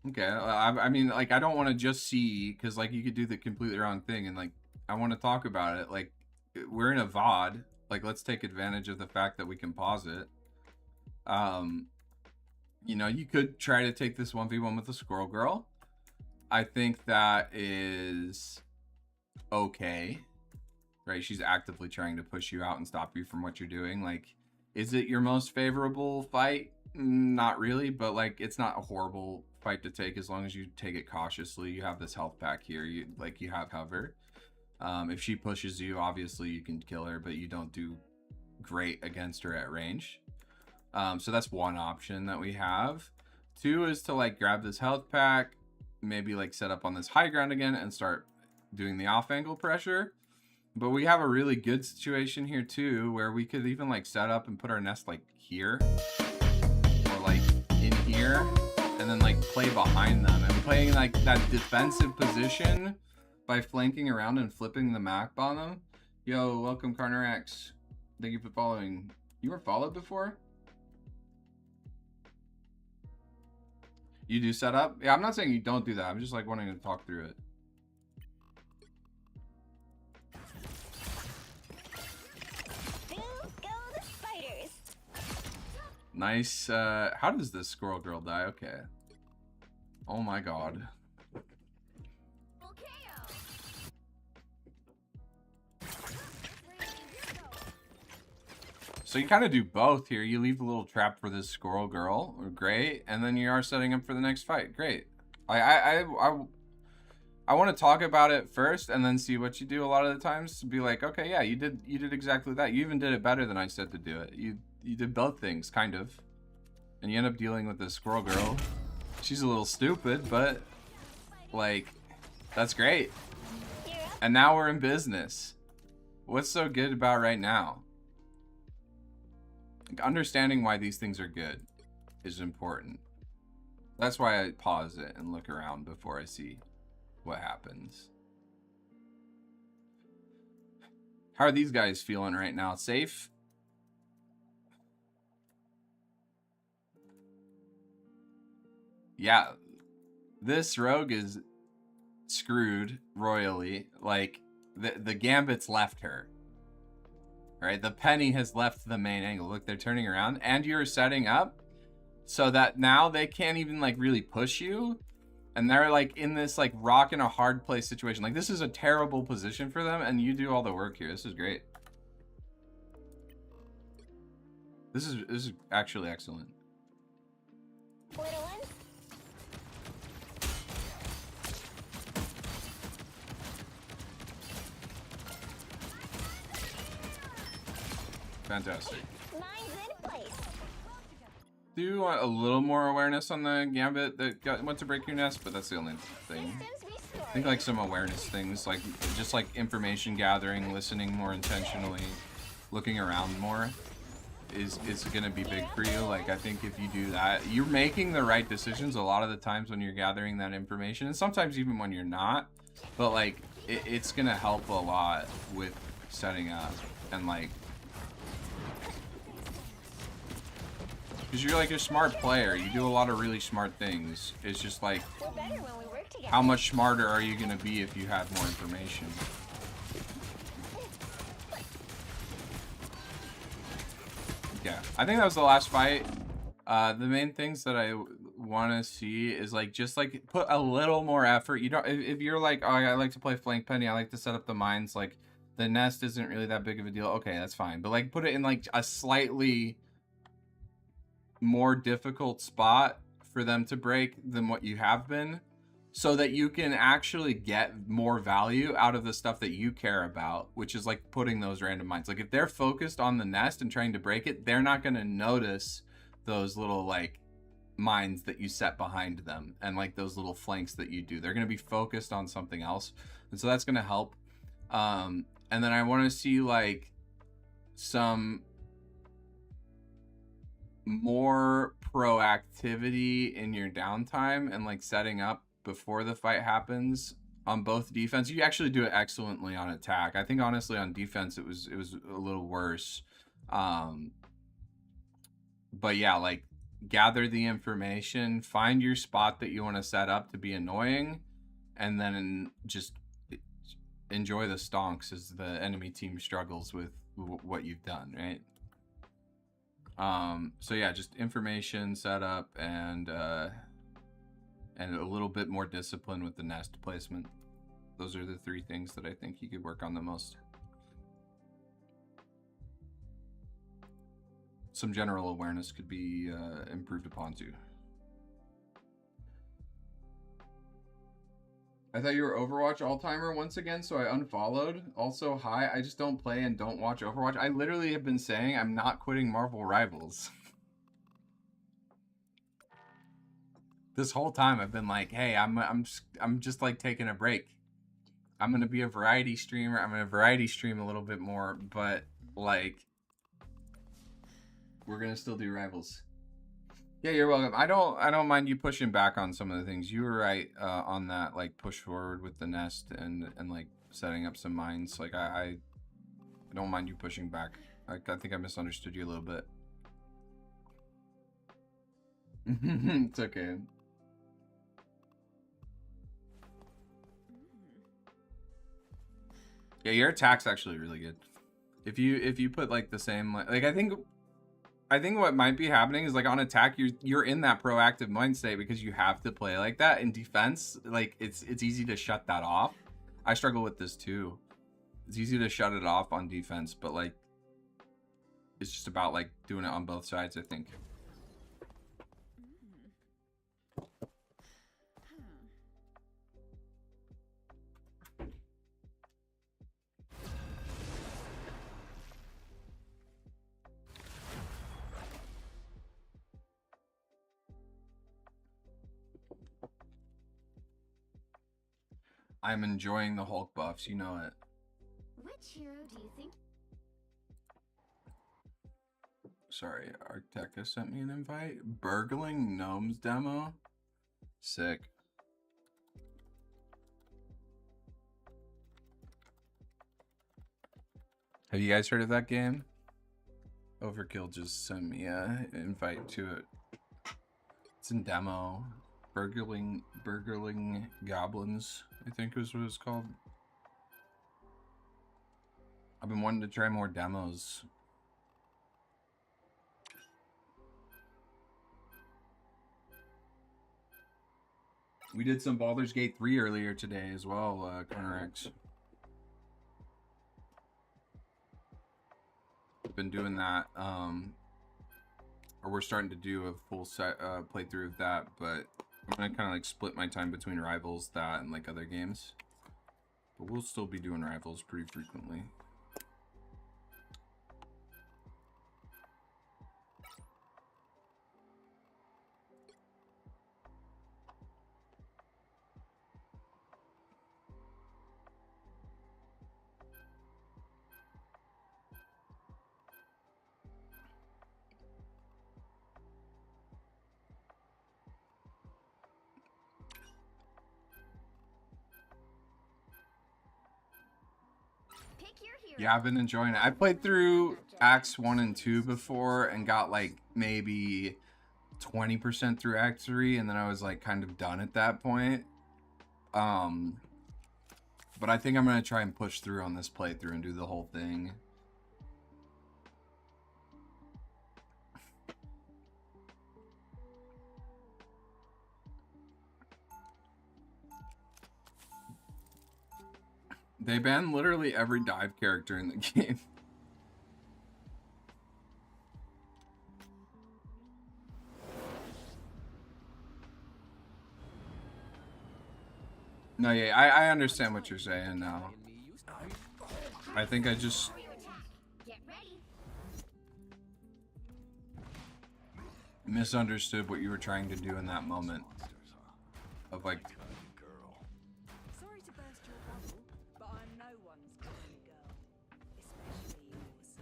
Okay, I mean, like I don't want to just see, because like you could do the completely wrong thing, and like I want to talk about it. Like we're in a VOD. Like, let's take advantage of the fact that we can pause it. You know, you could try to take this 1v1 with the Squirrel Girl. I think that is okay, right? She's actively trying to push you out and stop you from what you're doing. Like, is it your most favorable fight? Not really, but like, it's not a horrible fight to take as long as you take it cautiously. You have this health pack here. You have cover. If she pushes you, obviously you can kill her, but you don't do great against her at range. So that's one option that we have. Two is to like grab this health pack, maybe like set up on this high ground again and start doing the off angle pressure. But we have a really good situation here too, where we could even like set up and put our nest like here, or like in here, and then like play behind them and playing like that defensive position by flanking around and flipping the map on them. Yo, welcome Carner X. Thank you for following. You were followed before? You do set up? Yeah, I'm not saying you don't do that. I'm just like wanting to talk through it. Nice. How does this squirrel girl die? Okay. Oh my god. So you kind of do both here. You leave a little trap for this squirrel girl, great, and then you are setting up for the next fight, great. I want to talk about it first and then see what you do a lot of the times to be like, okay, yeah, you did exactly that. You even did it better than I said to do it. You did both things, kind of. And you end up dealing with this squirrel girl. She's a little stupid, but like, that's great. And now we're in business. What's so good about right now? Like, understanding why these things are good is important. That's why I pause it and look around before I see what happens. How are these guys feeling right now? Safe? Yeah, this rogue is screwed royally. Like, the gambit's left her. Right, the penny has left the main angle. Look, they're turning around, and you're setting up so that now they can't even like really push you, and they're like in this like rock in a hard place situation. Like, this is a terrible position for them, and you do all the work here. This is great. This is actually excellent. Fantastic. Do you want a little more awareness on the gambit that went to break your nest? But that's the only thing. I think like some awareness things, like just like information gathering, listening more intentionally, looking around more is gonna be big for you. Like, I think if you do that, you're making the right decisions a lot of the times when you're gathering that information, and sometimes even when you're not. But like, it's gonna help a lot with setting up and like. Because you're like a smart player. You do a lot of really smart things. It's just like, how much smarter are you going to be if you have more information? Yeah, I think that was the last fight. The main things that I want to see is like, just like put a little more effort. You don't, if you're like, oh, I like to play flank penny, I like to set up the mines, like the nest isn't really that big of a deal. Okay, that's fine. But like, put it in like a slightly more difficult spot for them to break than what you have been, so that you can actually get more value out of the stuff that you care about, which is like putting those random mines. Like, if they're focused on the nest and trying to break it, they're not going to notice those little like mines that you set behind them and like those little flanks that you do. They're going to be focused on something else, and so that's going to help. And then I want to see like some more proactivity in your downtime and like setting up before the fight happens on both defense. You actually do it excellently on attack. I think honestly on defense it was a little worse. But yeah, like, gather the information, find your spot that you want to set up to be annoying, and then just enjoy the stonks as the enemy team struggles with what you've done, right? So yeah, just information setup and a little bit more discipline with the nest placement. Those are the three things that I think you could work on the most. Some general awareness could be improved upon too. I thought you were Overwatch all-timer once again, so I unfollowed. Also, hi, I just don't play and don't watch Overwatch. I literally have been saying I'm not quitting Marvel Rivals. This whole time I've been like, hey, I'm just like taking a break. I'm gonna be a variety streamer. I'm gonna variety stream a little bit more, but like, we're gonna still do rivals. Yeah, you're welcome. I don't mind you pushing back on some of the things. You were right on that, like push forward with the nest and like setting up some mines. Like I don't mind you pushing back. I think I misunderstood you a little bit. It's okay. Yeah, your attack's actually really good. If you put like the same like I think what might be happening is like on attack you're in that proactive mind state because you have to play like that. In defense, like it's easy to shut that off. I struggle with this too. It's easy to shut it off on defense, but like it's just about like doing it on both sides, I think. I'm enjoying the Hulk buffs, you know it. Which hero do you think? Sorry, Arcteca sent me an invite. Burgling Gnomes demo? Sick. Have you guys heard of that game? Overkill just sent me an invite to it. It's in demo. Burgling Goblins, I think is what it's called. I've been wanting to try more demos. We did some Baldur's Gate 3 earlier today as well, Corner X. Been doing that, or we're starting to do a full set playthrough of that, but I'm gonna kind of like split my time between Rivals, that, and like other games. But we'll still be doing Rivals pretty frequently. Yeah, I've been enjoying it. I played through Acts 1 and 2 before and got like maybe 20% through Act 3, and then I was like kind of done at that point. But I think I'm gonna try and push through on this playthrough and do the whole thing. They banned literally every dive character in the game. No, yeah, I understand what you're saying now. I think I just... misunderstood what you were trying to do in that moment. Of like... Sorry to burst your bubble, but I'm no one's girly girl. Especially yours.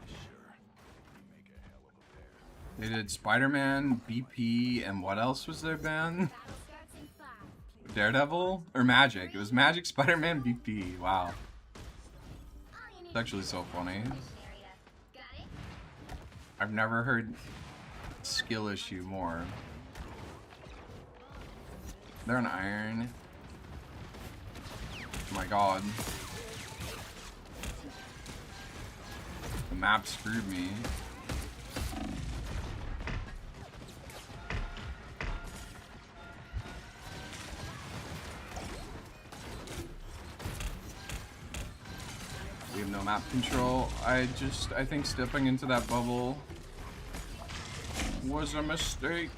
Sure. You make a hell of a pair. They did Spider-Man, BP, and what else was their band? Daredevil? Or Magic. It was Magic, Spider-Man, BP. Wow. It's actually so funny. I've never heard skill issue more. They're an iron. Oh my god. The map screwed me. We have no map control. I think stepping into that bubble was a mistake.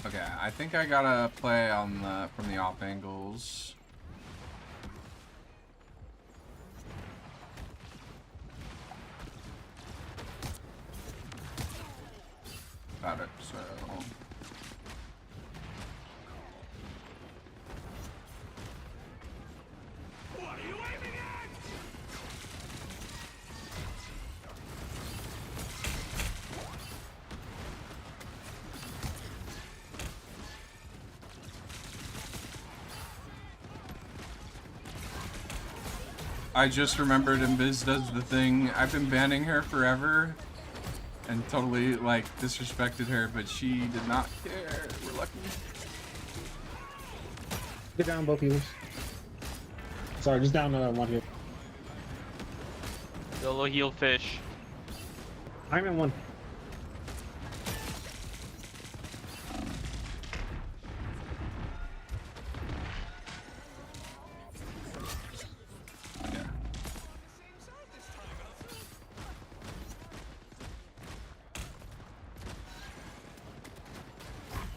Okay, I think I gotta play on the from the off angles. I just remembered Invis does the thing. I've been banning her forever and totally like disrespected her, but she did not care. We're lucky. Get down, both healers. Sorry, just down one here. Solo heal fish. I'm in one.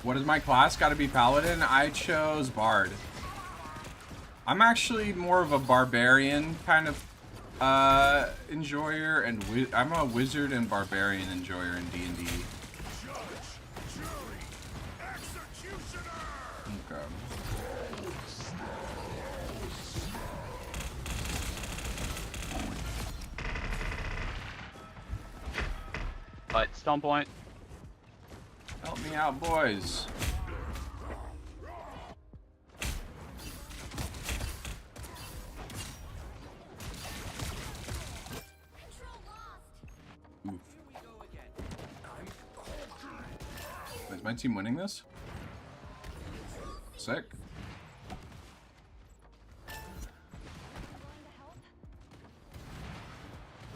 What is my class? Gotta be Paladin? I chose Bard. I'm actually more of a Barbarian kind of enjoyer, and I'm a Wizard and Barbarian enjoyer in D&D. Okay. Alright, stone point. Help me out, boys. Oof. Is my team winning this? Sick. I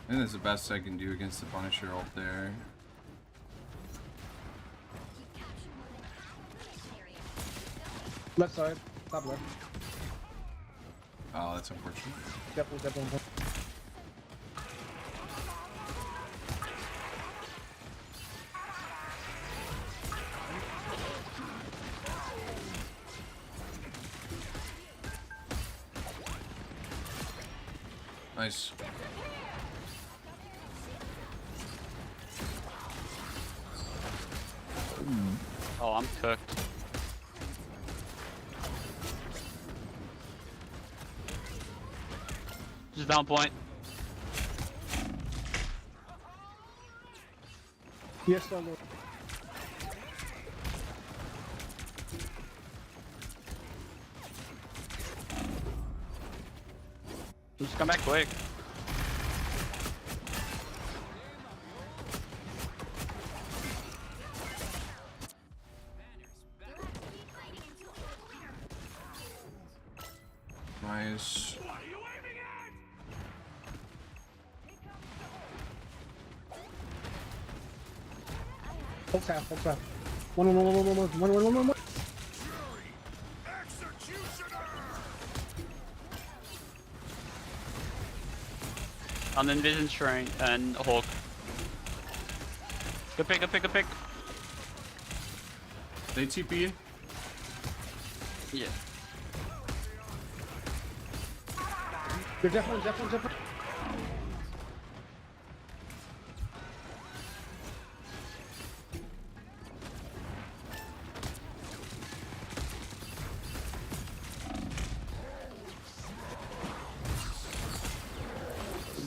think that's the best I can do against the Punisher ult there. Left side, top left. Oh, that's unfortunate. Definitely. Nice. Oh, I'm cooked. Just down point. Yes, sir, Lord. Just come back quick. Nice. Hold tap. One. On the Invis and Shrine and Hulk. Good pick. They TP'd? Yeah. They're definitely.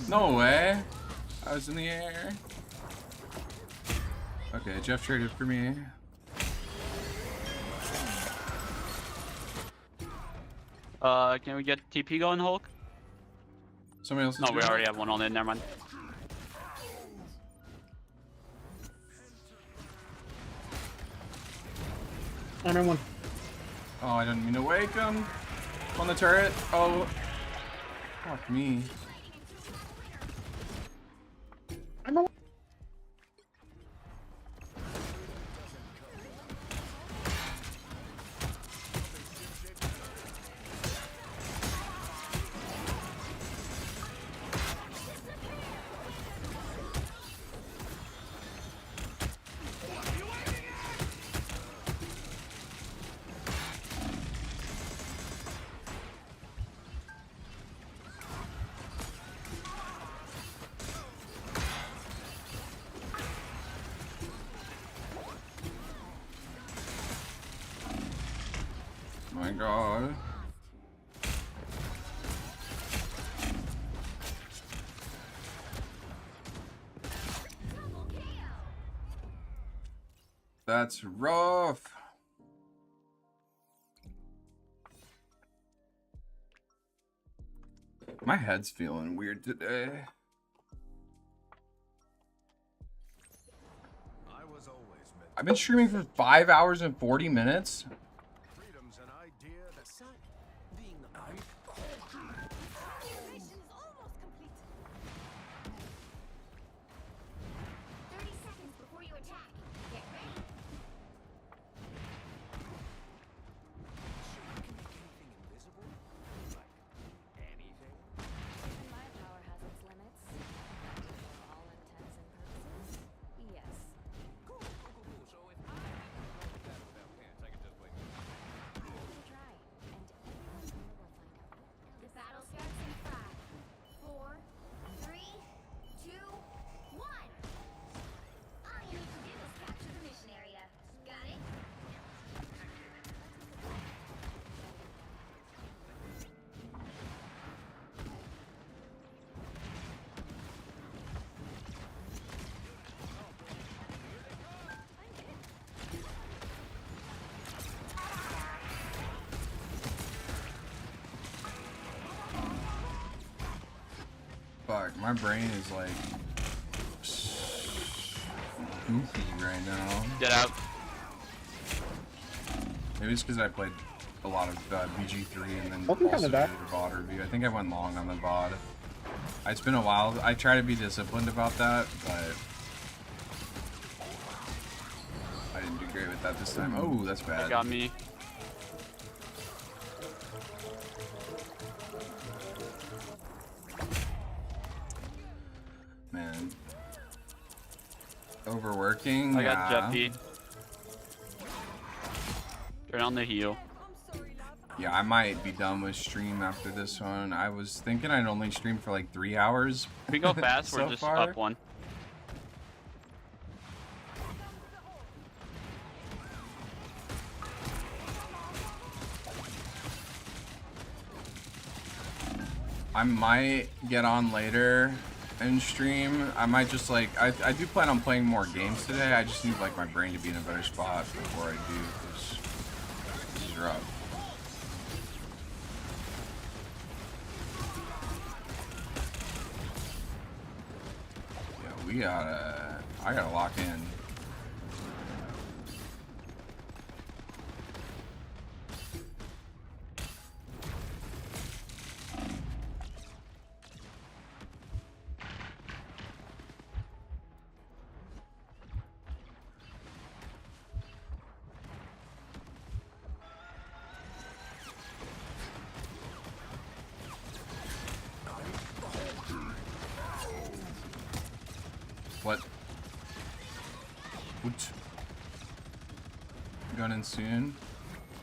No way. I was in the air. Okay, Jeff traded for me. Can we get TP going, Hulk? Somebody else is No, we doing already it? have one on it, never mind. I'm in one. Oh, I didn't mean to wake him. On the turret. Oh. Fuck me. I'm in one. My God. That's rough. My head's feeling weird today. I've been streaming for 5 hours and 40 minutes. Freedom's an idea that's Being the Mission is almost complete. 30 seconds before you attack. Get ready. invisible? Like anything? Even my power has its limits. For all intents and purposes, yes. Cool. So if I had to run with that without pants, I could just wait. Give it a try, and everyone here will find out what else. The battle starts in 5, 4, 3, 2, 1. All you need to do is capture the mission area. Got it? Fuck, my brain is like goofy right now. Get out. Maybe it's because I played a lot of bg3 and then Welcome also did back. a VOD review. I think I went long on the VOD. It's been a while. I try to be disciplined about that, but I didn't do great with that this time. Oh, that's bad. They got me. Man. Overworking? I got yeah. Jeffy. Turn on the heal. Yeah, I might be done with stream after this one. I was thinking I'd only stream for like 3 hours. If we go fast, so we're just far. up one. I might get on later and stream. I might just like, I do plan on playing more games today. I just need like my brain to be in a better spot before I do, because this is rough. Yeah, I gotta lock in. What? What? Going in soon.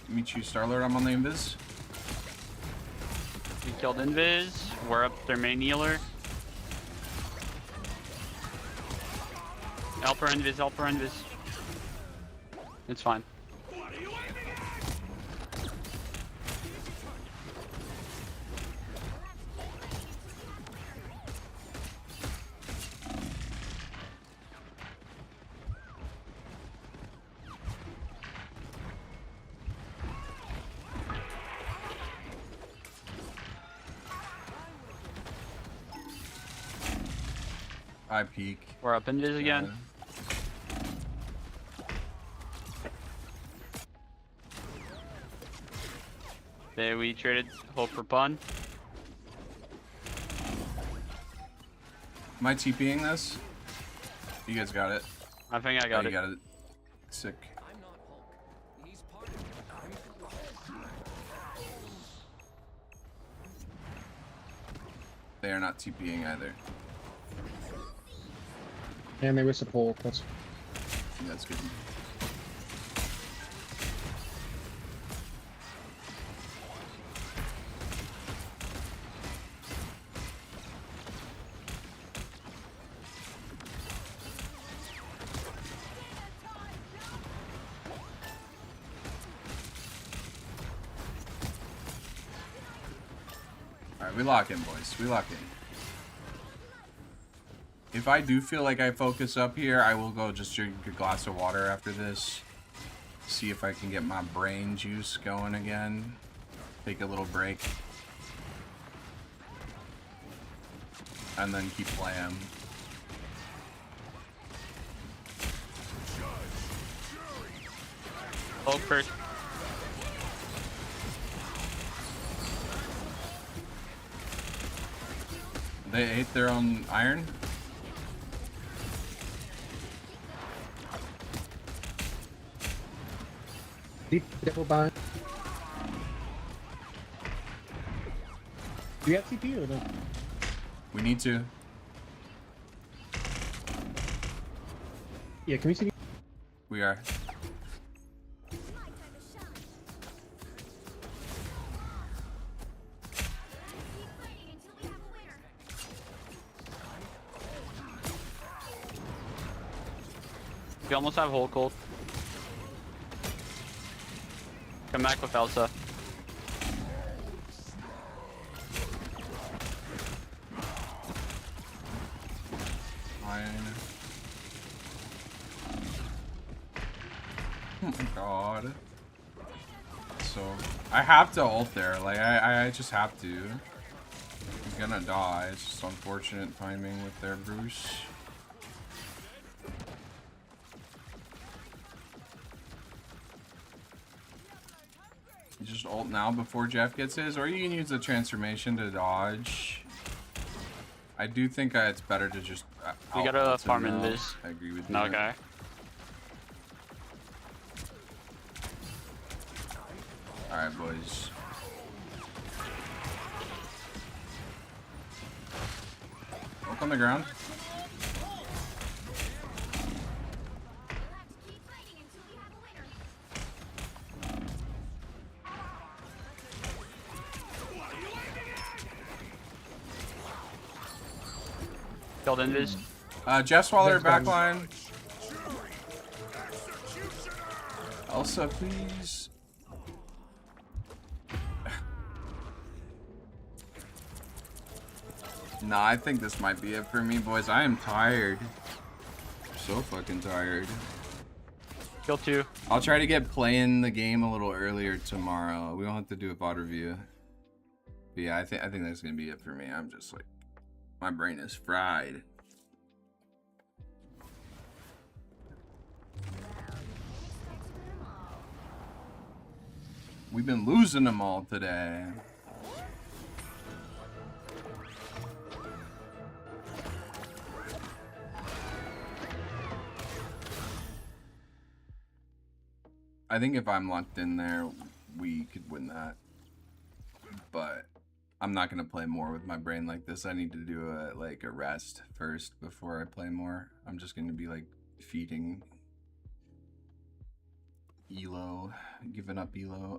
Meet you, Starlord. I'm on the invis. We killed Invis. We're up their main healer. Help her Invis, help her Invis. It's fine. I peek. We're up Invis again. There we traded hope for pun. Am I TPing this? You guys got it. I think I got you it. got it. Sick. They are not TPing either. And they were support. That's good. Alright, we lock in, boys. We lock in. If I do feel like I focus up here, I will go just drink a glass of water after this. See if I can get my brain juice going again. Take a little break. and then keep playing. Oh, first. They ate their own iron? Deep double bind. Do you have TP or no? We need to. Yeah, can we see? We are. We almost have hold cold. Come back with Elsa. Fine. Oh my god. So I have to ult there. Like I just have to. I'm gonna die. It's just unfortunate timing with their Bruce. You just ult now before Jeff gets his, or you can use the transformation to dodge. I do think it's better to just. We gotta farm in this. I agree with No you. guy. Alright, boys. Look on the ground. Killed Invis. Jeff's Waller Jeff's backline. Elsa, please. Nah, I think this might be it for me, boys. I am tired. So fucking tired. Kill 2. I'll try to get playing the game a little earlier tomorrow. We don't have to do a VOD review. But yeah, I think that's gonna be it for me. I'm just like, my brain is fried. We've been losing them all today. I think if I'm locked in there, we could win that. But I'm not gonna play more with my brain like this. I need to do a rest first before I play more. I'm just gonna be like feeding Elo, giving up Elo.